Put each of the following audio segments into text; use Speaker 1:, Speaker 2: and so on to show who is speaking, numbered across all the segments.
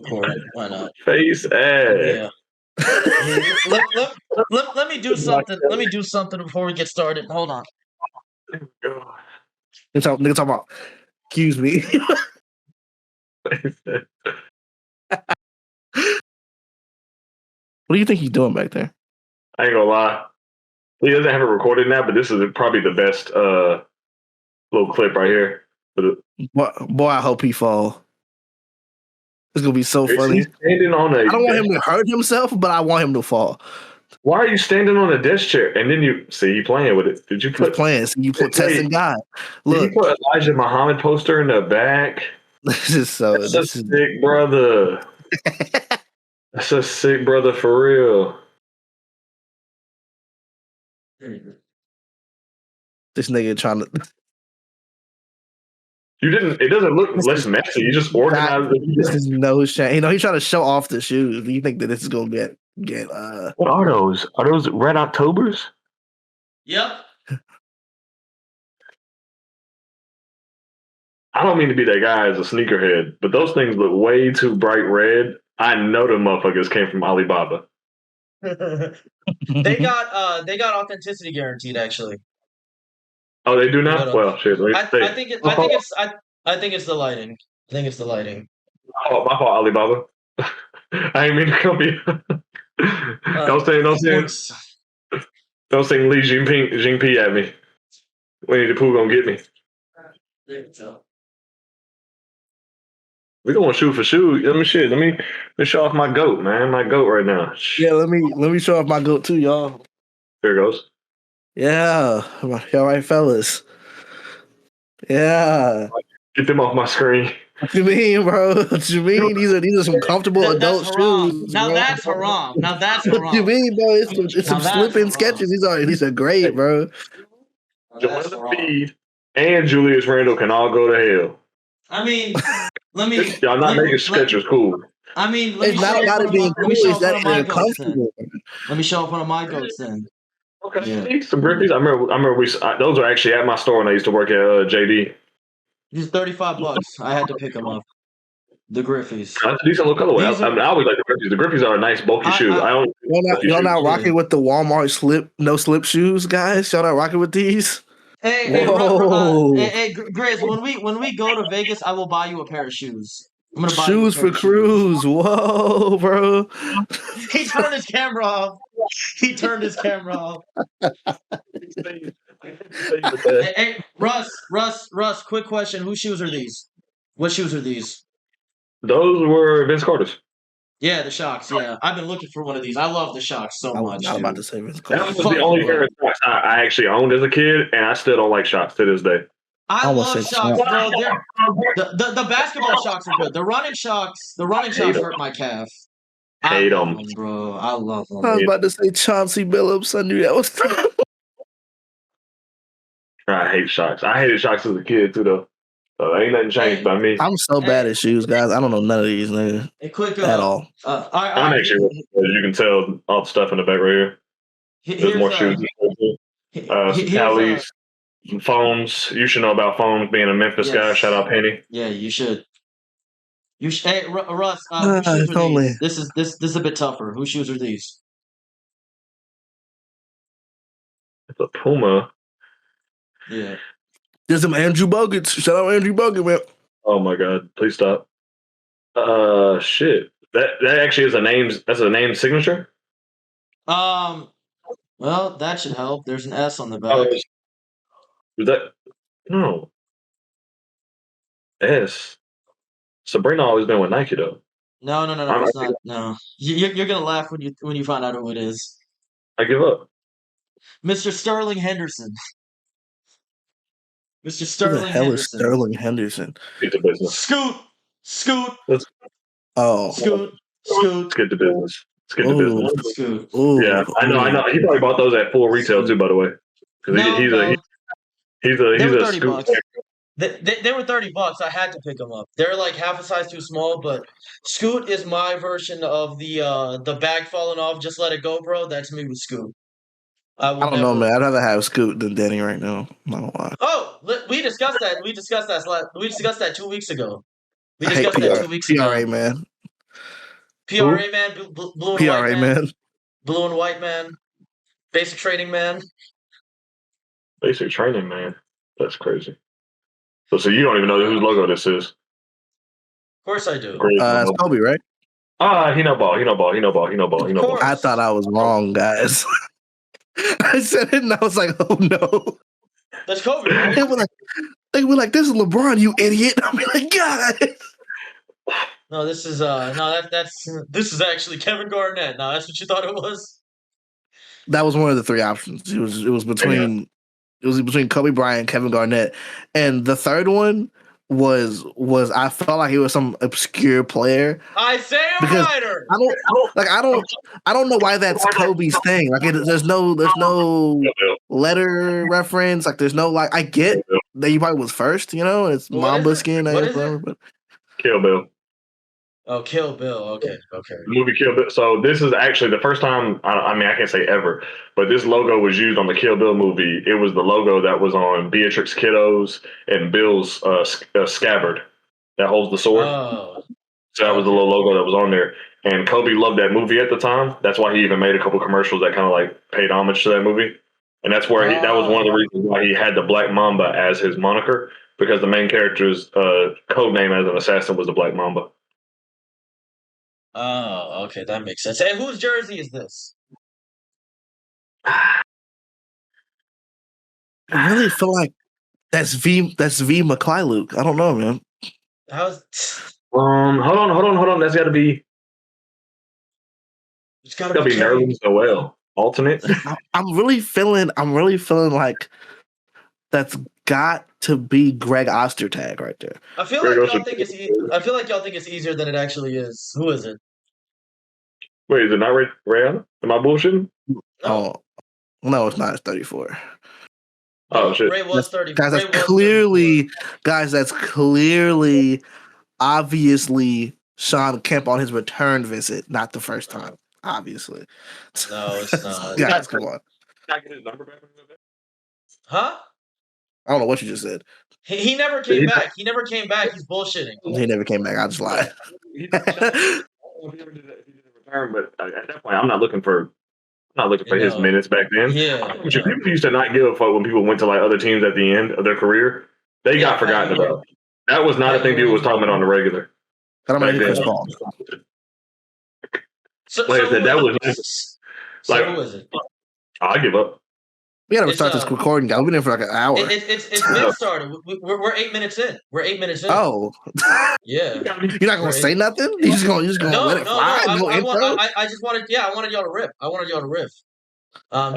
Speaker 1: recording. Why not?
Speaker 2: Face ass.
Speaker 1: Yeah. Let me do something. Let me do something before we get started. Hold on.
Speaker 3: Nigga talking about. Excuse me. What do you think he's doing back there?
Speaker 2: I ain't gonna lie. He doesn't have it recorded now, but this is probably the best little clip right here.
Speaker 3: Boy, I hope he fall. It's gonna be so funny.
Speaker 2: Standing on
Speaker 3: I don't want him to hurt himself, but I want him to fall.
Speaker 2: Why are you standing on a desk chair? And then you playing with it. Did you put
Speaker 3: you put testing God? Look,
Speaker 2: did you put Elijah Muhammad poster in the back?
Speaker 3: This is so.
Speaker 2: That's a sick brother. That's a sick brother for real.
Speaker 3: This nigga trying to.
Speaker 2: You didn't. It doesn't look less messy. You just organized it.
Speaker 3: This is no shame. You know, he's trying to show off the shoes. Do you think that this is gonna get?
Speaker 2: What are those? Are those Red Octobers?
Speaker 1: Yep.
Speaker 2: I don't mean to be that guy as a sneakerhead, but those things look way too bright red. I know them motherfuckers came from Alibaba.
Speaker 1: They got authenticity guaranteed, actually.
Speaker 2: Oh, they do now? Well, shit.
Speaker 1: I think it's the lighting. I think it's the lighting.
Speaker 2: Oh, my fault, Alibaba. I ain't mean to come here. Don't say Li Jinping at me. Winnie the Pooh gonna get me. We going shoe for shoe. Let me show off my goat, man. My goat right now.
Speaker 3: Yeah, let me show off my goat too, y'all.
Speaker 2: There it goes.
Speaker 3: Yeah, all right, fellas. Yeah.
Speaker 2: Get them off my screen.
Speaker 3: What you mean, bro? What you mean? These are some comfortable adult shoes.
Speaker 1: Now that's haram. Now that's haram.
Speaker 3: What you mean, bro? It's some slip-in sketches. These are great, bro.
Speaker 2: Joanna Feed and Julius Randle can all go to hell.
Speaker 1: I mean,
Speaker 2: y'all not making sketches cool.
Speaker 1: I mean,
Speaker 3: it's not about it being cool. It's that they're comfortable.
Speaker 1: Let me show off one of my goats then.
Speaker 2: Okay, yeah. Some Griffies. I remember those are actually at my store when I used to work at JD.
Speaker 1: These $35. I had to pick them up. The Griffies.
Speaker 2: That's a decent little colorway. I always like the Griffies. The Griffies are a nice bulky shoe.
Speaker 3: Y'all not rocking with the Walmart no slip shoes, guys? Y'all not rocking with these?
Speaker 1: Hey, Grizz, when we go to Vegas, I will buy you a pair of shoes. I'm gonna buy
Speaker 3: shoes for cruise. Whoa, bro.
Speaker 1: He turned his camera off. Hey, Russ, quick question. Whose shoes are these? What shoes are these?
Speaker 2: Those were Vince Carter's.
Speaker 1: Yeah, the Shocks. Yeah, I've been looking for one of these. I love the Shocks so much.
Speaker 3: I'm about to say Vince Carter.
Speaker 2: That was the only pair of Shocks I actually owned as a kid, and I still don't like Shocks to this day.
Speaker 1: I love Shocks, bro. The basketball Shocks are good. The running Shocks hurt my calf.
Speaker 2: Hate them,
Speaker 1: bro. I love them.
Speaker 3: I was about to say Chauncey Billups. I knew that was.
Speaker 2: I hate Shocks. I hated Shocks as a kid too, though. Ain't nothing changed by me.
Speaker 3: I'm so bad at shoes, guys. I don't know none of these niggas at all.
Speaker 2: I'm actually, you can tell all the stuff in the back right here. There's more shoes. Some Cali's, some phones. You should know about phones. Being a Memphis guy, shout out Penny.
Speaker 1: Yeah, you should. Hey, Russ. Whose shoes are these? This is a bit tougher. Whose shoes are these?
Speaker 2: It's a Puma.
Speaker 1: Yeah.
Speaker 3: There's some Andrew Bogut's. Shout out Andrew Bogut, man.
Speaker 2: Oh my God! Please stop. Shit. That actually is a name. That's a name signature.
Speaker 1: Well, that should help. There's an S on the back.
Speaker 2: Is that no S? Sabrina always been with Nike though.
Speaker 1: No. It's not. No, you're gonna laugh when you find out who it is.
Speaker 2: I give up.
Speaker 1: Mr. Sterling Henderson. Mr. Sterling
Speaker 3: Henderson. Who the hell is Sterling Henderson?
Speaker 2: Get to business.
Speaker 1: Scoot.
Speaker 2: Scoot.
Speaker 3: Let's
Speaker 2: get to business.
Speaker 1: Scoot.
Speaker 2: Yeah, I know. He probably bought those at full retail too, by the way. He's a Scoot.
Speaker 1: They were $30. I had to pick them up. They're like half a size too small, but Scoot is my version of the bag falling off. Just let it go, bro. That's me with Scoot.
Speaker 3: I don't know, man. I'd rather have Scoot than Denny right now. I don't know why.
Speaker 1: Oh, we discussed that. We discussed that 2 weeks ago. We discussed that 2 weeks ago.
Speaker 3: PRA, man.
Speaker 1: PRA man, blue and
Speaker 3: PRA
Speaker 1: white
Speaker 3: man.
Speaker 1: blue and white man, basic training man.
Speaker 2: Basic training man. That's crazy. So you don't even know whose logo this is.
Speaker 1: Of course I do.
Speaker 3: It's Kobe, right?
Speaker 2: He no ball.
Speaker 3: I thought I was wrong, guys. I said it and I was like, oh no.
Speaker 1: That's Kobe, right?
Speaker 3: They were like, this is LeBron, you idiot. I'm like, God.
Speaker 1: No, this is this is actually Kevin Garnett. No, that's what you thought it was.
Speaker 3: That was one of the three options. It was between Kobe Bryant, Kevin Garnett, and the third one was I felt like it was some obscure player.
Speaker 1: Isaiah Ryder.
Speaker 3: I don't know why that's Kobe's thing. Like there's no letter reference. Like there's no I get that he probably was first. It's Mamba skin.
Speaker 2: But Kill Bill.
Speaker 1: Oh, Kill Bill. Okay.
Speaker 2: The movie Kill Bill. So this is actually the first time, I can't say ever, but this logo was used on the Kill Bill movie. It was the logo that was on Beatrix Kiddo's and Bill's scabbard that holds the sword.
Speaker 1: Oh.
Speaker 2: So that was the little logo that was on there. And Kobe loved that movie at the time. That's why he even made a couple commercials that kind of paid homage to that movie. And that's where that was one of the reasons why he had the Black Mamba as his moniker, because the main character's code name as an assassin was the Black Mamba.
Speaker 1: Oh, okay, that makes sense. And whose jersey is this?
Speaker 3: I really feel like that's V McClyluke. I don't know, man.
Speaker 1: How's
Speaker 2: hold on. That's gotta be Nerlens Noel. Alternate.
Speaker 3: I'm really feeling like that's got to be Greg Ostertag right there.
Speaker 1: I feel like y'all think it's easier than it actually is. Who is it?
Speaker 2: Wait, is it not Rihanna? Am I bullshitting?
Speaker 3: No, it's not. It's 34.
Speaker 2: Oh shit!
Speaker 1: Ray was 30.
Speaker 3: Guys, that's clearly, obviously Sean Kemp on his return visit, not the first time. Obviously.
Speaker 1: No, it's not.
Speaker 3: Guys, come on.
Speaker 2: Can I get his number back?
Speaker 1: Huh?
Speaker 3: I don't know what you just said.
Speaker 1: He never came back. He never came back. He's bullshitting.
Speaker 3: He never came back. I just lied.
Speaker 2: He didn't return, but at that point, I'm not looking for his minutes back then.
Speaker 1: Yeah.
Speaker 2: People used to not give a fuck when people went to other teams at the end of their career. They got forgotten about. That was not a thing people was talking about on the regular.
Speaker 3: I don't know Chris Paul.
Speaker 1: So
Speaker 2: who
Speaker 1: is it?
Speaker 2: I'll give up.
Speaker 3: We gotta start this recording, guys. We've been in for an hour.
Speaker 1: It's been started. We're 8 minutes in.
Speaker 3: Oh. Yeah. You're not gonna say nothing? You're just gonna let it fly?
Speaker 1: I just wanted y'all to riff.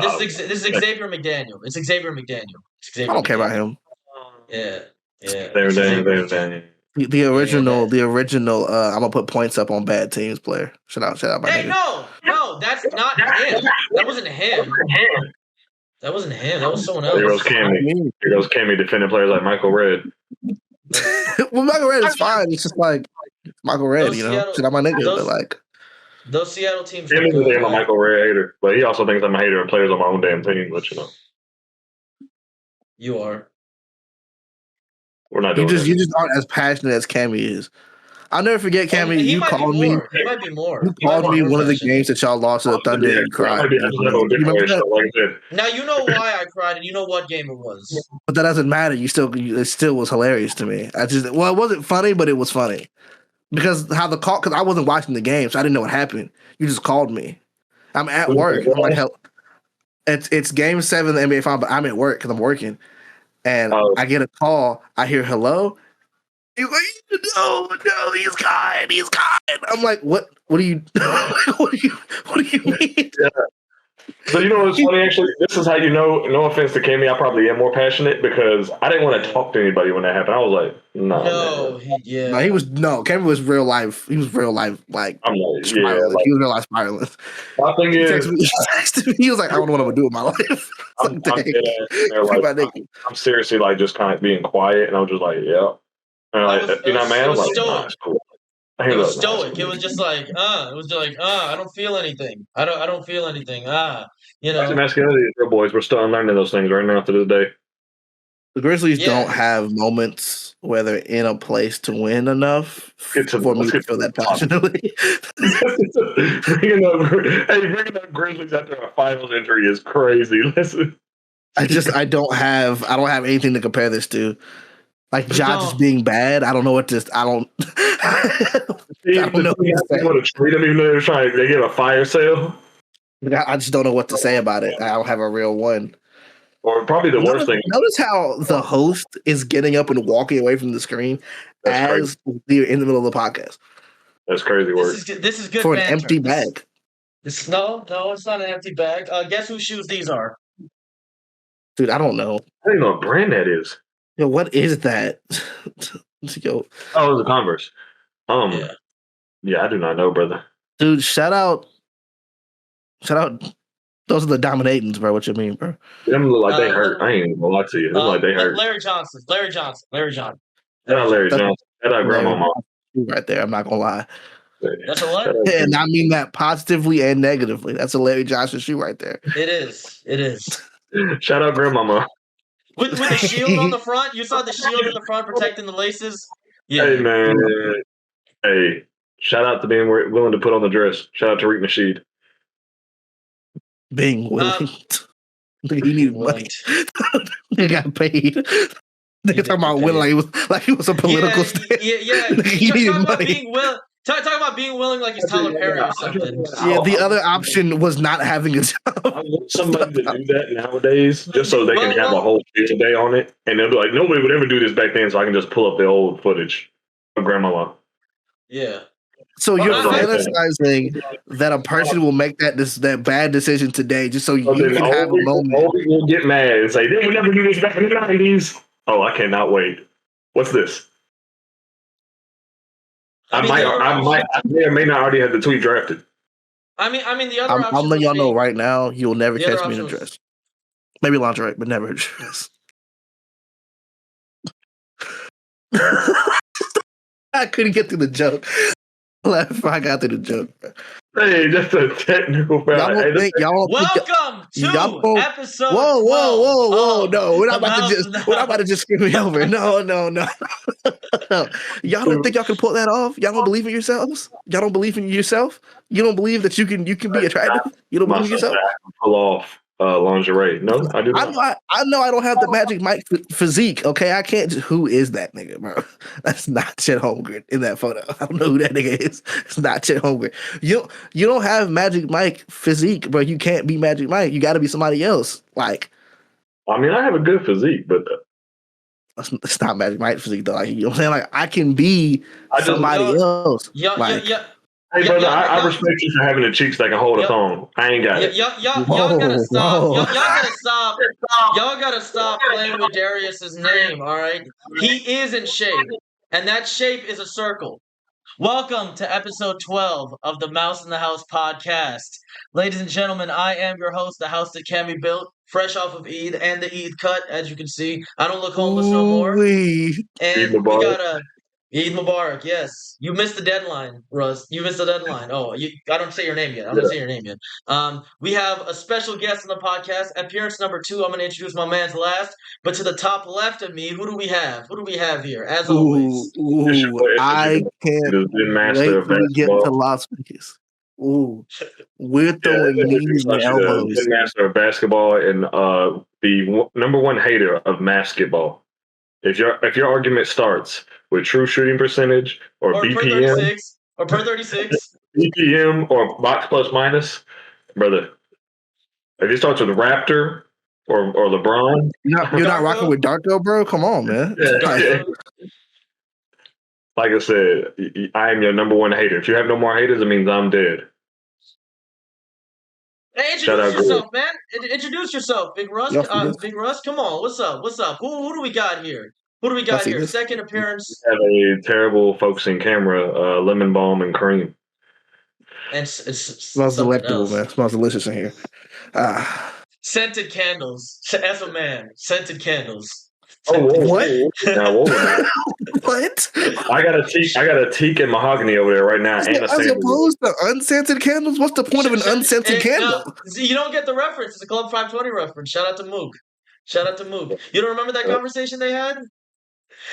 Speaker 1: This is Xavier McDaniel. It's Xavier McDaniel.
Speaker 3: I don't care about him.
Speaker 1: Yeah.
Speaker 3: The original. I'm gonna put points up on bad teams player. Shout out, my nigga.
Speaker 1: No, that's not him. That wasn't him. That wasn't him. That was someone else.
Speaker 2: Here goes Cammy defending players like Michael Redd.
Speaker 3: Well, Michael Redd is fine. It's just Michael Redd, shit out my nigga.
Speaker 1: Those Seattle teams.
Speaker 2: Cammy's a Michael Redd hater, but he also thinks I'm a hater of players on my own damn team. But
Speaker 1: you are.
Speaker 2: We're not doing
Speaker 3: you just aren't as passionate as Cammy is. I'll never forget, Cammy. You called me.
Speaker 1: He might be more.
Speaker 3: You called me one of the games that y'all lost to the Thunder and cried.
Speaker 1: Now you know why I cried, and you know what game it was.
Speaker 3: But that doesn't matter. It still was hilarious to me. It wasn't funny, but it was funny because because I wasn't watching the game, so I didn't know what happened. You just called me. I'm at work. I'm like, hell. It's game 7 of the NBA Finals, but I'm at work because I'm working, and I get a call. I hear hello. He's like, no, he's gone. I'm like, what do you what do you mean?
Speaker 2: Yeah. So you know what's funny actually? This is how you know, no offense to Cammy, I probably am more passionate because I didn't want to talk to anybody when that happened. I was like,
Speaker 3: Cammy was real life. He was real life
Speaker 2: he was
Speaker 3: real life spiraling.
Speaker 2: My thing
Speaker 3: he texted me, he was like, I don't know what I'm gonna do with my life.
Speaker 2: I'm seriously just kind of being quiet, and I was just like, yeah.
Speaker 1: It was
Speaker 2: stoic.
Speaker 1: Cool. It was stoic. It was just I don't feel anything. I don't feel anything.
Speaker 2: Masculinity is real, boys. We're still unlearning those things right now to this day.
Speaker 3: The Grizzlies
Speaker 1: Yeah.
Speaker 3: don't have moments where they're in a place to win enough for me to feel that passionately.
Speaker 2: Bringing up Grizzlies after a finals injury is crazy. Listen,
Speaker 3: I don't have anything to compare this to. Like Ja just being bad, I don't know what to. I don't know.
Speaker 2: They want to trade him even though they get a fire sale.
Speaker 3: I just don't know what to say about it. I don't have a real one.
Speaker 2: Or probably the worst thing.
Speaker 3: Notice how the host is getting up and walking away from the screen as we're in the middle of the podcast.
Speaker 2: That's crazy work.
Speaker 1: This is good
Speaker 3: for
Speaker 1: banter.
Speaker 3: An empty bag.
Speaker 1: No, it's not an empty bag. Guess whose shoes these are?
Speaker 3: Dude, I don't know.
Speaker 2: I don't even know what brand that is.
Speaker 3: Yo, what is that? Yo.
Speaker 2: Oh, it's a Converse. Yeah, I do not know, brother.
Speaker 3: Dude, shout out. Those are the Dominators, bro. What you mean, bro?
Speaker 2: Them look like they hurt. I ain't even gonna lie to you. They look like they hurt.
Speaker 1: Larry Johnson.
Speaker 2: Shout out Larry Johnson. Shout out Grandma.
Speaker 3: Right there. I'm not gonna lie.
Speaker 1: That's a what?
Speaker 3: And I mean that positively and negatively. That's a Larry Johnson shoe right there.
Speaker 1: It is.
Speaker 2: Shout out Grandmama.
Speaker 1: With the shield on the front, you saw the shield in the front protecting the laces. Yeah.
Speaker 2: Hey man. Hey, shout out to being willing to put on the dress. Shout out to Tariq Nasheed.
Speaker 3: Being willing. He needed money. He got paid. They're talking about willing like he was a political stand.
Speaker 1: Yeah.
Speaker 3: He needed money.
Speaker 1: Talk about being willing like he's Tyler Perry or something.
Speaker 3: Yeah, the other option was not having a job.
Speaker 2: I want somebody to do that nowadays, just so they can have a whole day on it, and they'll be like, nobody would ever do this back then, so I can just pull up the old footage of Grandmama.
Speaker 1: Yeah.
Speaker 3: So you're fantasizing that a person will make that bad decision today, just so you can have a moment.
Speaker 2: All people will get mad and say, they would never do this back in the 90s. Oh, I cannot wait. What's this? I may or may not already have the tweet drafted.
Speaker 1: I mean, the other option.
Speaker 3: I'll let y'all know right now. You'll never catch me in a dress. Maybe lingerie, but never a dress. I couldn't get through the joke. I got through the joke.
Speaker 2: Hey, just a technical foul.
Speaker 1: Welcome to episode.
Speaker 3: Whoa! No, we're not about to just screw me over. No. Y'all don't think y'all can pull that off? Y'all don't believe in yourselves? Y'all don't believe in yourself? You don't believe that you can be attractive? You don't believe in yourself?
Speaker 2: Pull off lingerie. No, I do not.
Speaker 3: I know I don't have the Magic Mike physique, okay? I can't just... Who is that nigga, bro? That's not Chet Holmgren in that photo. I don't know who that nigga is. It's not Chet Holmgren. You don't have Magic Mike physique, bro. You can't be Magic Mike. You got to be somebody else. Like...
Speaker 2: I mean, I have a good physique, but...
Speaker 3: It's not Magic Mike physique, though. Like, you know what I'm saying? Like, I can be somebody else.
Speaker 1: Yeah.
Speaker 2: Hey, brother, I respect you for having the cheeks that can hold a thong. I ain't got it.
Speaker 1: Y'all gotta stop. Y'all gotta stop. Y'all gotta stop playing with Darius's name, all right? He is in shape, and that shape is a circle. Welcome to episode 12 of the Mouse in the House podcast. Ladies and gentlemen, I am your host, the house that can be built, fresh off of Eid and the Eid cut, as you can see. I don't look homeless no more. And we got Eid Mubarak, yes. You missed the deadline, Russ. You missed the deadline. I don't say your name yet. We have a special guest on the podcast. Appearance number 2. I'm going to introduce my man's last. But to the top left of me, who do we have? Who do we have here? As always.
Speaker 3: I can't wait to get to Las Vegas. Ooh. We're throwing knees and elbows.
Speaker 2: The master of basketball and the number one hater of basketball. If your argument starts with true shooting percentage or BPM
Speaker 1: per 36
Speaker 2: BPM or box plus minus, brother. If it starts with Raptor or LeBron,
Speaker 3: you're not rocking with Darko, bro. Come on, man.
Speaker 2: Yeah. Like I said, I am your number one hater. If you have no more haters, it means I'm dead.
Speaker 1: Hey, introduce yourself, man. Introduce yourself, Big Russ. Big Russ, come on. What's up? Who do we got here? Second appearance.
Speaker 2: We have a terrible focusing camera, lemon balm and cream.
Speaker 1: And
Speaker 3: smells delectable, man. Smells delicious in here.
Speaker 1: Scented candles. As a man, scented candles.
Speaker 3: What?
Speaker 2: Now,
Speaker 3: what?
Speaker 2: I got a teak and mahogany over there right now.
Speaker 3: As opposed to unscented candles? What's the point of an unscented candle?
Speaker 1: You don't get the reference. It's a Club 520 reference. Shout out to Mook. Shout out to Mook. You don't remember that conversation they had?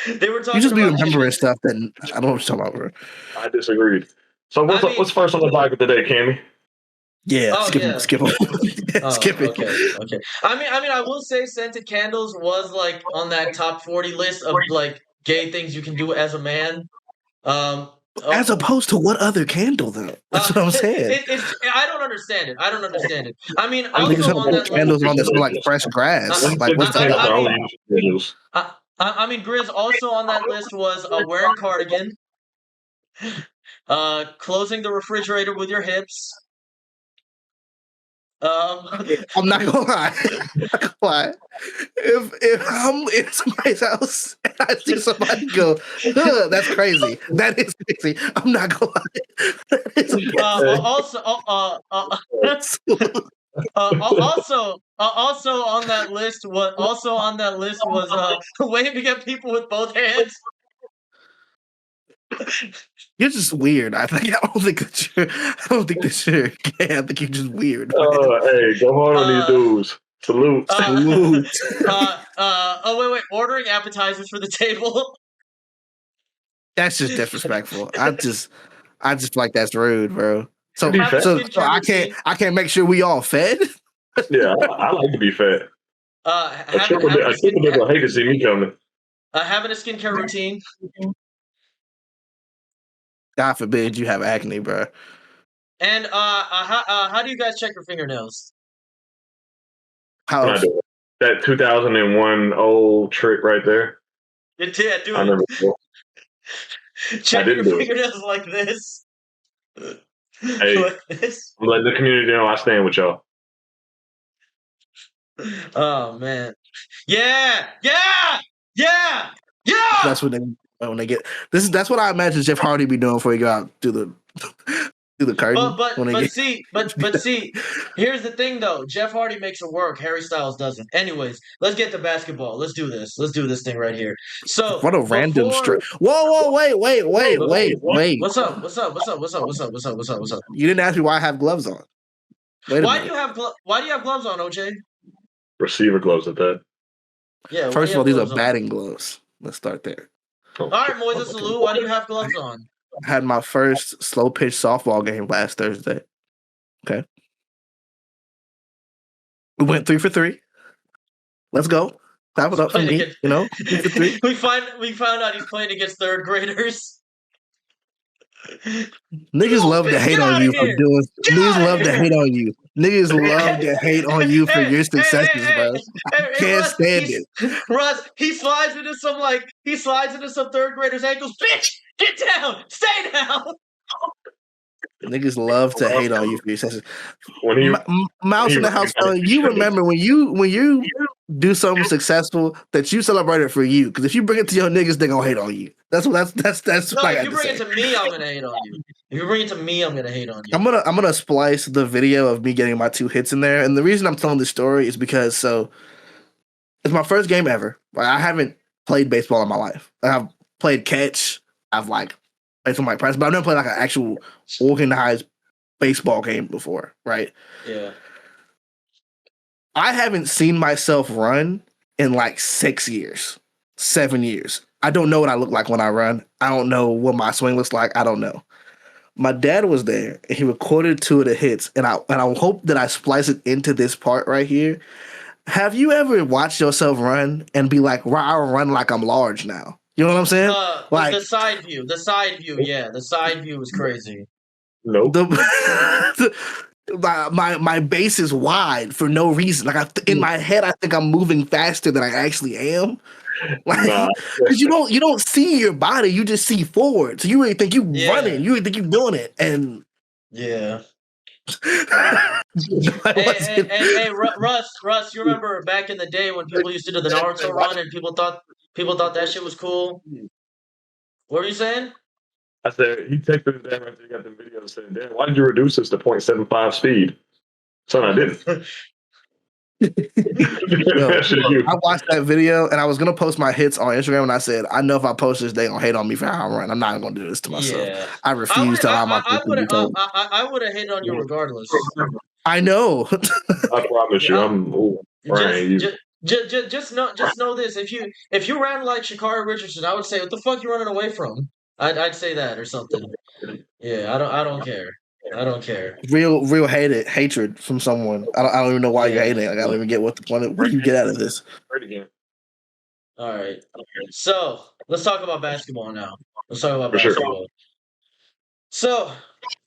Speaker 1: They were talking
Speaker 3: You just be
Speaker 1: about
Speaker 3: remembering stuff that I don't know what you're talking about, bro.
Speaker 2: I disagreed. So what's first on the docket today, Cammy?
Speaker 3: Yeah, skip him. Skip it.
Speaker 1: Okay. I mean, I will say scented candles was like on that top 40 list of like gay things you can do as a man.
Speaker 3: As opposed to what other candle though? That's what I'm saying.
Speaker 1: I don't understand it. I mean,
Speaker 3: I think
Speaker 1: also on that
Speaker 3: candles on that smell like fresh grass. Like what's the
Speaker 1: I mean, Grizz also on that list was wearing cardigan, closing the refrigerator with your hips.
Speaker 3: I'm not gonna lie. If I'm in somebody's house and I see somebody go, that's crazy. That is crazy. I'm not gonna lie.
Speaker 1: Also on that list was waving at people with both hands.
Speaker 3: You're just weird. I don't think that you're gay. I think you're just weird.
Speaker 2: Hey, go hard on these dudes. Salute.
Speaker 1: Wait. Ordering appetizers for the table.
Speaker 3: That's just disrespectful. I just like that's rude, bro. So I can't make sure we all fed.
Speaker 2: Yeah, I like to be fed. A triple nigga hate to see me coming.
Speaker 1: Having a skincare routine.
Speaker 3: God forbid you have acne, bro.
Speaker 1: And how do you guys check your fingernails?
Speaker 3: How?
Speaker 2: That 2001 old trick right there.
Speaker 1: Yeah, do
Speaker 2: I remember.
Speaker 1: Check your fingernails like this.
Speaker 2: Hey, like this. I'm letting the community know I stand with y'all.
Speaker 1: Oh man, yeah.
Speaker 3: That's what when they get. That's what I imagine Jeff Hardy be doing before he go out through the curtain.
Speaker 1: But see, here's the thing though. Jeff Hardy makes it work. Harry Styles doesn't. Anyways, let's get to basketball. Let's do this. Let's do this thing right here. So
Speaker 3: what a random strip. Whoa, wait.
Speaker 1: What's up?
Speaker 3: You didn't ask me why I have gloves on.
Speaker 1: Why do you have gloves on, OJ?
Speaker 2: Receiver gloves at that.
Speaker 3: Yeah. First of all, these are batting gloves. Let's start there.
Speaker 1: All right, Moises Alou, why do you have gloves on?
Speaker 3: I had my first slow pitch softball game last Thursday. Okay. We went 3 for 3. Let's go. Clap it up for me. 3 for 3.
Speaker 1: we found out he's playing against third graders.
Speaker 3: Niggas love to hate on you for doing. Niggas love to hate on you. Niggas love to hate on you for your successes, bro. Can't stand it.
Speaker 1: Russ, he slides into some third graders' ankles. Bitch, get down, stay down.
Speaker 3: Niggas love to hate on you for your successes. Mouse in the house, you remember when you do something successful that you celebrated for you? Because if you bring it to your niggas, they gonna hate on you. That's.
Speaker 1: No, if you bring it to me, I'm gonna hate on you. If you bring it to me, I'm gonna hate on you.
Speaker 3: I'm gonna splice the video of me getting my 2 hits in there, and the reason I'm telling this story is because it's my first game ever. I haven't played baseball in my life. I've played catch. I've played some practice, but I've never played like an actual organized baseball game before, right?
Speaker 1: Yeah.
Speaker 3: I haven't seen myself run in like 6 years, 7 years. I don't know what I look like when I run. I don't know what my swing looks like. I don't know. My dad was there and he recorded 2 of the hits, and I hope that I splice it into this part right here. Have you ever watched yourself run and be like, I run like I'm large now? You know what I'm saying?
Speaker 1: Like the side view. Yeah, the side view is crazy.
Speaker 2: Nope.
Speaker 3: My base is wide for no reason. Like in my head, I think I'm moving faster than I actually am. Like, because you don't see your body, you just see forward. So you really think you running, you really think you doing it, and
Speaker 1: yeah. hey, Russ, you remember back in the day when people used to do the Naruto run and people thought that shit was cool? What were you saying?
Speaker 2: I said, he texted his dad after he got the video and said, "Dad, why did you reduce this to 0.75 speed?" Son, I didn't.
Speaker 3: I watched that video and I was gonna post my hits on Instagram, and I said, I know if I post this, they gonna hate on me for how I run. I'm not gonna do this to myself. Yeah. I refuse to allow my
Speaker 1: I would have hated on you regardless.
Speaker 3: I know.
Speaker 2: I promise you,
Speaker 1: Just know this. If you ran like Shakari Richardson, I would say, what the fuck you running away from? I'd say that or something. Yeah, I don't care. I don't care.
Speaker 3: Real hatred from someone. I don't even know why you're hating. Like, I don't even get what the point. What do you get out of this?
Speaker 1: All right. So let's talk about basketball now. Let's talk about
Speaker 2: For sure.
Speaker 1: basketball. So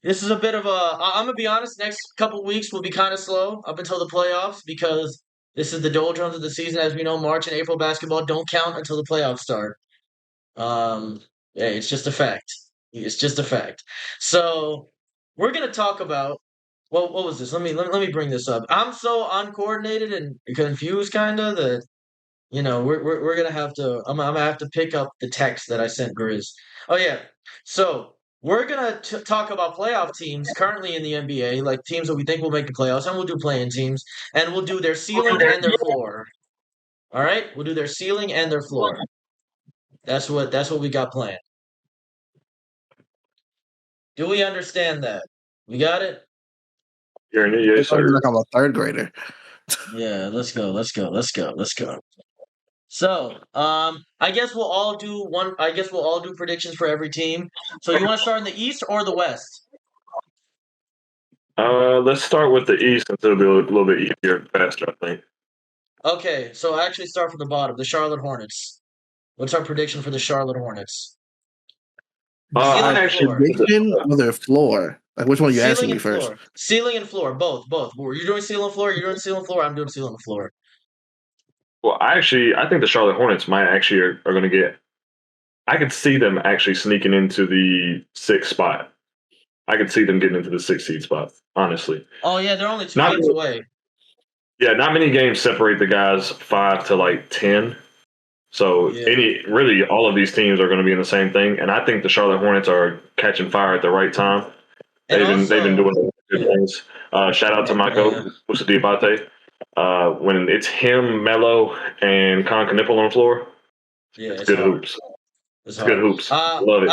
Speaker 1: this is a bit of I'm gonna be honest. Next couple weeks will be kind of slow up until the playoffs because this is the doldrums of the season. As we know, March and April basketball don't count until the playoffs start. Yeah, it's just a fact. It's just a fact. So we're gonna talk about what was this? Let me bring this up. I'm so uncoordinated and confused, kinda that we're gonna have to. I'm gonna have to pick up the text that I sent Grizz. Oh yeah, so we're gonna talk about playoff teams currently in the NBA, like teams that we think will make the playoffs, and we'll do play-in teams, and we'll do their ceiling and their floor. All right, we'll do their ceiling and their floor. That's what we got planned. Do we understand that? We got it?
Speaker 2: You're in it, yes, sir.
Speaker 3: Like I'm a third grader.
Speaker 1: Yeah, let's go. So, I guess we'll all do one. I guess we'll all do predictions for every team. So, you want to start in the East or the West?
Speaker 2: Let's start with the East since it'll be a little bit easier and faster, I think.
Speaker 1: Okay, so I actually start from the bottom. The Charlotte Hornets. What's our prediction for the Charlotte Hornets?
Speaker 2: I actually
Speaker 3: prediction or their floor. Like which one are you asking me first?
Speaker 1: Floor. Ceiling and floor, both. You're doing ceiling and floor. You're doing ceiling and floor. I'm doing ceiling and floor.
Speaker 2: Well, I think the Charlotte Hornets might actually are going to get. I could see them actually sneaking into the 6th spot. I could see them getting into the 6th seed spot. Honestly.
Speaker 1: Oh yeah, they're only 2 games away.
Speaker 2: Yeah, not many games separate the guys 5 to like 10. So really all of these teams are going to be in the same thing, and I think the Charlotte Hornets are catching fire at the right time. They've been doing good things. Shout out to my coach, Musa Diabate. When it's him, Melo, and Con Knipple on the floor, it's good hard. Hoops. It's good hoops. Love it.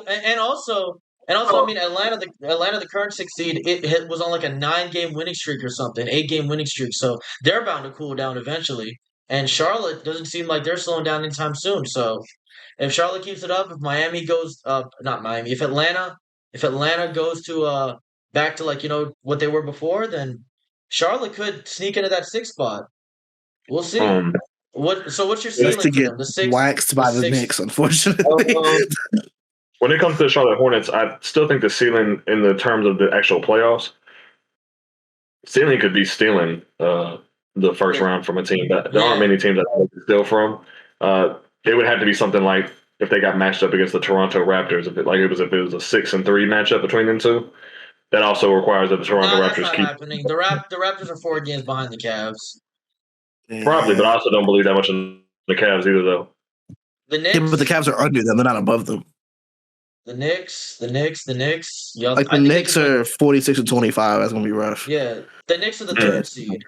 Speaker 1: And also, I mean, Atlanta, the current 6th seed, it was on like a 9-game winning streak or something, 8-game winning streak. So they're bound to cool down eventually. And Charlotte doesn't seem like they're slowing down anytime soon. So if Charlotte keeps it up, if Miami goes, not Miami, if Atlanta goes to back to like what they were before, then Charlotte could sneak into that 6th spot. We'll see. What's your ceiling for them? The 6th
Speaker 3: waxed by the Knicks, unfortunately.
Speaker 2: When it comes to the Charlotte Hornets, I still think the ceiling in the terms of the actual playoffs, ceiling could be stealing the first round from a team. There aren't many teams that they can steal from. It would have to be something like if they got matched up against the Toronto Raptors. If it was a 6-3 matchup between them two, that also requires that the Toronto Raptors keep
Speaker 1: happening. The Raptors are 4 games behind the Cavs.
Speaker 2: Probably, but I also don't believe that much in the Cavs either, though.
Speaker 1: The Knicks,
Speaker 3: but the Cavs are under them; they're not above them.
Speaker 1: The Knicks.
Speaker 3: Like the Knicks are 46-25. That's gonna be rough.
Speaker 1: Yeah, the Knicks are the 3rd seed.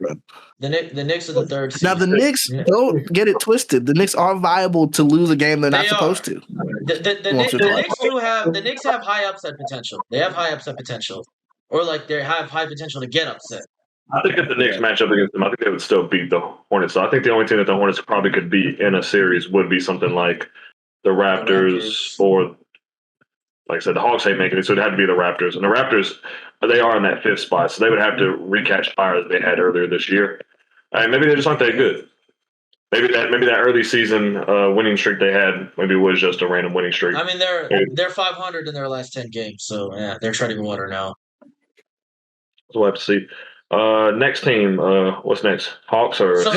Speaker 1: The Knicks are the 3rd seed.
Speaker 3: Now the Knicks, don't get it twisted. The Knicks are viable to lose a game they're not supposed to.
Speaker 1: The Knicks have high upset potential. They have high upset potential, or like they have high potential to get upset.
Speaker 2: I think if the Knicks match up against them, I think they would still beat the Hornets. So I think the only team that the Hornets probably could beat in a series would be something like the Raptors or, like I said, the Hawks ain't making it, so it'd have to be the Raptors. And the Raptors, they are in that 5th spot, so they would have to recatch fire that they had earlier this year. And maybe they just aren't that good. Maybe that early season winning streak they had maybe was just a random winning streak.
Speaker 1: I mean, they're 500 in their last 10 games, so yeah, they're treading water now.
Speaker 2: So we'll have to see. Next team, what's next? Hawks or
Speaker 1: wait. So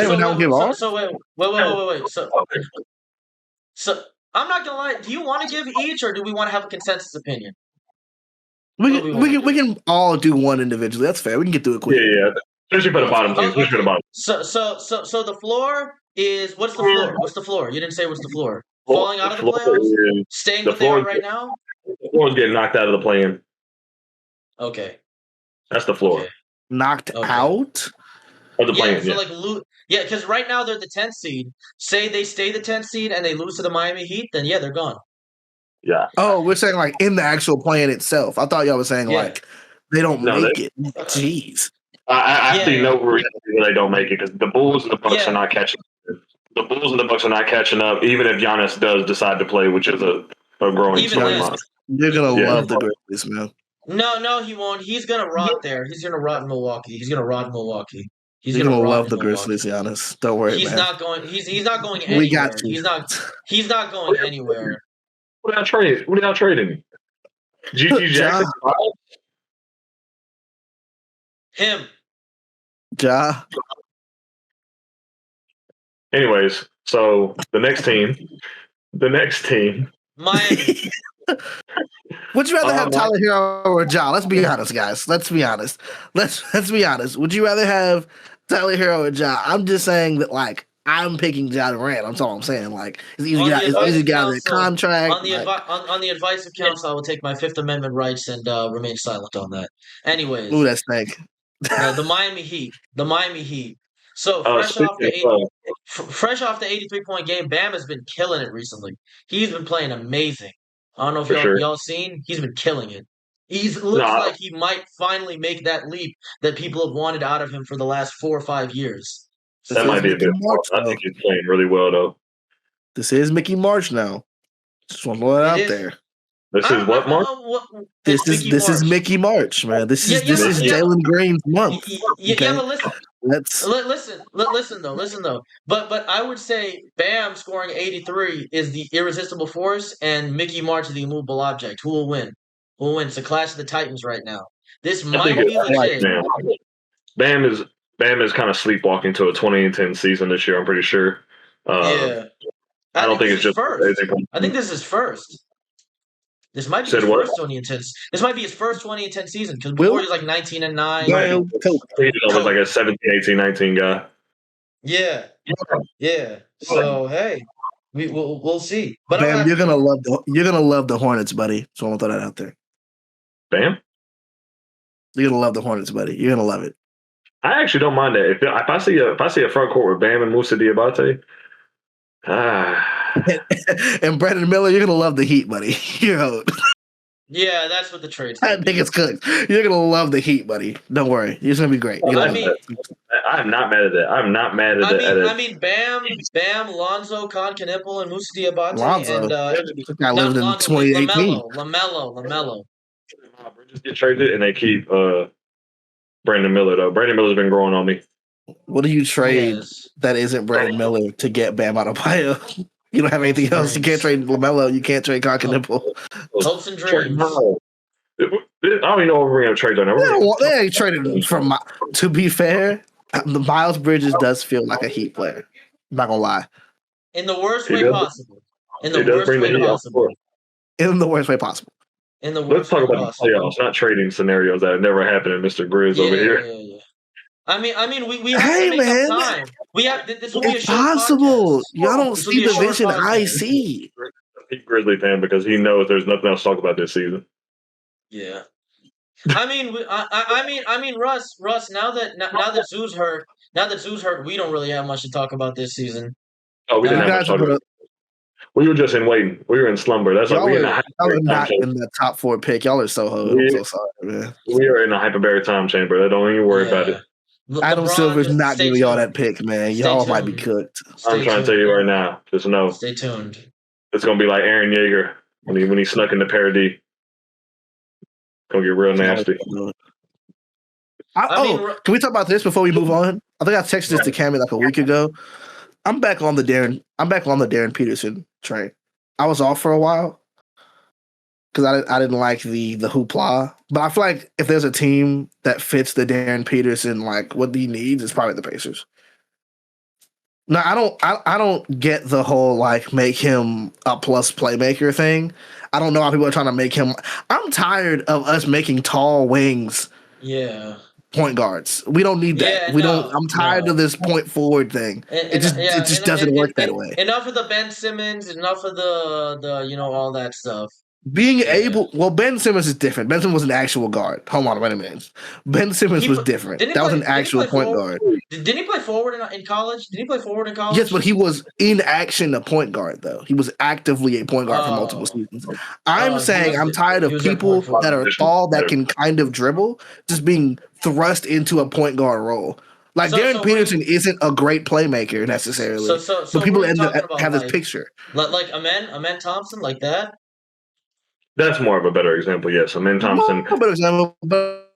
Speaker 1: I'm not gonna lie. Do you want to give each, or do we want to have a consensus opinion?
Speaker 3: We can all do one individually. That's fair. We can get through it quick.
Speaker 2: Yeah. Especially for the bottom teams.
Speaker 1: Okay. So the floor is what's the floor? What's the floor? You didn't say what's the floor. Falling out of the playoffs? Staying what they are right now?
Speaker 2: The floor is getting knocked out of the play-in.
Speaker 1: Okay.
Speaker 2: That's the floor.
Speaker 3: Okay. Knocked out?
Speaker 2: Of the play-in,
Speaker 1: because right now they're the 10th seed. Say they stay the 10th seed and they lose to the Miami Heat, then yeah, they're gone.
Speaker 2: Yeah.
Speaker 3: Oh, we're saying like in the actual play-in itself. I thought y'all were saying like they don't make it. Jeez.
Speaker 2: I see no reason they don't make it because the Bulls and the Bucks are not catching up. The Bulls and the Bucks are not catching up, even if Giannis does decide to play, which is a growing storyline.
Speaker 3: You're going to love the Grizzlies, man.
Speaker 1: No, he won't. He's going to rot there. He's going to rot in Milwaukee. He's going to rot in Milwaukee.
Speaker 3: You're gonna love the Grizzlies, Giannis. Don't worry,
Speaker 1: he's
Speaker 3: man.
Speaker 1: Not going. He's not going anywhere. We got you. He's not going anywhere.
Speaker 2: What are y'all trading? GG Jackson.
Speaker 1: Him.
Speaker 3: Ja.
Speaker 2: Anyways, so the next team.
Speaker 1: Miami.
Speaker 3: Would you rather have Tyler Hero or Ja? Let's be honest, guys. Let's be honest. Would you rather have Tyler Hero or Ja? I'm just saying that, like, I'm picking Ja Durant. That's all I'm saying. Like, it's easy to get out of the contract.
Speaker 1: On the advice of counsel, I will take my Fifth Amendment rights and remain silent on that. Anyways.
Speaker 3: Ooh, that's stank.
Speaker 1: The Miami Heat. So fresh off the 83-point game, Bam has been killing it recently. He's been playing amazing. I don't know if y'all seen. He's been killing it. Looks like he might finally make that leap that people have wanted out of him for the last 4 or 5 years.
Speaker 2: That might be a bit more. I think he's playing really well, though.
Speaker 3: This is Mickey March now. Just want to throw it out there.
Speaker 2: This is what, March?
Speaker 3: This is Mickey March, man. This is Jalen Green's month.
Speaker 1: Yeah, but listen though. But I would say Bam scoring 83 is the irresistible force, and Mickey March is the immovable object. Who will win? It's a clash of the Titans right now. This might be legit.
Speaker 2: Bam is kind of sleepwalking to a 2010 season this year. I'm pretty sure.
Speaker 1: I
Speaker 2: don't think it's just
Speaker 1: first. I think this is first. This might be his first 2010. This might be his first 2010 season because before he was like 19-9.
Speaker 2: He was like a 17, 18, 19 guy.
Speaker 1: Yeah. So hey, we'll see. But
Speaker 3: Bam, you're gonna love the Hornets, buddy. So I'm gonna throw that out there.
Speaker 2: Bam,
Speaker 3: you're gonna love the Hornets, buddy. You're gonna love it.
Speaker 2: I actually don't mind that. If I see a front court with Bam and Moussa Diabate,
Speaker 3: and Brandon Miller, you're gonna love the Heat, buddy.
Speaker 1: Yeah, that's what the trade's.
Speaker 3: I think it's good. You're gonna love the Heat, buddy. Don't worry, it's gonna be great.
Speaker 2: I'm not mad at that. I'm not mad at that.
Speaker 1: I mean, Bam, Lonzo, Concaniple, and Moussa Diabate,
Speaker 3: Lonzo.
Speaker 1: and
Speaker 3: guy lived in 2018.
Speaker 1: LaMelo.
Speaker 2: Bridges get traded, and they keep Brandon Miller though. Brandon Miller's been growing on me.
Speaker 3: What do you trade that isn't Brandon Miller to get Bam Adebayo? You don't have anything else. You can't trade LaMelo. You can't trade Concaniple.
Speaker 1: Hopes and dreams.
Speaker 2: I don't even know if we're going to trade on that.
Speaker 3: They ain't traded from. To be fair, the Miles Bridges does feel like a Heat player. I'm not gonna lie.
Speaker 1: In the worst way possible. In the worst way possible.
Speaker 2: Let's talk about the playoffs, not trading scenarios that have never happened in Mr. Grizz over here.
Speaker 1: Yeah. I mean, we have to make up time. This will be a short
Speaker 3: possible.
Speaker 1: Podcast.
Speaker 3: Y'all don't see the vision I see.
Speaker 2: He's a Grizzly fan because he knows there's nothing else to talk about this season.
Speaker 1: Yeah. I mean, Russ. Now that Zoo's hurt, we don't really have much to talk about this season.
Speaker 2: Oh, we didn't have much to talk about. We were just in waiting. We were in slumber. That's why we're
Speaker 3: not in the top 4 pick. Y'all are so hood. I'm so sorry, man.
Speaker 2: We are in a hyperbaric time chamber. Don't even worry about it.
Speaker 3: Adam Silver's not giving y'all that pick, man. Y'all might be cooked.
Speaker 2: I'm trying to tell you right now. Just know.
Speaker 1: Stay tuned.
Speaker 2: It's gonna be like Aaron Yeager when he snuck into Parody. Gonna get real nasty.
Speaker 3: Can we talk about this before we move on? I think I texted this to Cammy like a week ago. I'm back on the Darren Peterson train. I was off for a while because I didn't like the hoopla. But I feel like if there's a team that fits the Darren Peterson, like what he needs, it's probably the Pacers. No, I don't get the whole like make him a plus playmaker thing. I don't know how people are trying to make him. I'm tired of us making tall wings.
Speaker 1: Yeah.
Speaker 3: Point guards. We don't need that. I'm tired of this point forward thing. It just doesn't work that way.
Speaker 1: Enough of the Ben Simmons. Enough of the all that stuff.
Speaker 3: being able. Well, Ben Simmons is different. Ben Simmons was an actual guard. Hold on, wait a minute. Ben Simmons was different. That was an actual point guard.
Speaker 1: Didn't he play forward in college? Did he play forward in college?
Speaker 3: Yes, but he was in action a point guard though. He was actively a point guard for multiple seasons. I'm saying I'm tired of people that are tall that can kind of dribble just being thrust into a point guard role. Like Darren Peterson isn't a great playmaker necessarily. So people end up have this picture.
Speaker 1: Like Amen Thompson, like that.
Speaker 2: That's more of a better example, yes. Amen Thompson.
Speaker 3: A better example, but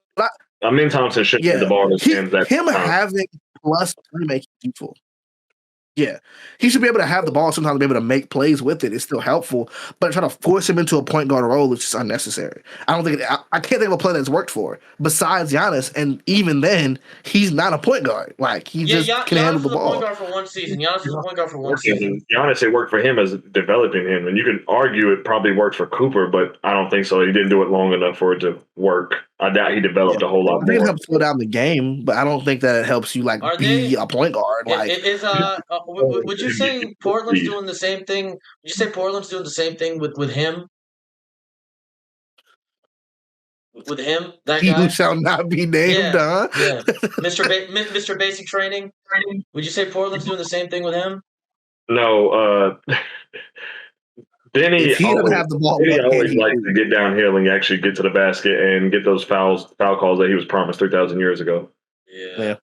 Speaker 2: Amen Thompson should have the ball in his hands.
Speaker 3: Him having plus playmaking useful. Yeah, he should be able to have the ball sometimes, be able to make plays with it. It's still helpful, but trying to force him into a point guard role is just unnecessary. I don't think I can't think of a play that's worked for besides Giannis, and even then, he's not a point guard. Like he just can handle the ball.
Speaker 1: Giannis was a point guard for one season. Giannis was a point guard for one season.
Speaker 2: Giannis, it worked for him as developing him, and you can argue it probably worked for Cooper, but I don't think so. He didn't do it long enough for it to work. I doubt he developed a whole lot more.
Speaker 3: I think it helps slow down the game, but I don't think that it helps you be a point guard.
Speaker 1: Would you say Portland's doing the same thing? Would you say Portland's doing the same thing with him? With him, that
Speaker 3: he
Speaker 1: guy
Speaker 3: who shall not be named, huh?
Speaker 1: Yeah, Mr. Basic Training. Would you say Portland's doing the same thing with him?
Speaker 2: No, Benny
Speaker 3: doesn't have the ball.
Speaker 2: Benny always likes to get downhill and actually get to the basket and get those foul calls that he was promised 3,000 years ago.
Speaker 1: Yeah.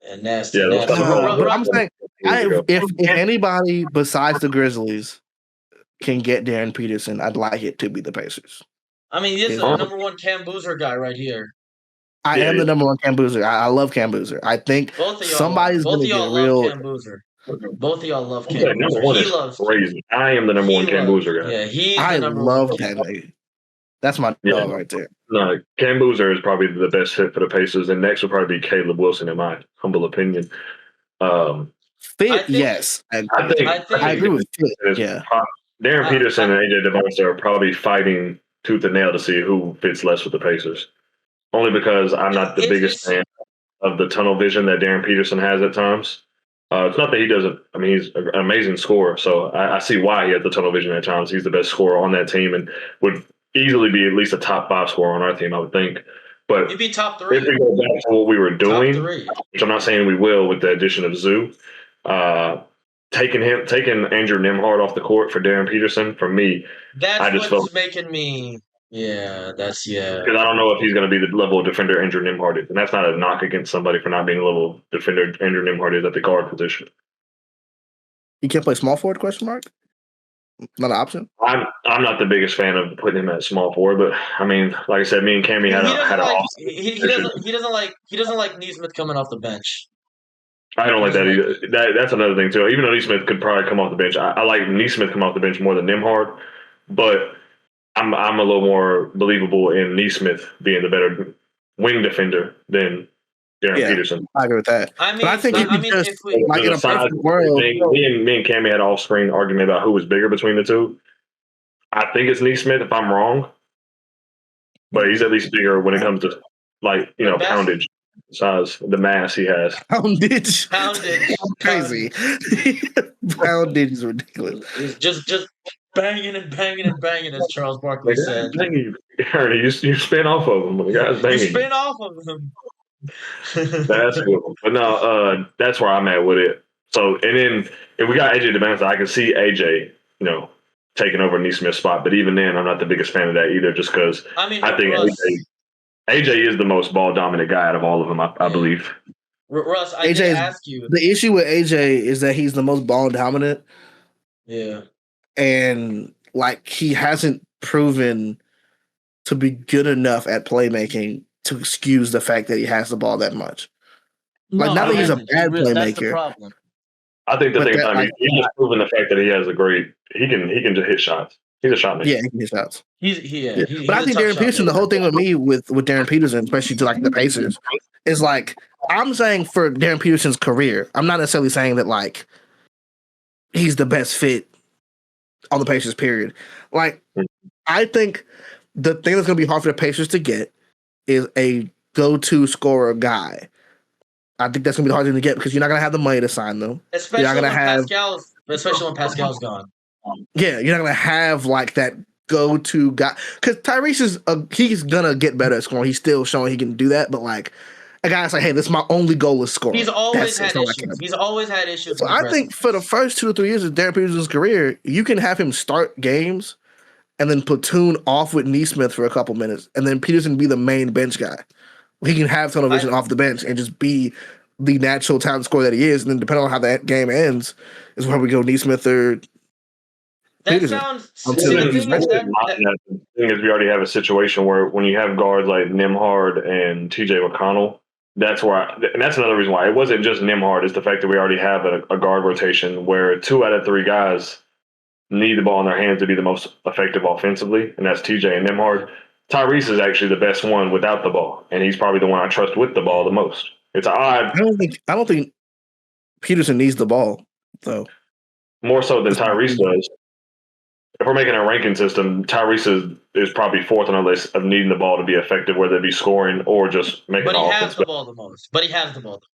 Speaker 1: And nasty.
Speaker 2: Yeah,
Speaker 1: nasty.
Speaker 3: But I'm saying, if anybody besides the Grizzlies can get Darren Peterson, I'd like it to be the Pacers.
Speaker 1: I mean, this is the number one Cam Boozer guy right here.
Speaker 3: I am the number one Cam Boozer. I love Cam Boozer. I think somebody's going to get real.
Speaker 1: Cam Boozer. Both of y'all love Cam Boozer.
Speaker 2: He loves crazy. I am the number one Cam Boozer guy.
Speaker 1: Yeah,
Speaker 3: I love Cam. That's my dog right there.
Speaker 2: No, Cam Boozer is probably the best fit for the Pacers, and next will probably be Caleb Wilson, in my humble opinion.
Speaker 3: Yes. I agree with fit. Yeah.
Speaker 2: Darren Peterson and AJ Devontae are probably fighting tooth and nail to see who fits less with the Pacers. Only because I'm not the biggest fan of the tunnel vision that Darren Peterson has at times. It's not that he doesn't. I mean, he's an amazing scorer, so I see why he has the tunnel vision at times. He's the best scorer on that team and would easily be at least a top 5 scorer on our team, I would think. But
Speaker 1: he'd be top 3.
Speaker 2: If we go back to what we were doing, which I'm not saying we will with the addition of Zoo, taking Andrew Nembhard off the court for Darren Peterson, for me,
Speaker 1: that's what's making me. Yeah, because
Speaker 2: I don't know if he's going to be the level of defender Andrew Nembhard is, and that's not a knock against somebody for not being the level of defender Andrew Nembhard is at the guard position.
Speaker 3: You can't play small forward? Question mark. Not an option.
Speaker 2: I'm not the biggest fan of putting him at small forward, but I mean, like I said, me and Cammy had an off.
Speaker 1: He doesn't like Nesmith coming off the bench.
Speaker 2: I don't like that either. That's another thing too. Even though Nesmith could probably come off the bench, I like Nesmith come off the bench more than Nembhard, but I'm a little more believable in Nesmith being the better wing defender than Darren Peterson.
Speaker 3: I agree with that.
Speaker 1: But I think
Speaker 3: in a perfect world,
Speaker 2: me and Cammy had an off-screen argument about who was bigger between the two. I think it's Nesmith if I'm wrong, but he's at least bigger when it comes to poundage. Size, the mass he has.
Speaker 3: Poundage. Crazy. Poundage is ridiculous.
Speaker 1: It's just banging and banging and banging, as Charles Barkley said.
Speaker 2: Ernie, you spin off of him. The guy's banging.
Speaker 1: You spin off of him.
Speaker 2: That's cool. But no, that's where I'm at with it. So, and then if we got AJ Devontae, I can see AJ, taking over Nesmith's spot. But even then, I'm not the biggest fan of that either, just because I think AJ is the most ball dominant guy out of all of them, I believe.
Speaker 1: Russ, I did ask you.
Speaker 3: The issue with AJ is that he's the most ball dominant.
Speaker 1: Yeah.
Speaker 3: And he hasn't proven to be good enough at playmaking to excuse the fact that he has the ball that much. Now that he's a bad playmaker. That's the problem.
Speaker 2: I think the thing is, he's just proven the fact that he has he can just hit shots. He's a shot maker.
Speaker 3: Yeah, he can hit shots.
Speaker 1: But
Speaker 3: I think Darren Peterson, the whole thing with me with Darren Peterson, especially to the Pacers, is I'm saying for Darren Peterson's career, I'm not necessarily saying that he's the best fit on the Pacers, period. I think the thing that's going to be hard for the Pacers to get is a go-to scorer guy. I think that's going to be the hard thing to get because you're not going to have the money to sign them.
Speaker 1: Especially when Pascal's gone.
Speaker 3: Yeah, you're not going to have that go-to guy. Because Tyrese he's gonna get better at scoring. He's still showing he can do that, but like a guy's like, hey, this is my only goal is scoring.
Speaker 1: He's always had issues. He's always had issues.
Speaker 3: So I think for the first 2 to 3 years of Derek Peterson's career, you can have him start games and then platoon off with Neesmith for a couple minutes, and then Peterson be the main bench guy. He can have tunnel vision off the bench and just be the natural talent scorer that he is. And then depending on how that game ends, is where we go Neesmith or
Speaker 1: that
Speaker 3: Peterson.
Speaker 1: sounds.
Speaker 2: The thing is, we already have a situation where when you have guards like Nembhard and T.J. McConnell, that's and that's another reason why it wasn't just Nembhard. It's the fact that we already have a guard rotation where 2 out of 3 guys need the ball in their hands to be the most effective offensively, and that's TJ and Nembhard. Tyrese is actually the best one without the ball, and he's probably the one I trust with the ball the most. It's odd.
Speaker 3: I don't think Peterson needs the ball though.
Speaker 2: More so than Tyrese does. If we're making a ranking system, Tyrese is probably 4th on the list of needing the ball to be effective, whether it be scoring or just making
Speaker 1: the offense. But he has the ball the most.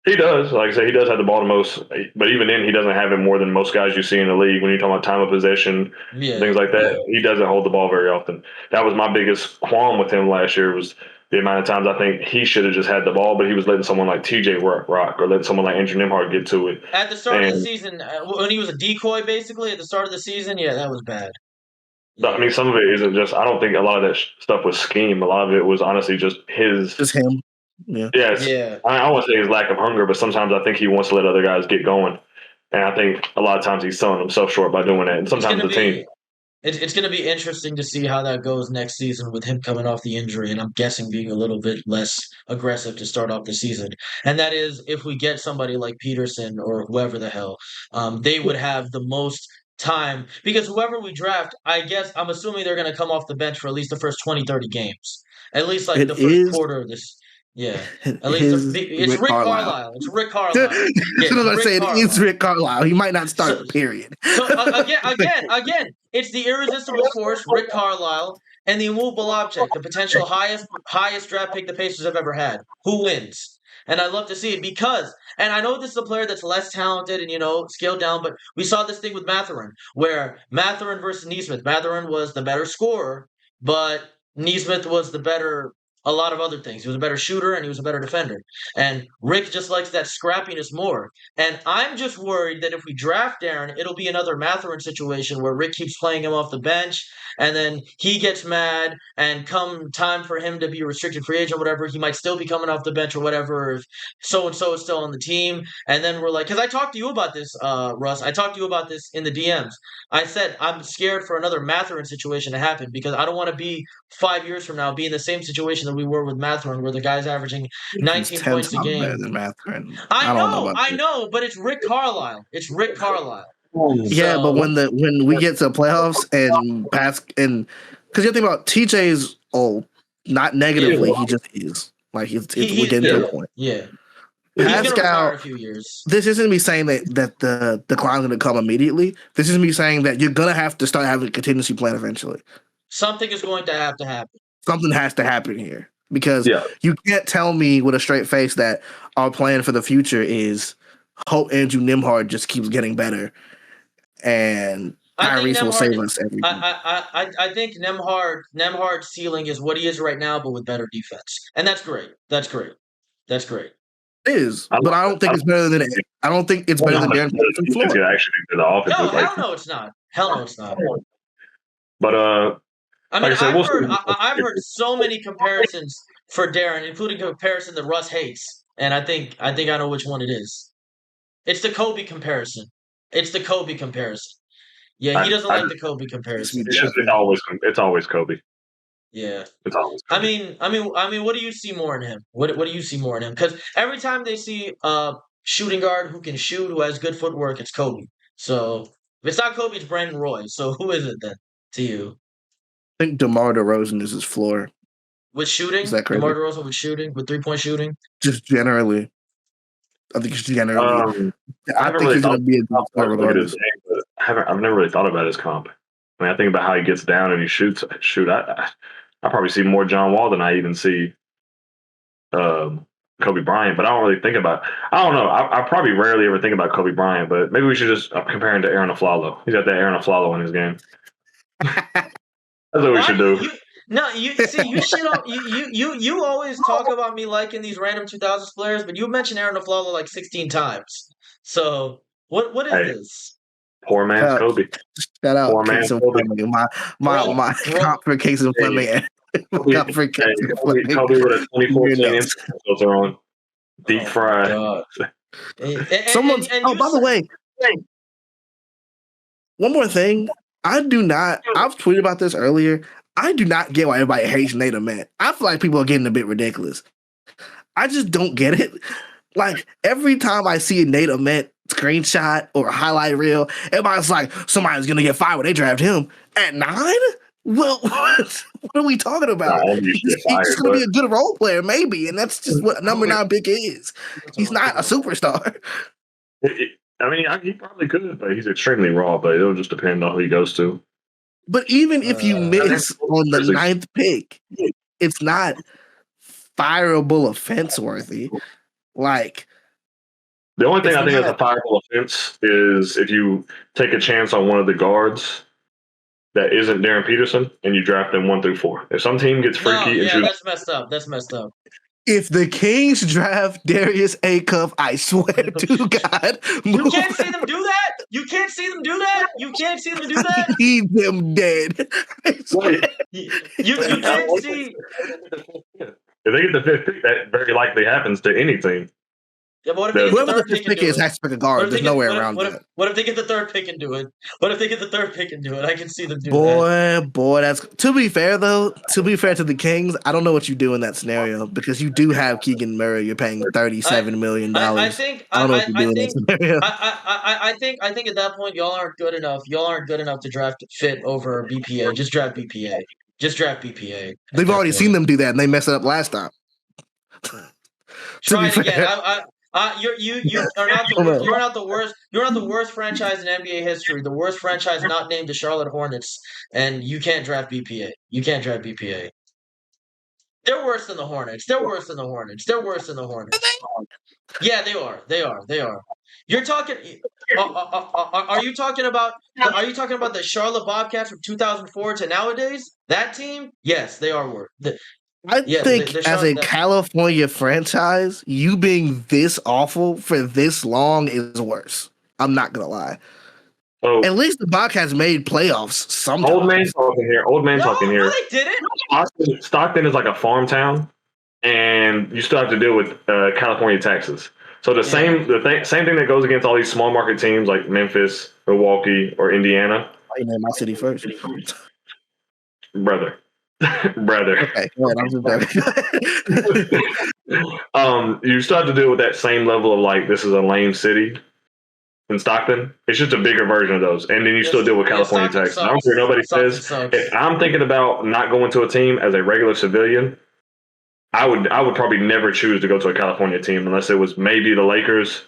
Speaker 1: He
Speaker 2: does. Like I say, he does have the ball the most. But even then, he doesn't have it more than most guys you see in the league. When you're talking about time of possession, things like that, he doesn't hold the ball very often. That was my biggest qualm with him last year was the amount of times I think he should have just had the ball, but he was letting someone like TJ rock or letting someone like Andrew Nembhard get to it.
Speaker 1: At the start of the season, when he was a decoy, basically, at the start of the season, that was bad.
Speaker 2: I mean, some of it isn't just – I don't think a lot of that stuff was scheme. A lot of it was honestly just his –
Speaker 3: just him. Yeah.
Speaker 2: I don't want to say his lack of hunger, but sometimes I think he wants to let other guys get going. And I think a lot of times he's selling himself short by doing that. And sometimes the team –
Speaker 1: It's going to be interesting to see how that goes next season with him coming off the injury, and I'm guessing being a little bit less aggressive to start off the season. And that is if we get somebody like Peterson or whoever the hell, they would have the most time. Because whoever we draft, I guess, I'm assuming they're going to come off the bench for at least the first 20, 30 games. At least like the first quarter of this. Yeah, at least it's Rick Carlisle. It's Rick Carlisle.
Speaker 3: That's what I'm saying. It's Rick Carlisle. He might not start. Period.
Speaker 1: So again, it's the irresistible force, Rick Carlisle, and the immovable object, the potential highest draft pick the Pacers have ever had. Who wins? And I love to see it because, and I know this is a player that's less talented and scaled down, but we saw this thing with Mathurin, where Mathurin versus Neesmith. Mathurin was the better scorer, but Neesmith was the better. A lot of other things. He was a better shooter and he was a better defender. And Rick just likes that scrappiness more. And I'm just worried that if we draft Darren, it'll be another Mathurin situation where Rick keeps playing him off the bench and then he gets mad and come time for him to be a restricted free agent or whatever, he might still be coming off the bench or whatever if so-and-so is still on the team. And then we're like, because I talked to you about this, Russ. I talked to you about this in the DMs. I said I'm scared for another Mathurin situation to happen because I don't want to be 5 years from now be in the same situation that we were with Mathurin, where the guy's averaging 19 points a game.
Speaker 3: Better than Mathurin.
Speaker 1: I know, but it's Rick Carlisle. It's Rick Carlisle.
Speaker 3: Yeah, but when we get to playoffs and because you think about TJ's old, not negatively, he just is like we're getting to a point.
Speaker 1: Yeah.
Speaker 3: Pascal,
Speaker 1: a few years.
Speaker 3: This isn't me saying that the decline's going to come immediately. This is me saying that you're going to have to start having a contingency plan eventually.
Speaker 1: Something is going to have to happen.
Speaker 3: Something has to happen here because you can't tell me with a straight face that our plan for the future is hope Andrew Nembhard just keeps getting better and Tyrese will save us everything.
Speaker 1: I think Nembhard's ceiling is what he is right now, but with better defense, and that's great. That's great. It
Speaker 3: is, but I don't think it's better than Darren Peterson's floor.
Speaker 2: Actually, the offense.
Speaker 1: Hell no, it's not.
Speaker 2: But
Speaker 1: I mean, I've heard so many comparisons for Darren, including a comparison that Russ hates, and I think I know which one it is. It's the Kobe comparison. Yeah, he doesn't like the Kobe comparison.
Speaker 2: It's always Kobe.
Speaker 1: Yeah,
Speaker 2: it's always
Speaker 1: Kobe. I mean, what do you see more in him? What do you see more in him? Because every time they see a shooting guard who can shoot, who has good footwork, it's Kobe. So if it's not Kobe, it's Brandon Roy. So who is it then to you?
Speaker 3: I think DeMar DeRozan is his floor.
Speaker 1: With shooting?
Speaker 3: Is that crazy?
Speaker 1: DeMar DeRozan with shooting? With three-point shooting?
Speaker 3: Just generally. I think it's generally. I think he's going to be a good player regardless.
Speaker 2: I've never really thought about his comp. I mean, I think about how he gets down and he shoots. I probably see more John Wall than I even see Kobe Bryant, but I don't really think about – I don't know. I probably rarely ever think about Kobe Bryant, but maybe we should just compare him to Aaron Aflalo. He's got that Aaron Aflalo in his game. That's what we should do.
Speaker 1: You see, you shit on you always talk about me liking these random 2000s players, but you mentioned Aaron Aflalo like 16 times. So what is this?
Speaker 2: Poor man's Kobe.
Speaker 3: Shout out
Speaker 2: Poor man's Kobe.
Speaker 3: My comfort case of Fleming.
Speaker 2: Kobe with a 2014 Instagram filter on. Deep fried.
Speaker 3: Someone's. By the way, one more thing. I do not. I've tweeted about this earlier. I do not get why everybody hates Nate Ahmed. I feel like people are getting a bit ridiculous. I just don't get it. Like every time I see a Nate Ahmed screenshot or a highlight reel, everybody's like, somebody's gonna get fired when they draft him at 9. Well, what are we talking about? He's just gonna be a good role player, maybe, and that's just what number 9 pick is. He's not a superstar.
Speaker 2: He probably could, but he's extremely raw. But it'll just depend on who he goes to.
Speaker 3: But even if you miss on the 9th pick, it's not fireable offense worthy. Like
Speaker 2: the only thing I think is a fireable offense is if you take a chance on one of the guards that isn't Darren Peterson and you draft them 1 through 4. If some team gets freaky,
Speaker 1: that's messed up. That's messed up.
Speaker 3: If the Kings draft Darius Acuff, I swear to God,
Speaker 1: you can't see them do that. You can't see them do that. You can't see them do that.
Speaker 3: I need them dead.
Speaker 1: You can't see.
Speaker 2: If they get the 5th pick, that very likely happens to any team.
Speaker 1: Yeah, but what if
Speaker 3: whoever the 5th pick is has to pick a guard. There's no way around that.
Speaker 1: What if they get the 3rd pick and do it? What if they get the 3rd pick and do it? I can see them do that.
Speaker 3: Boy, that's to be fair though. To be fair to the Kings, I don't know what you do in that scenario because you do have Keegan Murray. You're paying $37 million.
Speaker 1: I think at that point y'all aren't good enough. Y'all aren't good enough to draft fit over BPA. Just draft BPA. Just draft BPA.
Speaker 3: They've already seen them do that, and they messed it up last time.
Speaker 1: Try it again. You're not the worst. You're not the worst franchise in NBA history. The worst franchise not named the Charlotte Hornets, and you can't draft BPA. You can't draft BPA. They're worse than the Hornets. They're worse than the Hornets. They're worse than the Hornets. Yeah, they are. They are. They are. You're talking. Are you talking about? Are you talking about the Charlotte Bobcats from 2004 to nowadays? That team? Yes, they are worse.
Speaker 3: I think as a California franchise, you being this awful for this long is worse. I'm not gonna lie. Oh, at least the Bobcats made playoffs sometimes.
Speaker 2: Old man talking here.
Speaker 1: No, they didn't.
Speaker 2: Stockton is like a farm town, and you still have to deal with California taxes. So the same thing that goes against all these small market teams like Memphis, Milwaukee, or Indiana.
Speaker 3: I name my city first,
Speaker 2: brother.
Speaker 3: Okay, well, I'm just
Speaker 2: you still have to deal with that same level of like this is a lame city in Stockton. It's just a bigger version of those, and then you still deal with California taxes. I don't care what nobody says. If I'm thinking about not going to a team as a regular civilian, I would probably never choose to go to a California team unless it was maybe the Lakers,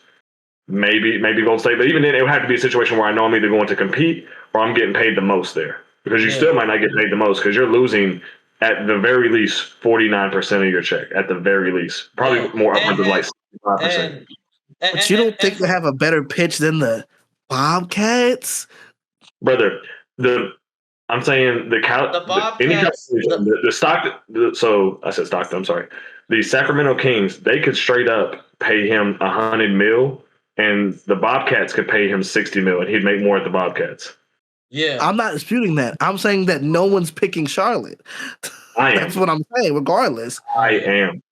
Speaker 2: maybe Golden State. But even then, it would have to be a situation where I know I'm either going to compete or I'm getting paid the most there. Because you still might not get paid the most because you're losing at the very least 49% of your check. At the very least, probably more upwards of like 65%.
Speaker 3: But you don't think they have a better pitch than the Bobcats,
Speaker 2: brother? I'm saying the
Speaker 1: Bobcats.
Speaker 2: The Stockton. So I said Stockton. I'm sorry. The Sacramento Kings. They could straight up pay him $100 million, and the Bobcats could pay him $60 million, and he'd make more at the Bobcats.
Speaker 1: Yeah,
Speaker 3: I'm not disputing that. I'm saying that no one's picking Charlotte.
Speaker 2: I am.
Speaker 3: That's what I'm saying. Regardless,
Speaker 2: I am.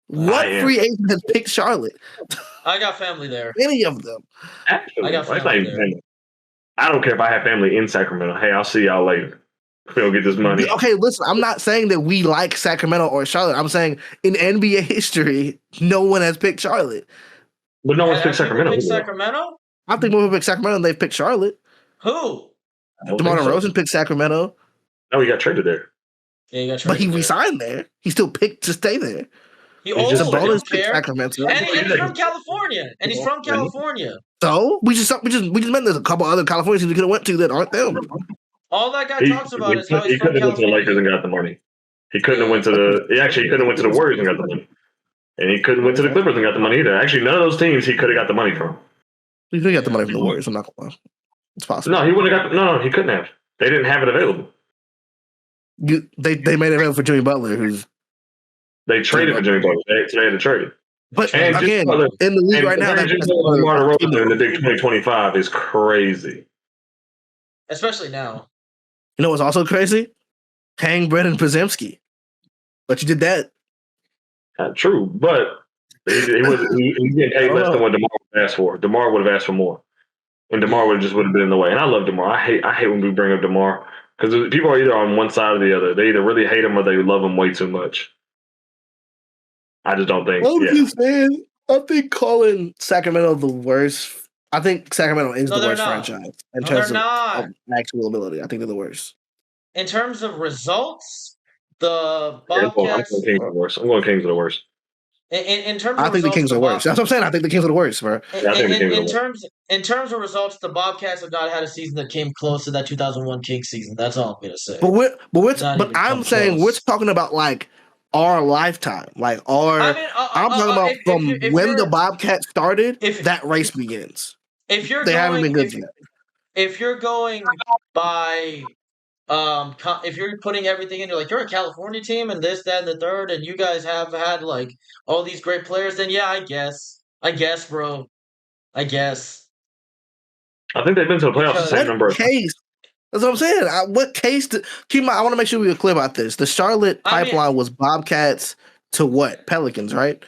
Speaker 3: What free agent has picked Charlotte?
Speaker 1: I got family there.
Speaker 3: Any of them?
Speaker 2: Actually, I got family there. I don't care if I have family in Sacramento. Hey, I'll see y'all later. We'll get this money.
Speaker 3: Okay, listen. I'm not saying that we like Sacramento or Charlotte. I'm saying in NBA history, no one has picked Charlotte.
Speaker 2: But no one's picked Sacramento.
Speaker 3: I think more people picked Sacramento than they've picked Charlotte.
Speaker 1: Who?
Speaker 3: DeMar DeRozan picked Sacramento.
Speaker 2: No, he got traded there.
Speaker 1: Yeah, he got traded.
Speaker 3: But he resigned there. He still picked to stay there.
Speaker 1: He also
Speaker 3: bonus picked Sacramento.
Speaker 1: And he's from California.
Speaker 3: So we just meant there's a couple other California teams we could have went to that aren't them.
Speaker 1: All that guy talks about is how he's from California. He
Speaker 2: couldn't have went to the Lakers and got the money. He couldn't have went to the Warriors and got the money. And he couldn't went to the Clippers and got the money either. Actually, none of those teams he could have got the money from.
Speaker 3: He could have got the money from the Warriors. I'm not gonna lie. It's possible.
Speaker 2: No, he wouldn't have got. No, he couldn't have. They didn't have it available.
Speaker 3: They made it available for Jimmy Butler, who's
Speaker 2: they traded for Jimmy Butler. They had to trade it.
Speaker 3: But again, in the league right now,
Speaker 2: that's DeMar DeRozan in the big 2025 is crazy.
Speaker 1: Especially now.
Speaker 3: You know what's also crazy? Hang Brennan Podziemski. But you did that.
Speaker 2: True, but he getting paid less than what DeMar would ask for. DeMar would have asked for more. And DeMar would have been in the way. And I love DeMar. I hate when we bring up DeMar. Because people are either on one side or the other. They either really hate him or they love him way too much. I just don't think.
Speaker 3: I think calling Sacramento the worst. I think Sacramento is the worst franchise in terms of actual ability. I think they're the worst.
Speaker 1: In terms of results, the Bobcats.
Speaker 2: I'm going Kings are the worst.
Speaker 1: In terms of
Speaker 3: I think the Kings are worse. That's what I'm saying. I think the Kings are the worst, bro.
Speaker 1: In terms of results, the Bobcats have not had a season that came close to that 2001 Kings season. That's all I'm gonna say.
Speaker 3: But I'm saying we're talking about like our lifetime, like our. I'm talking about from when the Bobcats started. That race begins.
Speaker 1: If you're
Speaker 3: they haven't been good yet.
Speaker 1: If you're going by. If you're putting everything in, you're a California team and this, that, and the third, and you guys have had like all these great players, then yeah, I guess, bro. I guess.
Speaker 2: I think they've been to the playoffs the same number of
Speaker 3: times. That's what I'm saying. What case? Keep in mind, I want to make sure we are clear about this. The Charlotte pipeline was Bobcats to what? Pelicans, right?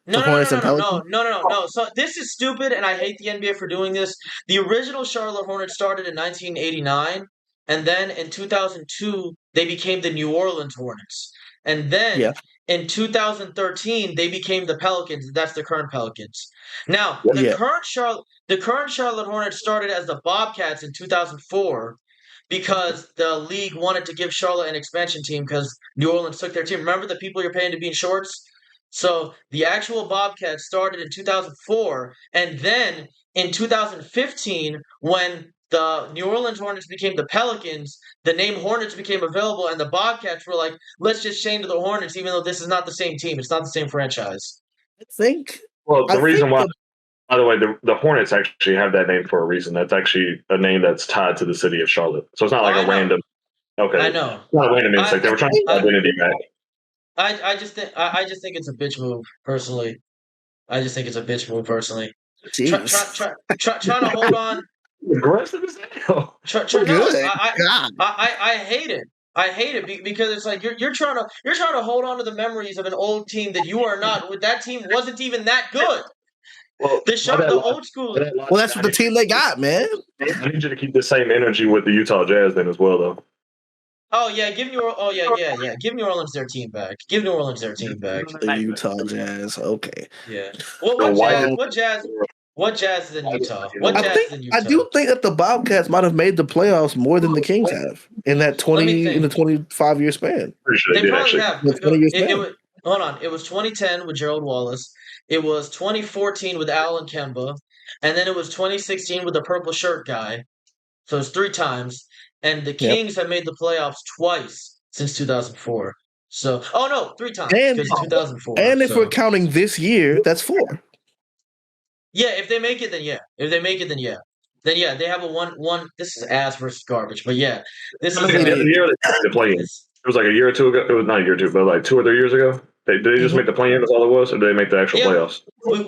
Speaker 1: No. So this is stupid, and I hate the NBA for doing this. The original Charlotte Hornets started in 1989. And then in 2002, they became the New Orleans Hornets. And then in 2013, they became the Pelicans. That's the current Pelicans. Now, the current Charlotte Hornets started as the Bobcats in 2004 because the league wanted to give Charlotte an expansion team because New Orleans took their team. Remember the people you're paying to be in shorts? So the actual Bobcats started in 2004. And then in 2015, when the New Orleans Hornets became the Pelicans, the name Hornets became available, and the Bobcats were like, let's just change to the Hornets, even though this is not the same team. It's not the same franchise.
Speaker 3: I think.
Speaker 2: Well, the reason why, by the way, the Hornets actually have that name for a reason. That's actually a name that's tied to the city of Charlotte. So it's not like random. Okay.
Speaker 1: I know.
Speaker 2: It's not a random insect. They were trying to get identity back.
Speaker 1: I just think it's a bitch move, personally. I just think it's a bitch move, personally. Trying to hold on.
Speaker 2: Aggressive as hell.
Speaker 1: I hate it. I hate it because it's like you're trying to hold on to the memories of an old team that you are not. That team wasn't even that good.
Speaker 2: Well,
Speaker 1: the old school.
Speaker 3: Well, that's what the team they got, man.
Speaker 2: I need you to keep the same energy with the Utah Jazz then as well, though.
Speaker 1: Oh yeah, give New Orleans their team back. Give New Orleans their team back.
Speaker 3: The Utah Jazz, okay.
Speaker 1: Yeah. What Jazz is in Utah?
Speaker 3: I do think that the Bobcats might have made the playoffs more than the Kings have in that 25-year span.
Speaker 1: They probably have. Hold on. It was 2010 with Gerald Wallace. It was 2014 with Alan Kemba. And then it was 2016 with the purple shirt guy. So it's 3 times. And the Kings have made the playoffs twice since 2004. So, 3 times because 2004.
Speaker 3: And if we're counting this year, that's 4.
Speaker 1: Yeah, if they make it, then yeah. Then yeah, they have a one. This is ass versus garbage, but yeah, this is
Speaker 2: the year they played. It was like a year or two ago. It was not a year or two, but like 2 or 3 years ago. Did they just make the play-in? That's all it was, or did they make the actual playoffs?
Speaker 1: When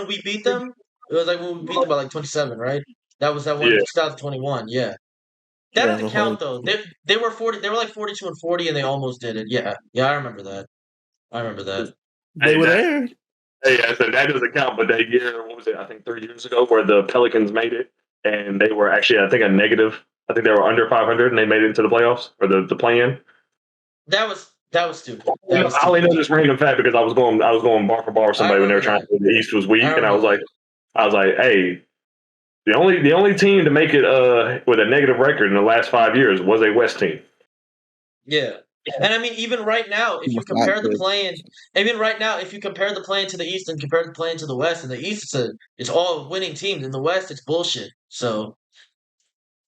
Speaker 1: we beat them, it was like when we beat them by like 27, right? That was that one 2021. Yeah, that doesn't count though. They were 40. They were like 42 and 40, and they almost did it. Yeah, I remember that.
Speaker 3: They were there.
Speaker 2: Hey, I said that doesn't count, but that year, what was it? I think 3 years ago, where the Pelicans made it, and they were actually, I think, a negative. I think they were under 500, and they made it into the playoffs or the play-in.
Speaker 1: That was stupid.
Speaker 2: I only know this random fact because I was going bar for bar with somebody when they were trying to say the East was weak, and I was like, hey, the only team to make it with a negative record in the last 5 years was a West team.
Speaker 1: Yeah. And I mean, even right now, if you compare the play-in, to the East and compare the play-in to the West, in the East it's all winning teams. In the West, it's bullshit. So,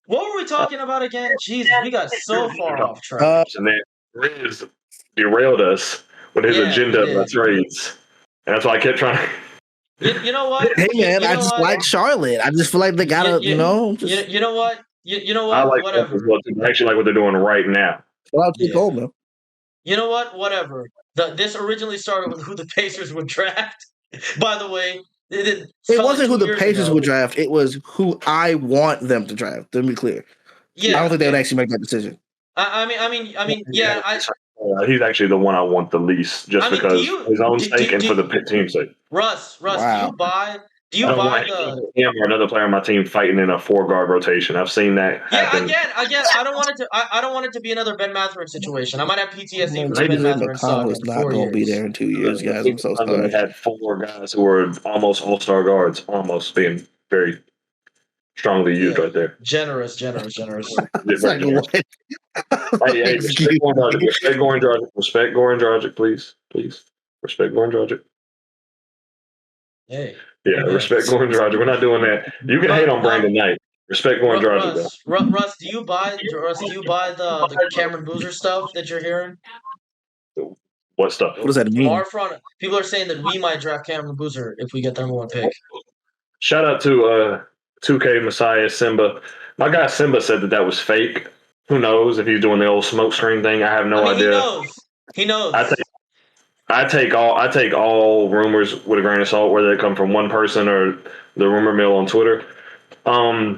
Speaker 1: what were we talking about again? Jeez, we got so far off track.
Speaker 2: And then Riz derailed us with his agenda of trades, and that's why I kept trying.
Speaker 1: You know what?
Speaker 3: Hey man, I just like Charlotte. I just feel like they gotta,
Speaker 1: You know what? You know
Speaker 2: I
Speaker 1: what?
Speaker 2: like
Speaker 1: Whatever.
Speaker 2: I actually like what they're doing right now.
Speaker 3: Shout out to
Speaker 1: Yeah.
Speaker 3: Coleman.
Speaker 1: You know what? Whatever. This originally started with who the Pacers would draft. By the way, it
Speaker 3: wasn't who
Speaker 1: like 2
Speaker 3: the
Speaker 1: years
Speaker 3: Pacers
Speaker 1: ago.
Speaker 3: would draft. It was who I want them to draft. To be clear,
Speaker 1: Yeah,
Speaker 3: I don't think they would actually make that decision.
Speaker 1: I mean, yeah.
Speaker 2: He's actually the one I want the least, just because his own sake and for the team's sake.
Speaker 1: Russ,
Speaker 3: Wow.
Speaker 1: do you buy the
Speaker 2: him or another player on my team fighting in a 4-guard rotation? I've seen that happen.
Speaker 1: Again, I don't want it to. I don't want it to be another Ben Mathurin situation. I might have PTSD from the
Speaker 3: Maybe
Speaker 1: Ben Mathurin saga
Speaker 3: McConnell's
Speaker 1: in
Speaker 3: not
Speaker 1: 4
Speaker 3: going to be
Speaker 1: years.
Speaker 3: there in 2 years, guys. I'm so
Speaker 2: They
Speaker 3: sorry.
Speaker 2: had 4 guys who were almost all-star guards, almost being very strongly used right there.
Speaker 1: Generous.
Speaker 3: It's like, what?
Speaker 2: Hey, respect Goran Dragic. Respect Goran Dragic, please. Respect Goran Dragic.
Speaker 1: Hey.
Speaker 2: Yeah, respect Goran Dragic. We're not doing that. You can hate on Brandon Knight. Respect Goran Dragic.
Speaker 1: Russ, do you buy the Cameron Boozer stuff that you're hearing?
Speaker 2: What stuff?
Speaker 3: What does that mean?
Speaker 1: From our front, people are saying that we might draft Cameron Boozer if we get the number 1 pick.
Speaker 2: Shout out to 2K Messiah Simba. My guy Simba said that was fake. Who knows if he's doing the old smoke screen thing? I have no idea.
Speaker 1: He knows.
Speaker 2: I take all rumors with a grain of salt, whether they come from one person or the rumor mill on Twitter. I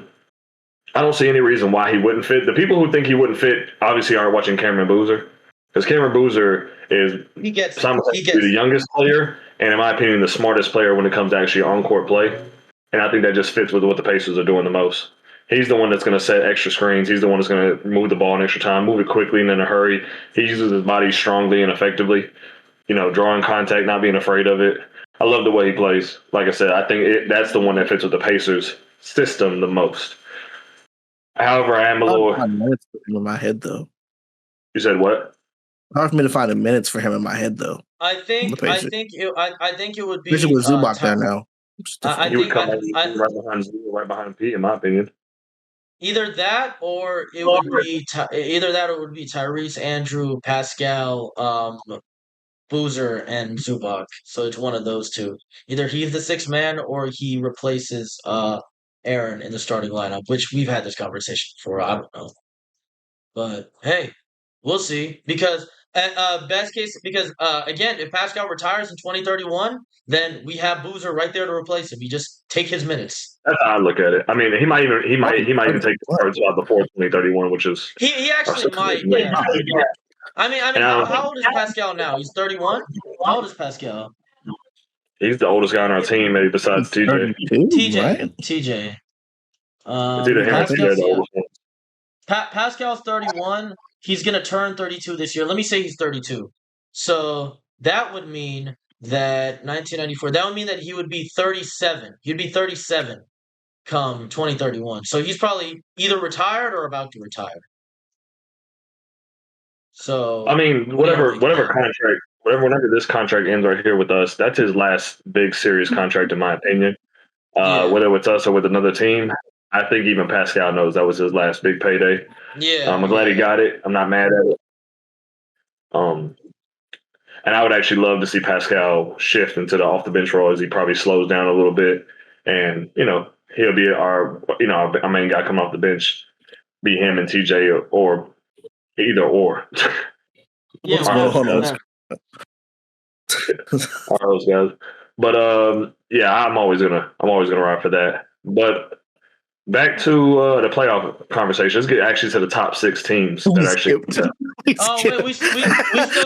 Speaker 2: don't see any reason why he wouldn't fit. The people who think he wouldn't fit obviously aren't watching Cameron Boozer, because Cameron Boozer is simultaneously the youngest player and, in my opinion, the smartest player when it comes to actually on-court play. And I think that just fits with what the Pacers are doing the most. He's the one that's going to set extra screens. He's the one that's going to move the ball in extra time, move it quickly and in a hurry. He uses his body strongly and effectively, drawing contact, not being afraid of it. I love the way he plays. Like I said, I think that's the one that fits with the Pacers system the most. However, I am a little.
Speaker 3: Minutes for him in my head, though.
Speaker 2: You said what?
Speaker 3: Hard for me to find the minutes for him in my head, though.
Speaker 1: I think it would be.
Speaker 3: Especially with Zubac there now.
Speaker 2: He would come right behind P, in my opinion.
Speaker 1: Either that, or it would be Tyrese, Andrew, Pascal, Boozer, and Zubac. So it's one of those two. Either he's the 6th man or he replaces Aaron in the starting lineup, which we've had this conversation before. I don't know, but hey, we'll see. Because best case, again, if Pascal retires in 2031, then we have Boozer right there to replace him. You just take his minutes.
Speaker 2: That's how I look at it. I mean, he might even take the starting spot before 2031, which is
Speaker 1: he actually might. Yeah. I mean, how old is Pascal now? He's 31. How old is Pascal?
Speaker 2: He's the oldest guy on our team, maybe besides TJ.
Speaker 1: TJ.
Speaker 2: It's either him or TJ, the oldest one.
Speaker 1: Pascal's 31. He's going to turn 32 this year. Let me say he's 32. So that would mean that 1994, that would mean that he would be 37. He'd be 37 come 2031. So he's probably either retired or about to retire. So
Speaker 2: I mean, whenever this contract ends right here with us, that's his last big serious contract, in my opinion. Whether it's us or with another team, I think even Pascal knows that was his last big payday.
Speaker 1: Yeah,
Speaker 2: I'm glad he got it. I'm not mad at it. And I would actually love to see Pascal shift into the off the bench role as he probably slows down a little bit, and he'll be our main guy coming off the bench, be him and TJ or either or.
Speaker 1: Yeah,
Speaker 3: hold on.
Speaker 2: Those guys. But I'm always gonna ride for that. But back to the playoff conversation. Let's get actually to the top 6 teams that actually.
Speaker 1: We still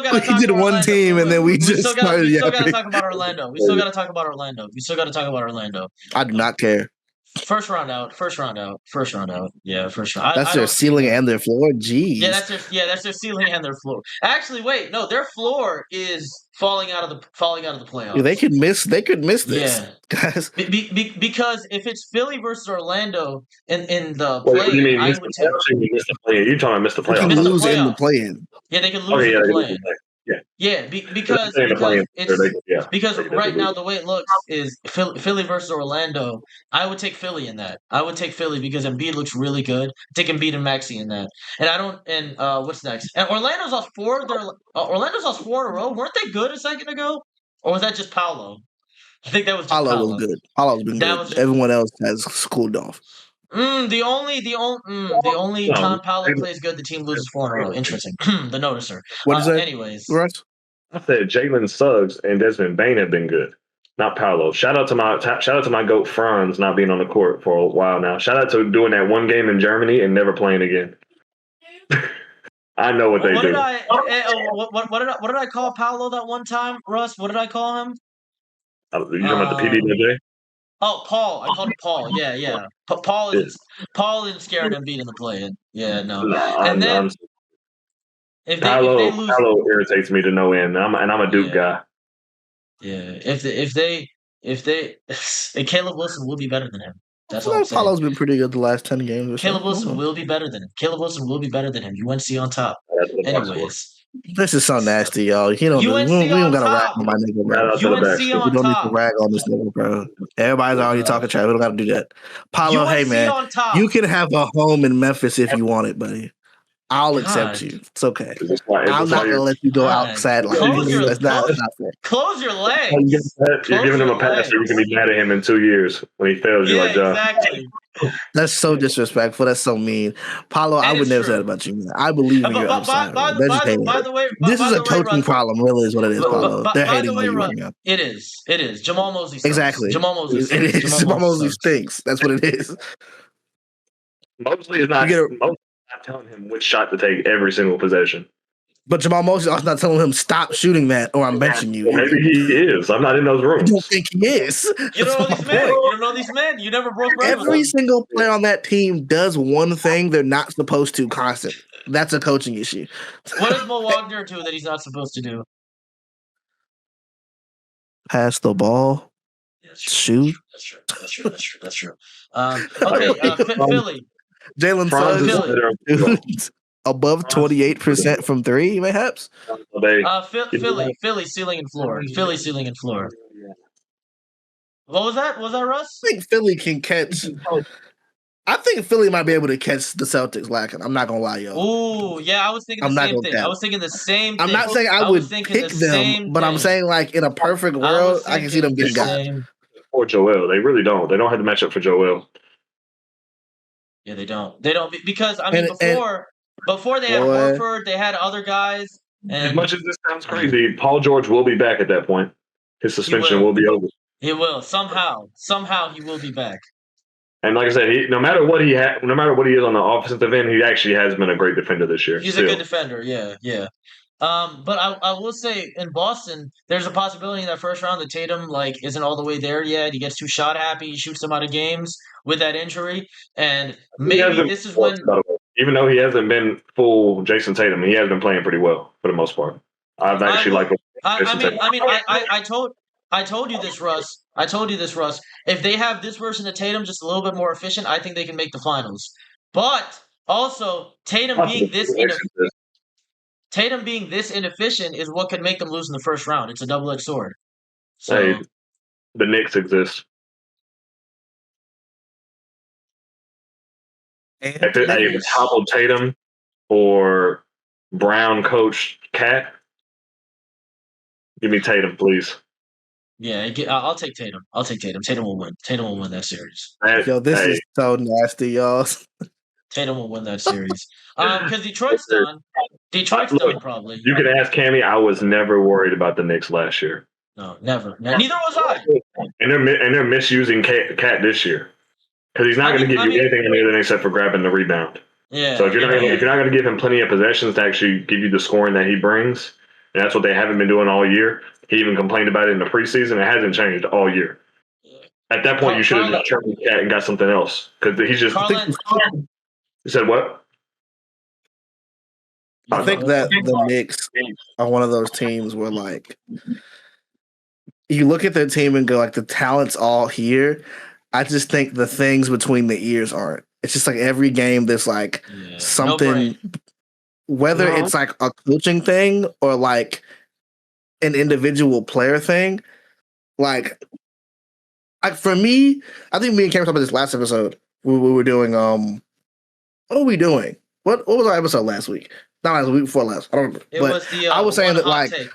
Speaker 1: got to talk
Speaker 3: did
Speaker 1: about
Speaker 3: one
Speaker 1: Orlando.
Speaker 3: team and then we just started.
Speaker 1: We still got to talk about Orlando. We still got to talk about Orlando.
Speaker 3: I do not care.
Speaker 1: First round out. Yeah, first round.
Speaker 3: That's their ceiling and their floor. Jeez.
Speaker 1: Yeah, that's their ceiling and their floor. Actually, wait, no, their floor is falling out of the playoffs.
Speaker 3: Yeah, they could miss this.
Speaker 1: Yeah, guys. Because if it's Philly versus Orlando in the
Speaker 2: play,
Speaker 1: play,
Speaker 2: I would take. You're talking about miss the playoffs.
Speaker 3: They can lose in the play-in.
Speaker 1: Yeah, they can lose in the play-in. Yeah, because right now the way it looks is Philly versus Orlando. I would take Philly in that. I would take Philly because Embiid looks really good. Take Embiid and Maxey in that. And I don't. And what's next? And Orlando's lost 4. Orlando's lost 4 in a row. Weren't they good a second ago? Or was that just Paolo? I think that was just
Speaker 3: Paolo was good. Paolo's been good. Everyone else has cooled off.
Speaker 1: The only
Speaker 2: No,
Speaker 1: time Paolo plays good, the team loses 4 in a row. Interesting. The noticer.
Speaker 3: What is that?
Speaker 1: Anyways,
Speaker 3: Russ?
Speaker 2: I said Jalen Suggs and Desmond Bain have been good, not Paolo. Shout out to my goat Franz not being on the court for a while now. Shout out to doing that one game in Germany and never playing again. I know what they
Speaker 1: what
Speaker 2: do.
Speaker 1: did I? What did I call Paolo that one time, Russ? What did I call him?
Speaker 2: You talking about the PDJ?
Speaker 1: Oh, Paul. I called him Paul. Yeah. Paul isn't scared of beating the play-in. Yeah, no.
Speaker 2: Nah,
Speaker 1: And then if they lose,
Speaker 2: Paolo irritates me to no end. I'm a Duke guy.
Speaker 1: Yeah, if they and Caleb Wilson will be better than him. That's all I'm saying.
Speaker 3: Paolo's been pretty good the last 10 games. Or
Speaker 1: Caleb
Speaker 3: so.
Speaker 1: Wilson will be better than him. Caleb Wilson will be better than him. UNC on top. Anyways,
Speaker 3: this is so nasty, y'all. We don't gotta rag on my nigga, bro.
Speaker 1: UNC on
Speaker 3: we don't
Speaker 1: top.
Speaker 3: need to rag on this nigga, bro. Everybody's already talking trash. We don't gotta do that. Paolo, hey man, you can have a home in Memphis if you want it, buddy. I'll accept you. It's okay. I'm not gonna let you go outside like this. That's not fair.
Speaker 1: Close your legs.
Speaker 2: You're giving him a pass, so you can be mad at him in 2 years when he fails you like that.
Speaker 1: Exactly.
Speaker 3: That's so disrespectful. That's so mean. Paulo, I would never say that about you, man. I believe in your upside.
Speaker 1: By the way,
Speaker 3: this is a coaching problem, really, is what it is, Paulo. They're hating on you right now.
Speaker 1: It is. Jamal Mosley stinks.
Speaker 3: Exactly.
Speaker 1: Jamal Mosley
Speaker 3: stinks. It is. Jamal Mosley stinks. That's what it is.
Speaker 2: Mosley is not telling him which shot to take every single possession.
Speaker 3: But Jamal Mosley also not telling him stop shooting that, or I'm benching you.
Speaker 2: Well, maybe he is. I'm not in those rooms.
Speaker 3: I don't think he is.
Speaker 1: You don't know these men. You don't know these men. You never broke bread with them.
Speaker 3: Every single player on that team does one thing they're not supposed to constantly. That's a coaching issue.
Speaker 1: What does Mo Wagner do that he's not supposed to do?
Speaker 3: Pass the ball. Shoot.
Speaker 1: That's true. Okay, Philly.
Speaker 3: Jalen Suggs above 28% from three, mayhaps.
Speaker 1: Philly ceiling and floor. Philly ceiling and floor. What was that? Was that Russ?
Speaker 3: I think Philly can catch. I think Philly might be able to catch the Celtics lacking. I'm not gonna lie, yo.
Speaker 1: Ooh, yeah, I was thinking the same thing. I was thinking the same thing.
Speaker 3: I'm not saying I would pick them, but I'm saying like in a perfect world, I can see them getting got.
Speaker 2: Or Joel, they really don't. They don't have the matchup for Joel.
Speaker 1: Yeah, they don't. They don't because I mean before they had Horford, they had other guys. And
Speaker 2: as much as this sounds crazy, Paul George will be back at that point. His suspension will be over.
Speaker 1: He will somehow he will be back.
Speaker 2: And like I said, no matter what he is on the offensive end, he actually has been a great defender this year.
Speaker 1: He's a good defender, yeah. But I will say in Boston, there's a possibility in that first round that Tatum isn't all the way there yet. He gets too shot happy. He shoots them out of games with that injury, and maybe this is when.
Speaker 2: Even though he hasn't been full Jason Tatum, he has been playing pretty well for the most part. I've actually liked.
Speaker 1: I told you this, Russ. If they have this version of Tatum just a little bit more efficient, I think they can make the finals. But also, Tatum being this inefficient is what could make them lose in the first round. It's a double-edged sword. So,
Speaker 2: hey, the Knicks exist. If it's toppled Tatum or Brown coach Cat, give me Tatum, please.
Speaker 1: Yeah, I'll take Tatum. Tatum will win. Tatum will win that series.
Speaker 3: Yo, this is so nasty, y'all.
Speaker 1: Tatum will win that series. Because Detroit's done. Detroit's done, probably.
Speaker 2: You can ask Cammy. I was never worried about the Knicks last year.
Speaker 1: No, never. Neither was I.
Speaker 2: And they're misusing Cat this year. Because he's not going to give you anything other than except for grabbing the rebound.
Speaker 1: Yeah.
Speaker 2: So if you're not going to give him plenty of possessions to actually give you the scoring that he brings, and that's what they haven't been doing all year. He even complained about it in the preseason. It hasn't changed all year. At that point, you should have just turned Cat and got something else because he's just. You said what?
Speaker 3: I think that the Knicks are one of those teams where you look at their team and go the talent's all here. I just think the things between the ears aren't. It's just every game there's something, whether it's a coaching thing or an individual player thing. For me, I think me and Cam talked about this last episode. We were doing what were we doing? What was our episode last week? Not last week, before last. I don't remember. I was saying that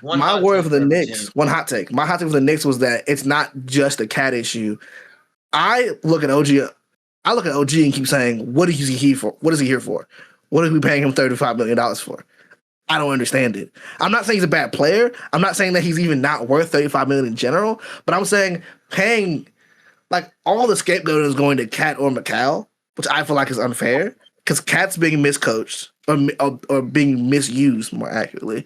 Speaker 3: my word for the Knicks, one hot take. My hot take for the Knicks was that it's not just a Cat issue. I look at OG I look at OG and keep saying, what is he here for? What is he here for? What are we paying him $35 million for? I don't understand it. I'm not saying he's a bad player. I'm not saying that he's even not worth $35 million in general, but I'm saying paying like all the scapegoat is going to Cat or McCall, which I feel like is unfair because Cat's being miscoached or being misused more accurately.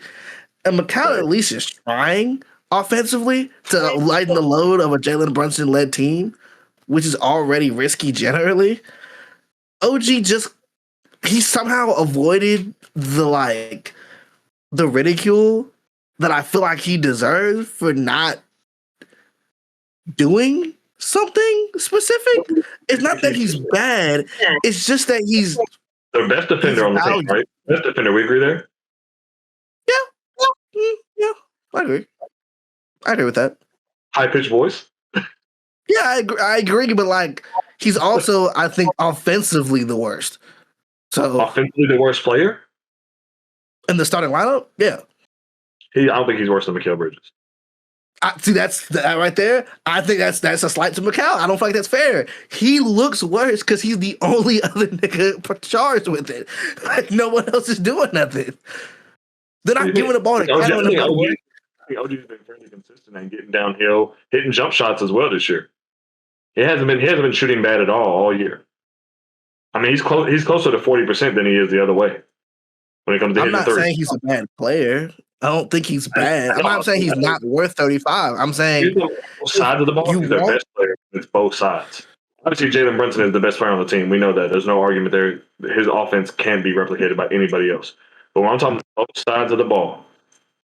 Speaker 3: And McCall at least is trying offensively to lighten the load of a Jalen Brunson-led team, which is already risky generally. OG he somehow avoided the ridicule that I feel like he deserves for not doing something specific. It's not that he's bad. It's just that he's
Speaker 2: the best defender on the team, right? Best defender. We agree there?
Speaker 3: Yeah, I agree with that.
Speaker 2: High-pitched voice?
Speaker 3: Yeah, I agree, but like he's also, I think, offensively the worst. So
Speaker 2: offensively the worst player?
Speaker 3: In the starting lineup? Yeah.
Speaker 2: I don't think he's worse than Mikal Bridges.
Speaker 3: See, that's that right there. I think that's a slight to McCall. I don't feel like that's fair. He looks worse because he's the only other nigga charged with it. Like no one else is doing nothing. They're not giving the ball to Cat.
Speaker 2: I think OG's been fairly consistent and getting downhill, hitting jump shots as well this year. He hasn't been shooting bad at all year. I mean, he's closer to 40% than he is the other way when it comes to hitting 30.
Speaker 3: I'm not saying he's a bad player. I don't think he's bad. I'm not saying he's not worth 35. I'm saying
Speaker 2: both sides of the ball. He's their best player. It's both sides. Obviously, Jalen Brunson is the best player on the team. We know that. There's no argument there. His offense can't be replicated by anybody else. But when I'm talking about both sides of the ball,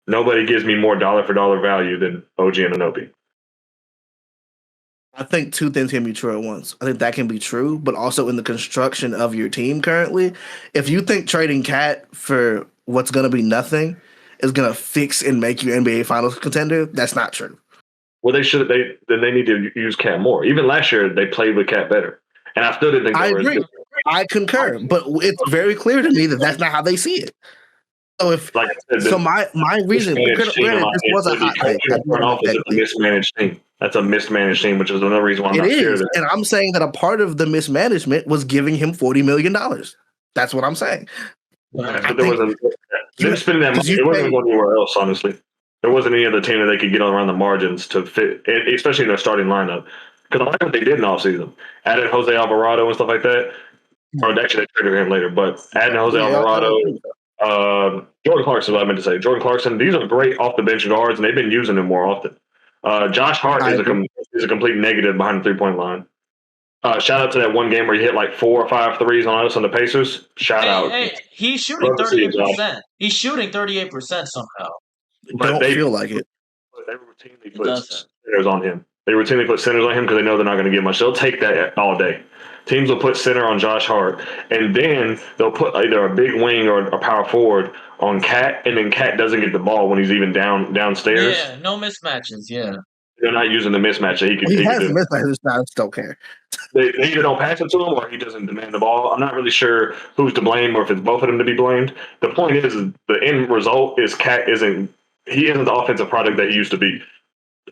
Speaker 2: nobody gives me more dollar-for-dollar value than OG Anunoby.
Speaker 3: I think two things can be true at once. I think that can be true, but also in the construction of your team currently, if you think trading Cat for what's going to be nothing is going to fix and make you NBA Finals contender, that's not true.
Speaker 2: Well, then they need to use Cat more. Even last year, they played with Cat better. And I still didn't think they were
Speaker 3: agree. I concur, but it's very clear to me that that's not how they see it. So my reason, granted, this was a hot take.
Speaker 2: It's a mismanaged team. That's a mismanaged team, which is another reason why I'm not scared of it.
Speaker 3: And I'm saying that a part of the mismanagement was giving him $40 million. That's what I'm saying.
Speaker 2: But there wasn't spending that money. It wasn't going anywhere else, honestly. There wasn't any other team that they could get around the margins to fit, especially in their starting lineup. Because I like what they did in the offseason. Added Jose Alvarado and stuff like that. Or actually, they traded him later. But adding Jose Alvarado, Jordan Clarkson, what I meant to say. Jordan Clarkson, these are great off-the-bench guards, and they've been using them more often. Josh Hart is a complete negative behind the three-point line. Shout out to that one game where he hit like 4 or 5 threes on us on the Pacers. Shout out.
Speaker 1: Hey, he's shooting 38%. He's shooting 38% somehow.
Speaker 3: But they feel like it.
Speaker 2: They routinely put centers on him. Because they know they're not going to get much. They'll take that all day. Teams will put center on Josh Hart, and then they'll put either a big wing or a power forward on Cat, and then Cat doesn't get the ball when he's even downstairs.
Speaker 1: Yeah, no mismatches. Yeah,
Speaker 2: they're not using the mismatch that he can.
Speaker 3: He has the mismatches. I just don't care.
Speaker 2: They either don't pass it to him or he doesn't demand the ball. I'm not really sure who's to blame or if it's both of them to be blamed. The point is the end result is Cat isn't the offensive product that he used to be.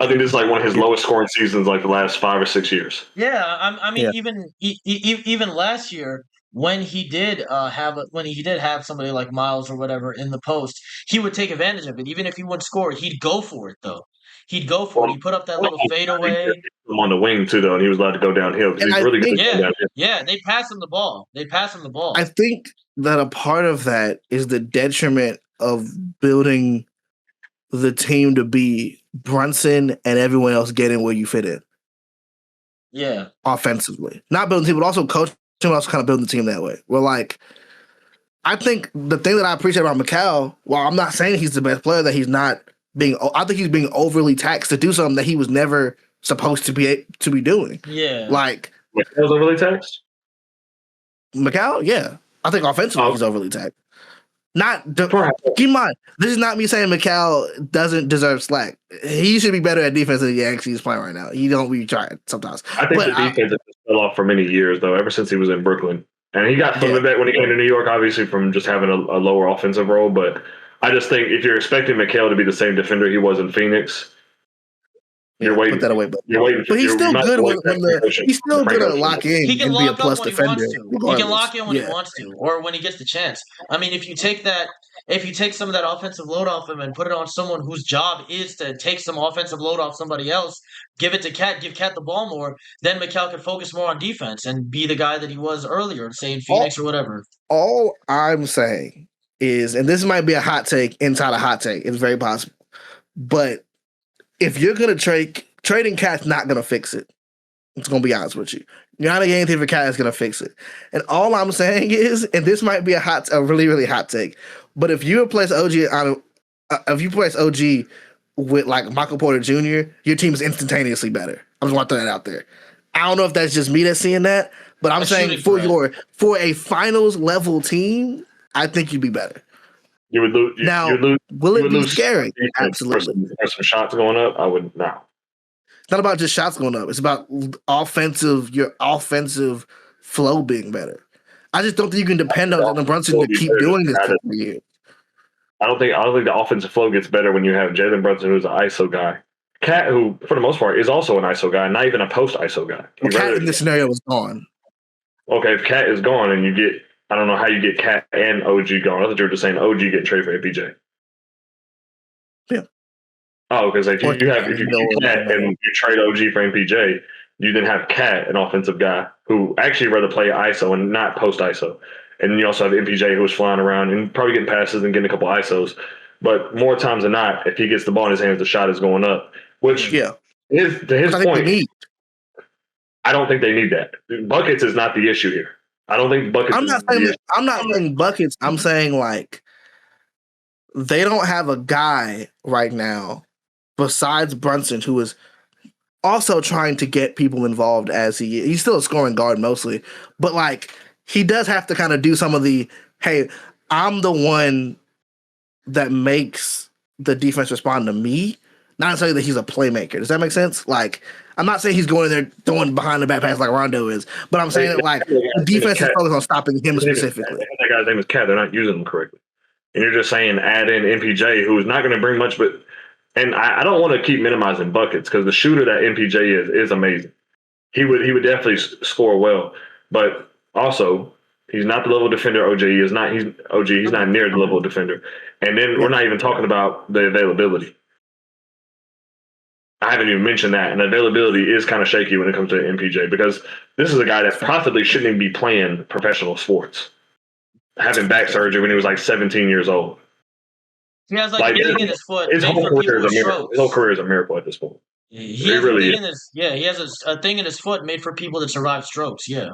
Speaker 2: I think this is like one of his lowest scoring seasons, like the last 5 or 6 years.
Speaker 1: Yeah, I mean, even last year when he did have somebody like Miles or whatever in the post, he would take advantage of it. Even if he wouldn't score, he'd go for it though. He'd go for it. He put up that little fadeaway.
Speaker 2: I'm on the wing too, though, and he was allowed to go downhill. He's really good.
Speaker 1: Yeah, they pass him the ball.
Speaker 3: I think that a part of that is the detriment of building the team to be Brunson and everyone else getting where you fit in.
Speaker 1: Yeah.
Speaker 3: Offensively. Not building the team, but also coaching, also kind of building the team that way. We're like, I think the thing that I appreciate about McCall, while I'm not saying he's the best player, that he's not I think he's being overly taxed to do something that he was never supposed to be doing.
Speaker 1: Yeah.
Speaker 3: Like
Speaker 2: McCall's overly taxed?
Speaker 3: McCall, yeah. I think offensively he's overly taxed. Keep in mind, this is not me saying McCall doesn't deserve slack. He should be better at defense than he actually is playing right now. He don't be trying sometimes.
Speaker 2: I think the defense has fell off for many years, though, ever since he was in Brooklyn. And he got some of that when he came to New York, obviously, from just having a lower offensive role. But I just think if you're expecting McCall to be the same defender he was in Phoenix, You're waiting.
Speaker 3: Put that away, but he's
Speaker 2: you
Speaker 3: still
Speaker 2: might
Speaker 3: good
Speaker 2: wait
Speaker 3: he's still good to lock in
Speaker 1: He can
Speaker 3: and be a
Speaker 1: lock up
Speaker 3: plus
Speaker 1: when he
Speaker 3: defender.
Speaker 1: wants to. He can lock in when he wants to, or when he gets the chance. I mean, if you take some of that offensive load off him and put it on someone whose job is to take some offensive load off somebody else, give it to Cat, give Cat the ball more, then Mikal could focus more on defense and be the guy that he was earlier, say in Phoenix or whatever.
Speaker 3: All I'm saying is, and this might be a hot take inside a hot take, it's very possible, but if you're gonna trading Cat's not gonna fix it. It's gonna be honest with you. You're not gonna get anything for Cat is gonna fix it. And all I'm saying is, and this might be a really, really hot take, but if you replace OG with like Michael Porter Jr., your team is instantaneously better. I just want to throw that out there. I don't know if that's just me that's seeing that, but I'm saying for a finals level team, I think you'd be better.
Speaker 2: You would lose.
Speaker 3: Will it be scary? Absolutely.
Speaker 2: There's some shots going up. I would not.
Speaker 3: It's not about just shots going up. It's about your offensive flow being better. I just don't think you can depend on Jalen Brunson to keep doing this for years.
Speaker 2: I don't think the offensive flow gets better when you have Jalen Brunson, who's an ISO guy. Cat, who for the most part is also an ISO guy, not even a post ISO guy.
Speaker 3: Well, Cat in this scenario is gone.
Speaker 2: Okay, if Cat is gone and you get, I don't know how you get Cat and OG gone. I thought you were just saying OG get traded for MPJ.
Speaker 3: Yeah.
Speaker 2: Oh, because if you keep Cat and you trade OG for MPJ, you then have Cat, an offensive guy who actually rather play ISO and not post ISO. And you also have MPJ who's flying around and probably getting passes and getting a couple ISOs. But more times than not, if he gets the ball in his hands, the shot is going up. Which to his point, I don't think they need that. Buckets is not the issue here. I don't think buckets.
Speaker 3: I'm not saying buckets. I'm saying like they don't have a guy right now besides Brunson who is also trying to get people involved as he is. He's still a scoring guard mostly, but like he does have to kind of do some of the, hey, I'm the one that makes the defense respond to me. Not necessarily that he's a playmaker. Does that make sense? Like, I'm not saying he's going in there throwing behind the back pass like Rondo is, but I'm saying that like the defense is focused on stopping him specifically.
Speaker 2: That guy's name is Cat. They're not using him correctly. And you're just saying add in MPJ, who's not going to bring much, but and I don't want to keep minimizing buckets because the shooter that MPJ is amazing. He would definitely score well, but also he's not the level of defender OG is not. He's not near the level of defender. And then we're not even talking about the availability. I haven't even mentioned that, and availability is kind of shaky when it comes to MPJ because this is a guy that possibly shouldn't even be playing professional sports. Having back surgery when he was like 17 years old.
Speaker 1: He has like a thing in his foot.
Speaker 2: His whole career is a miracle. His whole career is a miracle at this point.
Speaker 1: He has he has a thing in his foot made for people that survive strokes. Yeah.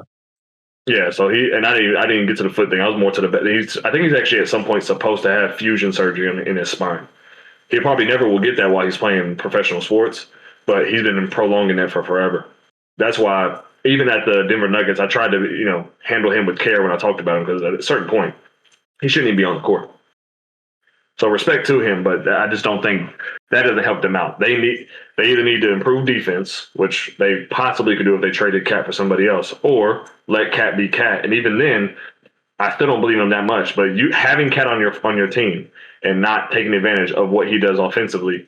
Speaker 2: Yeah, so I didn't get to the foot thing. I was more to the I think he's actually at some point supposed to have fusion surgery in his spine. He probably never will get that while he's playing professional sports, but he's been prolonging that for forever. That's why even at the Denver Nuggets, I tried to handle him with care when I talked about him because at a certain point, he shouldn't even be on the court. So respect to him, but I just don't think that doesn't help them out. They either need to improve defense, which they possibly could do if they traded Cat for somebody else, or let Cat be Cat. And even then, I still don't believe him that much. But you having Cat on your team and not taking advantage of what he does offensively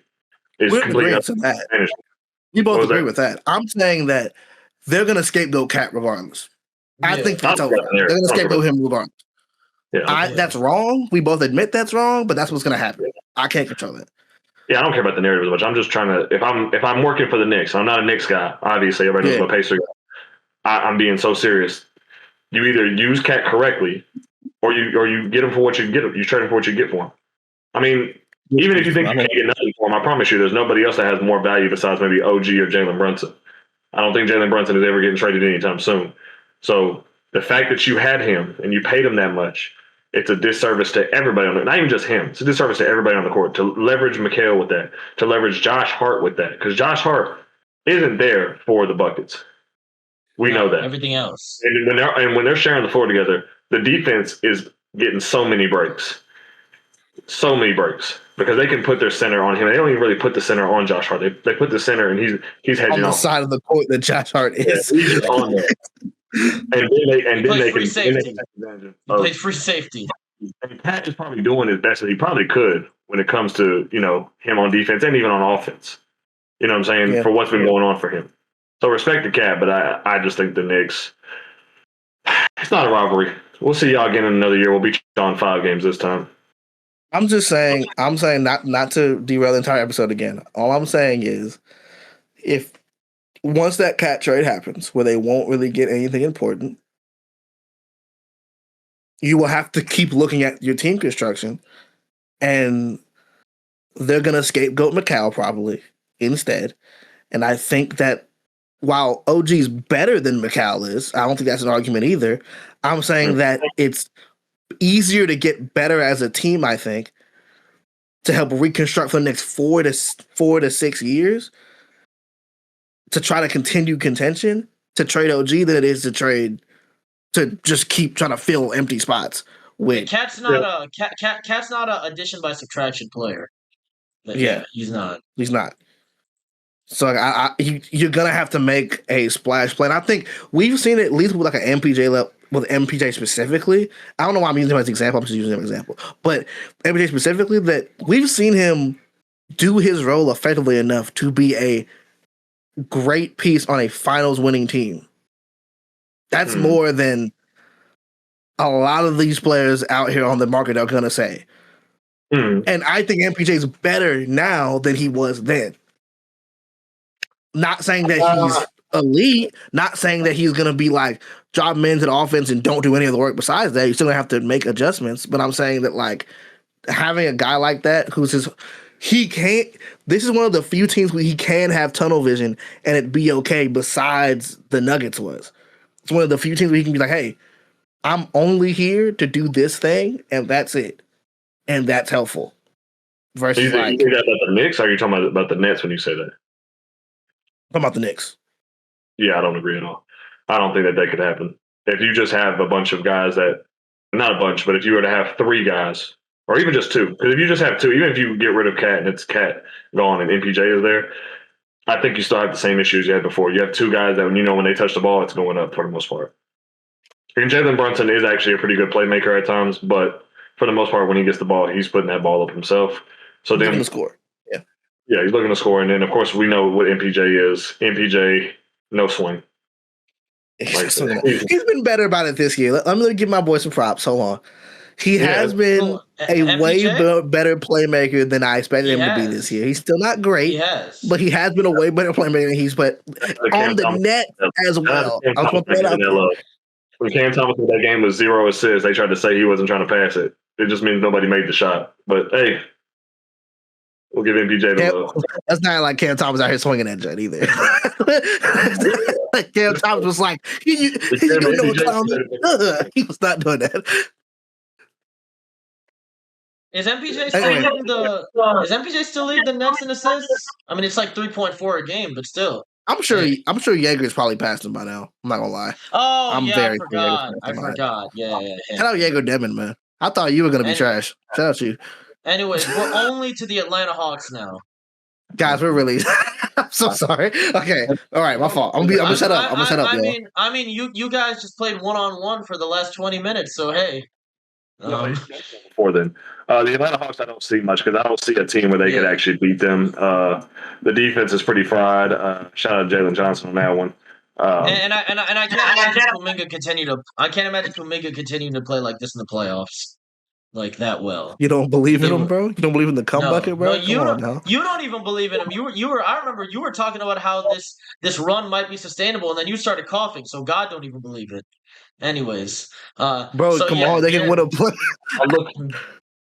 Speaker 2: is completely advantage.
Speaker 3: You both agree with that. I'm saying that they're going to scapegoat Cat regardless. Yeah. I think that's over. They're going to scapegoat him regardless. Yeah, that's wrong. We both admit that's wrong, but that's what's going to happen. I can't control it.
Speaker 2: Yeah, I don't care about the narrative as much. I'm just trying to. If I'm working for the Knicks, I'm not a Knicks guy. Obviously, everybody knows I'm a Pacer guy. I'm being so serious. You either use Cat correctly, or you get him for what you get him. You trade him for what you get for him. I mean, even if you think you can't get nothing for him, I promise you, there's nobody else that has more value besides maybe OG or Jalen Brunson. I don't think Jalen Brunson is ever getting traded anytime soon. So the fact that you had him and you paid him that much, it's a disservice to everybody on it. Not even just him. It's a disservice to everybody on the court to leverage Mikal with that, to leverage Josh Hart with that, because Josh Hart isn't there for the buckets. We know that.
Speaker 1: Everything else.
Speaker 2: And when they're sharing the floor together, the defense is getting so many breaks. So many breaks. Because they can put their center on him. They don't even really put the center on Josh Hart. They put the center and he's hedging
Speaker 3: on the side of the court that Josh Hart is. Yeah, he's on there.
Speaker 1: And then they can play free safety.
Speaker 2: And Pat is probably doing his best that he probably could when it comes to him on defense and even on offense. You know what I'm saying? For what's been going on for him. So respect the cat, but I just think the Knicks. It's not a rivalry. We'll see y'all again in another year. We'll beat you on 5 games this time.
Speaker 3: I'm saying not to derail the entire episode again. All I'm saying is, if once that cat trade happens, where they won't really get anything important, you will have to keep looking at your team construction, and they're gonna scapegoat McCall probably instead. And I think that while OG's better than McCall is, I don't think that's an argument either. I'm saying that it's easier to get better as a team, I think, to help reconstruct for the next 4 to 6 years to try to continue contention to trade OG than it is to just keep trying to fill empty spots.
Speaker 1: Cat's not a addition by subtraction player. But yeah, he's not.
Speaker 3: He's not. So you're gonna have to make a splash play. And I think we've seen it at least with like an MPJ level, with MPJ specifically. I don't know why I'm using him as an example. I'm just using him as an example. But MPJ specifically, that we've seen him do his role effectively enough to be a great piece on a finals winning team. That's more than a lot of these players out here on the market are gonna say. And I think MPJ's better now than he was then. Not saying that he's elite, not saying that he's going to be like job men to the offense and don't do any of the work besides that. You're still going to have to make adjustments. But I'm saying that, like, having a guy like that who's this is one of the few teams where he can have tunnel vision and it be okay besides the Nuggets was. It's one of the few teams where he can be like, hey, I'm only here to do this thing and that's it. And that's helpful. Versus
Speaker 2: you think that about the Knicks, or are you talking about the Nets when you say that?
Speaker 3: I'm talking about the Knicks.
Speaker 2: Yeah, I don't agree at all. I don't think that could happen. If you just have a bunch of guys that, not a bunch, but if you were to have 3 guys, or even just 2, because if you just have 2, even if you get rid of Cat and it's Cat gone and MPJ is there, I think you still have the same issues you had before. You have 2 guys that, when they touch the ball, it's going up for the most part. And Jalen Brunson is actually a pretty good playmaker at times, but for the most part, when he gets the ball, he's putting that ball up himself. So
Speaker 3: he's looking to score.
Speaker 2: Yeah, he's looking to score. And then, of course, we know what MPJ is. MPJ, no swing.
Speaker 3: He's been better about it this year. Let me give my boy some props. Hold on. He has been a way better playmaker than I expected him to be this year. He's still not great, but he has been a way better playmaker than he's put on the net as well.
Speaker 2: When Cam Thomas in that game was 0 assists, they tried to say he wasn't trying to pass it. It just means nobody made the shot. But, hey, we'll give MPJ the love.
Speaker 3: That's not like Cam Thomas out here swinging that jet either. Like Cam Thomas was like, he was not doing that.
Speaker 1: Is MPJ still leading the Nets in assists? I mean, it's like 3.4 a game, but still.
Speaker 3: I'm sure Yeager's probably passed him by now. I'm not gonna lie.
Speaker 1: Oh, I forgot. Yeah.
Speaker 3: Shout out Yeager Demon, man. I thought you were gonna be trash. Shout out to you.
Speaker 1: Anyways, we're only to the Atlanta Hawks now.
Speaker 3: Guys, we're really. I'm so sorry. Okay, all right, my fault. I'm gonna shut up.
Speaker 1: I mean, you guys just played 1-on-1 for the last 20 minutes, so hey.
Speaker 2: Before then, the Atlanta Hawks, I don't see much because I don't see a team where they could actually beat them. The defense is pretty fried. Shout out Jalen Johnson on that one.
Speaker 1: And I can't imagine Kuminga continuing to play like this in the playoffs, like that well.
Speaker 3: You don't believe in him, bro? You don't believe in the bucket, bro?
Speaker 1: No, you don't even believe in him. You were. I remember you were talking about how this run might be sustainable, and then you started coughing. So God don't even believe it. Anyways,
Speaker 3: bro, so come on, they can win a play.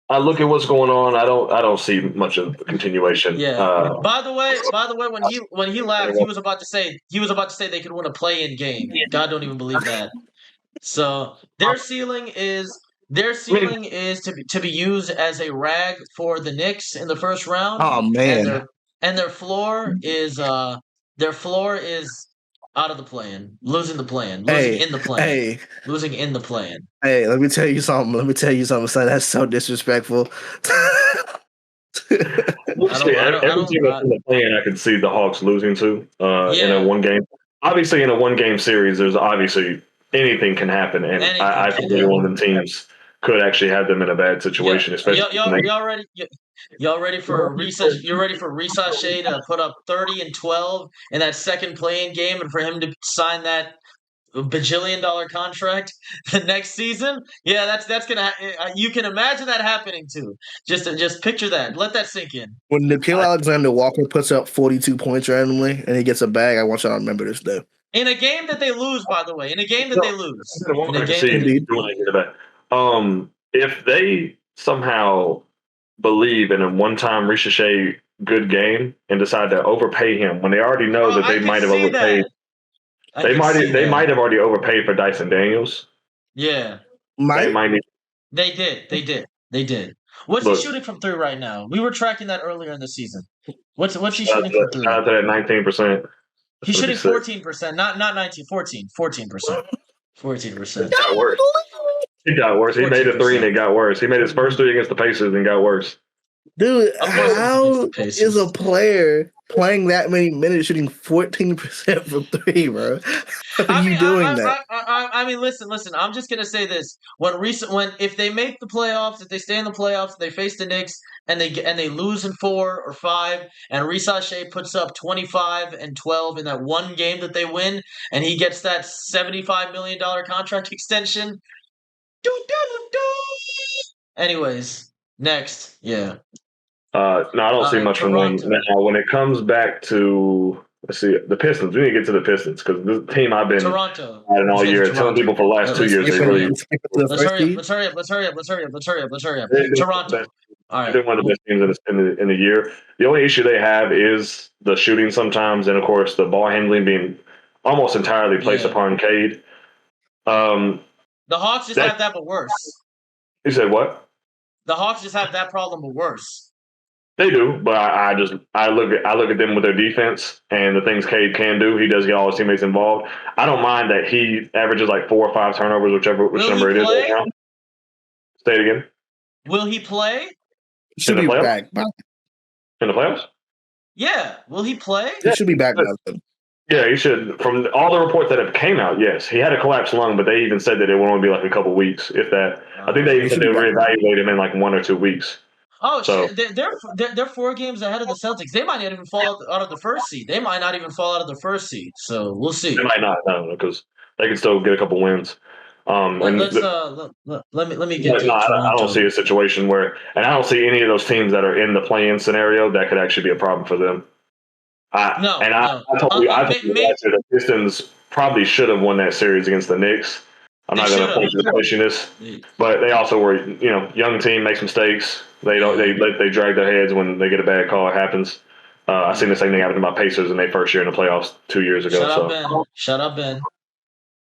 Speaker 2: I look at what's going on. I don't see much of a continuation.
Speaker 1: Yeah. By the way, when he left, he was about to say they could win a play-in game. God don't even believe that. So their ceiling is to be used as a rag for the Knicks in the first round.
Speaker 3: Oh man.
Speaker 1: And their floor is out of the play-in, losing the play-in, losing in the play-in. Hey,
Speaker 3: let me tell you something, son. That's so disrespectful.
Speaker 2: Every team that's in the play-in, I can see the Hawks losing to in a one game. Obviously, in a one game series, there's obviously anything can happen, and I think they're one of the teams could actually have them in a bad situation, especially.
Speaker 1: Y'all ready for research? You're ready for Ricochet to put up 30 and 12 in that second playing game, and for him to sign that bajillion-dollar contract the next season? Yeah, that's gonna. You can imagine that happening too. Just picture that. Let that sink in.
Speaker 3: When Nikhil Alexander Walker puts up 42 points randomly and he gets a bag, I want y'all to remember this day.
Speaker 1: In a game that they lose, by the way. In a game that they lose.
Speaker 2: If they somehow believe in a one-time Ricochet good game and decide to overpay him when they already know that they might have overpaid. They might have already overpaid for Dyson Daniels.
Speaker 1: Yeah. They did. What's he shooting from 3 right now? We were tracking that earlier in the season. What's he shooting from 3?
Speaker 2: Shout out to that 19%.
Speaker 1: He's shooting 14%, not 19, 14%. 14%.
Speaker 2: It got worse. It got worse. He 14%. Made a 3 and it got worse. He made his first 3 against the Pacers and got worse.
Speaker 3: Dude, how is a player playing that many minutes shooting 14% from 3, bro? How are you doing that?
Speaker 1: I mean, listen. I'm just gonna say this: if they make the playoffs, if they stay in the playoffs, they face the Knicks and they lose in 4 or 5, and Ricochet puts up 25 and 12 in that one game that they win, and he gets that $75 million contract extension. Anyways, next, yeah.
Speaker 2: No, I don't see much from them. Now, when it comes back to, let's see, the Pistons, we need to get to the Pistons because this team I've been adding all year, telling people for the last 2 years.
Speaker 1: Let's hurry up. Toronto. All right.
Speaker 2: They're one of the best teams in the year. The only issue they have is the shooting sometimes, and of course the ball handling being almost entirely placed upon Cade.
Speaker 1: The Hawks just have that, but worse.
Speaker 2: You said what?
Speaker 1: The Hawks just have that problem, but worse.
Speaker 2: They do, but I look at them with their defense and the things Cade can do. He does get all his teammates involved. I don't mind that he averages like 4 or 5 turnovers, which number it is right now. Say it again.
Speaker 1: Will he play?
Speaker 3: Should be back
Speaker 2: in the playoffs.
Speaker 1: Yeah, will he play?
Speaker 3: He should be back now.
Speaker 2: Yeah, he should. From all the reports that have came out, yes, he had a collapsed lung, but they even said that it would only be like a couple weeks, if that. I think they even said they would reevaluate him in like 1 or 2 weeks.
Speaker 1: Oh, so they're 4 games ahead of the Celtics. They might not even fall out of the first seed. So we'll see.
Speaker 2: They might not, no, because they can still get a couple wins.
Speaker 1: Let me get to
Speaker 2: I don't see a situation where, and I don't see any of those teams that are in the play-in scenario that could actually be a problem for them. I told you the Pistons probably should have won that series against the Knicks. I'm not going to point to the pushiness, but they also were, young team makes mistakes. They drag their heads when they get a bad call. It happens. I seen the same thing happen to my Pacers in their first year in the playoffs 2 years ago.
Speaker 1: Shut up, Ben.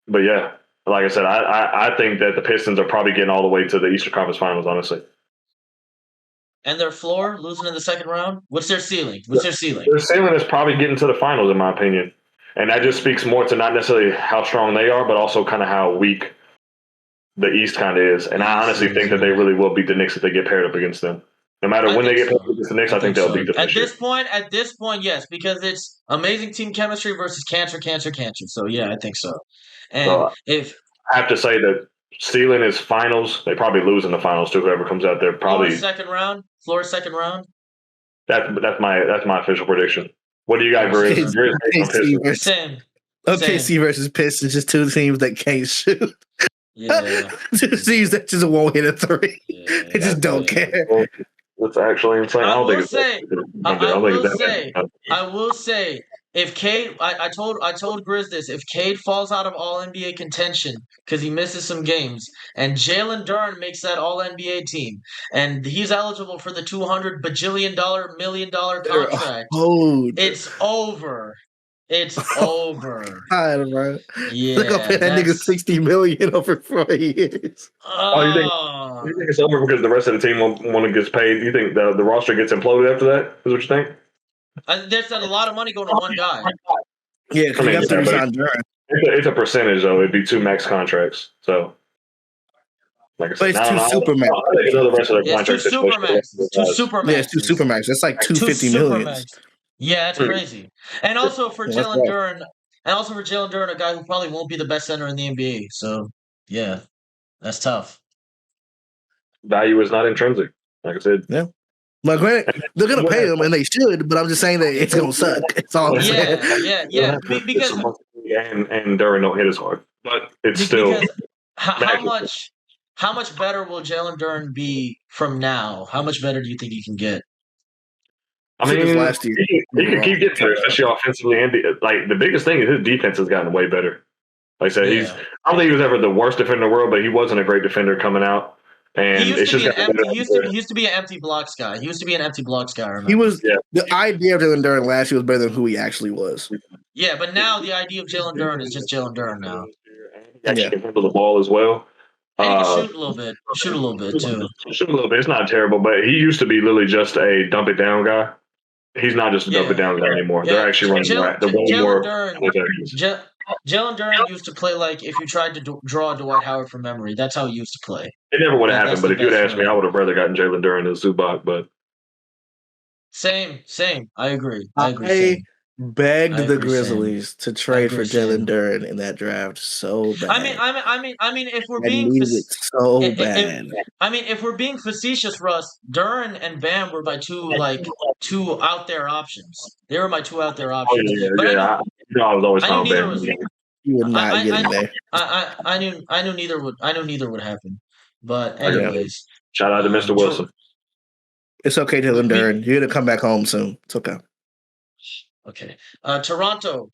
Speaker 2: But yeah, like I said, I think that the Pistons are probably getting all the way to the Eastern Conference Finals, honestly.
Speaker 1: And their floor, losing in the second round? What's their ceiling? Their ceiling
Speaker 2: is probably getting to the finals, in my opinion. And that just speaks more to not necessarily how strong they are, but also kind of how weak the East kind of is. And I honestly think that they really will beat the Knicks if they get paired up against them. No matter when they get paired up against the Knicks, I think they'll beat them.
Speaker 1: At this point, yes, because it's amazing team chemistry versus cancer. So, yeah, I think so. And if
Speaker 2: I have to say that ceiling is finals, they probably lose in the finals to whoever comes out there. Probably
Speaker 1: Floor second round.
Speaker 2: That's my official prediction. What do you guys agree?
Speaker 1: Same.
Speaker 3: OKC versus Pistons, just 2 teams that can't shoot.
Speaker 1: Yeah.
Speaker 3: 2 teams that just won't hit a 3. They just don't care.
Speaker 2: That's actually insane.
Speaker 1: I will say, if Cade, I told Grizz this, if Cade falls out of All NBA contention because he misses some games, and Jalen Duren makes that All NBA team, and he's eligible for the $200 bajillion million contract, it's over. It's over.
Speaker 3: God, bro.
Speaker 1: Yeah.
Speaker 3: Look up at that nigga $60 million over 4 years.
Speaker 2: You think it's over because the rest of the team won't get paid? You think the roster gets imploded after that? Is what you think?
Speaker 1: There's a lot of money going to one guy.
Speaker 3: Yeah, because you have to resign Duren.
Speaker 2: It's a percentage, though. It'd be 2 max contracts. So, like I said,
Speaker 3: but it's 2 super max.
Speaker 1: It's 2 super max.
Speaker 3: Yeah, it's 2 super max. That's like $250 million.
Speaker 1: Yeah, that's crazy. And also for Jalen Duren, a guy who probably won't be the best center in the NBA. So, yeah, that's tough.
Speaker 2: value is not intrinsic. Like I said,
Speaker 3: Yeah. But granted, they're gonna pay him, and they should. But I'm just saying that it's gonna suck. That's all I'm saying.
Speaker 1: Yeah. Because
Speaker 2: and Duran don't hit as hard, but it's still
Speaker 1: because how much better will Jalen Duran be from now? How much better do you think he can get?
Speaker 2: I mean, last year, he can keep getting better, especially offensively. And like the biggest thing is his defense has gotten way better. Like I said, I don't think he was ever the worst defender in the world, but he wasn't a great defender coming out. And
Speaker 1: he used to be an empty blocks guy. He used to be an empty blocks guy. I remember.
Speaker 3: He was the idea of Jalen Duran last year was better than who he actually was.
Speaker 1: Yeah, but now the idea of Jalen Duran is just Jalen Duran now.
Speaker 2: He actually can handle the ball as well.
Speaker 1: And he can shoot a little bit. Shoot a little bit too.
Speaker 2: Shoot a little bit. It's not terrible, but he used to be literally just a dump it down guy. He's not just a dump it down guy anymore. They're actually running
Speaker 1: Jalen Duran used to play like if you tried to draw Dwight Howard from memory. That's how he used to play.
Speaker 2: It never would have happened, but if you'd asked me, I would have rather gotten Jalen Duran than Zubac. But
Speaker 1: same. I agree.
Speaker 3: Begged the Grizzlies to trade for Jalen Duran in that draft so bad.
Speaker 1: I mean, if we're being
Speaker 3: bad.
Speaker 1: If we're being facetious, Russ, Duran and Bam were my two out there options. They were my two out there options.
Speaker 2: I was always talking Bam.
Speaker 3: You would not get in there.
Speaker 1: I knew neither would happen. But anyways,
Speaker 2: shout out to Mr. Wilson.
Speaker 3: It's okay, Jalen Duran. You're gonna come back home soon. It's okay.
Speaker 1: Okay. Toronto.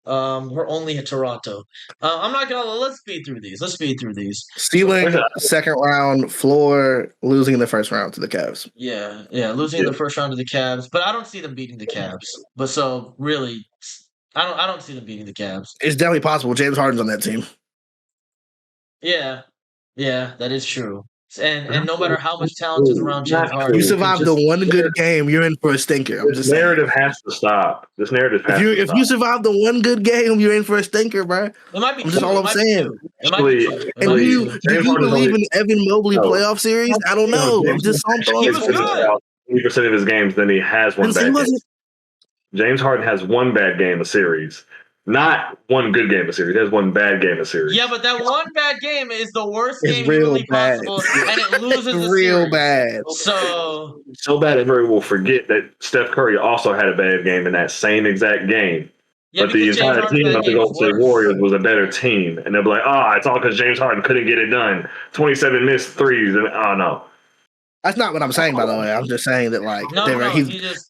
Speaker 1: We're only at Toronto. I'm not gonna. Let's speed through these.
Speaker 3: Ceiling, second round. Floor, losing in the first round to the Cavs.
Speaker 1: Yeah, losing in the first round to the Cavs. But I don't see them beating the Cavs. But so really, I don't see them beating the Cavs.
Speaker 3: It's definitely possible. James Harden's on that team.
Speaker 1: Yeah, that is true. And no matter how much talent is around James Harden,
Speaker 3: you survived the one good game, you're in for a stinker.
Speaker 2: This narrative has to stop. If
Speaker 3: you survive the one good game, you're in for a stinker, bro.
Speaker 1: It might be.
Speaker 3: That's all I'm saying. Do you believe in Evan Mobley playoff series? I don't know. I'm just on
Speaker 1: he was good.
Speaker 2: 80% of his games, then he has one bad game. James Harden has one bad game a series. Not one good game of series. There's one bad game of series.
Speaker 1: Yeah, but that one bad game is the worst game humanly possible, and it loses the series.
Speaker 3: Bad.
Speaker 2: So bad that Murray will forget that Steph Curry also had a bad game in that same exact game.
Speaker 1: Yeah,
Speaker 2: but the entire team of the Golden State Warriors was a better team, and they'll be like, it's all because James Harden couldn't get it done. 27 missed threes, and no.
Speaker 3: That's not what I'm saying, by the way. I'm just saying that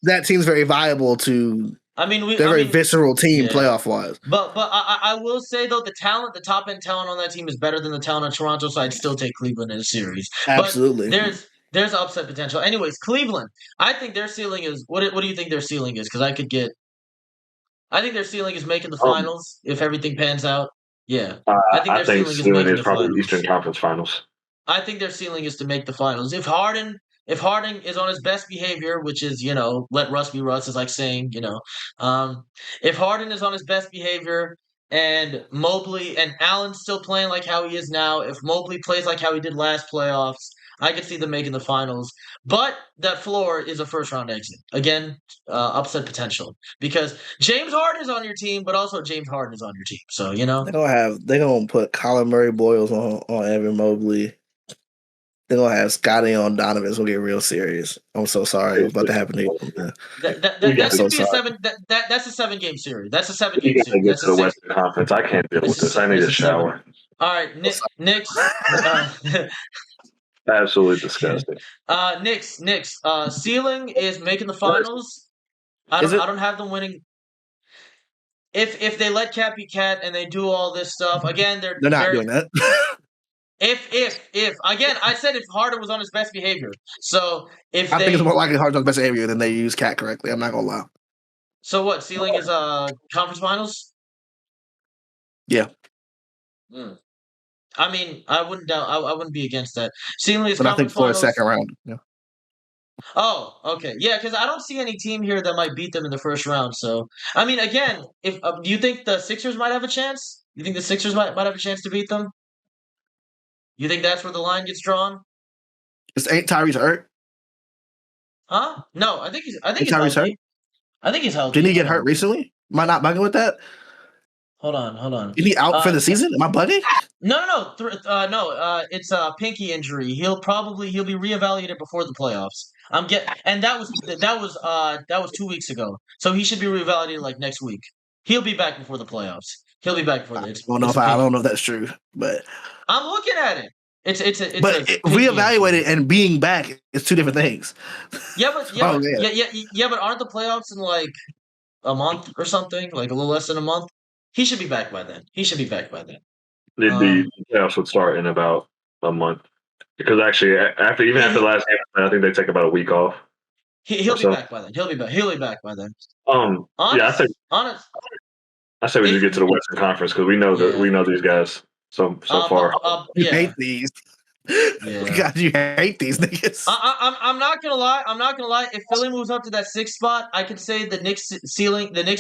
Speaker 3: that team's very viable to. They're a very visceral team, playoff wise.
Speaker 1: But I will say though, the top end talent on that team is better than the talent on Toronto. So I'd still take Cleveland in a series.
Speaker 3: Absolutely.
Speaker 1: But there's upset potential. Anyways, Cleveland. I think their ceiling is what do you think their ceiling is? Because I think their ceiling is making the finals if everything pans out. Yeah,
Speaker 2: I think their ceiling is probably the Eastern Conference Finals.
Speaker 1: I think their ceiling is to make the finals. If Harden is on his best behavior, which is, let Russ be Russ, is like saying, if Harden is on his best behavior and Mobley and Allen's still playing like how he is now, if Mobley plays like how he did last playoffs, I could see them making the finals. But that floor is a first-round exit. Again, upset potential. Because James Harden is on your team, but also James Harden is on your team. So,
Speaker 3: They're going to put Colin Murray Boyles on Evan Mobley. They're gonna have Scotty on Donovan. It's gonna get real serious. I'm so sorry what's about to happen to you.
Speaker 1: That's a 7-game series. That's a 7-game series.
Speaker 2: Get to the Western Conference. I can't deal with this. I need a shower.
Speaker 1: All right, Knicks.
Speaker 2: Absolutely disgusting.
Speaker 1: Knicks. Ceiling is making the finals. I don't have them winning. If they let Cat be Cat and they do all this stuff again, they're
Speaker 3: not doing that.
Speaker 1: If again, I said if Harden was on his best behavior. So I
Speaker 3: think it's more likely Harden's on his best behavior than they use Cat correctly. I'm not gonna lie.
Speaker 1: So what? Ceiling is conference finals.
Speaker 3: Yeah.
Speaker 1: I mean, I wouldn't doubt. I wouldn't be against that. Ceiling is
Speaker 3: but
Speaker 1: conference
Speaker 3: I think for
Speaker 1: finals.
Speaker 3: a second round. Yeah.
Speaker 1: Oh, okay, yeah, because I don't see any team here that might beat them in the first round. So I mean, again, if do you think the Sixers might have a chance? You think the Sixers might have a chance to beat them? You think that's where the line gets drawn?
Speaker 3: Ain't Tyrese hurt?
Speaker 1: Huh? No, I think he's
Speaker 3: Tyrese hurt.
Speaker 1: I think he's healthy.
Speaker 3: Didn't he get hurt recently? Am I not bugging with that?
Speaker 1: Hold on.
Speaker 3: Is he out for the season? Am I bugging?
Speaker 1: No. It's a pinky injury. He'll be reevaluated before the playoffs. And that was 2 weeks ago. So he should be reevaluated like next week. He'll be back before the playoffs. He'll be back before the.
Speaker 3: I don't know if that's true, but
Speaker 1: I'm looking at it. It's
Speaker 3: reevaluated and being back is two different things.
Speaker 1: Yeah, but aren't the playoffs in like a month or something? Like a little less than a month? He should be back by then.
Speaker 2: The playoffs would start in about a month because actually, after the last game, I think they take about a week off.
Speaker 1: He'll be back by then. He'll be back by then.
Speaker 2: I say we just get to the Western Conference because we know these guys so far.
Speaker 3: You hate these. Yeah. God, you hate these niggas.
Speaker 1: I'm not gonna lie. If Philly moves up to that 6th spot, I could say the Knicks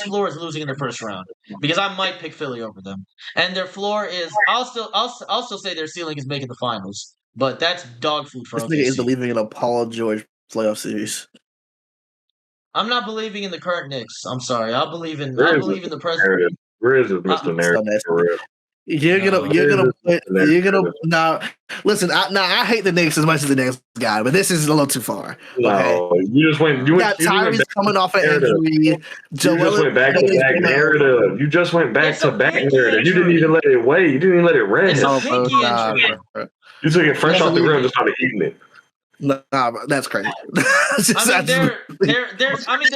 Speaker 1: floor is losing in the first round because I might pick Philly over them, and their floor is. I'll still say their ceiling is making the finals, but that's dog food for
Speaker 3: this
Speaker 1: OKC.
Speaker 3: nigga is believing in a Paul George playoff series.
Speaker 1: I'm not believing in the current Knicks. I'm sorry. I believe in the president.
Speaker 2: Where is it, Mr. Narrative? For real?
Speaker 3: You're gonna listen. I hate the Knicks as much as the next guy, but this is a little too far.
Speaker 2: No, you just went. You got
Speaker 3: Tyrese coming off an injury.
Speaker 2: You just went back to back narrative. You just went back to back narrative. You didn't even let it wait. You didn't even let it rest.
Speaker 1: It's a pinky injury.
Speaker 2: You took it fresh off the grill and just started eating it.
Speaker 3: Nah, that's crazy.
Speaker 1: Their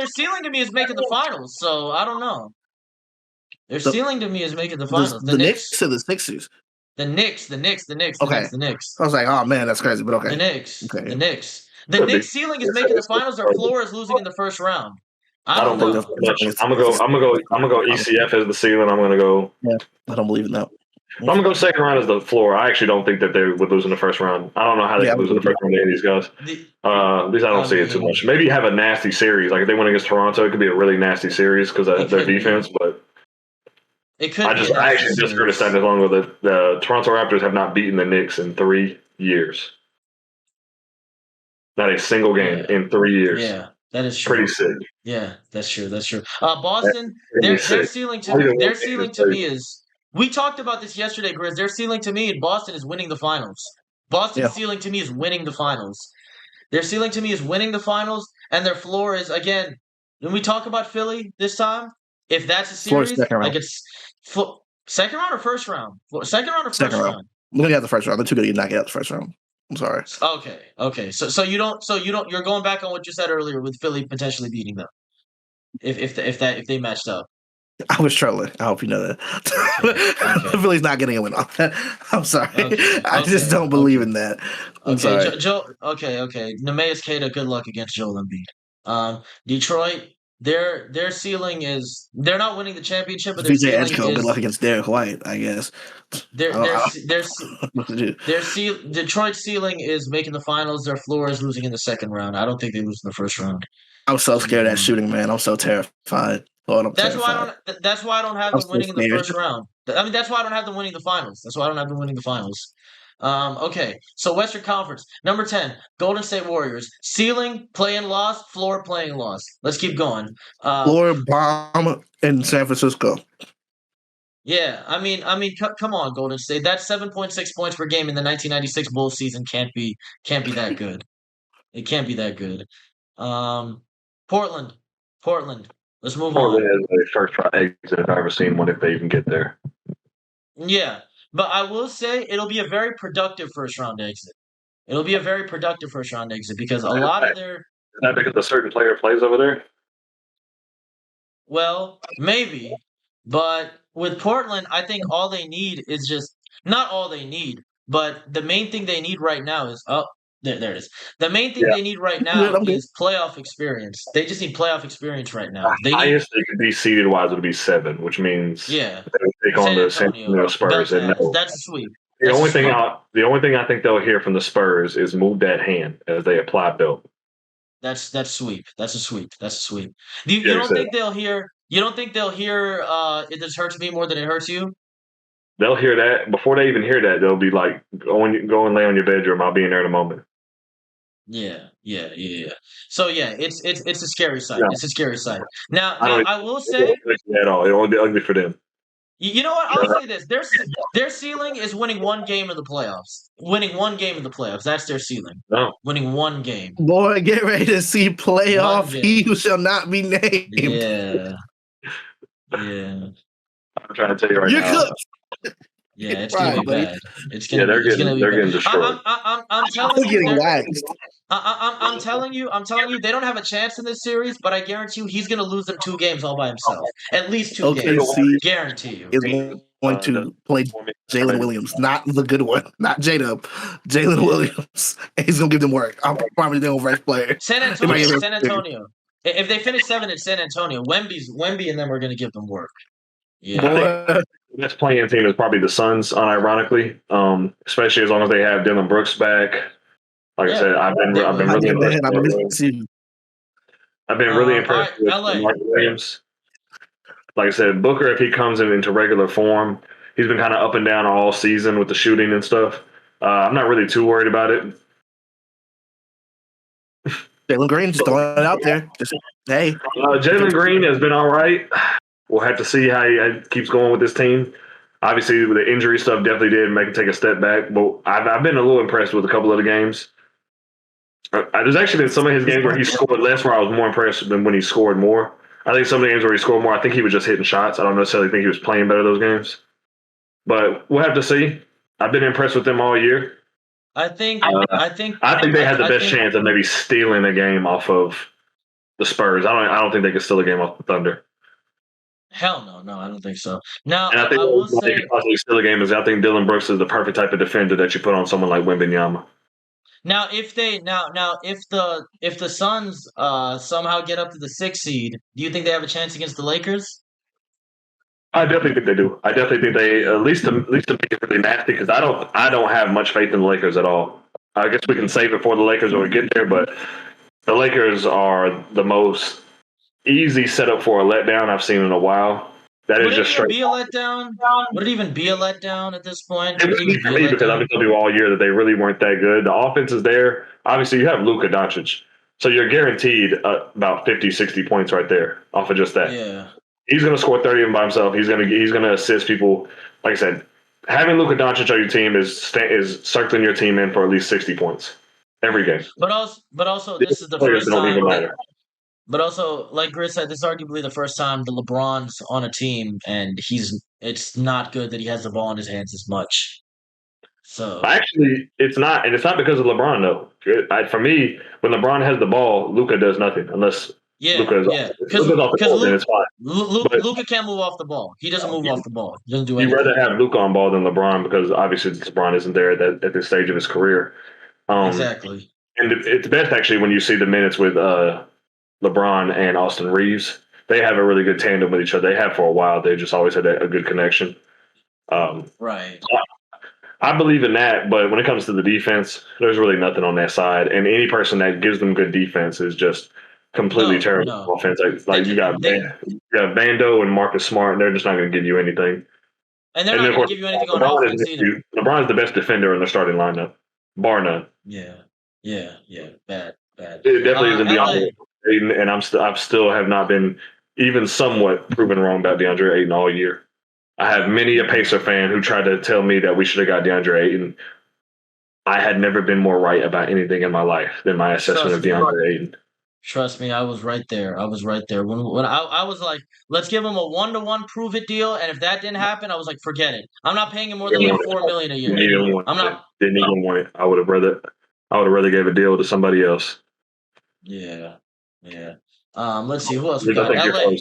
Speaker 1: ceiling to me is making the finals, so I don't know. Their ceiling to me is making the finals.
Speaker 3: The Knicks or the Sixers?
Speaker 1: The Knicks.
Speaker 3: Okay. The Knicks. I was like, oh man, that's crazy, but okay.
Speaker 1: The Knicks.
Speaker 3: Okay.
Speaker 1: The Knicks. The Knicks ceiling is making the finals. Their floor is losing in the first round. I don't know.
Speaker 2: I'm gonna go ECF as the ceiling. I'm gonna go.
Speaker 3: Yeah, I don't believe in that.
Speaker 2: I'm gonna go second round as the floor. I actually don't think that they would lose in the first round. I don't know how they could lose in the first round to any of these guys. At least I don't see it too much. Maybe have a nasty series. Like if they win against Toronto, it could be a really nasty series because of their defense. But
Speaker 1: it could.
Speaker 2: I actually just heard a stat along with it. The Toronto Raptors have not beaten the Knicks in 3 years. Not a single game in 3 years.
Speaker 1: Yeah. That is true.
Speaker 2: Pretty sick.
Speaker 1: Yeah, that's true. Boston, their ceiling to me is. We talked about this yesterday, Grizz. Their ceiling to me in Boston is winning the finals. Boston's ceiling to me is winning the finals. Their ceiling to me is winning the finals, and their floor is, again, when we talk about Philly this time, if that's a series, like it's second round or first round? Second round or first round?
Speaker 3: I'm going to get the first round. They're too good to not get out the first round. I'm sorry.
Speaker 1: Okay. So you're going back on what you said earlier with Philly potentially beating them. If they matched up.
Speaker 3: I was trolling. I hope you know that. Okay. Philly's not getting a win off that. I'm sorry. I just don't believe in that. I'm sorry.
Speaker 1: Okay. Nemeas Keita, good luck against Joel Embiid. Detroit, their ceiling is they're not winning the championship, but their ceiling is
Speaker 3: good luck against Derek White, I guess.
Speaker 1: Detroit's ceiling is making the finals. Their floor is losing in the second round. I don't think they lose in the first round.
Speaker 3: I'm so scared of that shooting, man. I'm so terrified.
Speaker 1: That's why I don't have them winning in the first round. I mean, that's why I don't have them winning the finals. Okay, so Western Conference, number 10, Golden State Warriors. Ceiling, play-in loss, floor, play-in loss. Let's keep going.
Speaker 3: Floor bomb in San Francisco.
Speaker 1: Yeah, I mean, come on, Golden State. That 7.6 points per game in the 1996 Bulls season can't be that good. It can't be that good. Portland. Let's move on.
Speaker 2: Portland is a first round exit if I've ever seen one, if they even get there.
Speaker 1: Yeah, but I will say it'll be a very productive first round exit. Because a lot of their.
Speaker 2: Is that because a certain player plays over there?
Speaker 1: Well, maybe, but with Portland, I think all they need is just not all they need, but the main thing they need right now is There it is. The main thing they need right now is playoff experience. They just need playoff experience right now.
Speaker 2: The highest they could be seeded wise would be 7, which means
Speaker 1: they
Speaker 2: take on the San Antonio Spurs.
Speaker 1: That's a sweep.
Speaker 2: The only thing I think they'll hear from the Spurs is move that hand as they apply belt.
Speaker 1: That's sweep. That's a sweep. You don't think they'll hear? You don't think they'll hear? It just hurts me more than it hurts you.
Speaker 2: They'll hear that before they even hear that. They'll be like, go and lay on your bedroom. I'll be in there in a moment.
Speaker 1: Yeah. So it's a scary sight. Yeah. It's a scary sight. Now I will say
Speaker 2: at all. It won't be ugly for them.
Speaker 1: You know what? I'll say this: their ceiling is winning one game of the playoffs. Winning one game of the playoffs. That's their ceiling.
Speaker 2: No.
Speaker 1: Winning one game.
Speaker 3: Boy, get ready to see
Speaker 1: One
Speaker 3: playoff.
Speaker 1: game.
Speaker 3: He who shall not be named.
Speaker 1: Yeah. Yeah.
Speaker 2: I'm trying to tell you right
Speaker 3: You're
Speaker 2: now.
Speaker 3: cooked.
Speaker 1: Yeah, it's
Speaker 3: Right,
Speaker 1: gonna be
Speaker 3: buddy.
Speaker 1: bad. It's
Speaker 2: Yeah,
Speaker 1: gonna be
Speaker 2: they're
Speaker 1: bad.
Speaker 2: getting destroyed.
Speaker 1: I'm telling
Speaker 3: They're
Speaker 1: you,
Speaker 3: getting waxed.
Speaker 1: I'm telling you, they don't have a chance in this series. But I guarantee you, he's gonna lose them 2 games all by himself. At least 2 games.
Speaker 3: OKC
Speaker 1: Guarantee you.
Speaker 3: is going to play Jalen Williams, not the good one, not J-Dub. Jalen Williams. And he's gonna give them work. I'm probably their fresh player.
Speaker 1: San Antonio. If they finish 7 in San Antonio, Wemby and them are gonna give them work. Yeah.
Speaker 3: Boy,
Speaker 2: The best playing team is probably the Suns, unironically. Especially as long as they have Dylan Brooks back. Like I said, I've been really impressed. I've been really impressed with Mark Williams. Like I said, Booker, if he comes into regular form, he's been kind of up and down all season with the shooting and stuff. I'm not really too worried about it.
Speaker 3: Jalen Green just throwing it out there. Hey.
Speaker 2: Jalen Green has been all right. We'll have to see how he keeps going with this team. Obviously, the injury stuff definitely did make him take a step back, but I've been a little impressed with a couple of the games. There's actually been some of his games where he scored less, where I was more impressed than when he scored more. I think some of the games where he scored more, I think he was just hitting shots. I don't necessarily think he was playing better those games. But we'll have to see. I've been impressed with them all year.
Speaker 1: I think
Speaker 2: they had the best chance of maybe stealing a game off of the Spurs. I don't think they could steal a game off the Thunder.
Speaker 1: Hell no, I don't think so. Now,
Speaker 2: and I think
Speaker 1: I will say,
Speaker 2: they could possibly steal a game is I think Dylan Brooks is the perfect type of defender that you put on someone like Wembanyama.
Speaker 1: Now, if the Suns somehow get up to the 6th seed, do you think they have a chance against the Lakers?
Speaker 2: I definitely think they do. I definitely think they at least to make it really nasty because I don't have much faith in the Lakers at all. I guess we can save it for the Lakers when we get there, but the Lakers are the most easy setup for a letdown I've seen in a while. That is just straight.
Speaker 1: Would it be a letdown? Would it even be a letdown at this point?
Speaker 2: It would be for me because I've been telling you all year that they really weren't that good. The offense is there. Obviously, you have Luka Doncic, so you're guaranteed about 50, 60 points right there off of just that.
Speaker 1: Yeah.
Speaker 2: He's going to score 30 of them by himself. He's going to assist people. Like I said, having Luka Doncic on your team is circling your team in for at least 60 points every game.
Speaker 1: But also, this is the first
Speaker 2: don't even
Speaker 1: time.
Speaker 2: matter.
Speaker 1: But also, like Grit said, this is arguably the first time the LeBron's on a team, and it's not good that he has the ball in his hands as much. So
Speaker 2: actually, it's not, and it's not because of LeBron though. For me, when LeBron has the ball, Luka does nothing unless Luka's off the ball, then it's fine.
Speaker 1: Luka can't move off the ball. He doesn't move off the ball. He doesn't do anything.
Speaker 2: You'd rather have Luka on ball than LeBron because obviously LeBron isn't there at this stage of his career.
Speaker 1: Exactly.
Speaker 2: And it's best actually when you see the minutes with LeBron and Austin Reeves. They have a really good tandem with each other. They have for a while. They just always had a good connection.
Speaker 1: Right.
Speaker 2: I believe in that, but when it comes to the defense, there's really nothing on that side. And any person that gives them good defense is just completely terrible offense. Like you got Bando and Marcus Smart, and they're just not going to give you anything.
Speaker 1: And they're not going to give you anything on offense either.
Speaker 2: LeBron's the best defender in the starting lineup, bar none.
Speaker 1: Yeah. Bad.
Speaker 2: It definitely isn't DeAndre Ayton, and I still have not been even somewhat proven wrong about DeAndre Ayton all year. I have many a Pacer fan who tried to tell me that we should have got DeAndre Ayton. I had never been more right about anything in my life than my assessment of DeAndre Ayton.
Speaker 1: Trust me, I was right there. When I was like, let's give him a 1-to-1 prove it deal, and if that didn't happen, I was like, forget it. I'm not paying him more than like $4 million a year.
Speaker 2: Didn't even want it. I would have rather gave a deal to somebody else.
Speaker 1: Yeah. Let's see who else we got. LA.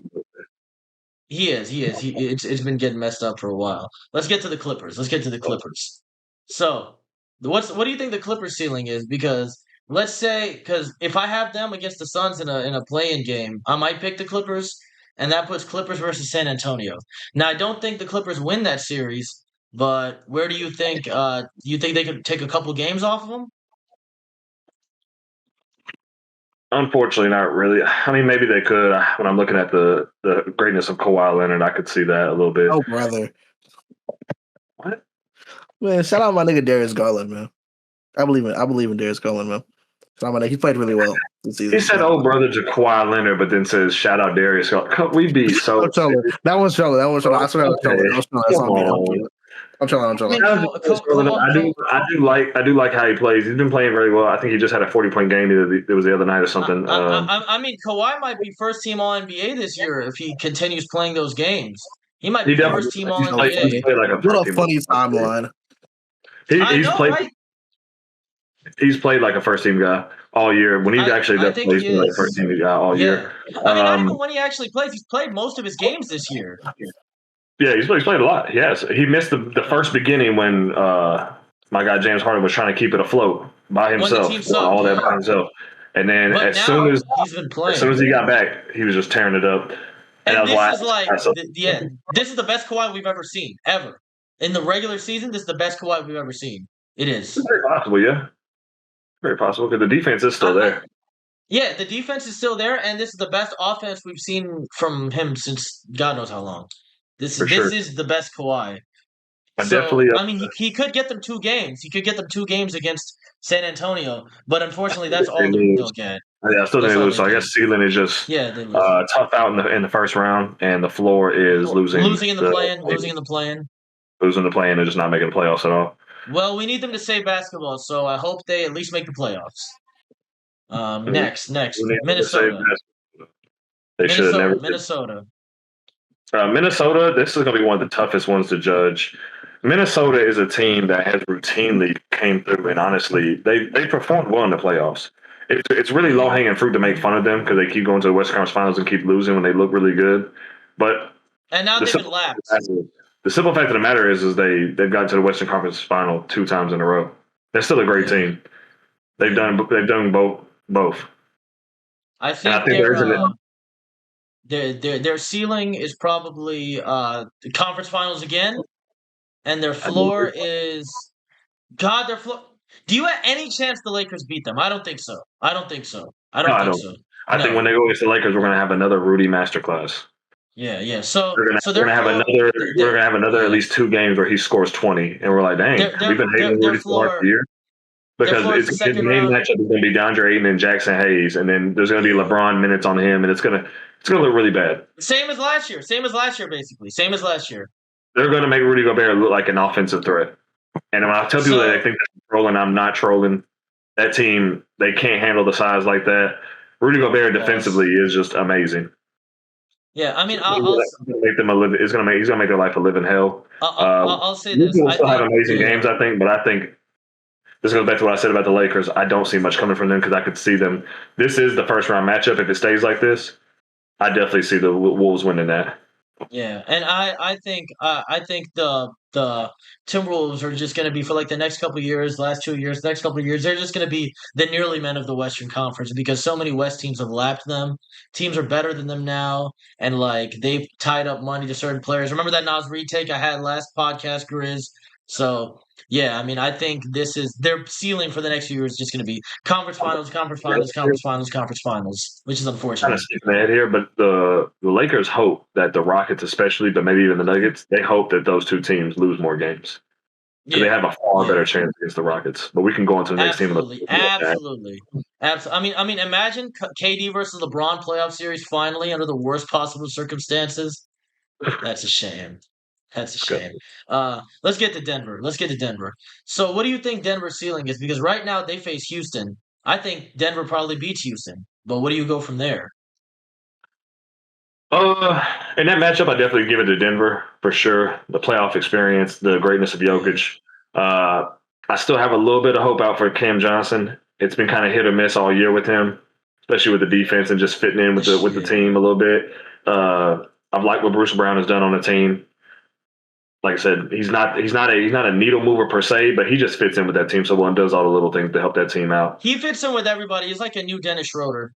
Speaker 1: He is. It's been getting messed up for a while. Let's get to the Clippers. So, what do you think the Clippers ceiling is? Because if I have them against the Suns in a play-in game, I might pick the Clippers, and that puts Clippers versus San Antonio. Now, I don't think the Clippers win that series, but where do you think? You think they could take a couple games off of them?
Speaker 2: Unfortunately, not really. I mean, maybe they could. When I'm looking at the greatness of Kawhi Leonard, I could see that a little bit.
Speaker 3: Oh, brother.
Speaker 2: What?
Speaker 3: Man, shout out my nigga Darius Garland, man. I believe in Darius Garland, man. So I'm like, he played really well this season.
Speaker 2: He said, "Oh, brother," to Kawhi Leonard, but then says, "Shout out Darius." We be so.
Speaker 3: That was trolling. I swear that was trolling. That's on me. I'm trolling.
Speaker 2: I do like how he plays. He's been playing very well. I think he just had a 40-point game. It was the other night or something.
Speaker 1: I mean, Kawhi might be first team All NBA this year if he continues playing those games. He might be first team All NBA.
Speaker 3: What a funny timeline.
Speaker 2: He's played like a first team guy all year. When he's actually does play, he's like a first team guy all year.
Speaker 1: I mean, not even when he actually plays. He's played most of his games this year.
Speaker 2: Yeah, he's played a lot. Yes, he missed the first beginning when my guy James Harden was trying to keep it afloat by himself, that by himself. And then as soon as he got back, he was just tearing it up.
Speaker 1: And this is the best Kawhi we've ever seen, ever. In the regular season, this is the best Kawhi we've ever seen. It is.
Speaker 2: It's very possible, yeah. Very possible because the defense is still there.
Speaker 1: Yeah, the defense is still there, and this is the best offense we've seen from him since God knows how long. This is the best Kawhi. I mean, he could get them 2 games. He could get them 2 games against San Antonio, but unfortunately, that's all they'll get.
Speaker 2: Yeah, still they lose. So I guess ceiling is just tough out in the first round, and the floor is losing
Speaker 1: in the play-in, losing the play-in,
Speaker 2: and just not making the playoffs at all.
Speaker 1: Well, we need them to save basketball, so I hope they at least make the playoffs. Next, Minnesota.
Speaker 2: They should have never.
Speaker 1: Minnesota.
Speaker 2: Minnesota, this is going to be one of the toughest ones to judge. Minnesota is a team that has routinely came through, and honestly, they performed well in the playoffs. It's really low-hanging fruit to make fun of them because they keep going to the Western Conference Finals and keep losing when they look really good.
Speaker 1: And now they've been lapped.
Speaker 2: The simple fact of the matter is they've gotten to the Western Conference Final 2 times in a row. They're still a great team. They've done both.
Speaker 1: I think their ceiling is probably the conference finals again, and their floor is their floor. Do you have any chance the Lakers beat them? I don't think so. I don't think
Speaker 2: when they go against the Lakers, we're going to have another Rudy masterclass.
Speaker 1: Yeah. So
Speaker 2: we're gonna have another at least 2 games where he scores 20, and we're like, dang, we've been hating Rudy for a year because the main matchup is gonna be DeAndre Ayton and Jackson Hayes, and then there's gonna be LeBron minutes on him, and it's gonna look really bad.
Speaker 1: Same as last year, basically. Same as last year.
Speaker 2: They're gonna make Rudy Gobert look like an offensive threat, and when I tell people that I think that's trolling, I'm not trolling. That team, they can't handle the size like that. Rudy Gobert defensively is just amazing.
Speaker 1: Yeah, I mean,
Speaker 2: he's gonna make their life a living hell.
Speaker 1: I'll say this:
Speaker 2: I still have amazing games, I think, but I think this goes back to what I said about the Lakers. I don't see much coming from them because I could see them. This is the first round matchup. If it stays like this, I definitely see the Wolves winning that.
Speaker 1: Yeah, and I think the Timberwolves are just going to be for like the next couple of years, next couple of years, they're just going to be the nearly men of the Western Conference because so many West teams have lapped them. Teams are better than them now, and like they've tied up money to certain players. Remember that Nas retake I had last podcast, Grizz? So yeah, I mean, I think this is their ceiling for the next few years is just going to be conference finals, which is unfortunate.
Speaker 2: Kind of sticking my head here, but the Lakers hope that the Rockets, especially, but maybe even the Nuggets, they hope that those 2 teams lose more games. So they have a far better chance against the Rockets. But we can go on to the next team.
Speaker 1: Absolutely. I mean, imagine KD versus LeBron playoff series finally under the worst possible circumstances. That's a shame. That's a shame. Let's get to Denver. So what do you think Denver's ceiling is? Because right now they face Houston. I think Denver probably beats Houston. But what do you go from there?
Speaker 2: In that matchup, I definitely give it to Denver for sure. The playoff experience, the greatness of Jokic. I still have a little bit of hope out for Cam Johnson. It's been kind of hit or miss all year with him, especially with the defense and just fitting in with the team a little bit. I've liked what Bruce Brown has done on the team. Like I said, he's not a needle mover per se, but he just fits in with that team so well and does all the little things to help that team out.
Speaker 1: He fits in with everybody. He's like a new Dennis Schroeder.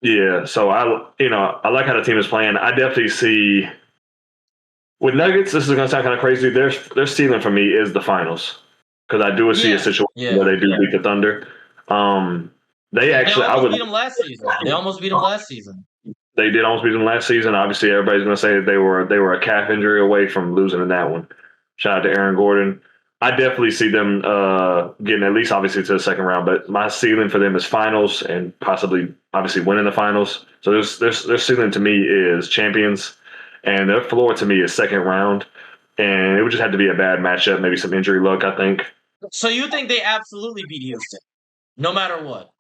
Speaker 2: Yeah, so I like how the team is playing. I definitely see with Nuggets. This is going to sound kind of crazy. Their ceiling for me is the finals because I do see a situation where they do beat the Thunder. They almost beat them last season. They did almost beat them last season. Obviously, everybody's going to say that they were a calf injury away from losing in that one. Shout out to Aaron Gordon. I definitely see them getting at least obviously to the second round, but my ceiling for them is finals and possibly obviously winning the finals. So their ceiling to me is champions, and their floor to me is second round. And it would just have to be a bad matchup, maybe some injury luck, I think.
Speaker 1: So you think they absolutely beat Houston, no matter what?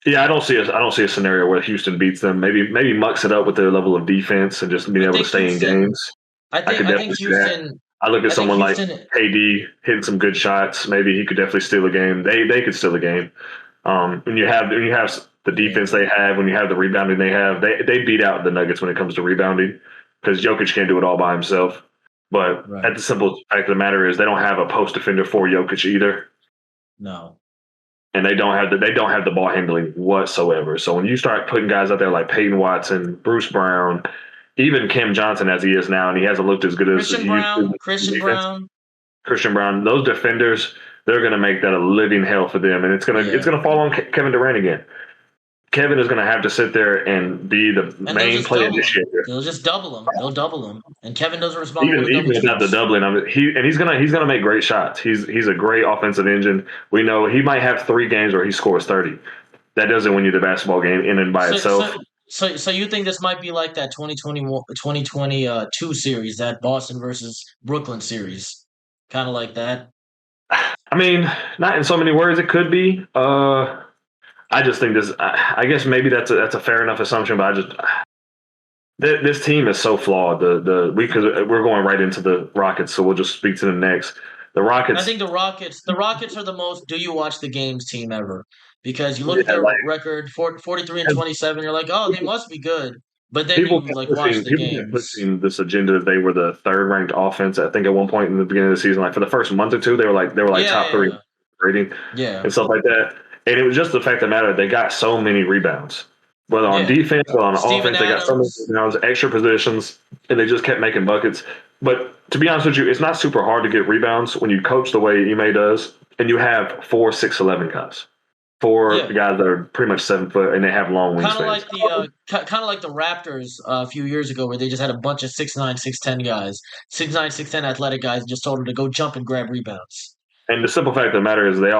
Speaker 2: Yeah, I don't see a scenario where Houston beats them. Maybe mucks it up with their level of defense and just being able to stay in games. I could
Speaker 1: I
Speaker 2: definitely
Speaker 1: think
Speaker 2: see that.
Speaker 1: Houston.
Speaker 2: I look at
Speaker 1: I think
Speaker 2: someone like
Speaker 1: Houston.
Speaker 2: KD hitting some good shots. Maybe he could definitely steal a game. They could steal a game. When you have the defense they have, when you have the rebounding they have, they beat out the Nuggets when it comes to rebounding because Jokic can't do it all by himself. But
Speaker 1: Right.
Speaker 2: the simple fact of the matter is they don't have a post defender for Jokic either.
Speaker 1: No.
Speaker 2: And they don't have the ball handling whatsoever. So when you start putting guys out there like Payton Watson, Bruce Brown, even Cam Johnson as he is now, and he hasn't looked as good as
Speaker 1: Christian Brown.
Speaker 2: Christian Brown, those defenders, they're going to make that a living hell for them, and it's going to fall on Kevin Durant again. Kevin is going to have to sit there and be the main play initiator.
Speaker 1: They'll just double him. They'll double him, and Kevin doesn't respond.
Speaker 2: Even without the doubling, he's gonna make great shots. He's a great offensive engine. We know he might have 3 games where he scores 30. That doesn't win you the basketball game in and by itself.
Speaker 1: So you think this might be like that 2022 series, that Boston versus Brooklyn series, kind of like that?
Speaker 2: I mean, not in so many words. It could be. I just think this. I guess maybe that's a fair enough assumption, but this team is so flawed. Because we're going right into the Rockets, so we'll just speak to them next. The Rockets.
Speaker 1: I think the Rockets are the most do you watch the games team ever, because you look at their record 43-27. You're like, oh, they must be good. But then you watch the games.
Speaker 2: Pushing this agenda that they were the 3rd ranked offense. I think at one point in the beginning of the season, like for the first month or two, they were like top 3 rating, and stuff like that. And it was just the fact of the matter, they got so many rebounds. Whether on defense or on offense, they got so many rebounds, extra positions, and they just kept making buckets. But to be honest with you, it's not super hard to get rebounds when you coach the way Ime does, and you have 4, 6'11" guys. 4 guys that are pretty much 7 foot, and they have long wingspans.
Speaker 1: Kind of like the Raptors a few years ago, where they just had a bunch of 6'9", 6'10" guys, 6'9", 6'10" athletic guys, and just told them to go jump and grab rebounds.
Speaker 2: And the simple fact of the matter is, they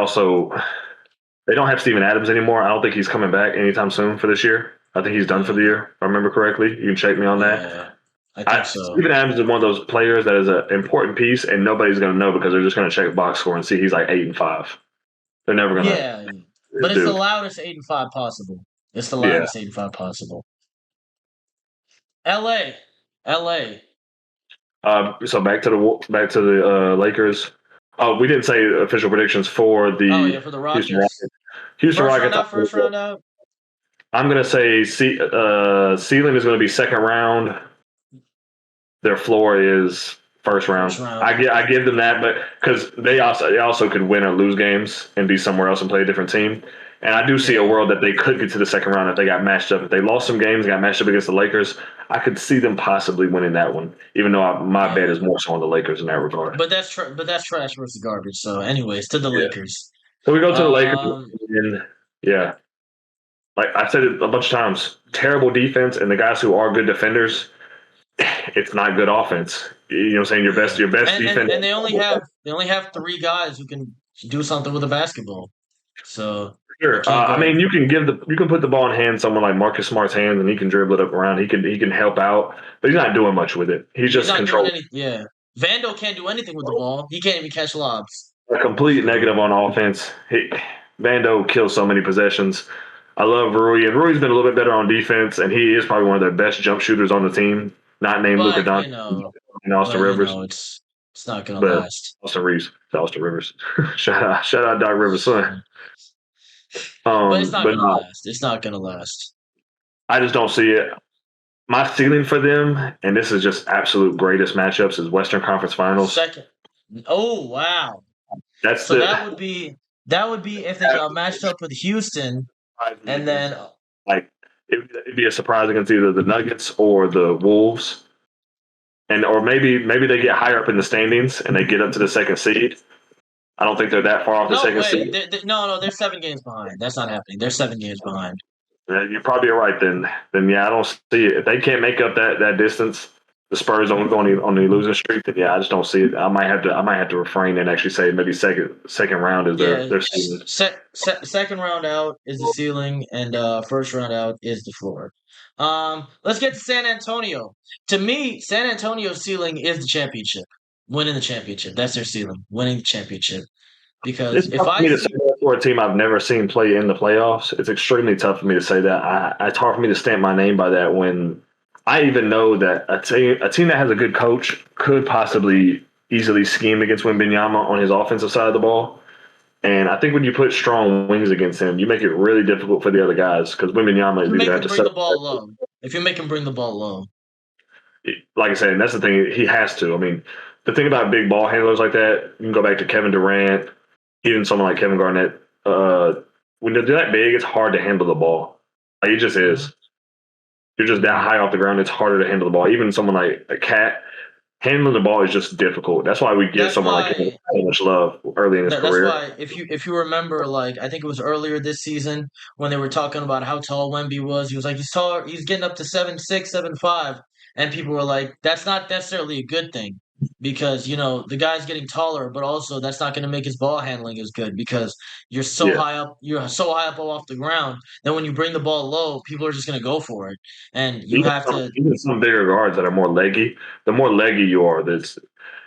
Speaker 2: don't have Steven Adams anymore. I don't think he's coming back anytime soon for this year. I think he's done for the year, if I remember correctly. You can check me on that.
Speaker 1: Yeah, I think so.
Speaker 2: Steven Adams is one of those players that is an important piece, and nobody's going to know because they're just going to check box score and see he's like 8 and 5. They're never going to.
Speaker 1: Yeah, but it's the loudest 8 and 5 possible. It's the loudest 8 and 5 possible. L.A.
Speaker 2: So back to the Lakers. Oh, we didn't say official predictions for the
Speaker 1: for the Rockets.
Speaker 2: Houston Rockets.
Speaker 1: First round out.
Speaker 2: I'm going to say ceiling is going to be second round. Their floor is first round. I give them that, but because they also could win or lose games and be somewhere else and play a different team. And I do see a world that they could get to the second round if they got matched up. If they lost some games, got matched up against the Lakers, I could see them possibly winning that one. Even though my bet is more so on the Lakers in that regard.
Speaker 1: But that's trash versus garbage. So, anyways, to the Lakers.
Speaker 2: So we go to the Lakers, and like I said it a bunch of times, terrible defense, and the guys who are good defenders, it's not good offense. You know what I'm saying? Your best defense.
Speaker 1: And they only have 3 guys who can do something with a basketball. So
Speaker 2: sure. I mean, you can put the ball in hand someone like Marcus Smart's hands, and he can dribble it up around. He can help out, but he's not doing much with it. He's just controlling.
Speaker 1: Yeah, Vando can't do anything with the ball. He can't even catch lobs.
Speaker 2: A complete negative on offense. Vando kills so many possessions. I love Rui, and Rui's been a little bit better on defense, and he is probably one of their best jump shooters on the team. Not named Luka Doncic and Austin Rivers.
Speaker 1: It's not gonna last.
Speaker 2: Austin Rivers. shout out Doc Rivers' son.
Speaker 1: But it's not gonna last. It's not gonna last.
Speaker 2: I just don't see it. My ceiling for them, and this is just absolute greatest matchups, is Western Conference Finals.
Speaker 1: Second. Oh wow. That would be if they got matched up with Houston, and then
Speaker 2: it'd be a surprise against either the Nuggets or the Wolves, or maybe they get higher up in the standings and they get up to the second seed. I don't think they're that far off the second seed.
Speaker 1: They're 7 games behind. That's not happening. They're 7 games behind.
Speaker 2: You're probably right then. Yeah, I don't see it. If they can't make up that distance, the Spurs don't go on the losing streak, then yeah, I just don't see it. I might have to refrain and actually say maybe second round is their season.
Speaker 1: Second round out is the ceiling, and first round out is the floor. Let's get to San Antonio. To me, San Antonio's ceiling is the championship, winning the championship. That's their ceiling, winning the championship. Because
Speaker 2: It's
Speaker 1: if
Speaker 2: tough for
Speaker 1: I
Speaker 2: me to
Speaker 1: see,
Speaker 2: say that for a team I've never seen play in the playoffs. It's extremely tough for me to say that. It's hard for me to stamp my name by that when I even know that a team that has a good coach could possibly easily scheme against Wembanyama on his offensive side of the ball. And I think when you put strong wings against him, you make it really difficult for the other guys because Wembanyama is
Speaker 1: you
Speaker 2: going to
Speaker 1: make
Speaker 2: have
Speaker 1: him
Speaker 2: to
Speaker 1: bring
Speaker 2: set
Speaker 1: the
Speaker 2: up.
Speaker 1: ball low, if you make him bring the ball low,
Speaker 2: Like I said, and that's the thing. He has to. I mean, the thing about big ball handlers like that, you can go back to Kevin Durant, even someone like Kevin Garnett. When they're that big, it's hard to handle the ball. Like, it just is. You're just that high off the ground. It's harder to handle the ball. Even someone like a Cat, handling the ball is just difficult. That's why we give
Speaker 1: that's
Speaker 2: someone like him
Speaker 1: why.
Speaker 2: so much love early in his
Speaker 1: That's
Speaker 2: career.
Speaker 1: why if you remember, like I think it was earlier this season when they were talking about how tall Wemby was, he was like he's taller, he's getting up to 7'6", 7'5", and people were like, that's not necessarily a good thing because the guy's getting taller, but also that's not going to make his ball handling as good because
Speaker 2: Yeah.
Speaker 1: you're so high up off the ground that when you bring the ball low, people are just going to go for it, and you have to.
Speaker 2: Even some bigger guards that are more leggy, the more leggy you are, that's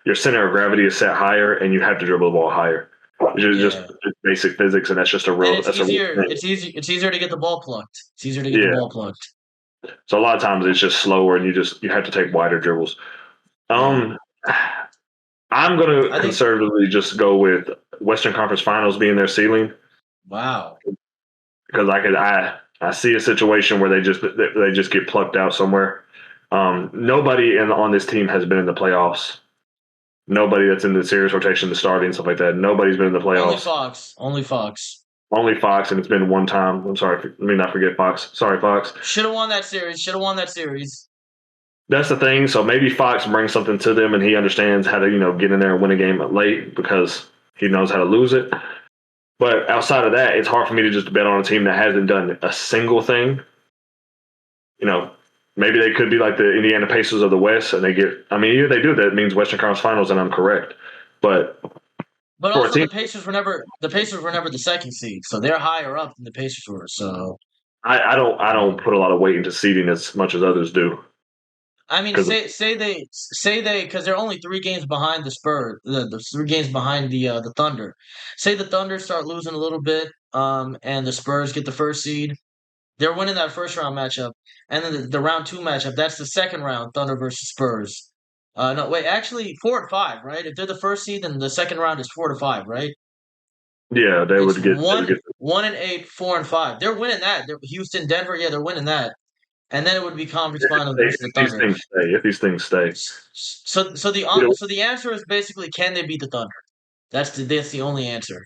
Speaker 2: your center of gravity is set higher, and you have to dribble the ball higher. Just
Speaker 1: Yeah.
Speaker 2: basic physics, and that's just a
Speaker 1: And
Speaker 2: real
Speaker 1: it's
Speaker 2: that's a real
Speaker 1: easier.
Speaker 2: thing.
Speaker 1: It's easier to get the ball plucked. It's easier to get the
Speaker 2: Yeah.
Speaker 1: ball plucked.
Speaker 2: So a lot of times it's just slower, and you have to take wider dribbles.
Speaker 1: Yeah.
Speaker 2: Um, I'm gonna
Speaker 1: I think.
Speaker 2: conservatively just go with Western Conference Finals being their ceiling
Speaker 1: Wow.
Speaker 2: because I see a situation where they just get plucked out somewhere. Nobody on this team has been in the playoffs. Nobody that's in the serious rotation, the starting stuff like that. Nobody's been in the
Speaker 1: Only
Speaker 2: playoffs.
Speaker 1: Fox. Only Fox.
Speaker 2: Only Fox, and it's been one time. I'm sorry. Let me not forget Fox. Sorry, Fox.
Speaker 1: Should have won that series. Should have won that series.
Speaker 2: That's the thing. So maybe Fox brings something to them, and he understands how to get in there and win a game late because he knows how to lose it. But outside of that, it's hard for me to just bet on a team that hasn't done a single thing. Maybe they could be like the Indiana Pacers of the West, and they get. I mean, if they do, that means Western Conference Finals, and I'm correct. But
Speaker 1: But
Speaker 2: for a
Speaker 1: also
Speaker 2: team,
Speaker 1: the Pacers were never the second seed, so they're higher up than the Pacers were. So
Speaker 2: I don't put a lot of weight into seeding as much as others do.
Speaker 1: I mean,
Speaker 2: Because
Speaker 1: say they because they're only 3 games behind the Spurs, the 3 games behind the Thunder. Say the Thunder start losing a little bit, and the Spurs get the first seed. They're winning that first round matchup, and then the round 2 matchup. That's the second round, Thunder versus Spurs. No, wait, actually 4 and 5, right? If they're the first seed, then the second round is 4 to 5, right?
Speaker 2: yeah,
Speaker 1: It's
Speaker 2: they would get
Speaker 1: 1-8, 4 and 5. They're winning that. Houston, Denver, yeah, they're winning that, and then it would be conference finals versus the
Speaker 2: if these
Speaker 1: Thunder.
Speaker 2: things stay. If these things stay,
Speaker 1: So the answer is basically, can they beat the Thunder? That's the only answer.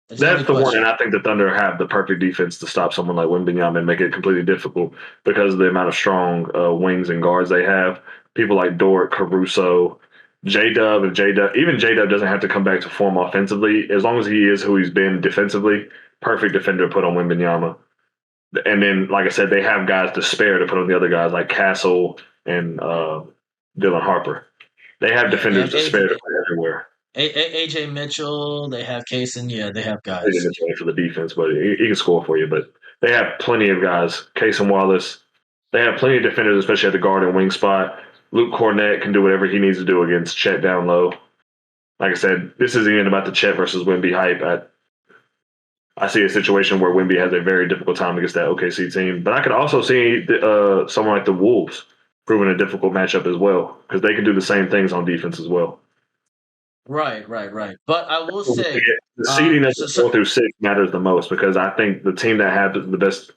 Speaker 1: That's the only
Speaker 2: that's the one, and
Speaker 1: question.
Speaker 2: I think the Thunder have the perfect defense to stop someone like Wembanyama and make it completely difficult because of the amount of strong wings and guards they have. People like Dort, Caruso, J Dub, and J Dub. Even J Dub doesn't have to come back to form offensively as long as he is who he's been defensively. Perfect defender to put on Wembanyama. And then, like I said, they have guys to spare to put on the other guys like Castle and Dylan Harper. They have
Speaker 1: Yeah, they
Speaker 2: defenders
Speaker 1: have
Speaker 2: to spare to put everywhere.
Speaker 1: AJ Mitchell. They have Kaysen. Yeah, they have
Speaker 2: He
Speaker 1: guys.
Speaker 2: didn't play for the defense, but he can score for you. But they have plenty of guys. Case and Wallace. They have plenty of defenders, especially at the guard and wing spot. Luke Cornett can do whatever he needs to do against Chet down low. Like I said, this isn't even about the Chet versus Wemby hype. I see a situation where Wemby has a very difficult time against that OKC team. But I could also see someone like the Wolves proving a difficult matchup as well because they can do the same things on defense as well.
Speaker 1: Right, right, right. But I will say,
Speaker 2: The seeding of
Speaker 1: so,
Speaker 2: 4 through 6 matters the most because I think the team that had the best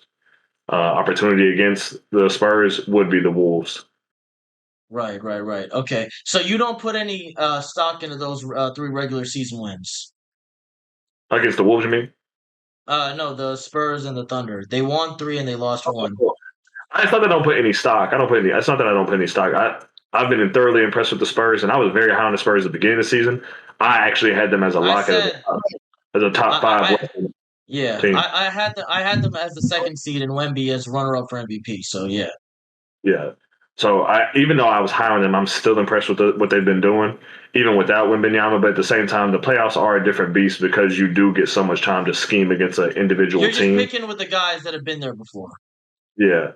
Speaker 2: opportunity against the Spurs would be the Wolves.
Speaker 1: right, right, right. Okay, so you don't put any stock into those 3 regular season wins.
Speaker 2: Against the Wolves, you mean?
Speaker 1: No, the Spurs and the Thunder. They won 3 and they lost 1.
Speaker 2: It's not that I don't put any stock. I don't put any. It's not that I don't put any stock. I've been thoroughly impressed with the Spurs, and I was very high on the Spurs at the beginning of the season. I actually had them as a
Speaker 1: I
Speaker 2: lock
Speaker 1: said,
Speaker 2: as a top five
Speaker 1: I yeah,
Speaker 2: team.
Speaker 1: I had them as the second seed and Wemby as runner up for MVP. So yeah.
Speaker 2: Yeah, So even though I was high on them, I'm still impressed with what they've been doing, even without Wembanyama. But at the same time, the playoffs are a different beast because you do get so much time to scheme against an individual
Speaker 1: You're just
Speaker 2: team.
Speaker 1: picking with the guys that have been there before.
Speaker 2: Yeah.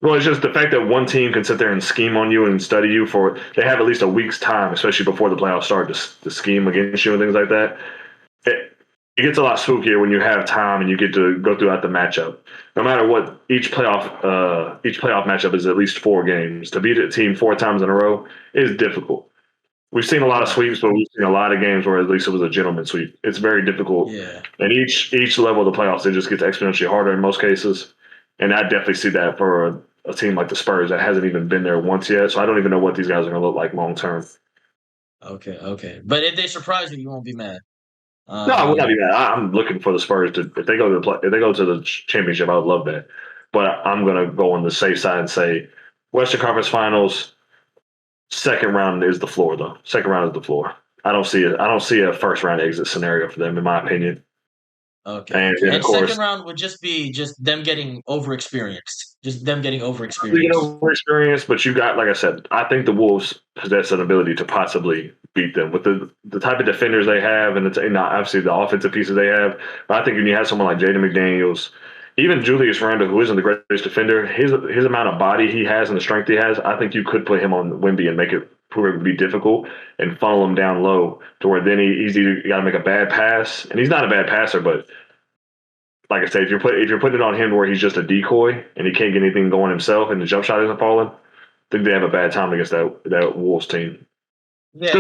Speaker 2: Well, it's just the fact that one team can sit there and scheme on you and study you they have at least a week's time, especially before the playoffs start, to scheme against you and things like that. It gets a lot spookier when you have time and you get to go throughout the matchup. No matter what, each playoff matchup is at least 4 games. To beat a team 4 times in a row is difficult. We've seen a lot of sweeps, but we've seen a lot of games where at least it was a gentleman sweep. It's very difficult.
Speaker 1: Yeah.
Speaker 2: And each level of the playoffs, it just gets exponentially harder in most cases. And I definitely see that for a team like the Spurs that hasn't even been there once yet. So I don't even know what these guys are going to look like long term.
Speaker 1: Okay. But if they surprise you, you won't be mad.
Speaker 2: No, I would not be mad. I'm looking for the Spurs to if they go to the championship, I would love that. But I'm going to go on the safe side and say Western Conference Finals. Second round is the floor, though. Second round is the floor. I don't see it. I don't see a first round exit scenario for them, in my opinion.
Speaker 1: Okay. And
Speaker 2: of course,
Speaker 1: second round would just be them getting overexperienced. Just them getting overexperienced.
Speaker 2: You get overexperienced, but you got, like I said, I think the Wolves possess an ability to possibly beat them with the type of defenders they have, and obviously the offensive pieces they have. But I think when you have someone like Jaden McDaniels, even Julius Randle, who isn't the greatest defender, his amount of body he has and the strength he has, I think you could put him on Wemby and make it prove it to be difficult and funnel him down low to where then he's either got to make a bad pass, and he's not a bad passer, but like I said, if you're putting it on him where he's just a decoy and he can't get anything going himself and the jump shot isn't falling, I think they have a bad time against that Wolves team.
Speaker 1: Yeah,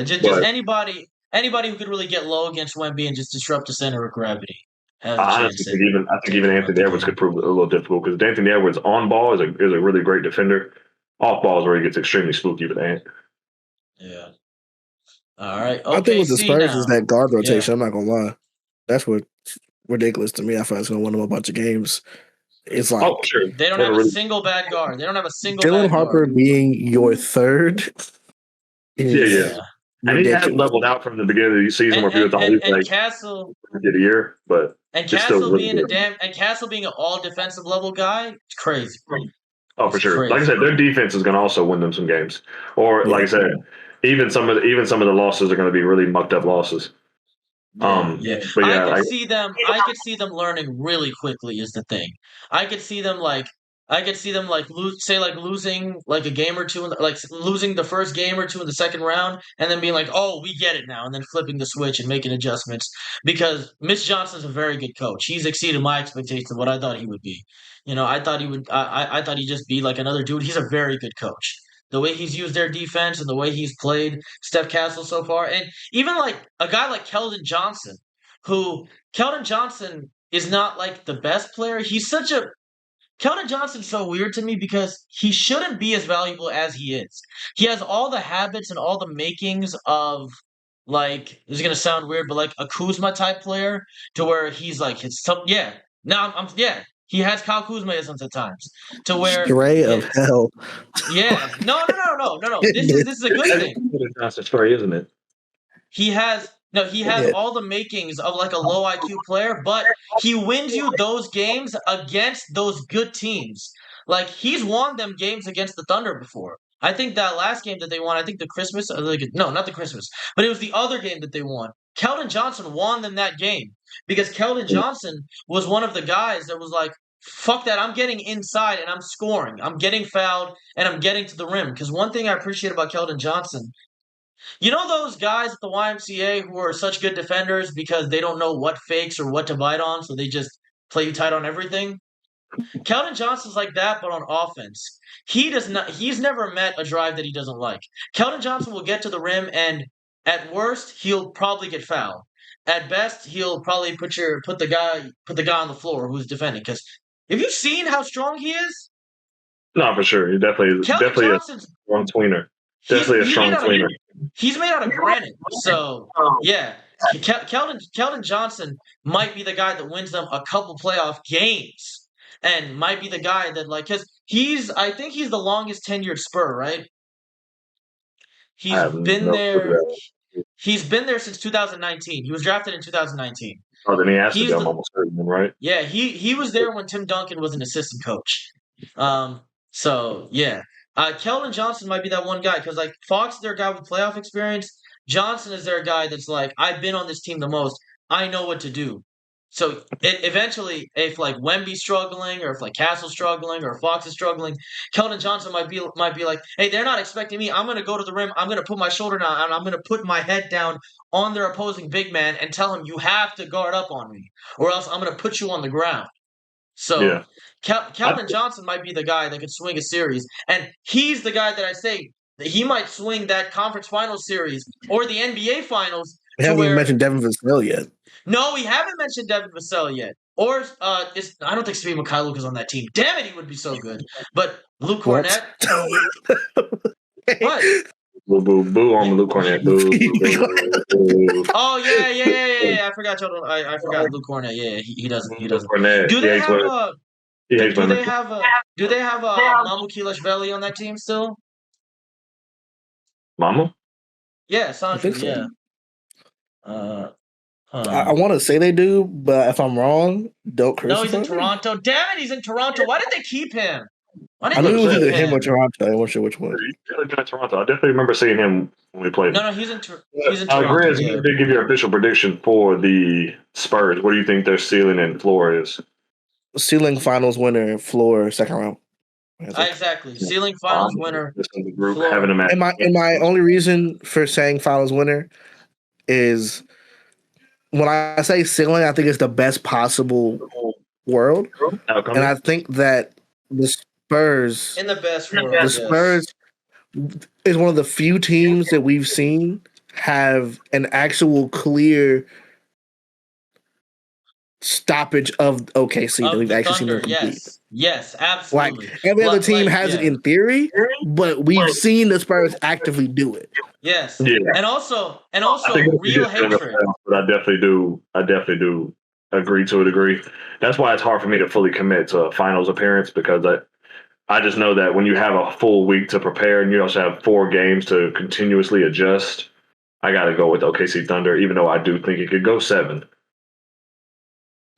Speaker 1: just anybody who could really get low against Wemby and just disrupt the center of gravity.
Speaker 2: I think even Anthony Edwards could prove it a little difficult because Anthony Edwards on ball is a really great defender. Off ball is where he gets extremely spooky with Ant.
Speaker 1: Yeah. All right.
Speaker 3: I think with the Spurs is that guard rotation. I'm not gonna lie, that's what's ridiculous to me. I thought it's gonna win them a bunch of games. It's like
Speaker 2: sure.
Speaker 1: They don't have a single bad guard. They don't have a single.
Speaker 3: Dylan Harper being your third.
Speaker 2: Yeah. And he hasn't leveled out from the beginning of the season where people thought he was like
Speaker 1: Castle
Speaker 2: get a year, but
Speaker 1: Castle being an all defensive level guy, it's crazy.
Speaker 2: Oh, for sure. Crazy. Like I said, their defense is going to also win them some games. Or like I said, even some of the losses are going to be really mucked up losses.
Speaker 1: But I could see them learning really quickly is the thing. I could see them losing like a game or two, like losing the first game or two in the second round, and then being like, "Oh, we get it now," and then flipping the switch and making adjustments. Because Mitch Johnson's a very good coach. He's exceeded my expectations of what I thought he would be. I thought he would. I thought he'd just be like another dude. He's a very good coach. The way he's used their defense and the way he's played Steph Castle so far, and even like a guy like Keldon Johnson, Keldon Johnson is not like the best player. Keldon Johnson's so weird to me because he shouldn't be as valuable as he is. He has all the habits and all the makings of like, this is gonna sound weird, but like a Kuzma type player, to where he's like he has Kyle Kuzmaisms at times, to where
Speaker 3: Stray of hell.
Speaker 1: Yeah, no. This is a good thing.
Speaker 2: That's a story, isn't it?
Speaker 1: He has all the makings of like a low IQ player, but he wins you those games against those good teams. Like he's won them games against the Thunder before. I think that last game that they won, I think not the Christmas, but it was the other game that they won. Keldon Johnson won them that game because Keldon Johnson was one of the guys that was like, fuck that, I'm getting inside and I'm scoring. I'm getting fouled and I'm getting to the rim. Because one thing I appreciate about Keldon Johnson, you know those guys at the YMCA who are such good defenders because they don't know what fakes or what to bite on, so they just play you tight on everything? Keldon Johnson's like that, but on offense. He's never met a drive that he doesn't like. Keldon Johnson will get to the rim, and at worst, he'll probably get fouled. At best, he'll probably put the guy on the floor who's defending. Because have you seen how strong he is?
Speaker 2: No, for sure. He definitely a strong tweener. Definitely a strong tweener.
Speaker 1: He's made out of granite. So, yeah. Keldon Johnson might be the guy that wins them a couple playoff games. And might be the guy that, like, because I think he's the longest tenured Spur, right? He's been there since 2019. He was drafted in 2019.
Speaker 2: Oh, then he has to be almost certain, right?
Speaker 1: Yeah, he was there when Tim Duncan was an assistant coach. So yeah, Keldon Johnson might be that one guy because like Fox is their guy with playoff experience. Johnson is their guy that's like I've been on this team the most. I know what to do. So eventually, if like Wemby's struggling, or if like Castle's struggling, or if Fox is struggling, Keldon Johnson might be like, hey, they're not expecting me. I'm gonna go to the rim. I'm gonna put my shoulder down, and I'm gonna put my head down on their opposing big man and tell him you have to guard up on me, or else I'm gonna put you on the ground. So
Speaker 2: Yeah.
Speaker 1: Calvin Johnson might be the guy that could swing a series, and he's the guy that I say that he might swing that conference finals series or the NBA finals.
Speaker 3: We haven't even mentioned Devin Vassell yet.
Speaker 1: No, we haven't mentioned Devin Vassell yet. Or I don't think Steve Mikhailuk is on that team. Damn it, he would be so good. But Luke Cornett. What?
Speaker 2: Boo, boo, boo on Luke Cornett. Boo, boo.
Speaker 1: Oh yeah. I forgot I forgot Luke Cornett. Yeah, he doesn't. He doesn't. Do they have a? Do they have a Mamu Kilashvili on that team still?
Speaker 2: Mama?
Speaker 1: Yeah,
Speaker 3: I think
Speaker 1: Sancho.
Speaker 3: so.
Speaker 1: Yeah.
Speaker 3: I want to say they do, but if I'm wrong, don't crucify.
Speaker 1: No, he's in Toronto. Damn it, he's in Toronto. Why did they keep him?
Speaker 3: I knew it was either him or Toronto. I wasn't sure which one.
Speaker 2: Toronto. I definitely remember seeing him when we played.
Speaker 1: No, he's in Toronto.
Speaker 2: Grizz, you did give your official prediction for the Spurs. What do you think their ceiling and floor is?
Speaker 3: Ceiling finals winner, floor second round.
Speaker 1: Exactly. Ceiling finals winner.
Speaker 2: The group having a match.
Speaker 3: And my only reason for saying finals winner is when I say ceiling, I think it's the best possible world. And I think that the Spurs
Speaker 1: in the best world.
Speaker 3: The Spurs is one of the few teams that we've seen have an actual clear stoppage of OKC that we've actually seen them compete.
Speaker 1: Yes, absolutely.
Speaker 3: Like every other team has it in theory, but we've seen the Spurs actively do it.
Speaker 1: Yes, yeah. and also real hatred.
Speaker 2: But I definitely do agree to a degree. That's why it's hard for me to fully commit to a finals appearance because I just know that when you have a full week to prepare and you also have 4 games to continuously adjust, I got to go with OKC Thunder, even though I do think it could go 7.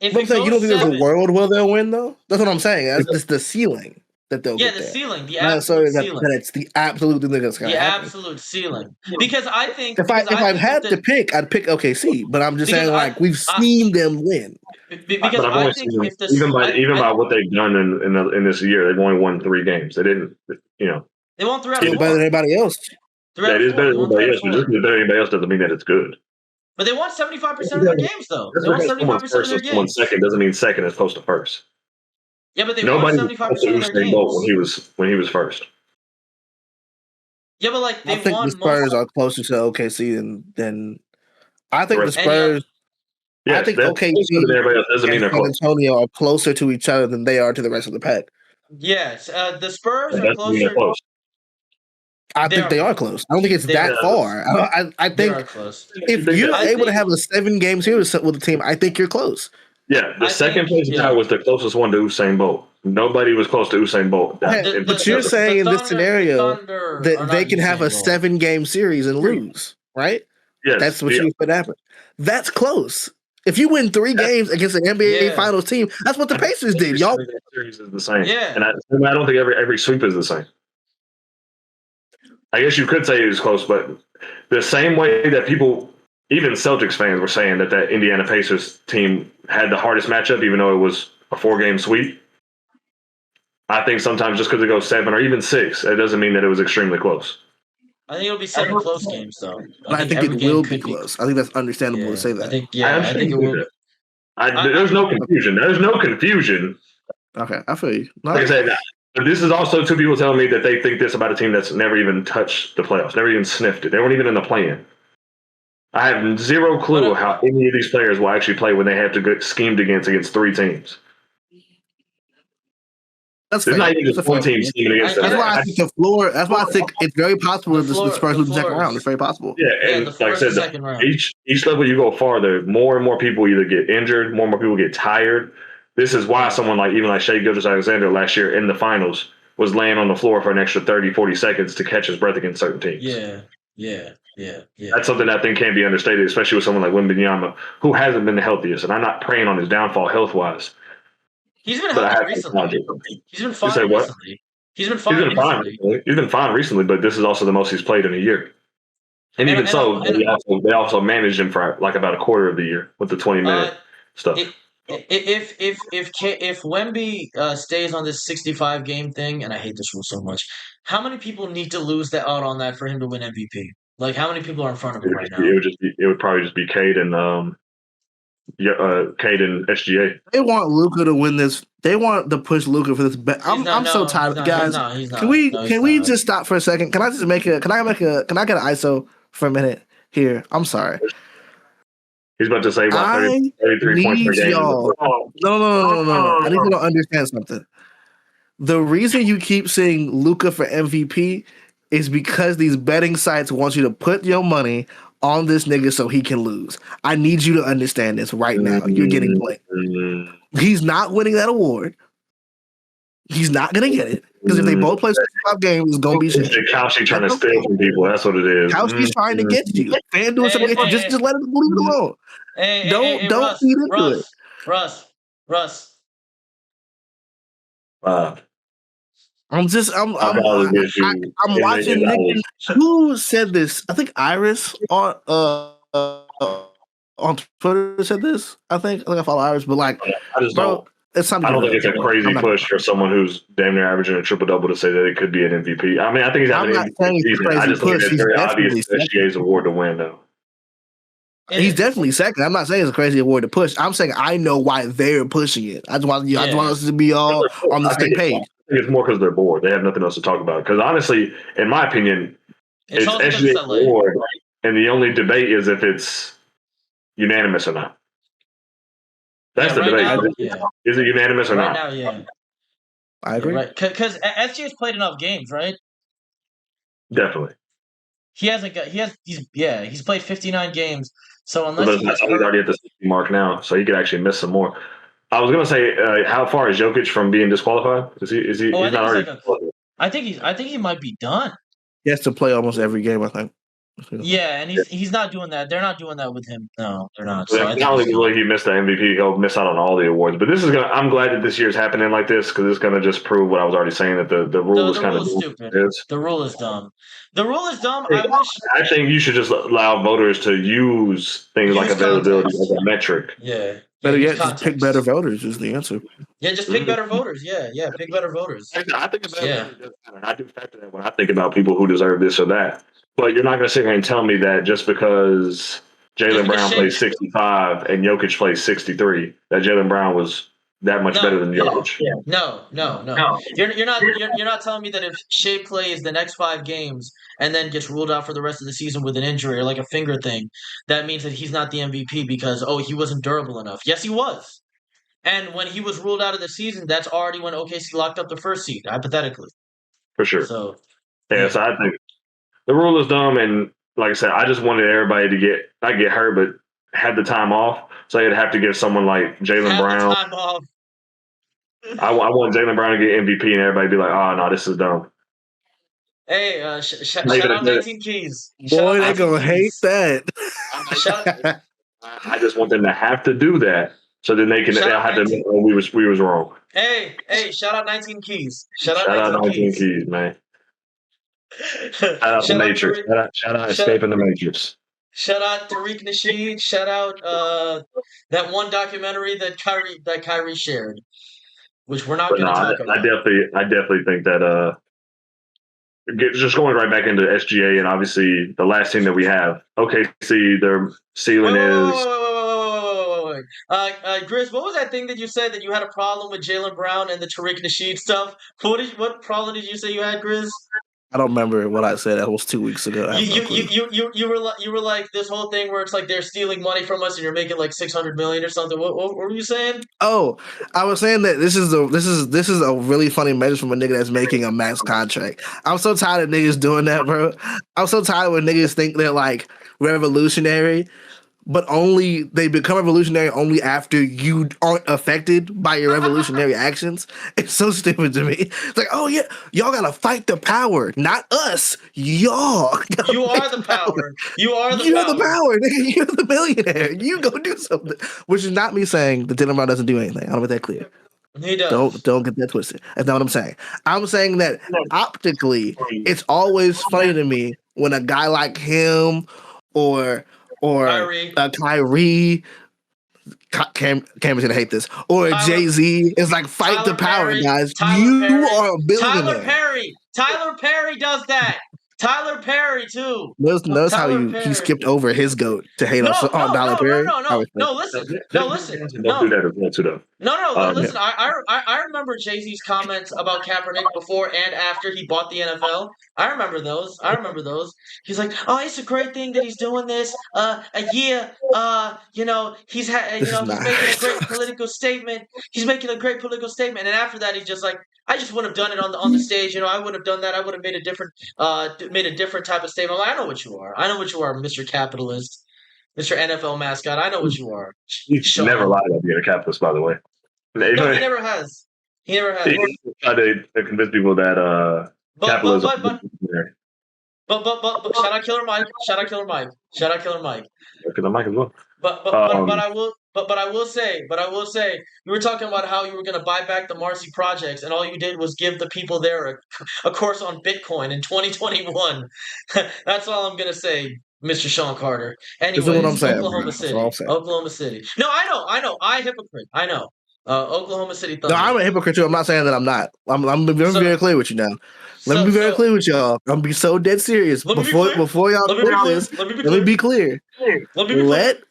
Speaker 3: But I'm saying you don't think there's a world where they'll win, though? That's what I'm saying. That's just the ceiling that they'll get there.
Speaker 1: Ceiling. The absolute ceiling.
Speaker 3: That it's the absolute thing that's going to happen.
Speaker 1: The absolute ceiling. Because I think...
Speaker 3: If I had to pick, I'd pick OKC. But I'm just saying, like, we've seen them win.
Speaker 1: Because I think if the...
Speaker 2: Even by what they've done in this year, they've only won 3 games. They didn't,
Speaker 1: They won 3 out of 4.
Speaker 3: It's better than anybody else.
Speaker 2: It is better than anybody else. But just because better than anybody else doesn't mean that it's good.
Speaker 1: But they won 75% of their games, though. They won 75% of their games.
Speaker 2: Second doesn't mean second is close to first.
Speaker 1: Yeah, but they won 75% of their games.
Speaker 2: When he was first.
Speaker 1: Yeah, but like
Speaker 3: I think the Spurs are closer to OKC than I think the Spurs. I think OKC and San Antonio are closer to each other than they are to the rest of the pack.
Speaker 1: Yes, the Spurs are closer.
Speaker 3: I think they are close. I don't think it's that far. I think if you're able to have a 7-game series with the team, I think you're close.
Speaker 2: Yeah, the second place guy was the closest one to Usain Bolt. Nobody was close to Usain Bolt.
Speaker 3: But you're saying in this scenario that they can have a 7-game series and lose, right?
Speaker 2: Yes,
Speaker 3: that's what you could happen. That's close. If you win 3 games against an NBA Finals team, that's what the Pacers did. Y'all
Speaker 2: series is the same.
Speaker 1: Yeah,
Speaker 2: and I don't think every sweep is the same. I guess you could say it was close, but the same way that people, even Celtics fans, were saying that Indiana Pacers team had the hardest matchup, even though it was a 4-game sweep. I think sometimes just because it goes 7 or even 6, it doesn't mean that it was extremely close.
Speaker 1: I think it'll be 7 close games, though.
Speaker 3: I think it will be close. I think that's understandable to say that.
Speaker 1: I think it will.
Speaker 2: There's no confusion. There's no confusion.
Speaker 3: Okay, I feel you.
Speaker 2: Like I said, but this is also 2 people telling me that they think this about a team that's never even touched the playoffs, never even sniffed it. They weren't even in the play-in. I have zero clue how any of these players will actually play when they have to get schemed against 3 teams.
Speaker 3: That's
Speaker 2: There's not even just 1 team scheming against them.
Speaker 3: That's why I think the floor. That's why I think it's very possible that the Spurs lose the second round. It's very possible.
Speaker 2: Yeah, and like I said, each level you go farther, more and more people either get injured, more and more people get tired. This is why someone like Shai Gilgeous-Alexander last year in the finals was laying on the floor for an extra 30, 40 seconds to catch his breath against certain teams.
Speaker 1: Yeah.
Speaker 2: That's something I think can't be understated, especially with someone like Wembanyama, who hasn't been the healthiest. And I'm not preying on his downfall health-wise.
Speaker 1: He's been healthy recently. He's been fine recently. He's been fine recently.
Speaker 2: He's been fine recently, but this is also the most he's played in a year. And even so, they also managed him for like about a quarter of the year with the 20-minute stuff.
Speaker 1: If Wemby stays on this 65 game thing, and I hate this rule so much, how many people need to lose that out on that for him to win MVP? Like, how many people are in front of him right now?
Speaker 2: It would probably just be Cade and SGA.
Speaker 3: They want Luka to win this. They want to push Luka for this. I'm so tired of guys. Can we just stop for a second? Can I just make a? Can I get an ISO for a minute here? I'm sorry.
Speaker 2: He's about to say about 33 points per game.
Speaker 3: No. I need you to understand something. The reason you keep seeing Luka for MVP is because these betting sites want you to put your money on this nigga so he can lose. I need you to understand this right now. You're getting played. He's not winning that award. He's not going to get it. Because if they both play 65 games, it's going to be shit.
Speaker 2: Cauchy trying to steal from people. That's what it is.
Speaker 3: Cauchy's trying to get you. Fan doing something. Just let him leave it alone. Don't feed into it.
Speaker 1: Russ.
Speaker 3: I'm watching Nick. Who said this? I think Iris on Twitter said this. I think I follow Iris, but like, bro, it's something.
Speaker 2: I don't think it's a crazy push for someone who's damn near averaging a triple double to say that it could be an MVP. I mean, I think he's having an MVP season. I just think it's very obvious SGA's award to win, though.
Speaker 3: He's definitely second. I'm not saying it's a crazy award to push. I'm saying I know why they're pushing it. I just want us to be all on the same page.
Speaker 2: It's more because they're bored. They have nothing else to talk about. Because honestly, in my opinion, it's SGA's award, and the only debate is if it's unanimous or not. That's the debate.
Speaker 1: Now,
Speaker 2: is it unanimous or not?
Speaker 1: Now, yeah.
Speaker 3: I agree.
Speaker 1: Right, because SGA's played enough games, right?
Speaker 2: Definitely.
Speaker 1: He's played 59 games. So unless
Speaker 2: he's already at the 60 mark now, so he could actually miss some more. I was gonna say, how far is Jokic from being disqualified? Is he? He's not already.
Speaker 1: I think he might be done.
Speaker 3: He has to play almost every game, I think.
Speaker 1: Yeah, and he's not doing that. They're not doing that with him. No, they're not.
Speaker 2: So not only will he miss the MVP, he'll miss out on all the awards. But this is gonna. I'm glad that this year's happening like this because it's gonna just prove what I was already saying that the rule is kind of
Speaker 1: stupid. The rule is dumb. The rule is dumb.
Speaker 2: I think you should just allow voters to use things like availability as a metric.
Speaker 1: Yeah.
Speaker 3: Better yet, just pick better voters is the answer.
Speaker 1: Yeah, just pick better voters. Yeah, pick better voters.
Speaker 2: I think availability does matter. I do factor that when I think about people who deserve this or that. But you're not going to sit here and tell me that just because Jaylen Brown plays 65 and Jokic plays 63, that Jaylen Brown was that much better than Jokic.
Speaker 1: Yeah. No. You're not telling me that if Shea plays the next 5 games and then gets ruled out for the rest of the season with an injury or like a finger thing, that means that he's not the MVP because he wasn't durable enough. Yes, he was. And when he was ruled out of the season, that's already when OKC locked up the first seed, hypothetically.
Speaker 2: For sure.
Speaker 1: So
Speaker 2: I think the rule is dumb, and like I said, I just wanted everybody to not get hurt, but had the time off. So I'd have to give someone like Jaylen Brown.
Speaker 1: Time off.
Speaker 2: I want Jaylen Brown to get MVP, and everybody be like, "Oh no, this is dumb."
Speaker 1: Hey, shout out 19 Keys.
Speaker 3: Boy, they're gonna hate that.
Speaker 2: I just want them to have to do that, so then they'll have to admit, we was wrong.
Speaker 1: Hey, shout out 19 Keys.
Speaker 2: Shout out 19 Keys, man. Shout out the Matrix. Shout out Escaping the Matrix.
Speaker 1: Shout out Tariq Nasheed. Shout out that one documentary that Kyrie shared, which we're not going to talk about.
Speaker 2: I definitely think that just going right back into SGA and obviously the last team that we have, OKC, their ceiling is.
Speaker 1: Wait. Grizz, what was that thing that you said that you had a problem with Jaylen Brown and the Tariq Nasheed stuff? What problem did you say you had, Grizz?
Speaker 3: I don't remember what I said. That was 2 weeks ago.
Speaker 1: You were like this whole thing where it's like they're stealing money from us and you're making like $600 million or something. What were you saying?
Speaker 3: Oh, I was saying that this is a really funny measure from a nigga that's making a max contract. I'm so tired of niggas doing that, bro. I'm so tired when niggas think they're like revolutionary, but they become revolutionary only after you aren't affected by your revolutionary actions. It's so stupid to me. It's like, oh yeah, y'all gotta fight the power, not us. Y'all.
Speaker 1: You are the power. You're
Speaker 3: the power. Nigga. You're the millionaire. You go do something. Which is not me saying that Jaylen Brown doesn't do anything. I'll make that clear.
Speaker 1: He does.
Speaker 3: Don't get that twisted. That's not what I'm saying. I'm saying that optically, it's always funny to me when a guy like him or
Speaker 1: Kyrie.
Speaker 3: Kyrie. Cameron's gonna hate this. Or Jay-Z is like fight
Speaker 1: Tyler
Speaker 3: the power,
Speaker 1: Perry,
Speaker 3: guys.
Speaker 1: Tyler
Speaker 3: You
Speaker 1: Perry,
Speaker 3: are a billionaire.
Speaker 1: Tyler Perry does that. Tyler Perry too.
Speaker 3: Notice how
Speaker 1: Tyler
Speaker 3: he
Speaker 1: Perry.
Speaker 3: skipped over his goat to hate on Tyler Perry.
Speaker 1: No, listen.
Speaker 2: Don't do that as well, too, though.
Speaker 1: Listen. I remember Jay-Z's comments about Kaepernick before and after he bought the NFL. I remember those. He's like, "Oh, it's a great thing that he's doing this. He's making a great political statement. He's making a great political statement." And after that, he's just like, "I just wouldn't have done it on the stage. I would have done that. I would have made a different type of statement." Like, I know what you are. I know what you are, Mr. Capitalist, Mr. NFL mascot. I know what you are.
Speaker 2: He's never lied about being a capitalist, by the way.
Speaker 1: No, he never has. He
Speaker 2: tried to convince people that capitalism.
Speaker 1: But shout out Killer Mike.
Speaker 2: Because I'm Mike as well.
Speaker 1: But I will say, you were talking about how you were going to buy back the Marcy projects, and all you did was give the people there a course on Bitcoin in 2021. That's all I'm going to say, Mr. Sean Carter. Anyways,
Speaker 3: what I'm saying,
Speaker 1: Oklahoma City. No, I know. Hypocrite. I know. Oklahoma City Thunder.
Speaker 3: No, I'm a hypocrite too. I'm not saying that I'm not. I'm very clear with you now. Let me be very clear with y'all. I'm gonna be so dead serious. Before y'all quit this, let me be clear. Let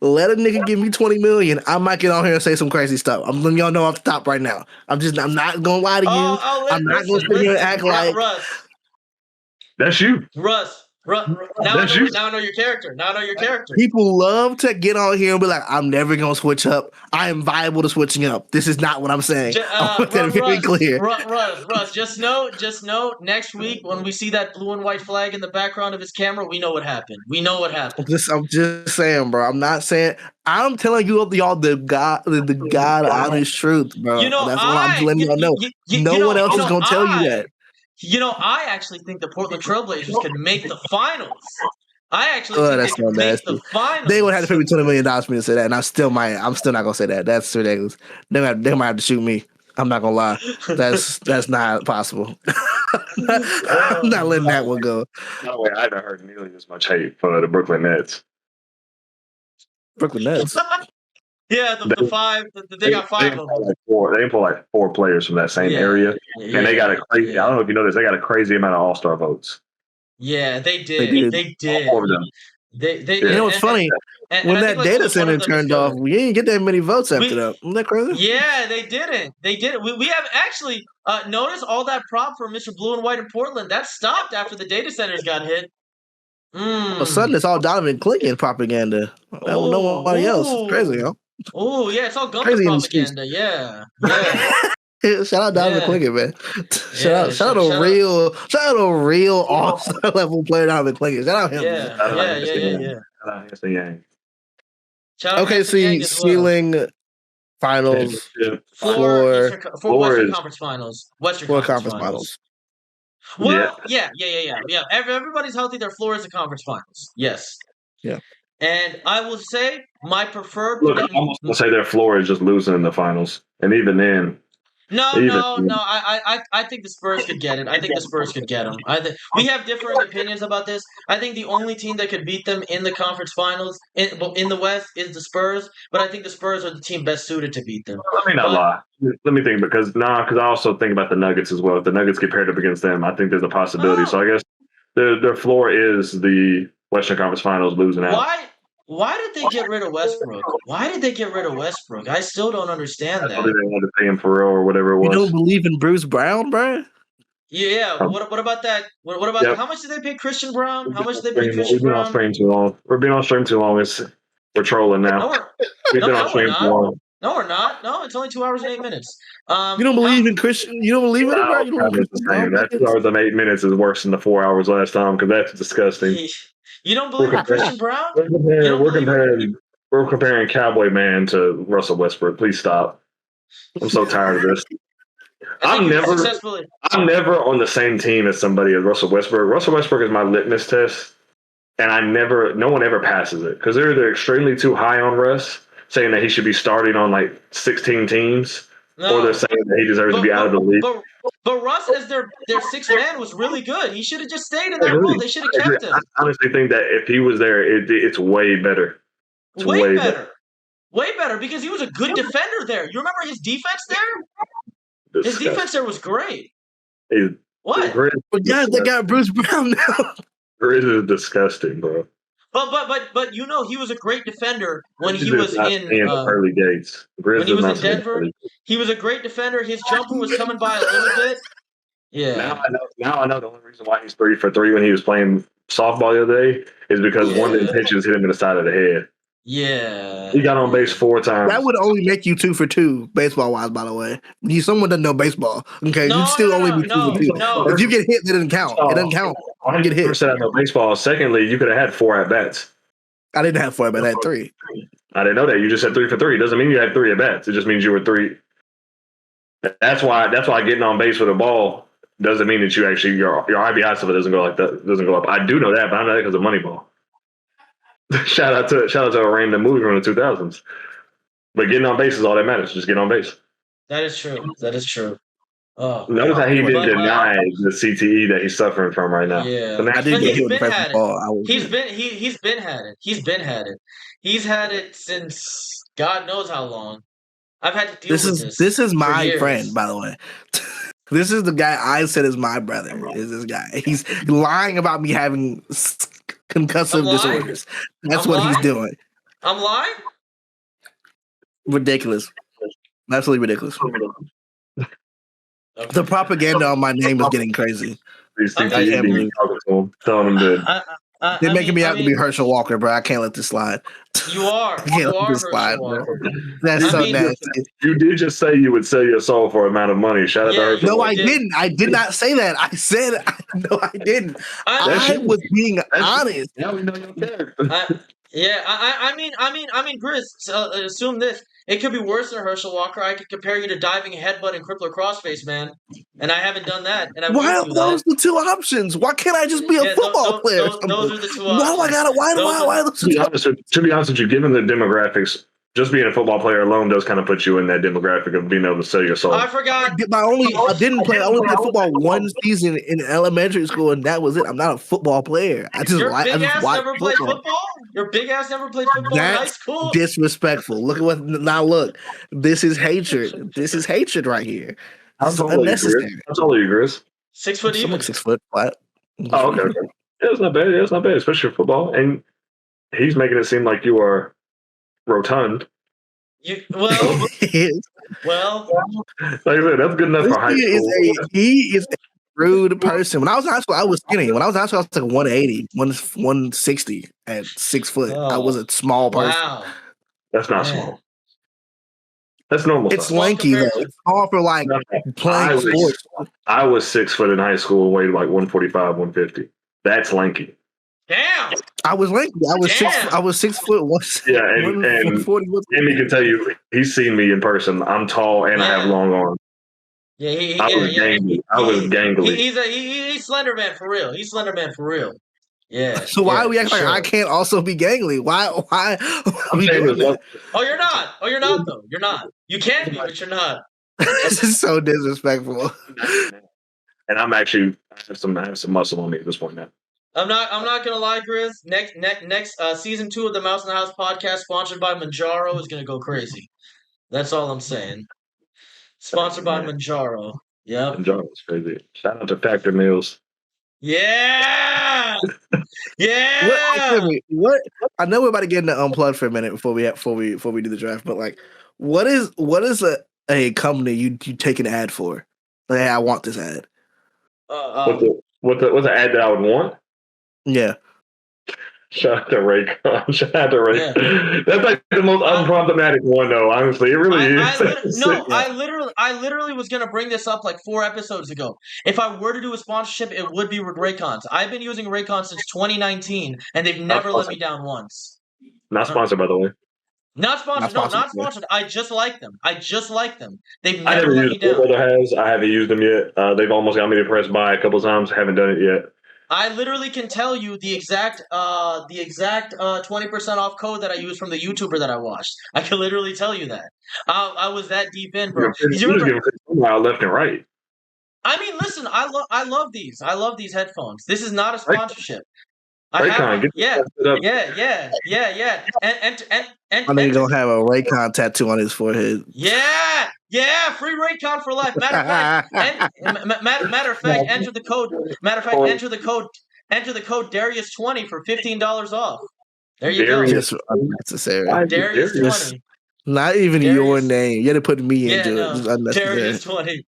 Speaker 3: a nigga give me $20 million. I might get on here and say some crazy stuff. I'm letting y'all know off the top right now. I'm not gonna lie to you. I'm not gonna sit here and act like
Speaker 2: that's you.
Speaker 1: Russ. Now I know your character.
Speaker 3: People love to get on here and be like, "I'm never gonna switch up. I am viable to switching up." This is not what I'm saying. I want that very clear.
Speaker 1: Russ, just know. Next week when we see that blue and white flag in the background of his camera, we know what happened. I'm
Speaker 3: just saying, bro. I'm not saying. I'm telling you, y'all, the God honest truth, bro. That's what I'm letting y'all know. No one else is gonna tell you that.
Speaker 1: I actually think the Portland Trailblazers can make the finals. I actually think
Speaker 3: they can make the finals. They would have to pay me $20 million for me to say that, and I'm still not gonna say that. That's ridiculous. They might have to shoot me. I'm not gonna lie. That's not possible. I'm not letting that one go.
Speaker 2: By the way, I haven't heard nearly as much hate for the Brooklyn Nets.
Speaker 3: Brooklyn Nets.
Speaker 1: Yeah, they got five of them.
Speaker 2: They import like four players from that same area, and they got a crazy. I don't know if you know this. They got a crazy amount of All-Star votes.
Speaker 1: Yeah, they did. They did.
Speaker 2: All four of them.
Speaker 3: You know what's funny? When that data center turned off, we didn't get that many votes after that. Isn't that crazy?
Speaker 1: Yeah, they didn't. We have actually noticed all that prop for Mr. Blue and White in Portland. That stopped after the data centers got hit.
Speaker 3: All of a sudden, it's all Donovan Clingan propaganda. Nobody else. It's crazy, yo.
Speaker 1: Oh yeah, it's all Gunther propaganda. Yeah.
Speaker 3: Shout out Donovan Clingan, man. Shout out a real all-star level player, Donovan Clingan. Shout out him.
Speaker 1: Yeah.
Speaker 3: OKC ceiling finals
Speaker 1: for Western Conference Finals. Western Conference Finals. Well, yeah. Everybody's healthy. Their floor is the conference finals. Yes.
Speaker 3: Yeah.
Speaker 1: And I will say my preferred.
Speaker 2: Look, I'm almost gonna say their floor is just losing in the finals, and even then.
Speaker 1: No. I think the Spurs could get it. I think the Spurs could get them. We have different opinions about this. I think the only team that could beat them in the conference finals in the West is the Spurs. But I think the Spurs are the team best suited to beat them.
Speaker 2: Let me not lie. Let me think because I also think about the Nuggets as well. If the Nuggets get paired up against them, I think there's a possibility. So I guess their floor is the Western Conference Finals losing out.
Speaker 1: Why did they get rid of Westbrook? I still don't understand that.
Speaker 2: They didn't want to pay him for real or whatever it was.
Speaker 3: You don't believe in Bruce Brown, bro?
Speaker 1: Yeah. What about that? What about how much did they pay Christian Brown? How much did they pay Christian Brown?
Speaker 2: We've been on stream too long. We're being on stream too long. We're trolling now. We've been on stream too long.
Speaker 1: No, we're not. No, it's only 2 hours and 8 minutes.
Speaker 3: You don't believe in Christian? You don't believe in him, bro? You don't
Speaker 2: that 2 hours and 8 minutes is worse than the 4 hours last time because that's disgusting.
Speaker 1: You don't believe in Christian Brown?
Speaker 2: We're comparing Cowboy Man to Russell Westbrook. Please stop. I'm so tired of this. I'm never on the same team as somebody as Russell Westbrook. Russell Westbrook is my litmus test, and no one ever passes it because they're extremely too high on Russ, saying that he should be starting on like 16 teams, or they're saying that he deserves to be out of the league.
Speaker 1: But Russ as their sixth man was really good. He should have just stayed in that role. They should have kept him.
Speaker 2: I honestly think that if he was there, it's way better. It's
Speaker 1: way better. Way better because he was a good defender there. You remember his defense there? His defense there was great. What?
Speaker 3: But guys, they got Bruce Brown now.
Speaker 2: Grizz is disgusting, bro.
Speaker 1: But you know he was a great defender when he was in
Speaker 2: early days.
Speaker 1: When he was in Denver, he was a great defender. His jumper was coming by a little bit. Yeah.
Speaker 2: Now I know the only reason why he's 3 for 3 when he was playing softball the other day is because one of the pitches hit him in the side of the head.
Speaker 1: Yeah.
Speaker 2: He got on base 4 times.
Speaker 3: That would only make you 2 for 2, baseball wise, by the way. Someone doesn't know baseball. Okay, you'd still only be 2 for 2.
Speaker 1: No.
Speaker 3: If you get hit, it doesn't count. It doesn't count.
Speaker 2: I get hit. I know baseball. Secondly, you could have had 4 at bats.
Speaker 3: I didn't have 4, but I had 3.
Speaker 2: I didn't know that. You just said 3 for 3. It doesn't mean you had 3 at bats. It just means you were 3. That's why getting on base with a ball doesn't mean that you actually your RBI stuff doesn't go like that. Doesn't go up. I do know that, but I know that because of Moneyball. shout out to a random movie from the 2000s. But getting on base is all that matters. Just get on base.
Speaker 1: That is true. Oh,
Speaker 2: notice how he didn't deny the CTE that he's suffering from right now.
Speaker 1: Yeah,
Speaker 3: I didn't get hit with the
Speaker 1: ball. He's been had it. He's had it since God knows how long. I've had to deal with this.
Speaker 3: This is my friend, by the way. This is the guy I said is my brother. Is this guy? He's lying about me having concussive disorders. That's what he's doing.
Speaker 1: I'm lying?
Speaker 3: Ridiculous. Absolutely ridiculous. Okay. The propaganda on my name is getting crazy.
Speaker 2: Telling him that
Speaker 3: they're making me out to be Herschel Walker, bro. I can't let this slide.
Speaker 1: You are.
Speaker 3: You are Herschel Walker. That's so nasty.
Speaker 2: You did just say you would sell your soul for an amount of money. Shout out to Herschel.
Speaker 3: No, I didn't. I did not say that. I said no, I didn't. I was being honest.
Speaker 2: Now we know your character.
Speaker 1: I mean, Grizz, assume this. It could be worse than Herschel Walker. I could compare you to diving headbutt and crippler crossface, man. And I haven't done that. And
Speaker 3: why are those the 2 options? Why can't I just be a football player?
Speaker 1: Those are the 2 options.
Speaker 3: Why do I gotta? Why those 2 options?
Speaker 2: To be honest with you, given the demographics, just being a football player alone does kind of put you in that demographic of being able to sell your soul.
Speaker 1: I forgot.
Speaker 3: I only played football 1 season in elementary school, and that was it. I'm not a football player. I just
Speaker 1: never played football. Your big ass never played football in high school.
Speaker 3: Disrespectful. Look at what now. Look, this is hatred. This is hatred right here.
Speaker 2: That's unnecessary. How tall are you, Grizz?
Speaker 1: 6 foot even.
Speaker 3: Like 6 foot flat.
Speaker 2: Oh, okay. Yeah, it's not bad. Yeah, it's not bad, especially for football. And he's making it seem like you are rotund.
Speaker 1: Well,
Speaker 2: like I said, that's good enough for high school.
Speaker 3: He is a rude person. When I was in high school, I was skinny. When I was in high school, I was like 180, 160 at 6 foot. I was a small person.
Speaker 1: Wow.
Speaker 2: That's not small. That's normal.
Speaker 3: It's lanky though. It's all for like playing sports.
Speaker 2: I was 6 foot in high school and weighed like 145, 150. That's lanky.
Speaker 1: Damn.
Speaker 3: I was lanky. I was 6 foot.
Speaker 2: Yeah, and Amy can tell you, he's seen me in person. I'm tall and I have long arms.
Speaker 1: Yeah,
Speaker 2: I was gangly.
Speaker 1: He's Slender Man for real. He's Slender Man for real. Yeah.
Speaker 3: So why do we act like I can't also be gangly? Why
Speaker 2: I'm saying this.
Speaker 1: Oh, you're not. Oh, you're not though. You're not. You can be, but you're not.
Speaker 3: This is so disrespectful.
Speaker 2: And I have some muscle on me at this point now.
Speaker 1: I'm not gonna lie, Grizz. Next season 2 of the Mouse in the House podcast, sponsored by Manjaro, is gonna go crazy. That's all I'm saying. Sponsored by Manjaro. Yep.
Speaker 2: Manjaro's crazy. Shout out to Factor Meals.
Speaker 1: Yeah. Yeah.
Speaker 3: What? I know we're about to get into unplugged for a minute before we do the draft, but like, what is a company you take an ad for? Like, hey, I want this ad.
Speaker 2: What's the ad that I would want?
Speaker 3: Yeah.
Speaker 2: Shout out to Raycon. Shout out to Ray. Yeah. That's like the most unproblematic one, though. Honestly, it really is.
Speaker 1: I literally was gonna bring this up like 4 episodes ago. If I were to do a sponsorship, it would be with Raycons. I've been using Raycons since 2019, and they've never let me down once.
Speaker 2: Not sponsored, by the way.
Speaker 1: Not sponsored. Not sponsored. I just like them. They've never let me down.
Speaker 2: I haven't used them yet. They've almost got me to press buy a couple times. Haven't done it yet.
Speaker 1: I literally can tell you the exact 20% off code that I used from the YouTuber that I watched. I can literally tell you that. I was that deep in, bro.
Speaker 2: You
Speaker 1: You remember?
Speaker 2: left and right.
Speaker 1: I mean, listen, I love these. I love these headphones. This is not a sponsorship. I have
Speaker 2: Raycon,
Speaker 1: one.
Speaker 2: get
Speaker 1: Yeah,
Speaker 2: up.
Speaker 1: yeah.
Speaker 3: I know you're gonna have a Raycon tattoo on his forehead.
Speaker 1: Yeah, free Raycon for life. Matter of fact, enter the code. Enter the code Darius20 for $15 off. There you go.
Speaker 3: Just unnecessary.
Speaker 1: Darius 20.
Speaker 3: Not even your name. You had to put me into it. Just unnecessary.
Speaker 1: Darius 20.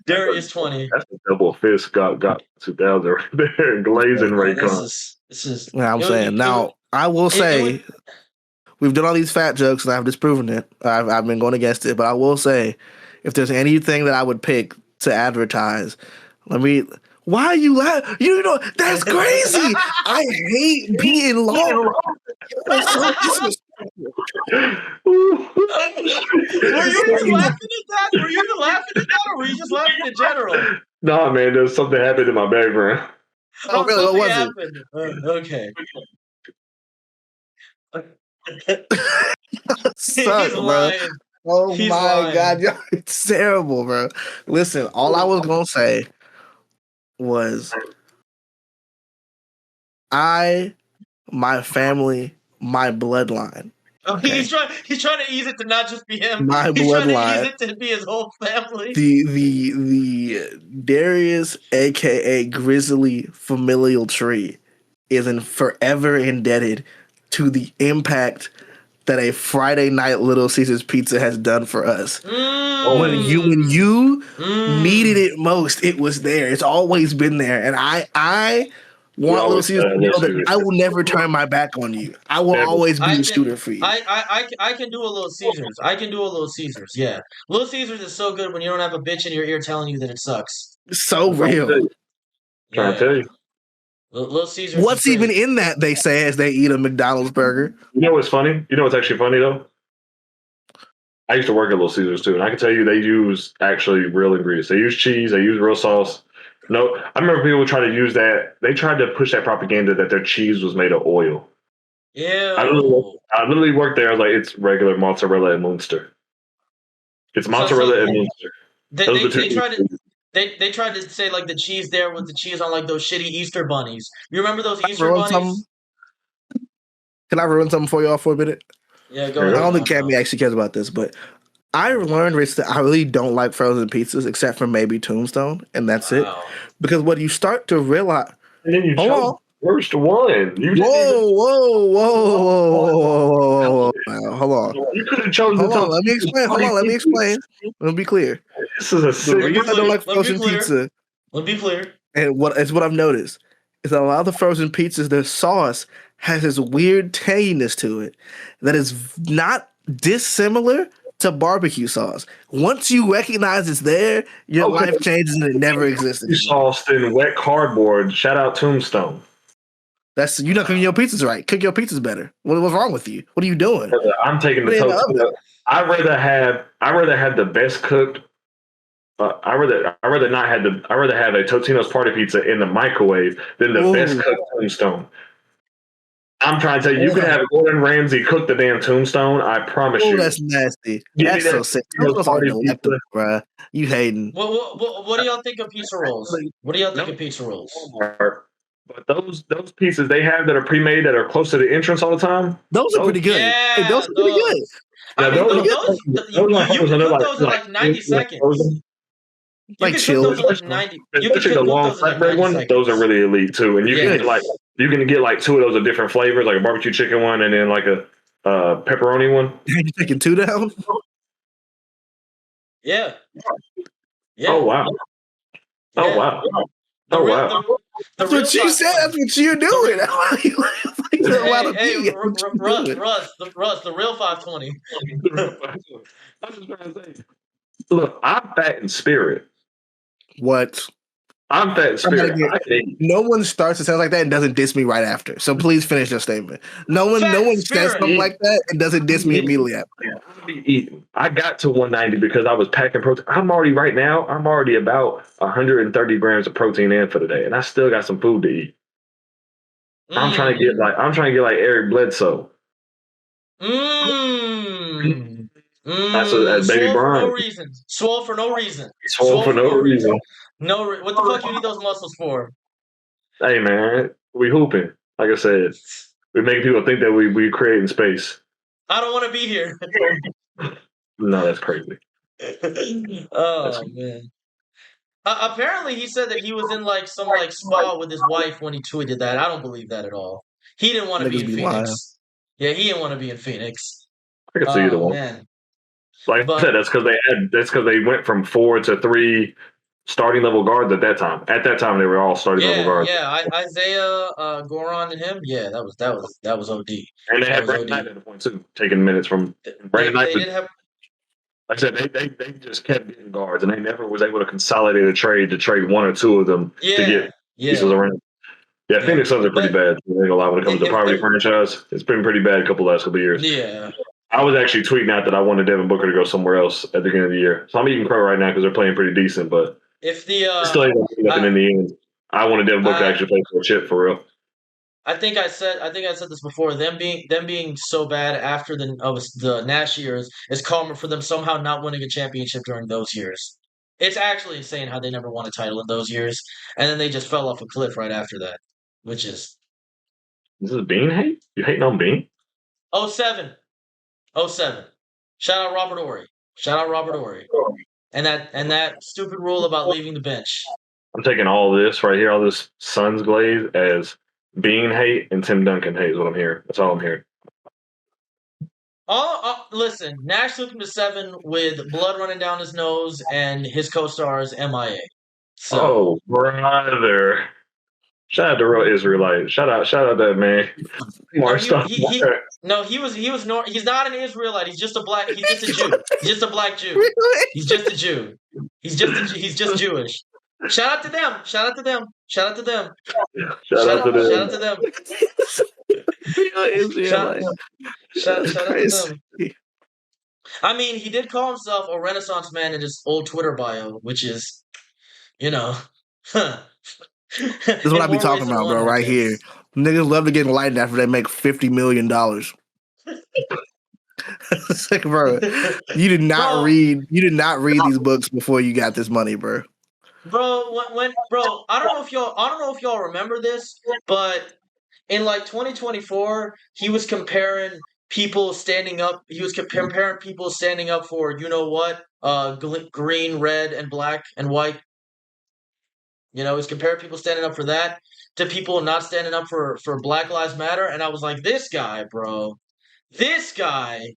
Speaker 1: Darius 20.
Speaker 2: That's a double fist. Got 2000 right there. Glazing Raycon.
Speaker 1: This is.
Speaker 3: I'm saying now. I will say we've done all these fat jokes and I've disproven it. I've been going against it, but I will say if there's anything that I would pick to advertise, why are you laughing? You know that's crazy. I hate being long. That's so disrespectful.
Speaker 1: Were you even laughing at that? Or were you just laughing in general?
Speaker 2: Nah, man, there's something happened in my background.
Speaker 3: Oh, really? What was
Speaker 1: happened? Okay.
Speaker 3: Suck, bro. Oh my God, it's terrible, bro. Listen, all I was gonna say was my family, my bloodline.
Speaker 1: Okay. He's trying to ease it to not just be him.
Speaker 3: My
Speaker 1: He's
Speaker 3: bloodline.
Speaker 1: trying to ease it to be his whole family.
Speaker 3: The Darius, aka Grizzly familial tree, is forever indebted to the impact that a Friday night Little Caesars pizza has done for us. When you needed it most, it was there. It's always been there. And I want Little Caesars to know that I will never turn my back on you. I will always be a shooter for you.
Speaker 1: I can do a Little Caesars. Yeah. Little Caesars is so good when you don't have a bitch in your ear telling you that it sucks.
Speaker 3: So real.
Speaker 2: Trying to tell you.
Speaker 1: Little Caesars.
Speaker 3: What's even in that, they say, as they eat a McDonald's burger?
Speaker 2: You know what's funny? You know what's actually funny, though? I used to work at Little Caesars, too, and I can tell you they use actually real ingredients. They use cheese. They use real sauce. No, I remember people try to use that. They tried to push that propaganda that their cheese was made of oil.
Speaker 1: Yeah.
Speaker 2: I literally worked there. I was like, it's regular mozzarella and Munster. It's mozzarella and Munster.
Speaker 1: They tried to say like the cheese there was the cheese on like those shitty Easter bunnies. You remember those Easter bunnies?
Speaker 3: Can I ruin something for y'all for a minute?
Speaker 1: Yeah, go ahead.
Speaker 3: I don't think Cammy actually cares about this, but I learned recently I really don't like frozen pizzas except for maybe Tombstone, and that's it. Because what you start to realize,
Speaker 2: and then you chose the worst one.
Speaker 3: Whoa. Hold on.
Speaker 2: You could have chosen.
Speaker 3: Hold on, let me explain. Let me be clear.
Speaker 2: This is a sick.
Speaker 3: I don't like frozen pizza.
Speaker 1: Let me be clear.
Speaker 3: And what I've noticed is that a lot of the frozen pizzas, their sauce has this weird tanginess to it that is not dissimilar to barbecue sauce. Once you recognize it's there, your life changes and it never existed.
Speaker 2: Sauce in wet cardboard. Shout out Tombstone.
Speaker 3: You're not cooking your pizzas right. Cook your pizzas better. What's wrong with you? What are you doing?
Speaker 2: I'm taking the Totino. I'd rather have the best cooked. I'd rather have a Totino's party pizza in the microwave than the best cooked Tombstone. I'm trying to tell you, you can have Gordon Ramsay cook the damn Tombstone. I promise you.
Speaker 3: That's nasty. That's so sick. Bro. You hating.
Speaker 1: What do y'all think of pizza rolls? What do y'all think of pizza rolls?
Speaker 2: But those pizzas they have that are pre-made that are close to the entrance all the time.
Speaker 3: Those are pretty good.
Speaker 1: Yeah,
Speaker 3: those are pretty good.
Speaker 1: You can cook those in like 90 seconds.
Speaker 3: Like chilled.
Speaker 2: You can take the long flatbread one. Those are really elite too, and you can get like two of those of different flavors, like a barbecue chicken one, and then like a pepperoni one.
Speaker 3: You taking two down?
Speaker 1: Yeah.
Speaker 2: Oh wow. Oh wow. Oh wow.
Speaker 3: That's what she said. That's what you're doing.
Speaker 1: Russ, the real 520.
Speaker 2: I'm just trying to say. Look, I'm fat in spirit.
Speaker 3: What?
Speaker 2: I'm that spirit.
Speaker 3: No one starts a sentence like that and doesn't diss me right after. So please finish your statement. No one says something like that and doesn't diss me immediately after.
Speaker 2: I got to 190 because I was packing protein. I'm already about 130 grams of protein in for the day, and I still got some food to eat. I'm trying to get like Eric Bledsoe. That's a baby Brian.
Speaker 1: Swole for no reason.
Speaker 2: Swole for no reason.
Speaker 1: What the fuck you need those muscles for?
Speaker 2: Hey man, we hooping. Like I said, we make people think that we creating space.
Speaker 1: I don't want to be here.
Speaker 2: No, that's crazy.
Speaker 1: Man. Apparently, he said that he was in like some spa with his wife when he tweeted that. I don't believe that at all. He didn't want to be in Phoenix. Lying. Yeah, he didn't want to be in Phoenix.
Speaker 2: I can see either one.
Speaker 1: Man.
Speaker 2: Like I said, that's because they went from 4 to 3 starting level guards at that time. At that time, they were all starting level guards.
Speaker 1: Yeah, Isaiah, Goron, and him. Yeah, that was OD.
Speaker 2: And they had Brandon Knight at the point too, taking minutes from Brandon Knight. They did have. Like I said, they just kept getting guards, and they never was able to consolidate a trade to trade 1 or 2 of them to get pieces around. Yeah, Phoenix Suns are pretty bad. They ain't gonna lie when it comes to poverty franchise. It's been pretty bad last couple of years.
Speaker 1: Yeah.
Speaker 2: I was actually tweeting out that I wanted Devin Booker to go somewhere else at the beginning of the year. So I'm eating crow right now because they're playing pretty decent, but
Speaker 1: if the
Speaker 2: still ain't gonna do nothing in the end. I wanted Devin Booker to actually play for a chip for real.
Speaker 1: I think I said this before. Them being so bad after the Nash years is karma for them somehow not winning a championship during those years. It's actually insane how they never won a title in those years, and then they just fell off a cliff right after that, which is.
Speaker 2: This is Bean hate? You hating on Bean?
Speaker 1: 07. Shout out Robert Ory. And that stupid rule about leaving the bench.
Speaker 2: I'm taking all this right here, all this Suns glaze as Bean hate and Tim Duncan hate is what I'm hearing. That's all I'm hearing.
Speaker 1: Listen, Nash took him to 7 with blood running down his nose and his co-stars MIA.
Speaker 2: So. Oh, brother. Shout out to real Israelite. Shout out that man.
Speaker 1: He's not an Israelite. He's just a black. He's just a Jew. He's just a black Jew. He's just a Jew. He's just Jewish. Shout out to them. Shout out to them. Shout out to them. Shout out to them. I mean, he did call himself a Renaissance man in his old Twitter bio, which is,
Speaker 3: This is what I be talking about, bro, right here. Niggas love to get enlightened after they make $50 million. It's like, bro, you did not read these books before you got this money, bro.
Speaker 1: Bro, I don't know if y'all remember this, but in 2024, he was comparing people standing up. He was comparing people standing up for green, red, and black and white. He's comparing people standing up for that to people not standing up for Black Lives Matter. And I was like, this guy, bro. This guy.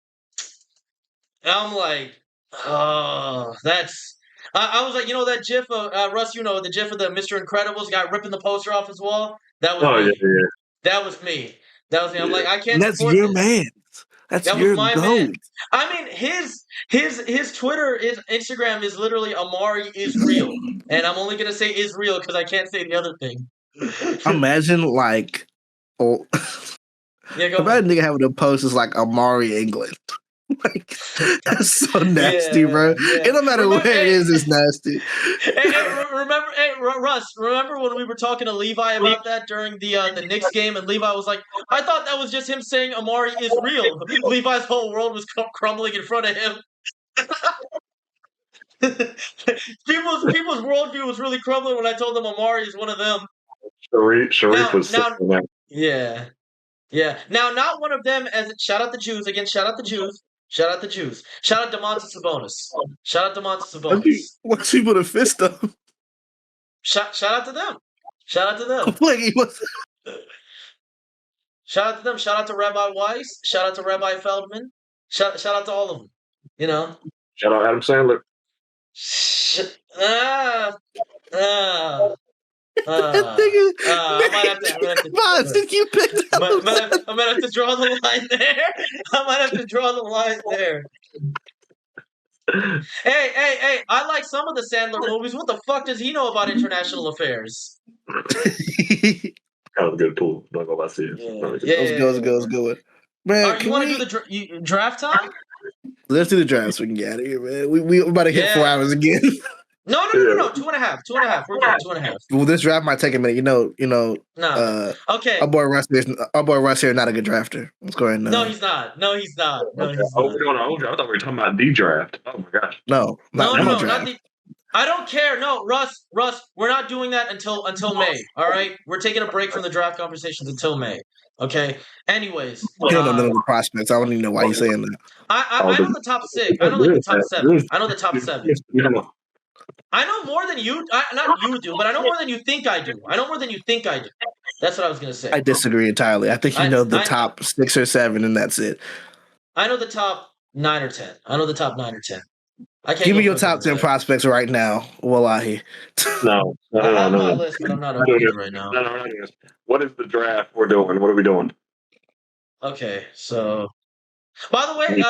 Speaker 1: And I'm like, oh, that's... I was like, that GIF of... Russ, the GIF of the Mr. Incredibles guy ripping the poster off his wall? That was me. Yeah. That was me. I'm like, I can't support this.
Speaker 3: Man. That's your
Speaker 1: my
Speaker 3: goat.
Speaker 1: Man. I mean, his Twitter, his Instagram is literally Amari is real, and I'm only gonna say is real because I can't say the other thing.
Speaker 3: Imagine imagine nigga having a post is like Amari England. Like, that's so nasty, bro. Yeah. It don't matter where it is, it's nasty.
Speaker 1: Russ, remember when we were talking to Levi about that during the Knicks game, and Levi was like, I thought that was just him saying Amari is real. Levi's whole world was crumbling in front of him. People's worldview was really crumbling when I told them Amari is one of them.
Speaker 2: Sharif was
Speaker 1: yeah. Now, not one of them. Shout out the Jews again. Shout out the Jews. Shout out Domantas Sabonis.
Speaker 3: What's he put a fist up?
Speaker 1: Shout out to them.
Speaker 3: Like he was.
Speaker 1: Shout out to them. Shout out to Rabbi Weiss. Shout out to Rabbi Feldman. Shout out to all of them.
Speaker 2: Shout out Adam Sandler.
Speaker 1: I'm gonna have to draw the line there. Hey! I like some of the Sandler movies. What the fuck does he know about international affairs?
Speaker 2: That was a good pool. Not gonna lie to you.
Speaker 1: Yeah.
Speaker 2: That was a good
Speaker 1: Yeah.
Speaker 2: pool.
Speaker 3: Let's go.
Speaker 1: All
Speaker 3: Man,
Speaker 1: right, you
Speaker 3: can
Speaker 1: want to
Speaker 3: we?
Speaker 1: do the draft time?
Speaker 3: Let's do the draft so we can get out of here, man. We're about to hit 4
Speaker 1: Yeah.
Speaker 3: hours again.
Speaker 1: No. 2.5. 2.5. We're good. 2.5.
Speaker 3: Well, this draft might take a minute.
Speaker 1: No. Okay.
Speaker 3: our boy Russ here, not a good drafter. Let's go ahead and
Speaker 1: No, he's not. No, he's not.
Speaker 2: Oh, we're doing an old draft. I thought we were talking about the draft. Oh my gosh.
Speaker 3: no, not
Speaker 1: No,
Speaker 3: draft.
Speaker 1: not the. I don't care. No, Russ, we're not doing that until May. All right, we're taking a break from the draft conversations until May. Okay. Anyways,
Speaker 3: You don't know none of the prospects. I don't even know why you're saying that.
Speaker 1: I know the top 6. I know like the top 7. I know the top 7. I know more than you. Not you do, but I know more than you think I do. I know more than you think I do. That's what I was gonna say.
Speaker 3: I disagree entirely. I think you know the top 6 or 7, and that's it.
Speaker 1: I know the top 9 or 10. I know the top 9 or 10. I can't
Speaker 3: give me your top 10 prospects right now. Wallahi.
Speaker 2: No.
Speaker 1: I have my list, but I'm not opening it right now.
Speaker 2: No. What is the draft we're doing? What are we doing?
Speaker 1: Okay, so. By the way,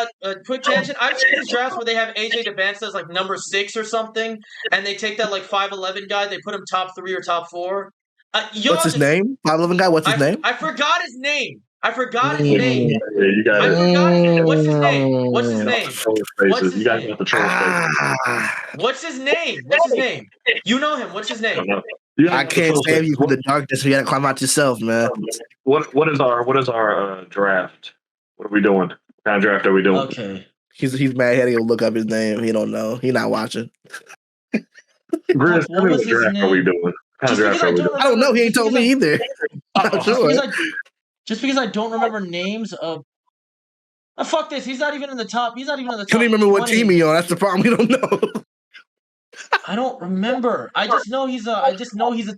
Speaker 1: quick tangent. I've seen these drafts where they have AJ DeBance as like number 6 or something, and they take that like 5'11" guy. They put him top 3 or top 4.
Speaker 3: What's his name? 5'11" guy. What's his name?
Speaker 1: I forgot his name. I forgot his name.
Speaker 2: Yeah, you got
Speaker 1: I forgot his name. What's his name?
Speaker 2: What's his name? You guys got the troll faces.
Speaker 1: What's his name? What's his name? You know him. What's his name?
Speaker 3: I can't save you from the darkness. You got to climb out yourself, man.
Speaker 2: What is our draft? What are we doing? What kind of draft are we doing?
Speaker 1: Okay.
Speaker 3: He's mad. He had to go look up his name. He don't know. He not watching.
Speaker 2: Chris, what was his draft name? Are we doing? Kind of draft are we doing?
Speaker 3: I don't know. He ain't told me either. Not sure.
Speaker 1: Just because I don't remember names of. Fuck this. He's not even in the top. He's not even in the top.
Speaker 3: Couldn't remember what team he on. That's the problem. We don't know.
Speaker 1: I don't remember. I just know he's a top. I just know he's a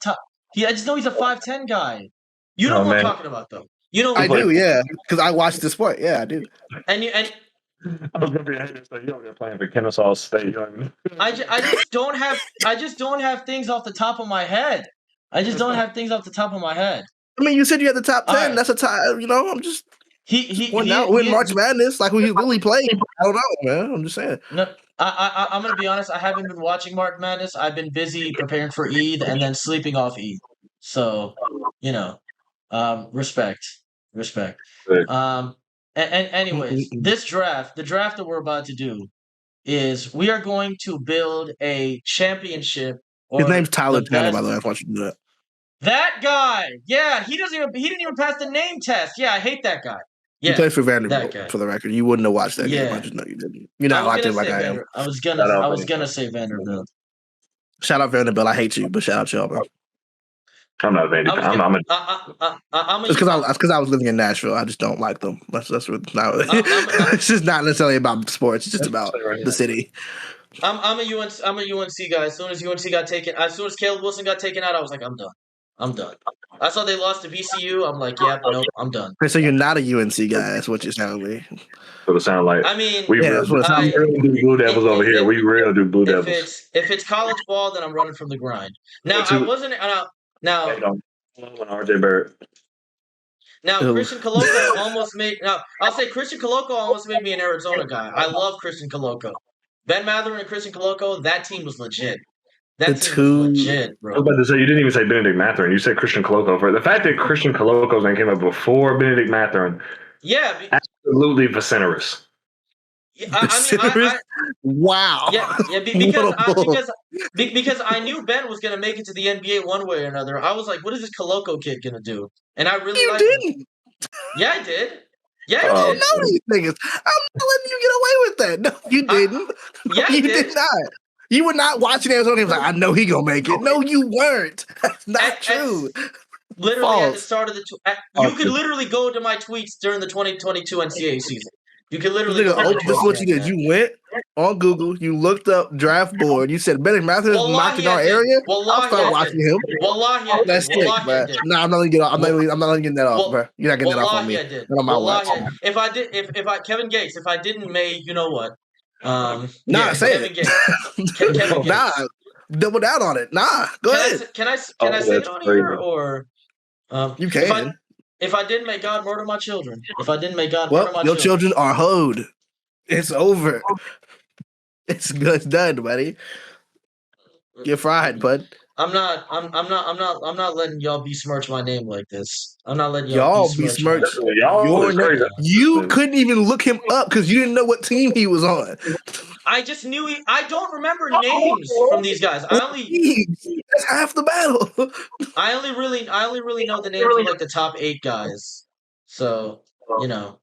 Speaker 1: 5'10" guy. You know what I'm talking about, though. You know.
Speaker 3: I do, yeah, because I watched the sport. Yeah, I do.
Speaker 1: And
Speaker 2: I was gonna be a hater, so you're playing for Kennesaw State. You know what I mean?
Speaker 1: I just don't have things off the top of my head. I just don't have things off the top of my head.
Speaker 3: I mean, you said you had the top 10.
Speaker 1: Right.
Speaker 3: That's a tie. You know, I'm just
Speaker 1: he
Speaker 3: win March Madness like we really played. I don't know, man. I'm just saying.
Speaker 1: No, I'm gonna be honest. I haven't been watching March Madness. I've been busy preparing for Eid and then sleeping off Eid. So, respect. And anyways, this draft, the draft that we're about to do, is we are going to build a championship.
Speaker 3: His name's Tyler Tanner, by the way. I want you to do that.
Speaker 1: That guy, yeah, he didn't even pass the name test. Yeah, I hate that guy. Yeah,
Speaker 3: he played for Vanderbilt, for the record. You wouldn't have watched that game. I just know you didn't. You're not locked in like I am.
Speaker 1: I was gonna say Vanderbilt.
Speaker 3: Shout out Vanderbilt. I hate you, but shout out y'all, bro.
Speaker 2: I'm not Vanderbilt.
Speaker 3: It's because I was living in Nashville. I just don't like them. That's what. No, it's just not necessarily about sports. It's just about the city.
Speaker 1: I'm a UNC guy. As soon as Caleb Wilson got taken out, I was like, I'm done. I saw they lost to VCU. I'm like, yeah, nope, I'm done.
Speaker 3: Okay, so you're not a UNC guy. That's what you're telling me.
Speaker 2: So it sound like.
Speaker 1: I mean,
Speaker 2: we really do Blue Devils over here. We really do Blue Devils.
Speaker 1: If it's college ball, then I'm running from the grind. Now I wasn't. Now.
Speaker 2: RJ Barrett.
Speaker 1: Now Christian Coloco almost made. Now I'll say Christian Coloco almost made me an Arizona guy. I love Christian Coloco. Ben Mather and Christian Coloco. That team was legit. That team was legit, bro.
Speaker 2: I was about to say, you didn't even say Benedict Mathurin. You said Christian Coloco. For the fact that Christian Coloco's name came up before Benedict Mathurin, absolutely vociferous.
Speaker 1: Yeah,
Speaker 3: wow.
Speaker 1: Yeah, because I knew Ben was gonna make it to the NBA one way or another. I was like, what is this Coloco kid gonna do? And I really liked him. Yeah, I did. Yeah, I
Speaker 3: don't know these niggas. I'm not letting you get away with that. No, you didn't. You did not. You were not watching Arizona. He was like, I know he gonna make it. No, you weren't. That's not true.
Speaker 1: Literally at the start of the you could literally go to my tweets during the 2022 NCAA season. You could literally.
Speaker 3: This is what you did. You went on Google. You looked up draft board. You said Benedict Mathurin is knocked in our area. I'll start watching him. That's sick, man. No, I'm not gonna get off. I'm not getting that off, bro. You're not getting that off on me. Not on my watch.
Speaker 1: If I Kevin Gates, if I didn't make, you know what?
Speaker 3: Say it.
Speaker 1: Kevin
Speaker 3: nah, double down on it. Nah, go ahead.
Speaker 1: Can I say it on here or?
Speaker 3: You can.
Speaker 1: If I didn't make God murder my children. If I didn't make God
Speaker 3: murder my children are hoed. It's over. It's good. It's done, buddy. Get fried, bud.
Speaker 1: I'm not letting y'all besmirch my name like this. I'm not letting y'all
Speaker 3: Y'all
Speaker 1: besmirch my
Speaker 3: besmirch
Speaker 2: Y'all
Speaker 3: your
Speaker 2: is
Speaker 3: name.
Speaker 2: crazy.
Speaker 3: You couldn't even look him up because you didn't know what team he was on.
Speaker 1: I just knew I don't remember names from these guys.
Speaker 3: That's half the battle.
Speaker 1: I only really know the names of like the top 8 guys. So, you know.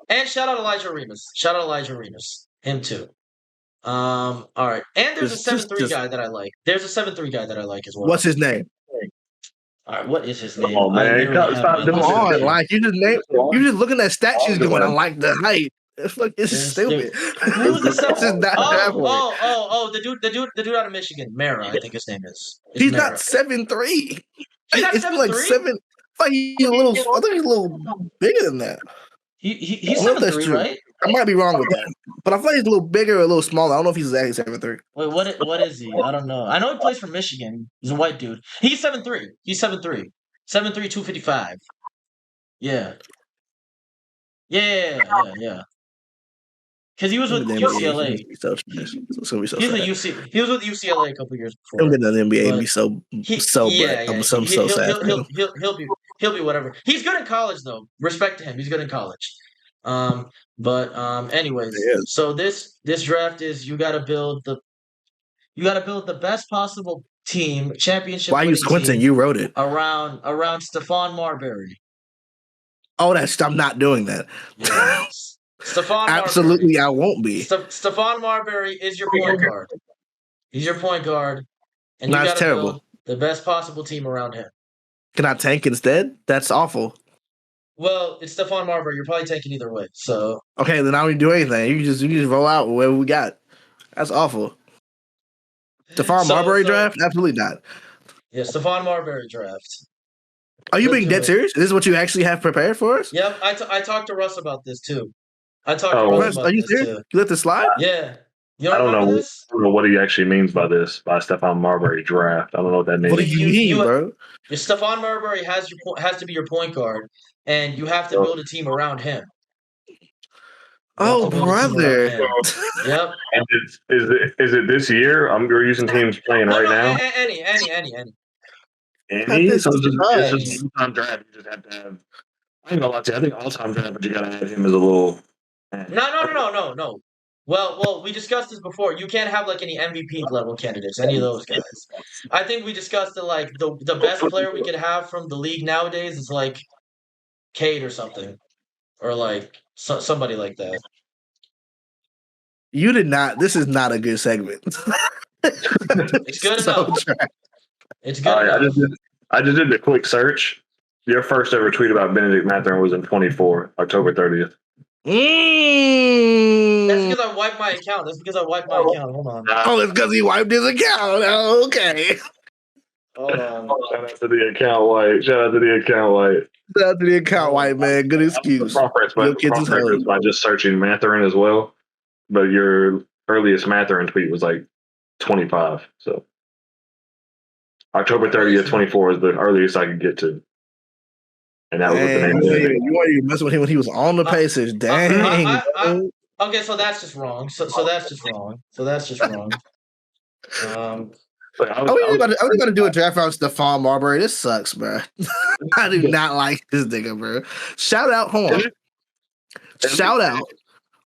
Speaker 1: And shout out Elijah Remus. Shout out Elijah Remus. Him too. All right. And there's a 7-3 guy that I like. There's a 7-3 guy that I like as well.
Speaker 3: What's his name?
Speaker 1: All right, what is his name?
Speaker 2: Oh man,
Speaker 3: Come on, like you just looking at statues going, I like the height. It's like it's stupid.
Speaker 1: Who's the the dude out of Michigan, Mara, I think his name is.
Speaker 3: He's not 7'3".
Speaker 1: He's not 7'3"?
Speaker 3: Like 7. Like he's a little. I think he's a little bigger than that.
Speaker 1: He's 7'3", right?
Speaker 3: I might be wrong with that, but I feel like he's a little bigger or a little smaller. I don't know if he's exactly 7'3".
Speaker 1: Wait, what is he? I don't know. I know he plays for Michigan. He's a white dude. He's 7'3". He's 7'3". 7'3", 255. Yeah. Because he was with UCLA. He was with UCLA a couple years before.
Speaker 3: He'll get in the NBA and be so bad. I'm so sad.
Speaker 1: He'll be whatever. He's good in college though. Respect to him. He's good in college. Anyways, so this draft is you gotta build the best possible team, championship.
Speaker 3: Why are you squinting? You wrote it.
Speaker 1: Around Stephon Marbury.
Speaker 3: Oh, I'm not doing that.
Speaker 1: Yes. Stephon
Speaker 3: Absolutely, Marbury. I won't be.
Speaker 1: Stephon Marbury is your point guard. He's your point guard. And you gotta build the best possible team around him.
Speaker 3: Can I tank instead? That's awful.
Speaker 1: Well, it's Stephon Marbury. You're probably taking either way. So
Speaker 3: okay, then I don't do anything. You just roll out with whatever we got. That's awful. Stephon Marbury draft? Absolutely not.
Speaker 1: Yeah, Stephon Marbury draft.
Speaker 3: Are you being dead serious? Is this what you actually have prepared for us?
Speaker 1: Yep, I talked to Russ about this too. I talked to Russ about
Speaker 3: Are you
Speaker 1: this
Speaker 3: serious?
Speaker 1: too.
Speaker 3: You let this slide?
Speaker 1: Yeah.
Speaker 2: I don't know what he actually means by this, by Stephon Marbury draft. I don't know what that means.
Speaker 3: What do you mean, bro?
Speaker 1: Stephon Marbury has to be your point guard, and you have to build a team around him.
Speaker 3: Oh, brother.
Speaker 1: Yep.
Speaker 2: And is it this year? We're using teams playing right now?
Speaker 1: Any.
Speaker 2: So it's just all-time draft. You just have to have. I ain't gonna lie to you. I think all-time draft, but you gotta have him as a little.
Speaker 1: No. Well, we discussed this before. You can't have like any MVP level candidates, any of those guys. I think we discussed that like the best player we could have from the league nowadays is like Cade or something, or like somebody like that.
Speaker 3: You did not. This is not a good segment.
Speaker 1: It's good enough. It's good enough.
Speaker 2: I just did a quick search. Your first ever tweet about Benedict Mathurin was in 24, October 30th.
Speaker 1: That's because I wiped my account. Hold on.
Speaker 3: Oh, it's because he wiped his account. Oh, okay.
Speaker 1: Hold on.
Speaker 2: Shout out to the account wipe. Shout out to the account wipe,
Speaker 3: man. Good excuse.
Speaker 2: Progress by just searching Mathurin as well. But your earliest Mathurin tweet was like 25. So October 30th, 24 is the earliest I could get to. And that was the name of it.
Speaker 3: You weren't even messing with him when he was on the Pacers. Dang.
Speaker 1: Okay, so that's just wrong. So that's just wrong.
Speaker 3: Are we gonna do a draft on Stephon Marbury? This sucks, bro. I do not like this nigga, bro. Shout out.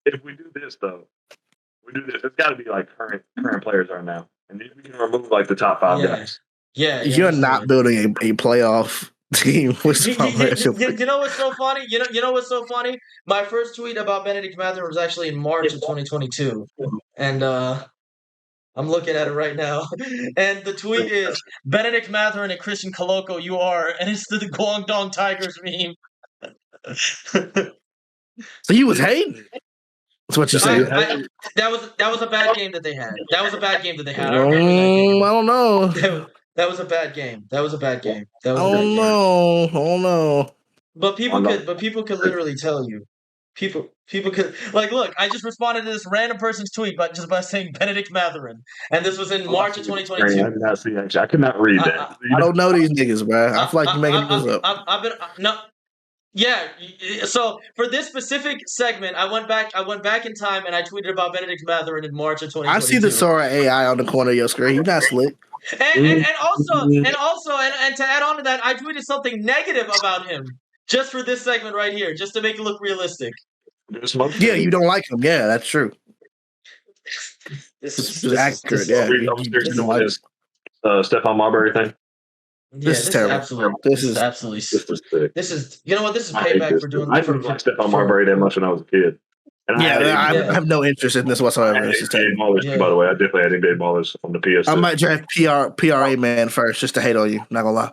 Speaker 2: If we do this though, it's got to be like current players are now, and then we can remove like the top 5 guys.
Speaker 1: Yeah,
Speaker 3: you're not building a playoff team.
Speaker 1: You know what's so funny? You know what's so funny? My first tweet about Benedict Mathurin was actually in March of 2022, and I'm looking at it right now. And the tweet is Benedict Mathurin and Christian Coloco, you are, and it's the Guangdong Tigers meme.
Speaker 3: So he was hating. That's what you say.
Speaker 1: That was a bad game that they had. I don't
Speaker 3: know.
Speaker 1: That was a bad game.
Speaker 3: Oh no.
Speaker 1: But people could literally tell you. People could like look. I just responded to this random person's tweet, but just by saying Benedict Mathurin, and this was in March of 2022.
Speaker 2: I did not see. Actually, I could not read that.
Speaker 3: I don't know these niggas, bro. I feel like you're making this up.
Speaker 1: Yeah. So for this specific segment, I went back in time, and I tweeted about Benedict Mathurin in March of
Speaker 3: I see the
Speaker 1: 2022.
Speaker 3: Sora AI on the corner of your screen. You not slick.
Speaker 1: And to add on to that, I tweeted something negative about him just for this segment right here, just to make it look realistic.
Speaker 3: Yeah, you don't like him. Yeah, that's true.
Speaker 1: This
Speaker 3: It's
Speaker 1: is
Speaker 3: accurate. Yeah, you don't like him.
Speaker 2: Stephon Marbury thing.
Speaker 1: Yeah,
Speaker 3: This is terrible.
Speaker 1: absolutely.
Speaker 3: This
Speaker 1: This is
Speaker 3: is
Speaker 1: absolutely.
Speaker 2: This is sick.
Speaker 1: This is. You know what? This is
Speaker 2: I hate
Speaker 1: payback
Speaker 2: this.
Speaker 1: for doing.
Speaker 2: I didn't like Stephon Marbury that much when I was a kid. And
Speaker 3: yeah. I
Speaker 1: Yeah.
Speaker 3: have no interest in this whatsoever. This is
Speaker 2: NBA
Speaker 3: terrible.
Speaker 2: ballers,
Speaker 1: Yeah.
Speaker 2: by the way. I definitely had NBA ballers on the PS2.
Speaker 3: I might draft PRA man first just to hate on you. Not gonna lie.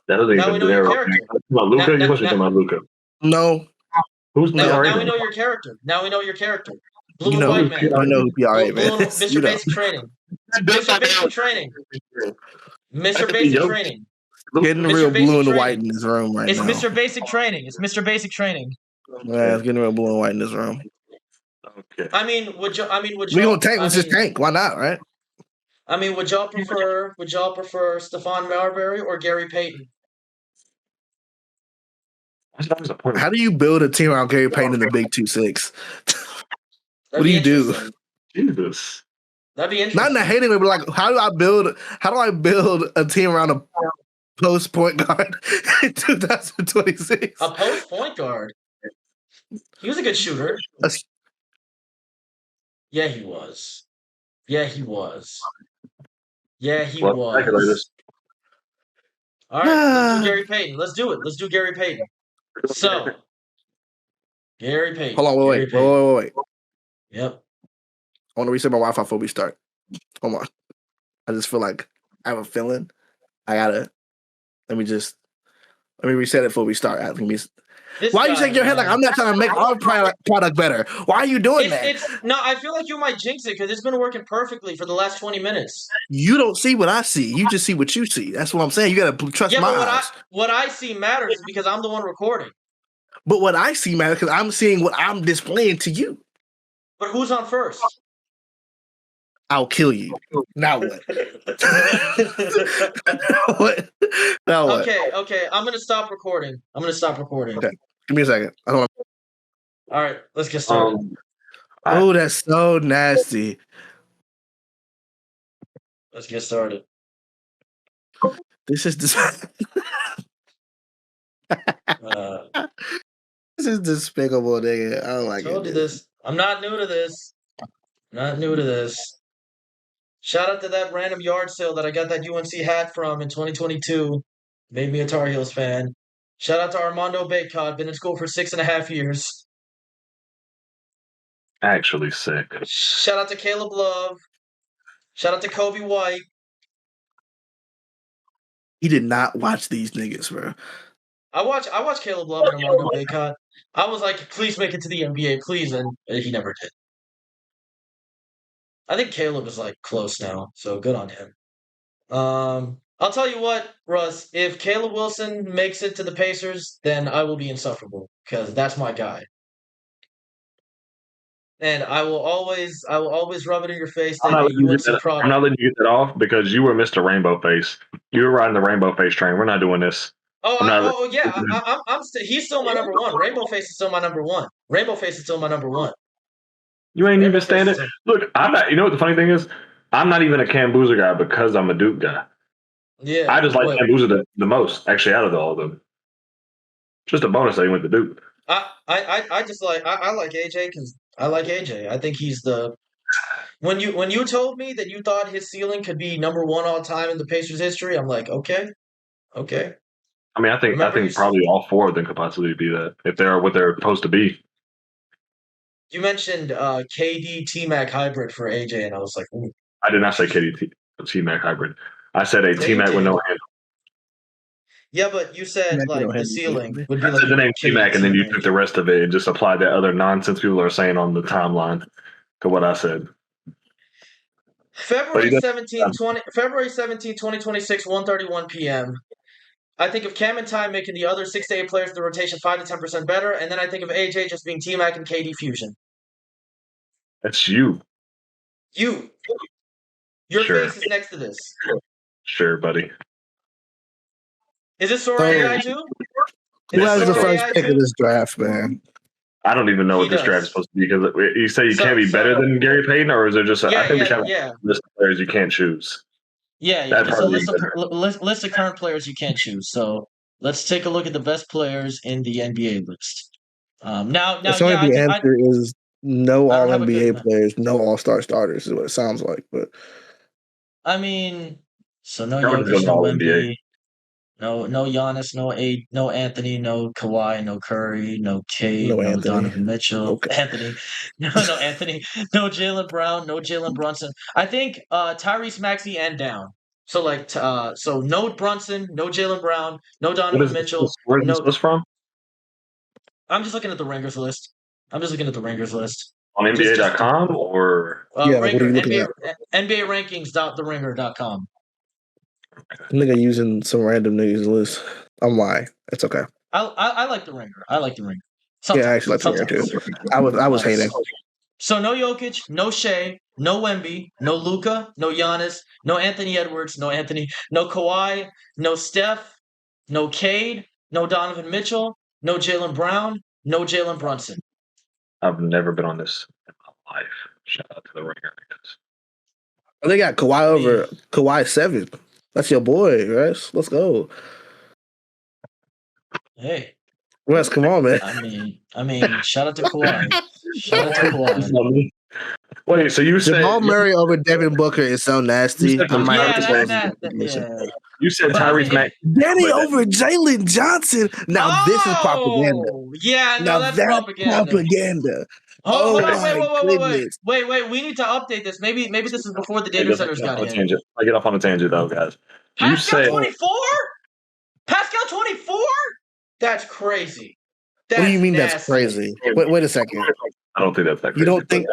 Speaker 2: That doesn't
Speaker 1: Now
Speaker 2: even
Speaker 1: we know your
Speaker 2: narrow.
Speaker 1: character.
Speaker 2: About Luca? You must be talking about Luca.
Speaker 3: No,
Speaker 2: Who's
Speaker 1: Now
Speaker 2: PRA?
Speaker 1: we know your character. Now we know your character. Blue
Speaker 3: you
Speaker 1: and
Speaker 3: know,
Speaker 1: white man.
Speaker 3: I know who PRA
Speaker 1: Blue
Speaker 3: man
Speaker 1: and,
Speaker 3: is.
Speaker 1: Mr.
Speaker 3: You know.
Speaker 1: Basic Training. Mr. Basic Training. Mr. Basic Training.
Speaker 3: Getting
Speaker 1: Mr.
Speaker 3: real
Speaker 1: Basic
Speaker 3: blue and
Speaker 1: Training.
Speaker 3: white in this room right
Speaker 1: It's
Speaker 3: now.
Speaker 1: Mr. Basic Training. It's Mr. Basic Training.
Speaker 3: Yeah, it's getting real blue and white in this room.
Speaker 2: Okay.
Speaker 1: I mean, would you?
Speaker 3: We gonna tank? Let's just tank. Why not? Right?
Speaker 1: I mean, would y'all prefer Stephon Marbury or Gary Payton?
Speaker 3: How do you build a team around Gary Payton in the Big 2-6? What do you do?
Speaker 2: Jesus.
Speaker 1: That'd be interesting.
Speaker 3: Not in a hating way, but like, how do I build a team around a post point guard in 2026?
Speaker 1: A post point guard. He was a good shooter. Yeah, he was. Yeah, he was. Yeah, he was. All right, let's do Gary Payton. Let's do it. Let's do Gary Payton. So, Gary Payton.
Speaker 3: Hold on, wait.
Speaker 1: Yep.
Speaker 3: I want to reset my Wi-Fi before we start. Hold on. I just feel like I have a feeling. Let me reset it before we start. Why are you shaking your head like I'm not trying to make our product better? Why are you doing that?
Speaker 1: No, I feel like you might jinx it because it's been working perfectly for the last 20 minutes.
Speaker 3: You don't see what I see. You just see what you see. That's what I'm saying. You got to trust my eyes.
Speaker 1: What I see matters because I'm the one recording.
Speaker 3: But what I see matters because I'm seeing what I'm displaying to you.
Speaker 1: But who's on first?
Speaker 3: I'll kill you. Now what? Now what?
Speaker 1: Okay. I'm gonna stop recording.
Speaker 3: Okay. Give me a second. I don't.
Speaker 1: All right, let's get started.
Speaker 3: Oh, that's so nasty.
Speaker 1: Let's get started.
Speaker 3: This is this is despicable, nigga. I don't like it.
Speaker 1: I told you this. I'm not new to this. Shout out to that random yard sale that I got that UNC hat from in 2022. Made me a Tar Heels fan. Shout out to Armando Bacot. Been in school for 6.5 years.
Speaker 2: Actually sick.
Speaker 1: Shout out to Caleb Love. Shout out to Kobe White.
Speaker 3: He did not watch these niggas, bro.
Speaker 1: I watched Caleb Love and Armando Bacot. I was like, please make it to the NBA, please, and he never did. I think Caleb is like close now, so good on him. I'll tell you what, Russ, if Caleb Wilson makes it to the Pacers, then I will be insufferable because that's my guy. And I will always rub it in your face that
Speaker 2: I'm
Speaker 1: product.
Speaker 2: not letting you get that off because you were Mr. Rainbow Face. You were riding the Rainbow Face train. We're not doing this.
Speaker 1: He's still my number one. Rainbow Face is still my number one.
Speaker 2: You ain't even standing. Look, I'm not. You know what the funny thing is? I'm not even a Cam Boozer guy because I'm a Duke guy.
Speaker 1: Yeah,
Speaker 2: I just like Cam Boozer the most, actually, out of all of them. Just a bonus that he went to Duke.
Speaker 1: I just like I like AJ because I like AJ. I think he's the when you told me that you thought his ceiling could be number one all time in the Pacers history, I'm like, okay.
Speaker 2: I mean, I think probably all four of them could possibly be that if they're what they're supposed to be.
Speaker 1: You mentioned KD T-Mac hybrid for AJ, and I was like, ooh.
Speaker 2: I did not say KD T-Mac hybrid. I said a T-Mac with no handle.
Speaker 1: Yeah, but you said like the ceiling would be
Speaker 2: I said the name T-Mac, and then you took the rest of it and just applied that other nonsense people are saying on the timeline to what I said.
Speaker 1: February 17, 2026, 1:31 p.m. I think of Cam and Ty making the other 6 to 8 players in the rotation 5 to 10% better, and then I think of AJ just being T-Mac and KD fusion.
Speaker 2: That's you.
Speaker 1: Your face is next to this.
Speaker 2: Sure, buddy.
Speaker 1: Is this Sora AI too?
Speaker 3: Who has the
Speaker 1: Sort of
Speaker 3: first
Speaker 1: AI
Speaker 3: pick of
Speaker 1: too?
Speaker 3: this draft, man?
Speaker 2: I don't even know
Speaker 1: He
Speaker 2: what this draft
Speaker 1: does.
Speaker 2: is supposed to be because you say you can't be
Speaker 1: So
Speaker 2: better than Gary Payton, or is it just? I
Speaker 1: yeah,
Speaker 2: think we
Speaker 1: yeah,
Speaker 2: should have
Speaker 1: yeah,
Speaker 2: a list of players you can't choose.
Speaker 1: yeah.
Speaker 2: That'd
Speaker 1: Just a
Speaker 2: probably be
Speaker 1: list of
Speaker 2: better.
Speaker 1: list of current players you can't choose. So let's take a look at the best players in the NBA list. Now,
Speaker 3: It's only
Speaker 1: yeah,
Speaker 3: the answer is no
Speaker 1: I don't
Speaker 3: All
Speaker 1: have a good.
Speaker 3: NBA players, no All Star starters is what it sounds like. But
Speaker 1: I mean, so no
Speaker 2: I would just go
Speaker 1: Jokic,
Speaker 2: to
Speaker 1: no
Speaker 2: All NBA.
Speaker 1: Wemby, no Giannis, no Anthony, no Kawhi, no Curry, no Cade,
Speaker 3: no
Speaker 1: no
Speaker 3: Anthony.
Speaker 1: Donovan Mitchell,
Speaker 3: Okay.
Speaker 1: Anthony, no Anthony, no Jalen Brown, no Jalen Brunson. I think Tyrese Maxey and down. So so no Brunson, no Jalen Brown, no
Speaker 2: What
Speaker 1: Donovan
Speaker 2: is
Speaker 1: Mitchell,
Speaker 2: this? Where is this
Speaker 1: no.
Speaker 2: list from?
Speaker 1: I'm just looking at the Ringers list. I'm just looking at the Ringers list.
Speaker 2: On
Speaker 1: Just
Speaker 2: NBA.com or
Speaker 3: Yeah, what are
Speaker 1: Ringer
Speaker 3: you looking at?
Speaker 1: NBA rankings.theringer.com.
Speaker 3: Nigga using some random niggas list. I'm lying. It's okay.
Speaker 1: I like the Ringer. I like the Ringer.
Speaker 3: Yeah, I
Speaker 1: Sometimes,
Speaker 3: actually like the Ringer
Speaker 1: sometimes.
Speaker 3: too. I was hating.
Speaker 1: So no Jokic, no Shea, no Wemby, no Luca, no Giannis, no Anthony Edwards, no Kawhi, no Steph, no Cade, no Donovan Mitchell, no Jalen Brown, no Jalen Brunson.
Speaker 2: I've never been on this in my life. Shout out to the Ringer.
Speaker 3: They got Kawhi over Kawhi 7. That's your boy, Russ. Let's go.
Speaker 1: Hey,
Speaker 3: Russ, come on, man.
Speaker 1: I mean, shout out to Kawhi. Shout out to Kawhi.
Speaker 2: Wait, so you said
Speaker 3: Jamal Murray over Devin Booker is so nasty.
Speaker 2: said
Speaker 3: I might
Speaker 1: Yeah,
Speaker 3: have to go.
Speaker 1: yeah.
Speaker 2: you said
Speaker 1: But I
Speaker 2: Tyrese
Speaker 1: mean,
Speaker 2: Maxey.
Speaker 3: Danny
Speaker 2: Wait,
Speaker 3: over Jalen Johnson. Now this is propaganda.
Speaker 1: Oh, yeah,
Speaker 3: Now
Speaker 1: no, that's
Speaker 3: that's
Speaker 1: propaganda.
Speaker 3: propaganda.
Speaker 1: Hold
Speaker 3: Oh
Speaker 1: on,
Speaker 3: my goodness.
Speaker 1: wait. We need to update this. Maybe this is before the
Speaker 2: Hey,
Speaker 1: data centers got in.
Speaker 2: I get off on a tangent though, guys. You
Speaker 1: Pascal
Speaker 2: said
Speaker 1: 24? Pascal 24? That's crazy.
Speaker 3: What do you mean
Speaker 1: nasty.
Speaker 3: that's crazy? Wait a second.
Speaker 2: I don't think that's that crazy.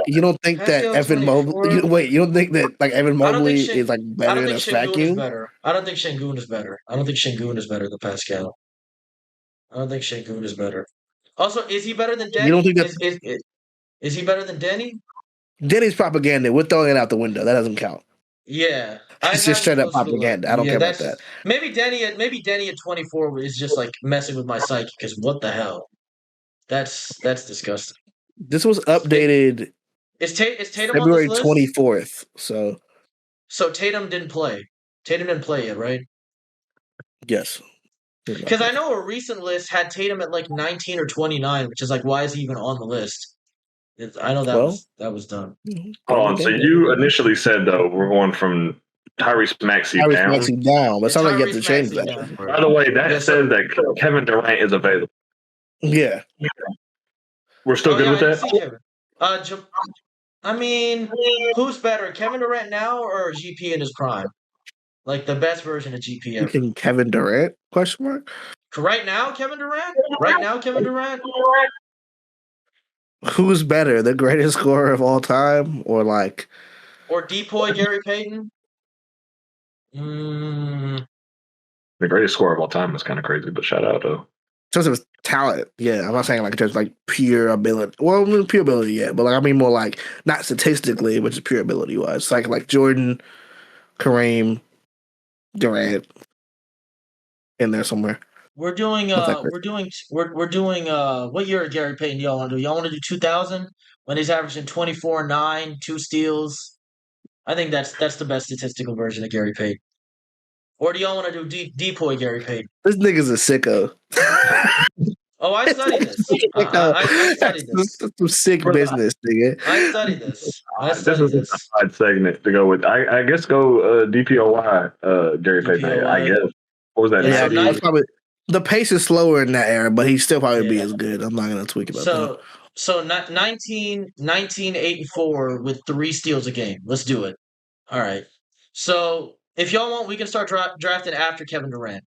Speaker 3: You don't think that
Speaker 1: Pascal
Speaker 3: Evan
Speaker 1: 24?
Speaker 3: Mobley you don't think that like Evan
Speaker 1: I don't think
Speaker 3: Mobley is like
Speaker 1: I
Speaker 3: better
Speaker 1: don't
Speaker 3: in
Speaker 1: think
Speaker 3: a
Speaker 1: Şengün is
Speaker 3: vacuum?
Speaker 1: better. I don't think Şengün is better. I don't think Şengün is better than Pascal. I don't think Şengün is better. Also, is he better than Denny?
Speaker 3: You don't think that
Speaker 1: Is he better than Denny?
Speaker 3: Denny's propaganda? We're throwing it out the window. That doesn't count.
Speaker 1: Yeah,
Speaker 3: It's just straight up propaganda. I don't care about that.
Speaker 1: Maybe Denny at 24 is just like messing with my psyche because what the hell? That's disgusting.
Speaker 3: This was updated
Speaker 1: Is Tatum
Speaker 3: February
Speaker 1: on this list?
Speaker 3: 24th.
Speaker 1: So Tatum didn't play. Tatum didn't play yet, right?
Speaker 3: Yes.
Speaker 1: Because I know a recent list had Tatum at like 19 or 29, which is like, why is he even on the list? I know that was done.
Speaker 2: Hold on. So you initially said though we're going from Tyrese Maxey
Speaker 3: down. But it sounds like you have to change that.
Speaker 1: Down.
Speaker 2: By the way, that says that Kevin Durant is available.
Speaker 3: Yeah.
Speaker 2: We're still good with that?
Speaker 1: I mean, who's better, Kevin Durant now or GP in his prime? Like the best version of GP ever.
Speaker 3: You Kevin Durant? Question mark.
Speaker 1: Right now, Kevin Durant.
Speaker 3: Who's better, the greatest scorer of all time, or
Speaker 1: Depoy Gary Payton?
Speaker 2: The greatest scorer of all time is kind of crazy, but shout out though.
Speaker 3: In terms of talent, yeah. I'm not saying like just like pure ability. Well, pure ability, yeah, but like I mean more like not statistically, but just pure ability wise. Like Jordan, Kareem, Durant, in there somewhere.
Speaker 1: We're doing what year of Gary Payton y'all want to do? Y'all want to do 2000 when he's averaging 24-9, 2 steals? I think that's the best statistical version of Gary Payton. Or do y'all want to do Depoy Gary Payton?
Speaker 3: This nigga's a sicko.
Speaker 1: Oh, I studied this. I studied this.
Speaker 3: That's some sick business, nigga.
Speaker 1: I studied this.
Speaker 2: This is a side segment to go with. I guess go DPOY Gary Payton. I guess. What was that?
Speaker 3: Yeah, that's probably the pace is slower in that era, but he still probably be as good. I'm not gonna tweak about that.
Speaker 1: So 19, 8, and 4 with 3 steals a game. Let's do it. All right. So if y'all want, we can start drafting after Kevin Durant.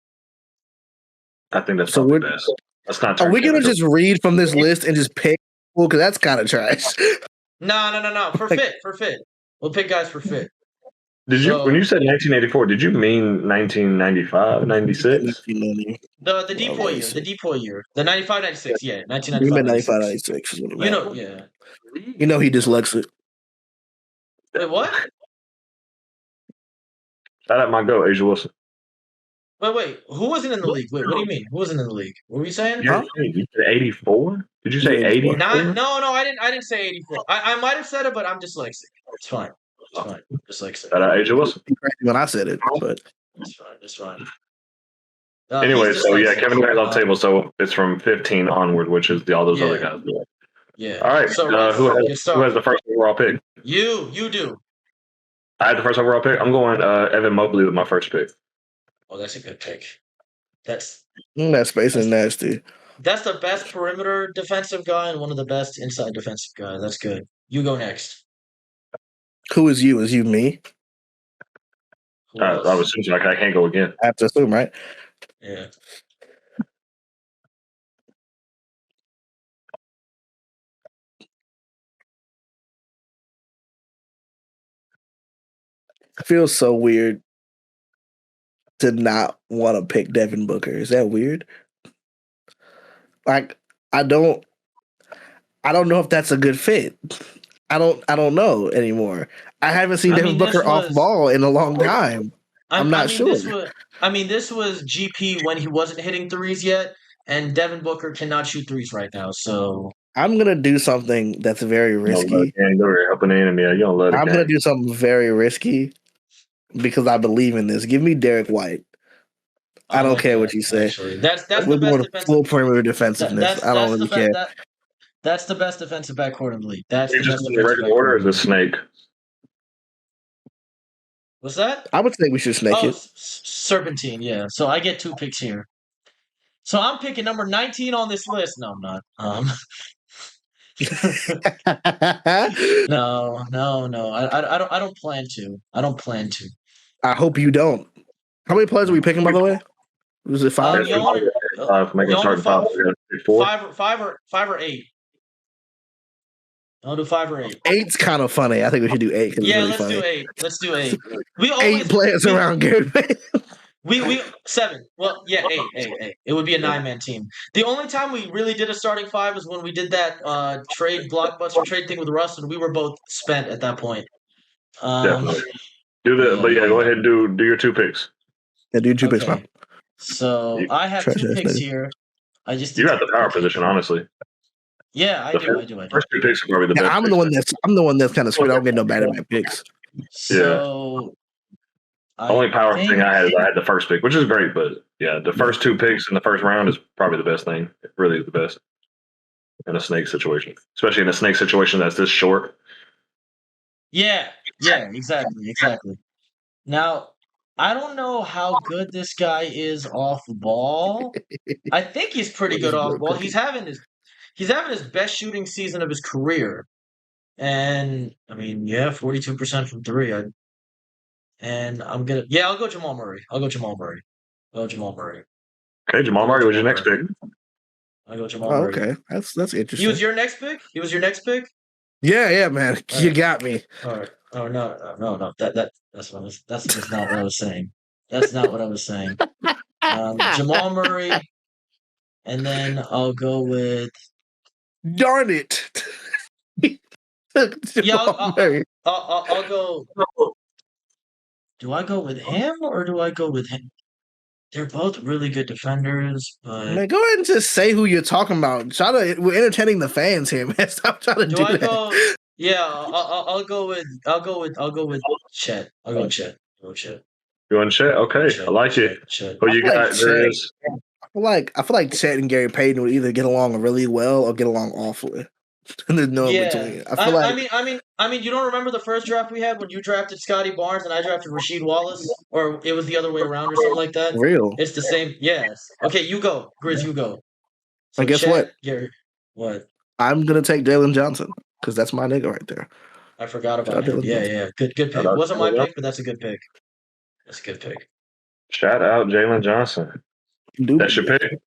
Speaker 2: I think that's probably best. Let's not.
Speaker 3: Are we gonna just read from this list and just pick? Well, because that's kind of trash.
Speaker 1: No. For fit. We'll pick guys for fit.
Speaker 2: Did you when you said 1984? Did you mean 1995, 96?
Speaker 1: The Depoy year, the 95, 96. Yeah, 1995.
Speaker 3: You meant 95, 96.
Speaker 1: You know,
Speaker 3: he dyslexic.
Speaker 1: Wait, what?
Speaker 2: Shout out my goat, Asia Wilson.
Speaker 1: Wait. Who wasn't in the league? Wait, what do you mean? Who wasn't in the league? What were you saying?
Speaker 3: Huh?
Speaker 2: You said 84? Did you
Speaker 3: You said
Speaker 2: say
Speaker 3: 84.
Speaker 2: 84?
Speaker 1: No, I didn't say 84. I might have said it, but I'm dyslexic. It's fine. It's fine. Dyslexic.
Speaker 2: AJ Wilson.
Speaker 3: When I said it, but
Speaker 1: It's fine. It's fine.
Speaker 2: Anyway,
Speaker 1: he's
Speaker 2: so yeah,
Speaker 1: dyslexic.
Speaker 2: Kevin Durant's on the table, so it's from 15 onward, which is all those other guys.
Speaker 1: Yeah.
Speaker 2: All right,
Speaker 1: So
Speaker 2: who has the first overall pick?
Speaker 1: You do.
Speaker 2: I had the first overall pick. I'm going Evan Mobley with my first pick.
Speaker 1: Oh, that's a good pick. That's
Speaker 3: that space is nasty.
Speaker 1: That's the best perimeter defensive guy and one of the best inside defensive guys. That's good. You go next.
Speaker 3: Who is you? Is you me?
Speaker 2: I was assuming I can't go again.
Speaker 3: I have to assume, right?
Speaker 1: Yeah.
Speaker 3: It feels so weird to not want to pick Devin Booker. Is that weird? Like, I don't know if that's a good fit. I don't know anymore. I haven't seen Devin Booker off ball in a long time. I'm not sure.
Speaker 1: This was GP when he wasn't hitting threes yet, and Devin Booker cannot shoot threes right now. So
Speaker 3: I'm gonna do something that's very risky.
Speaker 2: You're helping the enemy. You don't let it.
Speaker 3: I'm gonna do something very risky because I believe in this. Give me Derek White. I don't care what you say.
Speaker 1: That's
Speaker 3: we're
Speaker 1: the best
Speaker 3: going full perimeter defensiveness. I don't really care.
Speaker 1: That's the best defensive backcourt in the league. That's the
Speaker 2: just
Speaker 1: best.
Speaker 2: In the regular order is a snake.
Speaker 1: What's that?
Speaker 3: I would say we should snake it.
Speaker 1: Serpentine, yeah. So I get 2 picks here. So I'm picking number 19 on this list. No, I'm not. No. I don't plan to. I don't plan to.
Speaker 3: I hope you don't. How many players are we picking, by the way? Was it 5?
Speaker 1: Five or 8. I'll do 5 or 8.
Speaker 3: 8's kind of funny. I think we should do 8.
Speaker 1: Yeah,
Speaker 3: it's really funny.
Speaker 1: Let's do 8.
Speaker 3: We always 8 players around Gary.
Speaker 1: We 7. Well, yeah, 8. It would be a 9-man team. The only time we really did a starting 5 was when we did that blockbuster trade thing with Russ, and we were both spent at that point.
Speaker 2: Definitely. But go ahead and do your 2 picks.
Speaker 3: Yeah, do your 2 picks, man.
Speaker 1: So I have 2 picks here.
Speaker 2: You got the power position, honestly.
Speaker 1: Yeah, I do.
Speaker 2: First 2 picks are probably the best.
Speaker 3: I'm the one that's kind of sweet. I don't get no bad at my picks.
Speaker 1: So
Speaker 2: the only power thing I had is I had the first pick, which is great, but yeah, the first 2 picks in the first round is probably the best thing. It really is the best in a snake situation, especially in a snake situation that's this short.
Speaker 1: Yeah, exactly. Now, I don't know how good this guy is off ball. I think he's pretty good off ball. He's having his best shooting season of his career. And, 42% from 3. I'll go Jamal Murray.
Speaker 2: Okay, Jamal Murray was your next pick.
Speaker 1: I'll go Jamal Murray.
Speaker 3: Okay, that's interesting.
Speaker 1: He was your next pick?
Speaker 3: Yeah, man. You got me.
Speaker 1: All right. Oh no. That's not what I was saying. That's not what I was saying. Jamal Murray, and then I'll go with.
Speaker 3: Darn it!
Speaker 1: I'll go. Do I go with him or do I go with him? They're both really good defenders, but
Speaker 3: man, go ahead and just say who you're talking about. We're entertaining the fans here, man. Stop trying to do that.
Speaker 1: Yeah, I'll go with Chet. I'll go with Chet.
Speaker 2: You want Chet? Okay, Chet, I like it. Who you got?
Speaker 3: I feel like Chet and Gary Payton would either get along really well or get along awfully. And there's no in between.
Speaker 1: I mean, you don't remember the first draft we had when you drafted Scotty Barnes and I drafted Rasheed Wallace, or it was the other way around or something like that.
Speaker 3: Real.
Speaker 1: It's the same. Yes. Okay, you go, Grizz. You go.
Speaker 3: So and guess what?
Speaker 1: Gary, what?
Speaker 3: I'm gonna take Jalen Johnson because that's my nigga right there.
Speaker 1: I forgot about him. Yeah. Good pick. Wasn't my pick, but that's a good pick.
Speaker 2: Shout out Jalen Johnson. That's your pick.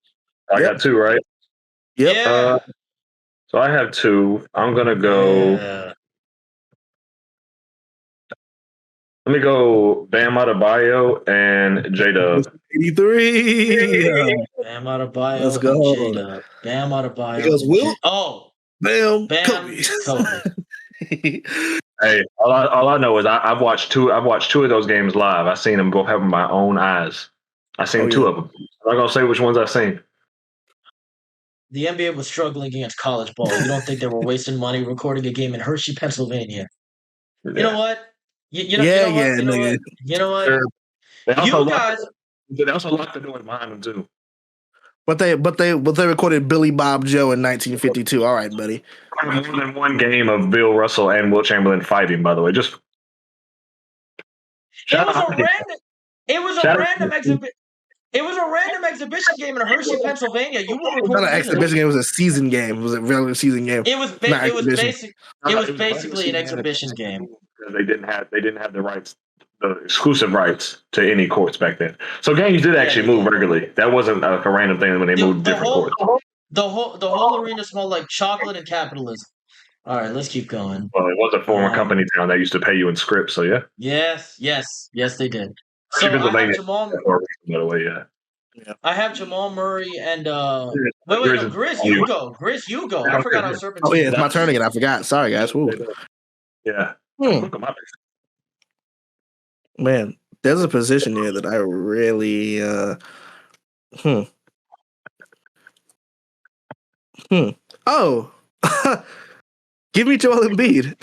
Speaker 2: I got 2, right?
Speaker 3: Yep.
Speaker 1: Yeah.
Speaker 2: So I have 2. I'm gonna go.
Speaker 1: Yeah.
Speaker 2: Let me go Bam Adebayo and J-Dub.
Speaker 3: 83.
Speaker 1: Bam Adebayo.
Speaker 3: Let's go.
Speaker 1: J-Dub. Bam Adebayo.
Speaker 3: Because Will.
Speaker 1: Bam.
Speaker 3: Kobe.
Speaker 2: Hey, all I know is I've watched 2 of those games live. I've seen them both have my own eyes. I seen two of them. I'm not gonna say which ones I seen.
Speaker 1: The NBA was struggling against college ball. You don't think they were wasting money recording a game in Hershey, Pennsylvania?
Speaker 2: Yeah.
Speaker 1: You know what? You know
Speaker 3: nigga.
Speaker 1: what? You know what?
Speaker 2: You
Speaker 1: guys.
Speaker 2: They also locked the doors behind them too.
Speaker 3: But they recorded Billy Bob Joe in 1952. All right, buddy.
Speaker 2: More than one game of Bill Russell and Wilt Chamberlain fighting. By the way, just
Speaker 1: it was a random exhibition. It was a random exhibition game in Hershey, Pennsylvania. You were recording.
Speaker 3: It was not an exhibition game. It was a season game. It was a regular season game.
Speaker 1: It was basically an exhibition game.
Speaker 2: They didn't have the rights, the exclusive rights to any courts back then. So games did actually move regularly. That wasn't a random thing when they moved different courts.
Speaker 1: The whole arena smelled like chocolate and capitalism. All right, let's keep going.
Speaker 2: Well, it was a former company town that used to pay you in scripts, so yeah.
Speaker 1: Yes, they did. So I have Jamal. By
Speaker 2: the way, yeah.
Speaker 1: I have Jamal Murray and Grizz, you go. I forgot our Serpentine.
Speaker 3: Oh yeah, it's my turn again. I forgot. Sorry, guys. Woo.
Speaker 2: Yeah.
Speaker 3: Man, there's a position here that I really Oh. Give me Joel Embiid.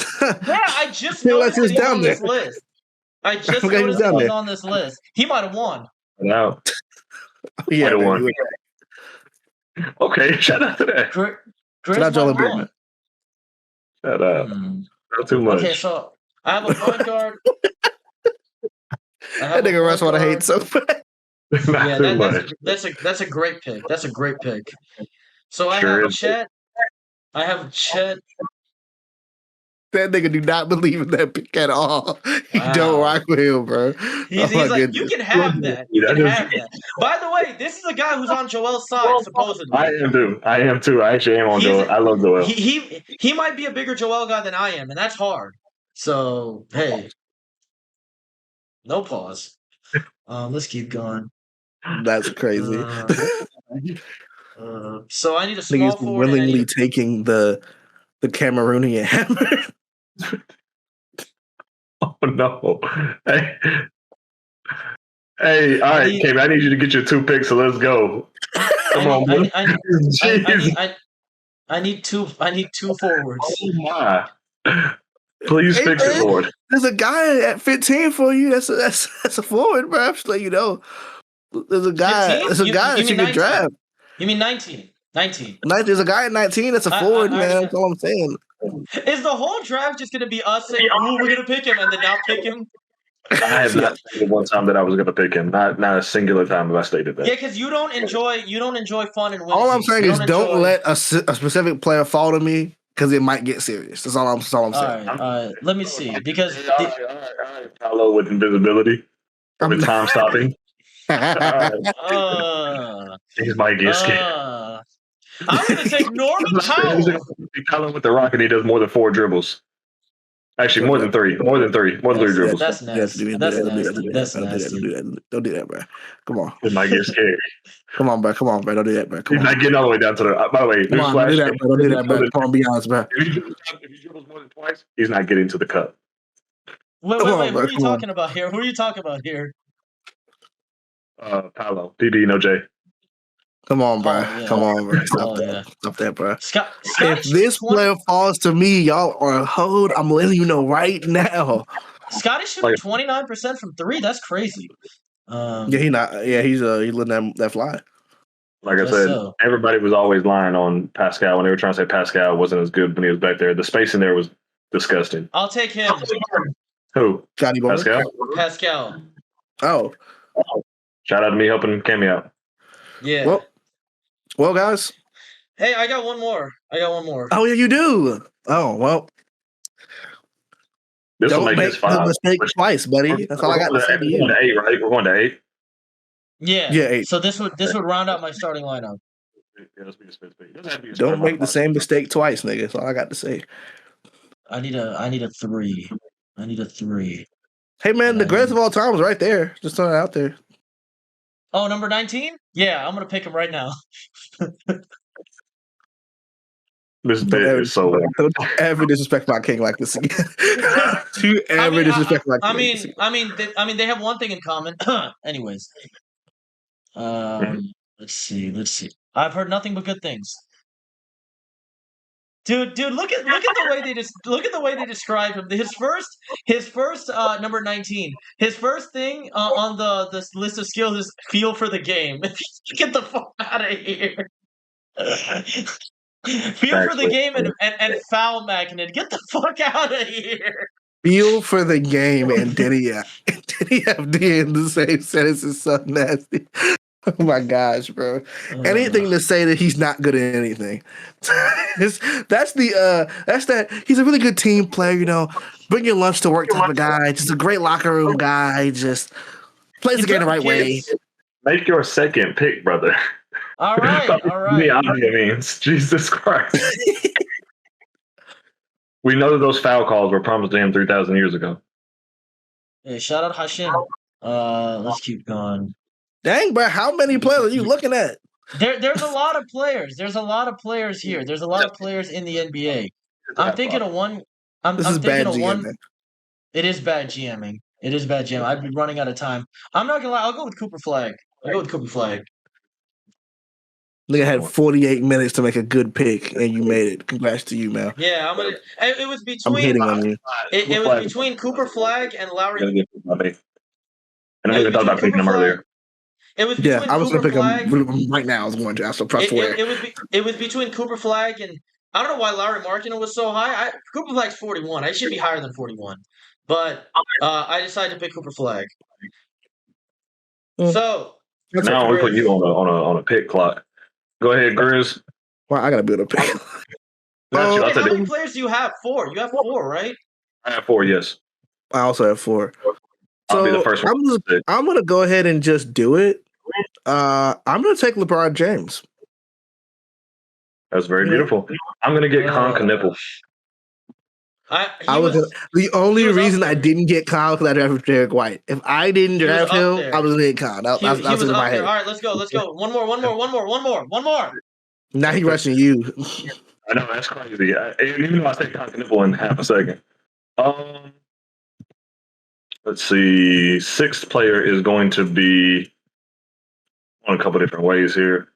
Speaker 1: Yeah, I just noticed he was on this list. I just noticed he was on this list. He might have won.
Speaker 2: No.
Speaker 3: Yeah,
Speaker 2: won. Okay, shout out to that.
Speaker 3: Shout out Joel Embiid.
Speaker 2: Shout out. Not too much.
Speaker 1: Okay, so I have a point guard.
Speaker 3: That nigga Russ want to hate so bad.
Speaker 1: Yeah, that's a great pick. That's a great pick. So I have Chet.
Speaker 3: That nigga do not believe in that pick at all. He don't rock with him, bro.
Speaker 1: He's like, you can have that. You can have that. By the way, this is a guy who's on Joel's side, supposedly.
Speaker 2: I am too. I actually am on Joel. I love Joel.
Speaker 1: He might be a bigger Joel guy than I am, and that's hard. So, hey. No pause. Let's keep going.
Speaker 3: That's crazy.
Speaker 1: So I need a small forward.
Speaker 3: Willingly taking the Cameroonian hammer.
Speaker 2: Oh no! Hey, all right, Cam. I need you to get your 2 picks. So let's go. Come on,
Speaker 1: I need two forwards.
Speaker 2: Oh my! Please fix it, Lord.
Speaker 3: There's a guy at 15 for you. That's a forward, bro. I'm just letting you know. There's a guy. 15? There's a guy that you can draft.
Speaker 1: You mean 19? 19.
Speaker 3: There's a guy at 19 that's a forward, man. That's all I'm saying.
Speaker 1: Is the whole draft just going to be us saying, "Oh, we're going to pick him," and then not pick him?
Speaker 2: I have not stated one time that I was going to pick him. Not a singular time have I stated that.
Speaker 1: Yeah, because you don't enjoy fun and winning.
Speaker 3: All I'm saying is don't let a specific player fall to me because it might get serious. That's all I'm saying.
Speaker 1: All right. Let me see. Because
Speaker 2: all right, Paolo with invisibility, with time stopping. He's my guest.
Speaker 1: I'm going to take Norman Powell.
Speaker 2: Paolo with the rock, and he does more than 4 dribbles. Actually, more than 3. More than 3 dribbles.
Speaker 1: That's nasty. That's nasty.
Speaker 3: Don't do that, bro. Come on.
Speaker 2: It might get scary.
Speaker 3: Come on, bro. Don't do that, bro.
Speaker 2: He's not getting all the way down to the. By the way,
Speaker 3: come on, don't do that, bro. Don't do that, bro. Come on, be honest, bro.
Speaker 2: If he dribbles more than twice, he's not getting to the cup.
Speaker 1: Wait. Who are you talking about here?
Speaker 2: Paolo. PB, no J.
Speaker 3: Come on, bro. Come on, bro. Stop that, bro. If this player falls to me, y'all are hold. I'm letting you know right now.
Speaker 1: Scotty shooting 29% from 3. That's crazy.
Speaker 3: He's letting that fly.
Speaker 2: Like I said, everybody was always lying on Pascal when they were trying to say Pascal wasn't as good when he was back there. The spacing there was disgusting.
Speaker 1: I'll take him.
Speaker 2: Who?
Speaker 3: Scotty
Speaker 1: Pascal.
Speaker 3: Oh.
Speaker 2: Shout out to me helping Cammy out.
Speaker 1: Yeah.
Speaker 3: Well, guys.
Speaker 1: Hey, I got one more.
Speaker 3: Oh, yeah, you do. Oh, well.
Speaker 2: This will make this 5.
Speaker 3: Mistake twice, buddy. That's all I got to say to you.
Speaker 2: We're going to 8, right? We're going to 8.
Speaker 1: Yeah.
Speaker 3: Yeah, 8.
Speaker 1: So this would round out my starting lineup.
Speaker 2: Yeah, let's be a spit.
Speaker 3: Don't make the same mistake twice, nigga. That's all I got to say.
Speaker 1: I need a 3.
Speaker 3: Hey, man, the greatest of all time is right there. Just throwing it out there.
Speaker 1: Oh, number 19? Yeah, I'm going to pick him right now.
Speaker 2: This bit is so long.
Speaker 3: Don't ever disrespect my king like this again. Disrespect my king.
Speaker 1: I mean, they have one thing in common. Anyways. Let's see. I've heard nothing but good things. Dude, look at the way they describe him. His first number 19. His first thing on the list of skills is feel for the game. Get the fuck out of here. Feel for the game and foul magnet. Get the fuck out of here.
Speaker 3: Feel for the game and did he have D in the same sentence is so nasty. Oh my gosh, bro. Anything to say that he's not good at anything. that's that he's a really good team player, you know. Bring your lunch to work type of guy. Just a great locker room guy. Just plays the game the right way.
Speaker 2: Make your second pick, brother.
Speaker 1: All right.
Speaker 2: The means. Jesus Christ. We know that those foul calls were promised to him 3,000 years ago.
Speaker 1: Hey, shout out Hashim. Let's keep going.
Speaker 3: Dang, bro, how many players are you looking at?
Speaker 1: There's a lot of players. There's a lot of players here. There's a lot of players in the NBA. I'm thinking of one. I'm thinking of one. It is bad GMing. I'd be running out of time. I'm not gonna lie. I'll go with Cooper Flag.
Speaker 3: Nigga had 48 minutes to make a good pick, and you made it. Congrats to you, man.
Speaker 1: Yeah, it was between.
Speaker 3: I'm hitting on you.
Speaker 1: It was between Cooper Flag and Lowry.
Speaker 2: I know you thought about picking him earlier.
Speaker 1: It was between
Speaker 3: I was going to pick
Speaker 1: Flag,
Speaker 3: him right now. I was going to. I still press
Speaker 1: it was between Cooper Flag and I don't know why Lowry Markkinen was so high. Cooper Flag's 41. I should be higher than 41, but I decided to pick Cooper Flag. So
Speaker 2: now we put you on a pick clock. Go ahead, Grizz.
Speaker 3: Well, I gotta build a pick.
Speaker 1: How many players do you have? 4. You have 4, right?
Speaker 2: I have 4. Yes.
Speaker 3: I also have 4.
Speaker 2: I'll be the first one.
Speaker 3: I'm gonna go ahead and just do it. I'm gonna take LeBron James.
Speaker 2: That's very beautiful. I'm gonna get Con Knipple.
Speaker 3: The only reason I didn't get Kyle because I drafted Derek White. If I didn't draft him, I was gonna get Kyle. That was in my head.
Speaker 1: All right, let's go. One more.
Speaker 3: Now he rushing you.
Speaker 2: I know, that's crazy. Even though I take Con Knipple in half a second. Let's see. 6th player is going to be on a couple different ways here.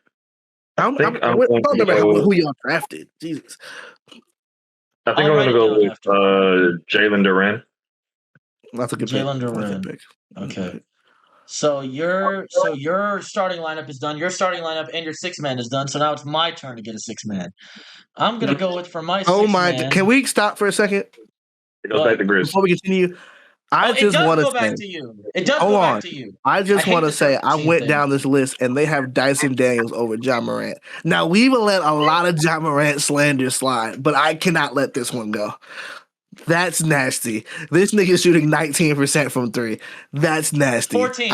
Speaker 3: I'm talking about who y'all drafted. Jesus.
Speaker 2: I think I'm going to go with Jalen Duren.
Speaker 3: That's a good
Speaker 1: Jalen Duren. Okay. So your starting lineup is done. Your starting lineup and your 6th man is done. So now it's my turn to get a 6th man. I'm going to go with for my 6th man.
Speaker 3: Can we stop for a second?
Speaker 2: It goes back to Grizz.
Speaker 3: Before we continue, I just want to say,
Speaker 1: it does go back to you.
Speaker 3: I just want to say I went down this list and they have Dyson Daniels over John Morant. Now we've let a lot of John Morant slander slide, but I cannot let this one go. That's nasty. This nigga is shooting 19% from 3. That's nasty.
Speaker 1: 14.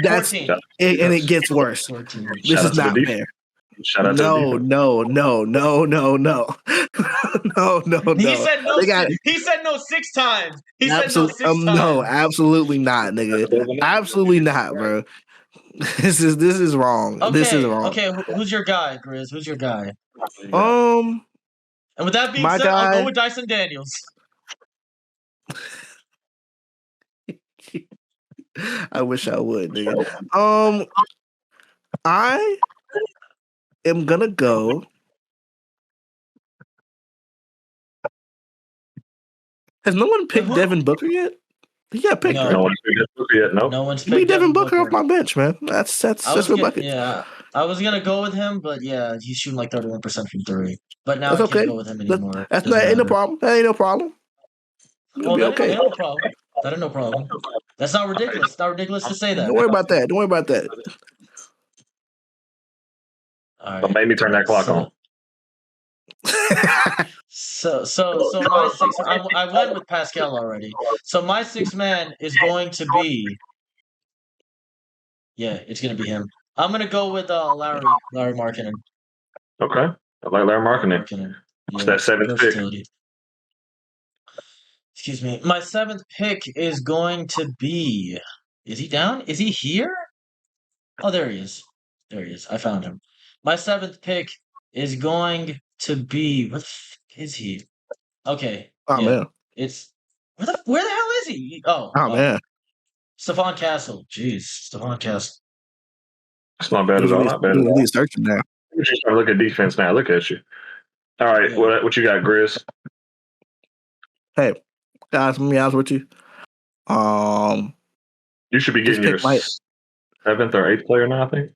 Speaker 3: That's 14. And it gets worse. 14. This is not fair.
Speaker 2: Shout out
Speaker 3: no.
Speaker 1: He said no. He said no 6 times. He said no 6 times.
Speaker 3: No, absolutely not, nigga. Absolutely not, bro. This is wrong.
Speaker 1: Okay,
Speaker 3: this is wrong.
Speaker 1: Okay, who's your guy, Grizz? Who's your guy? And with that being said, I'll go with Dyson Daniels.
Speaker 3: I wish I would, nigga. I am gonna go. Has no one picked Devin Booker yet? He got picked.
Speaker 2: No one's picked Booker yet. No
Speaker 1: one's picked.
Speaker 3: Me Devin Booker off my bench, man. That's real bucket.
Speaker 1: Yeah, I was gonna go with him, but yeah, he's shooting like 31% from 3. But now I can't go with him anymore.
Speaker 3: Ain't no problem. That ain't no problem.
Speaker 1: Oh, that ain't no problem. That ain't no problem. That's not ridiculous. It's not ridiculous to say that.
Speaker 3: Don't worry about that.
Speaker 1: All right.
Speaker 2: Don't make me turn that clock on.
Speaker 1: So my 6th. I went with Pascal already. So my 6th man is going to be. Yeah, it's gonna be him. I'm gonna go with Larry Markkinen.
Speaker 2: Okay, I like Larry Markkinen. What's that 7th pick?
Speaker 1: Excuse me. My 7th pick is going to be. Is he down? Is he here? Oh, there he is. I found him. My 7th pick is going to be. What the fuck is he? Okay.
Speaker 3: Oh man.
Speaker 1: It's where the hell is he? Oh
Speaker 3: man.
Speaker 1: Stephon Castle. Jeez, Stephon Castle.
Speaker 2: It's not bad at all. Not bad at all.
Speaker 3: Searching now.
Speaker 2: You're just trying to look at defense now. Look at you. All right, what you got, Grizz?
Speaker 3: Hey, guys, let me be honest with you.
Speaker 2: You should be getting your 7th or 8th player now, I think.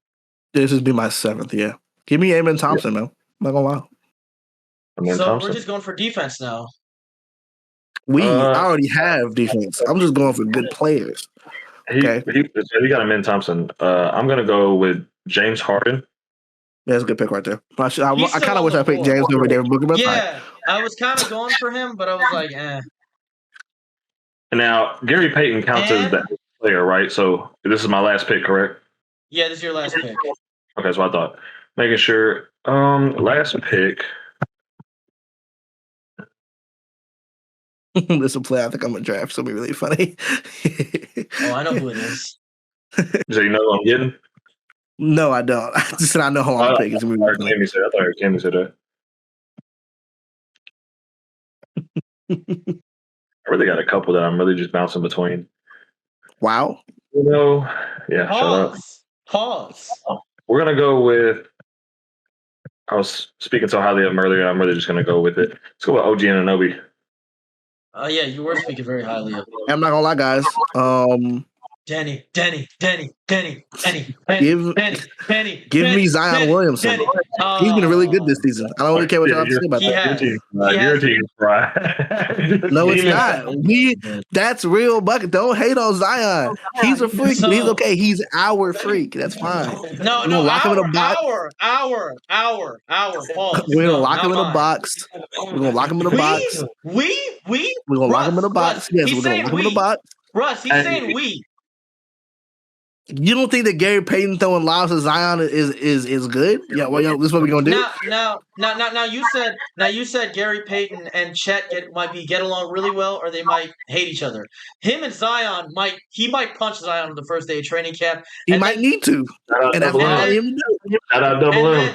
Speaker 3: This would be my 7th, yeah. Give me Amen Thompson, man. I'm not gonna lie.
Speaker 1: We're just going for defense now.
Speaker 3: I already have defense. I'm just going for good players. Okay.
Speaker 2: He got Amen Thompson. I'm gonna go with James Harden.
Speaker 3: Yeah, that's a good pick right there. I kind of wish I picked James over David Booker. But
Speaker 1: yeah, I was kind of going for him, but I was like, eh.
Speaker 2: And now Gary Payton counts as that player, right? So this is my last pick, correct?
Speaker 1: Yeah, this is your last pick.
Speaker 2: Okay, that's what I thought. Making sure. Last pick.
Speaker 3: This is a play I think I'm gonna draft. So it'll be really funny.
Speaker 1: Oh, I know who it is.
Speaker 2: So you know who I'm getting?
Speaker 3: No, I don't. I just said I know who I'm picking.
Speaker 2: I thought Cammy said that. I really got a couple that I'm really just bouncing between.
Speaker 3: Wow.
Speaker 2: Yeah.
Speaker 1: Pause.
Speaker 2: We're gonna go with. I was speaking so highly of him earlier. I'm really just gonna go with it. Let's go with OG Anunoby.
Speaker 1: Yeah, you were speaking very highly of him.
Speaker 3: I'm not gonna lie, guys.
Speaker 1: Denny.
Speaker 3: Give me Zion Williamson. He's been really good this season. I don't really care what y'all have to say about that.
Speaker 2: Your team's fried.
Speaker 3: No, it's not. That's real bucket. Don't hate on Zion. He's a freak, but he's okay. He's our freak. That's fine.
Speaker 1: No,
Speaker 3: lock him in a box.
Speaker 1: Hour. Pause.
Speaker 3: We're gonna lock him in a box. We're gonna lock him in a box.
Speaker 1: We're
Speaker 3: gonna lock him in a box. Yes, we're gonna lock him in a box.
Speaker 1: Russ, he's saying we.
Speaker 3: You don't think that Gary Payton throwing lobs to Zion is good? Yeah, well, this is what we're gonna do.
Speaker 1: Now you said Gary Payton and Chet might get along really well, or they might hate each other. Him and Zion might punch Zion on the first day of training camp.
Speaker 3: He might need to, and that's what I him do.
Speaker 2: Shout out Double M.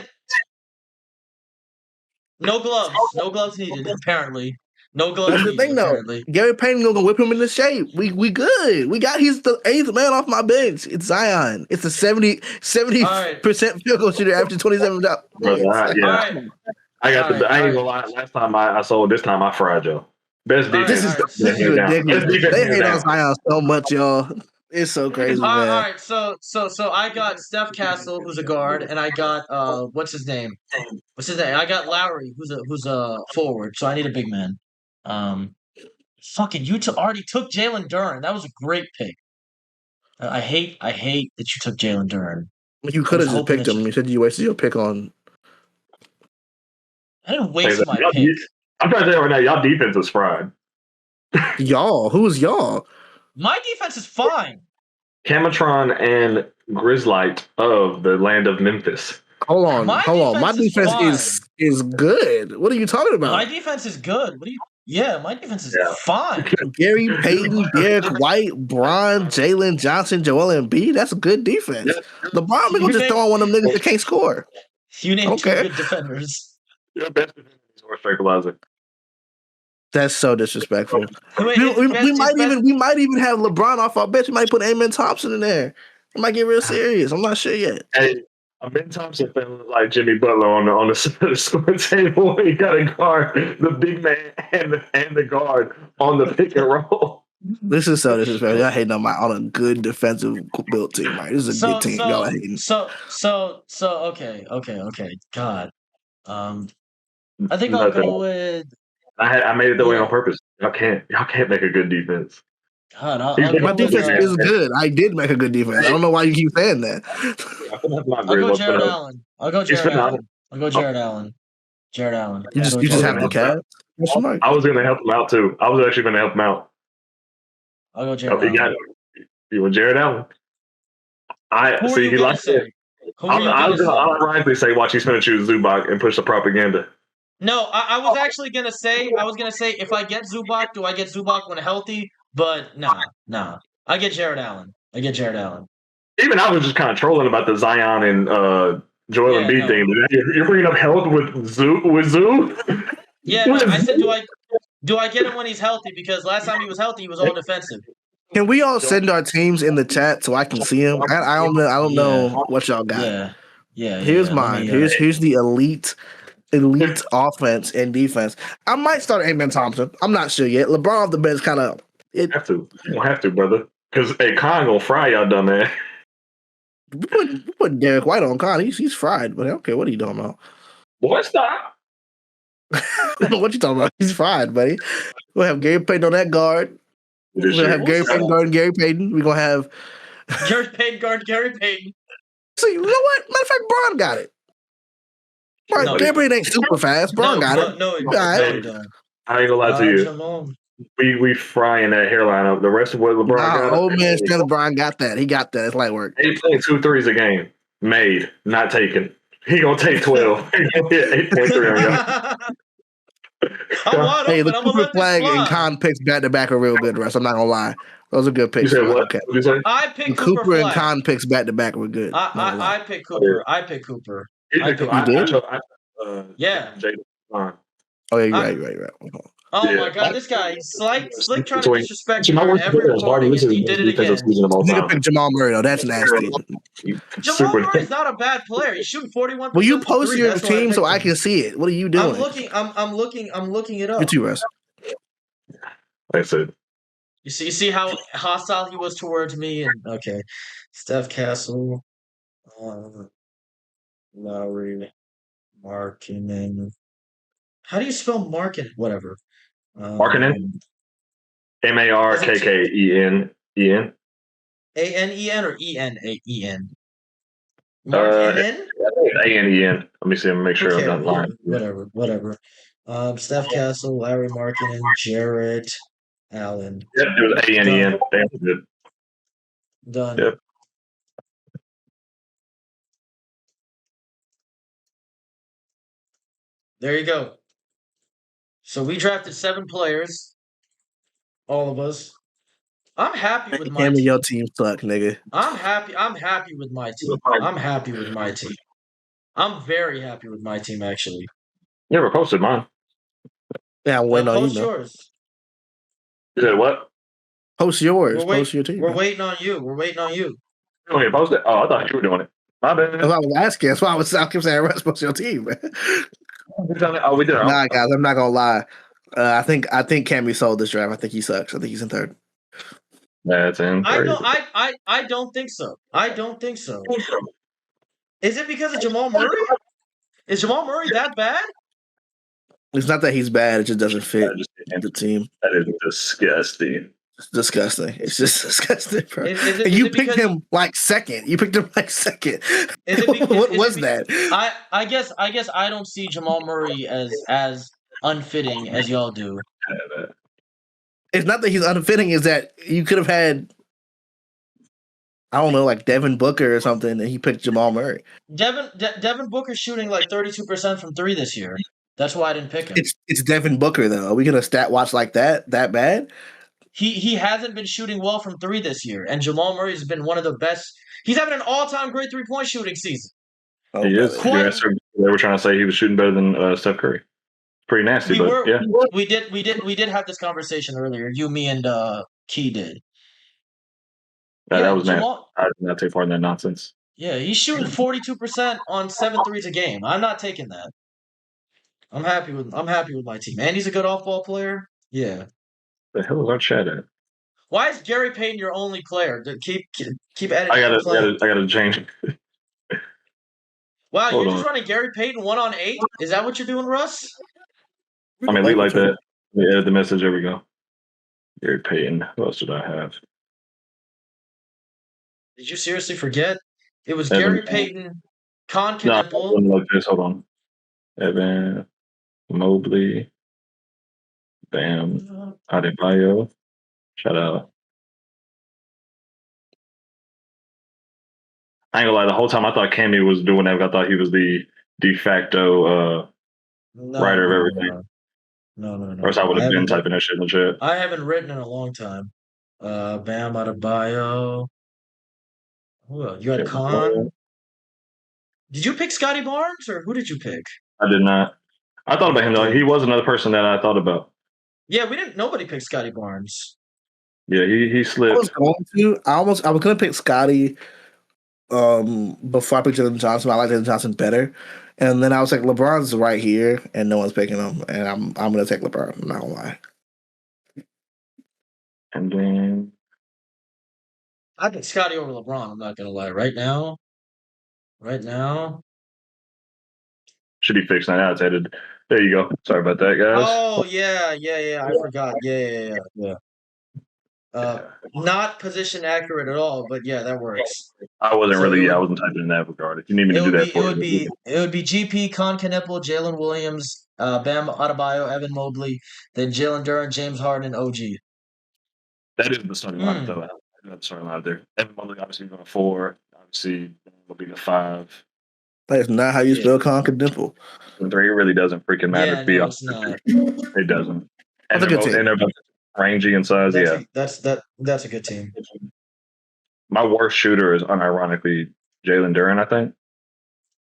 Speaker 1: No gloves needed. Apparently. No gloves.
Speaker 3: That's the thing, though. Gary Payton gonna whip him into shape. We good. He's the 8th man off my bench. It's Zion. It's a 70% field goal shooter after 27
Speaker 2: yeah. Right. I ain't gonna lie. Last time I sold. This time I fried y'all. Best defense.
Speaker 3: This is ridiculous. They hate on Zion so much, y'all. It's so crazy, man.
Speaker 1: All right. So I got Steph Castle, who's a guard, and I got what's his name? I got Lowry, who's a forward. So I need a big man. Fucking you already took Jalen Duren. That was a great pick. I hate that you took Jalen Duren.
Speaker 3: You could have just picked him. You said you wasted your pick on.
Speaker 1: I didn't waste my pick.
Speaker 2: I'm trying to tell you right now, y'all defense is fried.
Speaker 3: Y'all? Who's y'all?
Speaker 1: My defense is fine.
Speaker 2: Camatron and Grizzlight of the land of Memphis.
Speaker 3: Hold on. My defense is good. What are you talking about?
Speaker 1: My defense is good. My defense is fine.
Speaker 3: Gary Payton, Derek White, Bron, Jalen Johnson, Joel Embiid. That's a good defense. LeBron gonna just throw on one of them niggas that can't score.
Speaker 1: You named two good defenders.
Speaker 2: Your best defender is Horse Tranquilizer.
Speaker 3: That's so disrespectful. We might even have LeBron off our bench. We might put Amen Thompson in there. We might get real serious. I'm not sure yet.
Speaker 2: Hey, Amen Thompson feeling like Jimmy Butler on the scoring table. He got to guard the big man and the guard on the pick and roll.
Speaker 3: This is so disrespectful. Y'all hating on a good defensive built team, right? This is a good team. Y'all hating.
Speaker 1: Okay. God. I think I'll go with.
Speaker 2: I made it that way on purpose. Y'all can't make a good defense.
Speaker 1: God,
Speaker 3: my defense is good. I did make a good defense. I don't know why you keep saying that.
Speaker 1: I'll go Jared Allen. I'll go Jared Allen.
Speaker 3: You just have the Cavs?
Speaker 2: I was going to help him out too. I was actually going to help him out.
Speaker 1: I'll go Jared Allen.
Speaker 2: You want Jared Allen? He likes it. I'll ironically say, watch, he's going to choose Zubac and push the propaganda.
Speaker 1: No, I was actually going to say, if I get Zubac, do I get Zubac when healthy? But nah. I get Jared Allen.
Speaker 2: Even I was just kind of trolling about the Zion and Joel Embiid thing. You're bringing up health with Zoo?
Speaker 1: Yeah, no, I said, do I get him when he's healthy? Because last time he was healthy, he was all defensive.
Speaker 3: Can we all send our teams in the chat so I can see them? I don't know. I don't know what y'all got. Here's mine. Here's the elite offense and defense. I might start Amen Thompson. I'm not sure yet. LeBron off the bench kind of.
Speaker 2: You don't have to, brother. Because Con gonna fry y'all, dumb man.
Speaker 3: We put Derek White on Con. He's fried, but okay, what are you talking about?
Speaker 2: Boy, stop.
Speaker 3: What you talking about? He's fried, buddy. We'll have Gary Payton on that guard. We're gonna have Gary Payton guarding Gary Payton. We're gonna have
Speaker 1: Gary Payton guard Gary Payton.
Speaker 3: So you know what? Matter of fact, Braun got it. Right, Gary Payton ain't super fast. Braun got it.
Speaker 1: No,
Speaker 2: I ain't gonna lie to you. We frying that hairline up. The rest of what LeBron got.
Speaker 3: Old man Stanley Brian got that. He got that. It's light work.
Speaker 2: 8.2 threes a game. Made, not taken. He gonna take 12. 8.3 on y'all.
Speaker 3: Hey, the Cooper Flag and Con picks back to back are real good, Russ. I'm not gonna lie. Those are good picks.
Speaker 2: You said what?
Speaker 3: Okay.
Speaker 2: What you say?
Speaker 1: I picked
Speaker 3: Cooper and Con picks back to back were good.
Speaker 1: I picked Cooper. I picked Cooper.
Speaker 3: You did?
Speaker 1: Yeah.
Speaker 3: Oh yeah, you're right.
Speaker 1: Oh my God, this guy, he's slick trying to disrespect you on every recording, and he did it again.
Speaker 3: Nigga picked Jamal Murray though. That's nasty.
Speaker 1: Jamal Murray's not a bad player. He's shooting 41%.
Speaker 3: Will you post your team so I can see it? What are you doing?
Speaker 1: I'm looking it up.
Speaker 3: You too, Russ.
Speaker 2: I said.
Speaker 1: You see how hostile he was towards me, and okay, Steph Castle, Lowry, Markkinen. How do you spell Markkinen? Whatever.
Speaker 2: Markkinen. Markken.
Speaker 1: Anen or Enen?
Speaker 2: Markkinen. Anen. Let me see. I'm make sure I'm not lying.
Speaker 1: Whatever. Steph Castle, Larry Markkinen, Jarrett Allen.
Speaker 2: Yep, it was Anen. Damn good.
Speaker 1: Done.
Speaker 2: Yep.
Speaker 1: There you go. So we drafted 7 players. All of us. I'm happy with my team.
Speaker 3: Your team suck, nigga.
Speaker 1: I'm happy with my team. I'm very happy with my team, actually.
Speaker 2: You never posted mine.
Speaker 3: Yeah, I'm waiting on you.
Speaker 1: Post yours.
Speaker 2: You said what?
Speaker 3: Post yours. Post your team.
Speaker 1: We're waiting on you.
Speaker 2: You want me to post it? Oh, I thought you were doing it. My bad.
Speaker 3: That's what I was asking. That's why I kept saying, Russ, post your team, man.
Speaker 2: Oh, we did.
Speaker 3: Nah, guys, I'm not gonna lie. I think Cammy sold this draft. I think he sucks. I think he's in third.
Speaker 2: That's in.
Speaker 1: I don't think so. Is it because of Jamal Murray? Is Jamal Murray that bad?
Speaker 3: It's not that he's bad. It just doesn't fit the team.
Speaker 2: That is disgusting.
Speaker 3: It's disgusting. It's just disgusting, bro. You picked him like second. What was that?
Speaker 1: I guess I don't see Jamal Murray as unfitting as y'all do.
Speaker 3: It's not that he's unfitting. Is that you could have had, I don't know, like Devin Booker or something, and he picked Jamal Murray.
Speaker 1: Devin Booker's shooting like 32% from 3 this year. That's why I didn't pick him.
Speaker 3: It's Devin Booker though. Are we gonna stat watch like that bad?
Speaker 1: He hasn't been shooting well from 3 this year, and Jamal Murray's been one of the best. He's having an all-time great 3-point shooting season.
Speaker 2: Oh, he is. They were trying to say he was shooting better than Steph Curry. Pretty nasty, yeah.
Speaker 1: We did have this conversation earlier. You, me, and Key did.
Speaker 2: That was nasty. I did not take part in that nonsense.
Speaker 1: Yeah, he's shooting 42% on 7 threes a game. I'm not taking that. I'm happy with my team. And he's a good off-ball player. Yeah.
Speaker 2: The hell is our chat at?
Speaker 1: Why is Gary Payton your only player? Keep editing.
Speaker 2: I gotta change.
Speaker 1: Wow, you're just running Gary Payton 1-on-8? Is that what you're doing, Russ?
Speaker 2: I mean, we like that. We edit the message. There we go. Gary Payton. Who else did I have?
Speaker 1: Did you seriously forget? It was Gary Payton, Con
Speaker 2: Knipple. No, like this. Hold on. Evan Mobley. Bam. Adebayo. Shout out. I ain't gonna lie, the whole time I thought Cammy was doing that. I thought he was the de facto writer of everything.
Speaker 1: No.
Speaker 2: Or else I would have been typing that shit in the chat.
Speaker 1: I haven't written in a long time. Bam Adebayo. Who else? You had Con. Did you pick Scotty Barnes, or who did you pick?
Speaker 2: I did not. I thought about him though. He was another person that I thought about.
Speaker 1: Yeah, nobody picked Scotty Barnes.
Speaker 2: Yeah, he
Speaker 3: I
Speaker 2: slipped.
Speaker 3: was going to. I was gonna pick Scotty. Before I picked Jalen Johnson, I like Jalen Johnson better. And then I was like, LeBron's right here, and no one's picking him, and I'm gonna take LeBron. I'm not gonna lie.
Speaker 2: And then
Speaker 1: I think Scotty over LeBron. I'm not gonna lie. Right now,
Speaker 2: should be fixed now. It's edited. There you go. Sorry about that, guys.
Speaker 1: Oh yeah. I forgot. Yeah. Not position accurate at all, but yeah, that works.
Speaker 2: I wasn't
Speaker 1: So
Speaker 2: I wasn't typing in that regard. If you need me to do that for you,
Speaker 1: it would be GP, Con Kneppel, Jalen Williams, Bam Adebayo, Evan Mobley, then Jalen Duran, James Harden, OG.
Speaker 2: that is the starting lineup though. The starting lineup there. Evan Mobley obviously going 4. Obviously will be the 5.
Speaker 3: That is not how you spell Conca
Speaker 2: 3 really doesn't freaking matter.
Speaker 1: Yeah, no, it's not.
Speaker 2: It doesn't. And
Speaker 3: That's a good team.
Speaker 2: And they're both rangy in size.
Speaker 1: That's a good team.
Speaker 2: My worst shooter is unironically Jalen Duran, I think.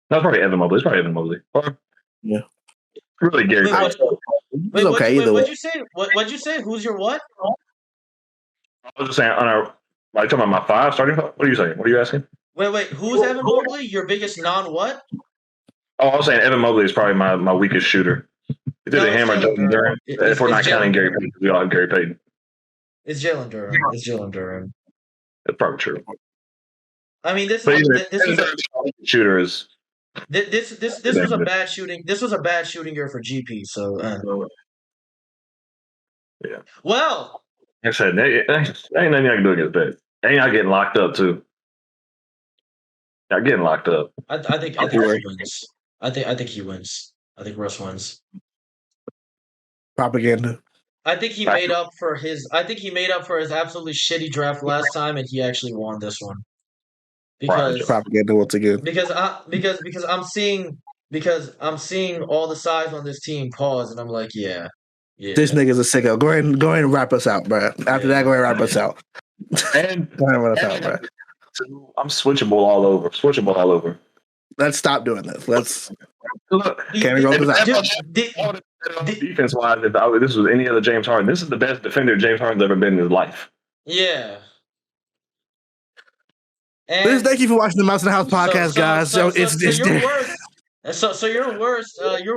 Speaker 2: No, it's probably Evan Mobley. It's probably Evan Mobley.
Speaker 3: Yeah.
Speaker 2: Really, Gary.
Speaker 3: Wait, okay,
Speaker 1: what'd you say? What'd you say? Who's your what?
Speaker 2: I was just saying, are you talking about my 5 starting? What are you saying? What are you asking?
Speaker 1: Wait. Who's Evan Mobley? Your biggest non-what?
Speaker 2: Oh, I was saying Evan Mobley is probably my weakest shooter. It's either him or Jalen Duran. If we're not counting Gary Payton, we all have Gary Payton.
Speaker 1: It's Jalen Duran.
Speaker 2: It's probably true.
Speaker 1: I mean, this
Speaker 2: shooter is.
Speaker 1: This was a bad shooting. This was a bad shooting year for GP. So
Speaker 2: yeah.
Speaker 1: Well,
Speaker 2: like I said, ain't nothing I can do against that. Ain't I getting locked up too? Not getting locked up.
Speaker 1: I think he wins. I think he wins. I think Russ wins.
Speaker 3: Propaganda.
Speaker 1: I think he made up for his absolutely shitty draft last time, and he actually won this one. Because
Speaker 3: propaganda once again.
Speaker 1: Because I'm seeing all the size on this team pause, and I'm like, yeah.
Speaker 3: This nigga's a sicko. Go ahead and wrap us out, bro. After that, go ahead and wrap us out.
Speaker 2: And
Speaker 3: go ahead and wrap us out, bro.
Speaker 2: I'm switchable all over.
Speaker 3: Let's stop doing this. Let's
Speaker 2: look.
Speaker 3: Can we go this
Speaker 2: defense wise, if this was any other James Harden, this is the best defender James Harden's ever been in his life.
Speaker 1: Yeah.
Speaker 3: And thank you for watching the Mouse in the House podcast, guys. So
Speaker 1: your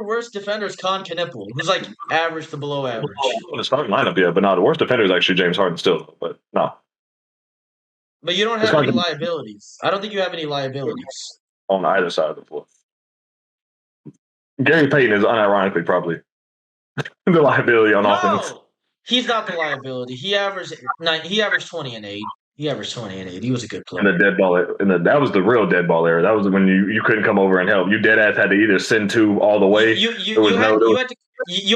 Speaker 1: worst defender is Con Kneppel, who's like average to below average.
Speaker 2: The starting lineup, yeah, but no, the worst defender is actually James Harden still, but no.
Speaker 1: But you don't have any liabilities. I don't think you have any liabilities
Speaker 2: on either side of the floor. Gary Payton is unironically probably the liability on offense.
Speaker 1: He's not the liability. He averaged 20 and 8. He averaged 20 and 8. He was a good player.
Speaker 2: And the dead ball, that was the real dead ball era. That was when you couldn't come over and help. You dead ass had to either send 2 all the way.
Speaker 1: You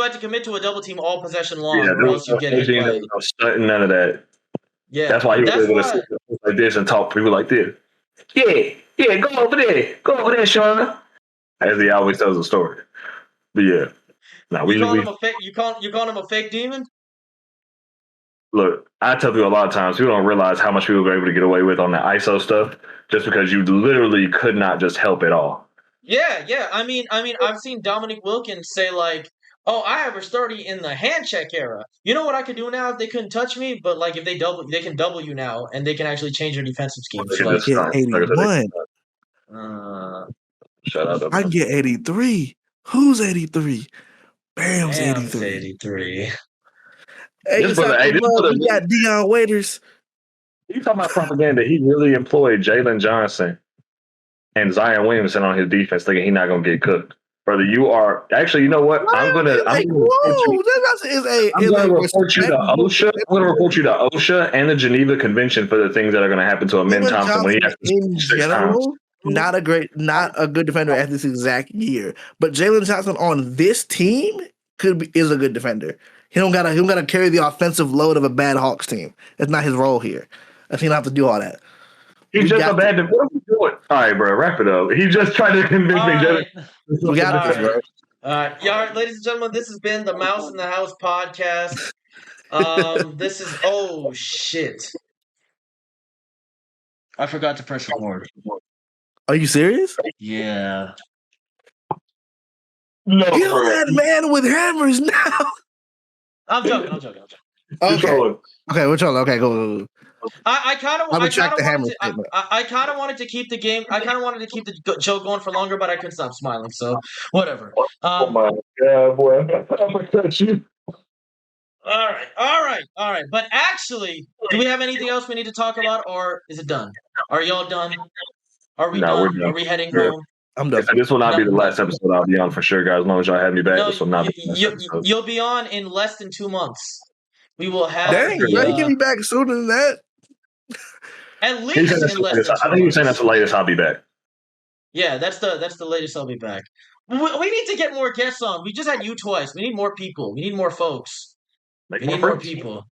Speaker 1: had to commit to a double team all possession long, or else you get hit by.
Speaker 2: None of that.
Speaker 1: Yeah,
Speaker 2: that's why he was able to sit like this and talk to people like this. Yeah, go over there, Sean. As he always tells the story. But yeah,
Speaker 1: you call him a fake. You call him a fake demon.
Speaker 2: Look, I tell people a lot of times, people don't realize how much people were able to get away with on the ISO stuff just because you literally could not just help at all.
Speaker 1: Yeah. I mean, I've seen Dominic Wilkins say like, "Oh, I averaged 30 in the hand check era. You know what I could do now if they couldn't touch me? But like if they can double you now, and they can actually change your defensive scheme."
Speaker 3: So, like, get 81.
Speaker 2: Shut up.
Speaker 3: I can get 83. Who's 83? Bam's
Speaker 1: 83.
Speaker 3: 83. Hey, we got Dion Waiters.
Speaker 2: You talking about propaganda? He really employed Jalen Johnson and Zion Williamson on his defense, thinking he's not gonna get cooked. Brother, you are actually. You know what? I'm gonna report you to OSHA. I'm gonna report you to OSHA and the Geneva Convention for the things that are gonna happen to a Ben Thompson when he has to
Speaker 3: in general. Not a good defender at this exact year, but Jalen Johnson on this team is a good defender. He don't gotta carry the offensive load of a bad Hawks team. That's not his role here. He don't have to do all that.
Speaker 2: He's just a bad. What are we doing? All right, bro, wrap it up. He just tried to convince me.
Speaker 3: We got this, bro.
Speaker 1: All right, ladies and gentlemen, this has been the Mouse in the House podcast. This is shit. I forgot to press record.
Speaker 3: Are you serious?
Speaker 1: Yeah.
Speaker 3: No, kill that man with hammers now.
Speaker 1: I'm joking.
Speaker 2: Control
Speaker 3: Okay, we're trolling. Okay, go.
Speaker 1: I kind of
Speaker 3: hammer
Speaker 1: wanted to
Speaker 3: statement.
Speaker 1: I kind of wanted to keep the game. I kind of wanted to keep the show going for longer, but I couldn't stop smiling. So whatever.
Speaker 2: Oh my god, boy! I'm gonna cut you.
Speaker 1: All right. But actually, do we have anything else we need to talk about, or is it done? Are y'all done? Are we
Speaker 2: No,
Speaker 1: done?
Speaker 2: we're done.
Speaker 1: Are we heading
Speaker 2: Yeah.
Speaker 1: home?
Speaker 3: I'm done.
Speaker 2: This will not be the last episode I'll be on for sure, guys. As long as y'all have me back,
Speaker 1: No,
Speaker 2: this will not be the last episode.
Speaker 1: you'll be on in less than 2 months. We will have
Speaker 3: Dang,
Speaker 1: the,
Speaker 3: bro, you can be back sooner than that.
Speaker 1: at least in less than 2 months.
Speaker 2: I think you're saying that's the latest I'll be back.
Speaker 1: Yeah, that's the latest I'll be back. We need to get more guests on. We just had you twice. We need more people. We need more folks. We need more people.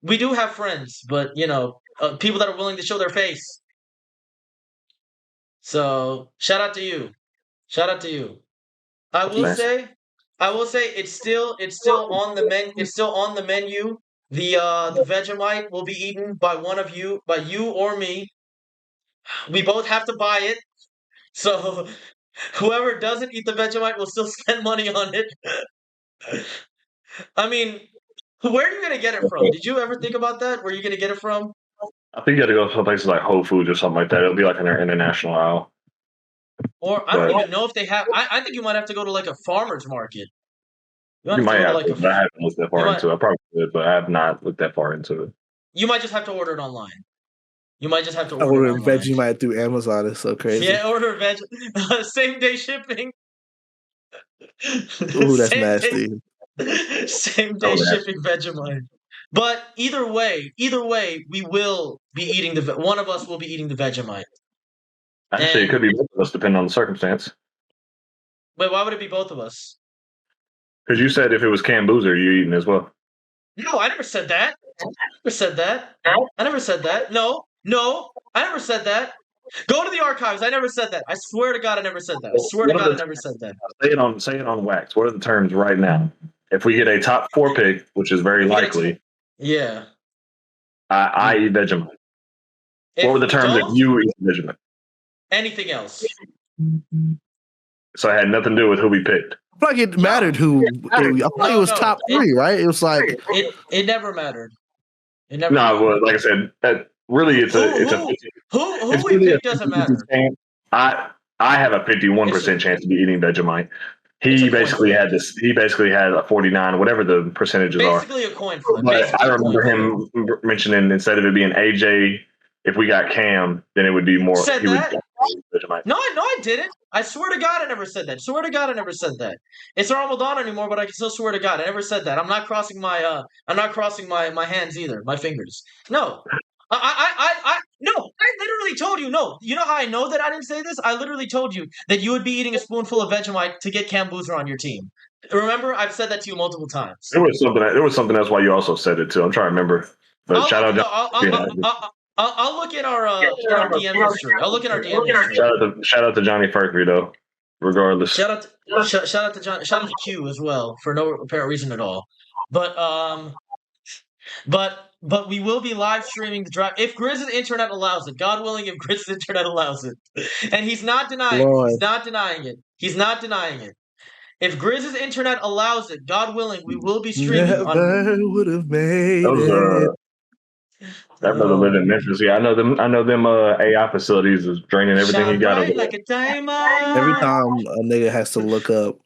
Speaker 1: We do have friends, but people that are willing to show their face. So shout out to you. I will say it's still on the menu. It's still on the menu. The Vegemite will be eaten by one of you, by you or me. We both have to buy it. So whoever doesn't eat the Vegemite will still spend money on it. I mean, where are you gonna get it from? Did you ever think about that? Where are you gonna get it from?
Speaker 2: I think you got to go to some places like Whole Foods or something like that. It'll be like in their international aisle.
Speaker 1: Or I don't even know if they have. I think you might have to go to like a farmer's market.
Speaker 2: You might have to, but I haven't looked that far into it. I probably could, but I have not looked that far into it.
Speaker 1: You might just have to order it online. You might just have to
Speaker 3: order
Speaker 1: it online.
Speaker 3: Vegemite through Amazon. It's so crazy.
Speaker 1: Yeah, order same day shipping.
Speaker 3: Ooh, that's nasty.
Speaker 1: Same day shipping Vegemite. But either way, we will be eating one of us will be eating the Vegemite.
Speaker 2: Actually, it could be both of us, depending on the circumstance.
Speaker 1: Wait, why would it be both of us?
Speaker 2: Because you said if it was canned boozer, you're eating as well.
Speaker 1: No, I never said that. I never said that. No, I never said that. Go to the archives. I never said that. I swear to God, I never said that. I swear to God, I never said that.
Speaker 2: Say it on wax. What are the terms right now? If we get a top 4 pick, which is very likely,
Speaker 1: yeah,
Speaker 2: I eat Vegemite. What were the terms if you eat Vegemite?
Speaker 1: Anything else?
Speaker 2: So it had nothing to do with who we picked.
Speaker 3: I feel like it mattered who. I feel like it was top 3, right? It was like
Speaker 1: it never mattered. It never.
Speaker 2: No, well, like I said, really,
Speaker 1: who we picked doesn't matter.
Speaker 2: I have a 51% chance to be eating Vegemite. He basically had a 49, whatever the percentages are.
Speaker 1: Basically a coin flip.
Speaker 2: But I remember him mentioning instead of it being AJ, if we got Cam, then it would be more.
Speaker 1: Said that?
Speaker 2: Vegemite.
Speaker 1: No, I didn't. I swear to God, I never said that. It's not Ramadan anymore, but I can still swear to God, I never said that. I'm not crossing my my hands either, my fingers. No. I literally told you no. You know how I know that I didn't say this? I literally told you that you would be eating a spoonful of Vegemite to get Cam Boozer on your team. Remember, I've said that to you multiple times.
Speaker 2: There was something else why you also said it too. I'm trying to remember. But shout out.
Speaker 1: I'll look at our DM history. I'll look at our DM history.
Speaker 2: Shout out to Johnny Ferkery though. Regardless.
Speaker 1: Shout out to John. Shout out to Q as well for no apparent reason at all. But we will be live streaming the draft if Grizz's internet allows it. God willing, if Grizz's internet allows it, and he's not denying it. He's not denying it. If Grizz's internet allows it, God willing, we will be streaming.
Speaker 3: Never would have made it.
Speaker 2: That brother live in Memphis. Yeah, I know them. AI facilities is draining everything he got. Over
Speaker 1: like a diamond.
Speaker 3: Every time a nigga has to look up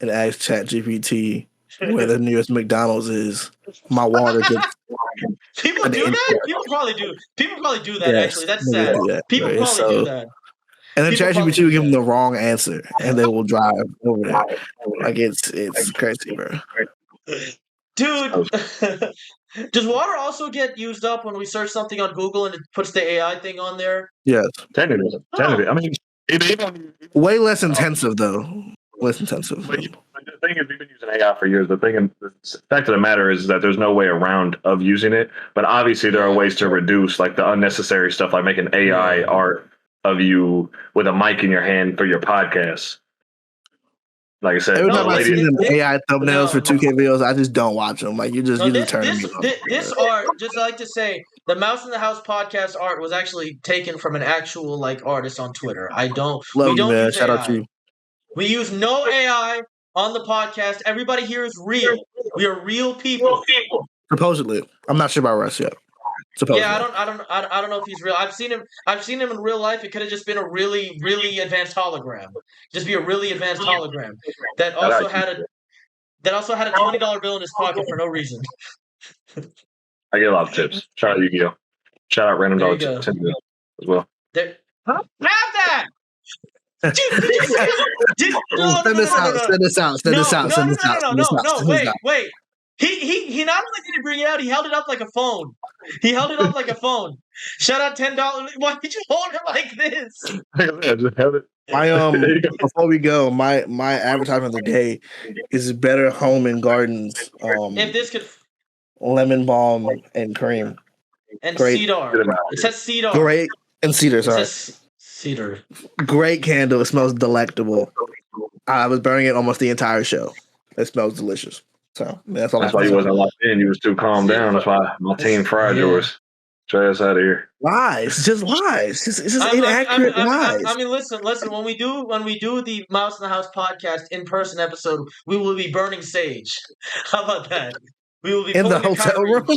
Speaker 3: and ask ChatGPT where the nearest McDonald's is, my water gets.
Speaker 1: People do that. People probably do that. Yes, actually, that's sad. People probably do that.
Speaker 3: And then ChatGPT will give them the wrong answer, and they will drive over there. Like it's crazy, bro.
Speaker 1: Dude, does water also get used up when we search something on Google and it puts the AI thing on there?
Speaker 3: Yes.
Speaker 2: Technically. I mean,
Speaker 3: way less intensive though. Less intensive.
Speaker 2: But the thing is, we've been using AI for years. The fact of the matter is that there's no way around of using it. But obviously, there are ways to reduce like the unnecessary stuff, like making AI art of you with a mic in your hand for your podcast. Like I said,
Speaker 3: every time I see them AI thumbnails for 2K videos, I just don't watch them. Like you just turn them off.
Speaker 1: This art, just like to say, the Mouse in the House podcast art was actually taken from an actual like artist on Twitter. We don't use
Speaker 3: Shout
Speaker 1: AI.
Speaker 3: out to you.
Speaker 1: We use no AI on the podcast. Everybody here is real. We are real people.
Speaker 3: Supposedly, I'm not sure about Russ yet. Supposedly.
Speaker 1: Yeah, I don't know if he's real. I've seen him in real life. It could have just been a really, really advanced hologram. Just be a really advanced hologram that also had a $20 bill in his pocket for no reason.
Speaker 2: I get a lot of tips. Shout out Yu-Gi-Oh! Shout out Random Dollar Tips as well.
Speaker 1: Have that. Dude,
Speaker 3: Send this out.
Speaker 1: No, wait. He not only did he bring it out, he held it up like a phone. Shout out $10. Why did you hold it like this?
Speaker 2: I just held it.
Speaker 3: Before we go, my advertisement of the day is Better Home and Gardens.
Speaker 1: If this could
Speaker 3: lemon balm and cream.
Speaker 1: And great. Cedar. It says cedar.
Speaker 3: Great and cedar, sorry.
Speaker 1: It says cedar.
Speaker 3: Great candle. It smells delectable. I was burning it almost the entire show. It smells delicious. So that's all.
Speaker 2: That's why you wasn't locked in. You was too calmed down. That's why my team fried yours. Try us out of here.
Speaker 3: Lies, just lies. It's just inaccurate lies.
Speaker 1: I mean, listen. When we do the Mouse in the House podcast in person episode, we will be burning sage. How about that? We will be
Speaker 3: in the hotel room.
Speaker 1: We'll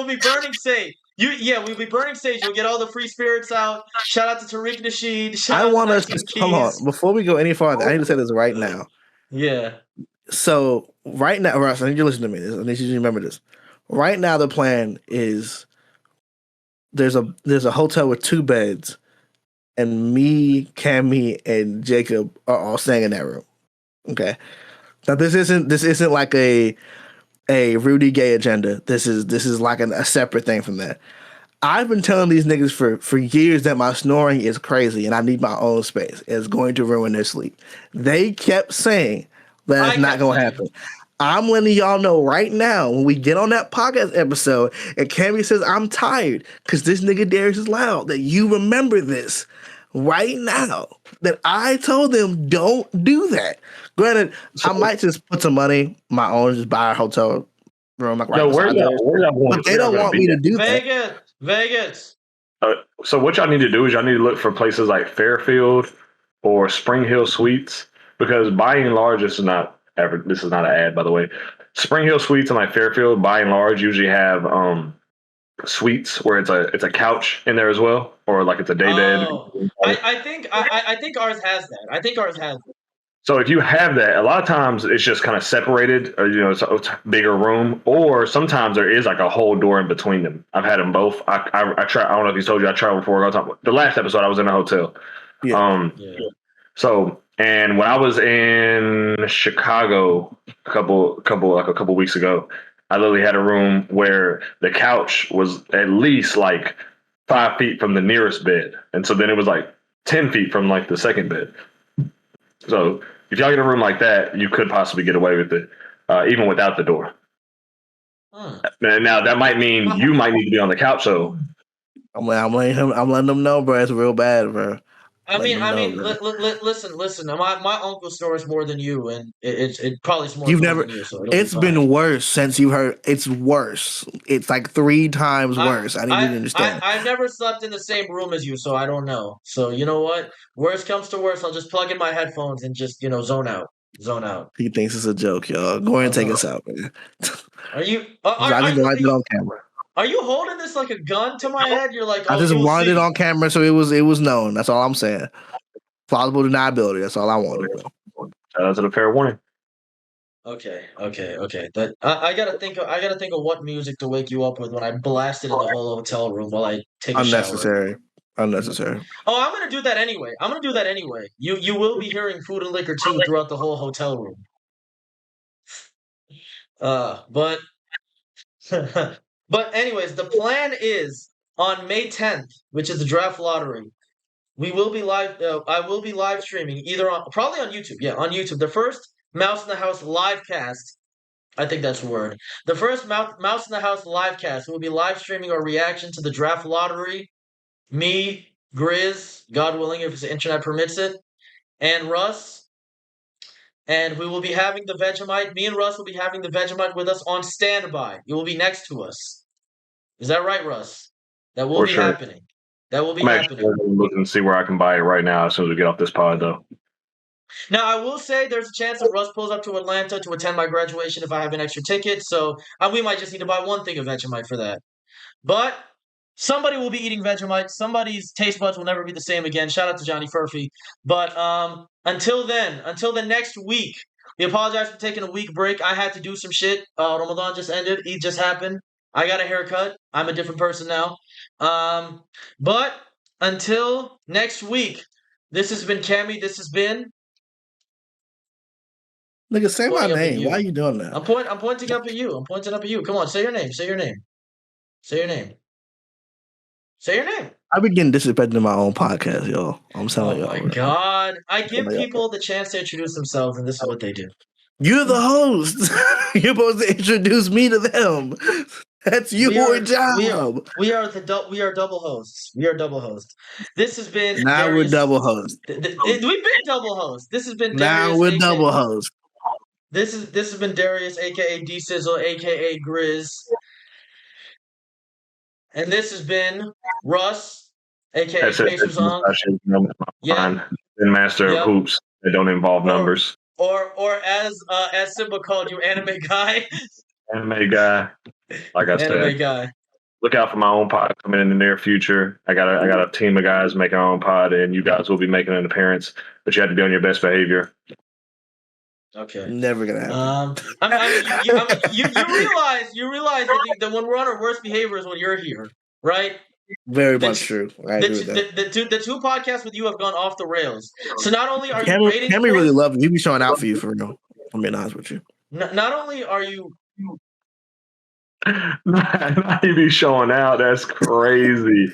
Speaker 1: be burning sage. We'll be burning sage. You'll get all the free spirits out. Shout out to Tariq Nasheed.
Speaker 3: I want us to come on before we go any farther. I need to say this right now.
Speaker 1: Yeah.
Speaker 3: So right now, Russ, I need you to listen to me. I need you to remember this. Right now, the plan is there's a hotel with 2 beds, and me, Cammy, and Jacob are all staying in that room. Okay. Now this isn't like a Rudy Gay agenda. This is like a separate thing from that. I've been telling these niggas for years that my snoring is crazy and I need my own space. It's going to ruin their sleep. They kept saying that it's not going to happen. I'm letting y'all know right now when we get on that podcast episode and Cammy says I'm tired because this nigga Darius is loud, that you remember this right now, that I told them don't do that. Granted, I might just put some money my own, just buy a hotel room. Like
Speaker 2: no, where y'all going?
Speaker 3: But they don't want me to do that.
Speaker 1: Vegas.
Speaker 2: So what y'all need to do is y'all need to look for places like Fairfield or Spring Hill Suites, because by and large, this is not an ad, by the way. Spring Hill Suites and like Fairfield, by and large, usually have suites where it's a couch in there as well, or like it's a day bed.
Speaker 1: I think ours has that.
Speaker 2: So if you have that, a lot of times it's just kind of separated, or it's a bigger room, or sometimes there is like a whole door in between them. I've had them both. I try. I don't know if he told you I traveled before. The last episode I was in a hotel. Yeah. So, and when I was in Chicago a couple weeks ago, I literally had a room where the couch was at least like 5 feet from the nearest bed, and so then it was like 10 feet from like the second bed. So if y'all get a room like that, you could possibly get away with it, even without the door. Now that might mean you might need to be on the couch. So
Speaker 3: I'm letting them know, bro. It's real bad, bro.
Speaker 1: Listen. My uncle snores more than you, and it probably snores
Speaker 3: more
Speaker 1: than you. So
Speaker 3: it's been worse since you heard. It's worse. It's like 3 times worse. I need you to understand.
Speaker 1: I've never slept in the same room as you, so I don't know. So you know what? Worst comes to worst, I'll just plug in my headphones and just zone out.
Speaker 3: He thinks it's a joke, y'all. Go ahead and take us out, man.
Speaker 1: Are you?
Speaker 3: I need to light it on camera.
Speaker 1: Are you holding this like a gun to my head? You're like,
Speaker 3: I just wanted it on camera, so it was known. That's all I'm saying. Plausible deniability. That's all I wanted.
Speaker 2: Shout out to the fair warning.
Speaker 1: Okay. That I gotta think of what music to wake you up with when I blast it in the whole hotel room while I take a shower.
Speaker 3: Unnecessary.
Speaker 1: Oh, I'm gonna do that anyway. You will be hearing Food and Liquor 2 throughout the whole hotel room. But anyways, the plan is on May 10th, which is the draft lottery. We will be live. I will be live streaming probably on YouTube. Yeah, on YouTube. The first Mouse in the House live cast. I think that's the word. The first Mouse in the House live cast. We'll be live streaming our reaction to the draft lottery. Me, Grizz, God willing, if the internet permits it, and Russ. And we will be having the Vegemite. Me and Russ will be having the Vegemite with us on standby. It will be next to us. Is that right, Russ? That will be happening. That will be happening.
Speaker 2: I'm actually looking to see where I can buy it right now as soon as we get off this pod, though.
Speaker 1: Now, I will say there's a chance that Russ pulls up to Atlanta to attend my graduation if I have an extra ticket. So we might just need to buy one thing of Vegemite for that. But somebody will be eating Vegemite. Somebody's taste buds will never be the same again. Shout out to Johnny Furphy. But until the next week, we apologize for taking a week break. I had to do some shit. Ramadan just ended. Eid just happened. I got a haircut. I'm a different person now. But until next week, this has been Cammy. This has been...
Speaker 3: Nigga, say my name. Why are you doing that?
Speaker 1: I'm pointing up at you. I'm pointing up at you. Come on, say your name. Say your name. Say your name. Say your name.
Speaker 3: I've been getting disrespected in my own podcast, y'all. I'm telling y'all.
Speaker 1: Oh my God. I give people the chance to introduce themselves, and this is what they do.
Speaker 3: You're the host. You're supposed to introduce me to them. That's your job.
Speaker 1: We are double hosts. We are double hosts. This has been
Speaker 3: now
Speaker 1: Darius,
Speaker 3: we're double hosts.
Speaker 1: We've been double hosts. This has been
Speaker 3: Darius, now we're double hosts.
Speaker 1: This has been Darius, aka D Sizzle, aka Grizz. And this has been Russ, aka Payton Song.
Speaker 2: Yeah. Master of hoops that don't involve numbers.
Speaker 1: Or as Simba called you, anime guy.
Speaker 2: Anime guy. Like I said.
Speaker 1: Anime guy.
Speaker 2: Look out for my own pod coming in the near future. I got a team of guys making our own pod, and you guys will be making an appearance, but you have to be on your best behavior.
Speaker 1: Okay.
Speaker 3: Never gonna happen.
Speaker 1: You realize that when we're on our worst behavior is when you're here, right?
Speaker 3: Very much true. I agree with that.
Speaker 1: The two podcasts with you have gone off the rails. So not only are
Speaker 3: you
Speaker 1: rating,
Speaker 3: Cammy really love you. He be showing out for you for real. I'm being honest with you.
Speaker 1: Not only are you.
Speaker 2: Not he be showing out. That's crazy.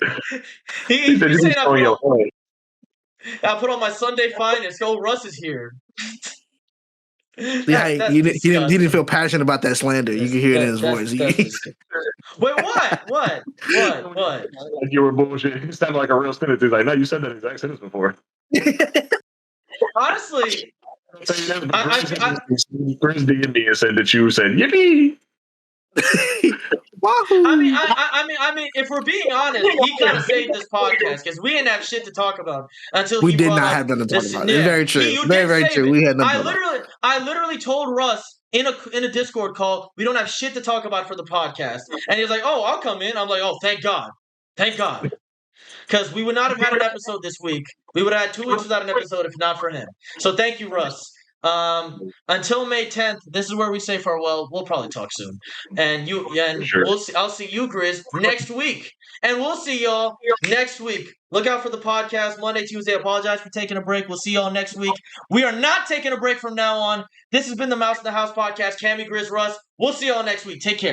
Speaker 1: he said you showing your point. I put on my Sunday finest. Oh, Russ is here.
Speaker 3: Yeah, he didn't feel passionate about that slander. You can hear it in his voice.
Speaker 1: Wait, what? Like
Speaker 2: you were bullshit. It sounded like a real sentence. He's like, no, you said that exact sentence before.
Speaker 1: Honestly,
Speaker 2: Chris DM'd me and said that you said yippee.
Speaker 1: I mean, if we're being honest, he kind of saved this podcast because we didn't have shit to talk about until
Speaker 3: we did not have nothing to talk about. It's very true. Very true. We had nothing.
Speaker 1: I literally told Russ in a Discord call we don't have shit to talk about for the podcast, and he was like, "Oh, I'll come in." I'm like, "Oh, thank God, because we would not have had an episode this week. We would have had 2 weeks without an episode if not for him. So thank you, Russ." Until May 10th, this is where we say farewell. We'll probably talk soon, and sure. I'll see you, Grizz, next week, and we'll see y'all next week. Look out for the podcast Monday, Tuesday. Apologize for taking a break. We'll see y'all next week. We are not taking a break from now on. This has been the Mouse in the House podcast. Cammy, Grizz, Russ. We'll see y'all next week. Take care.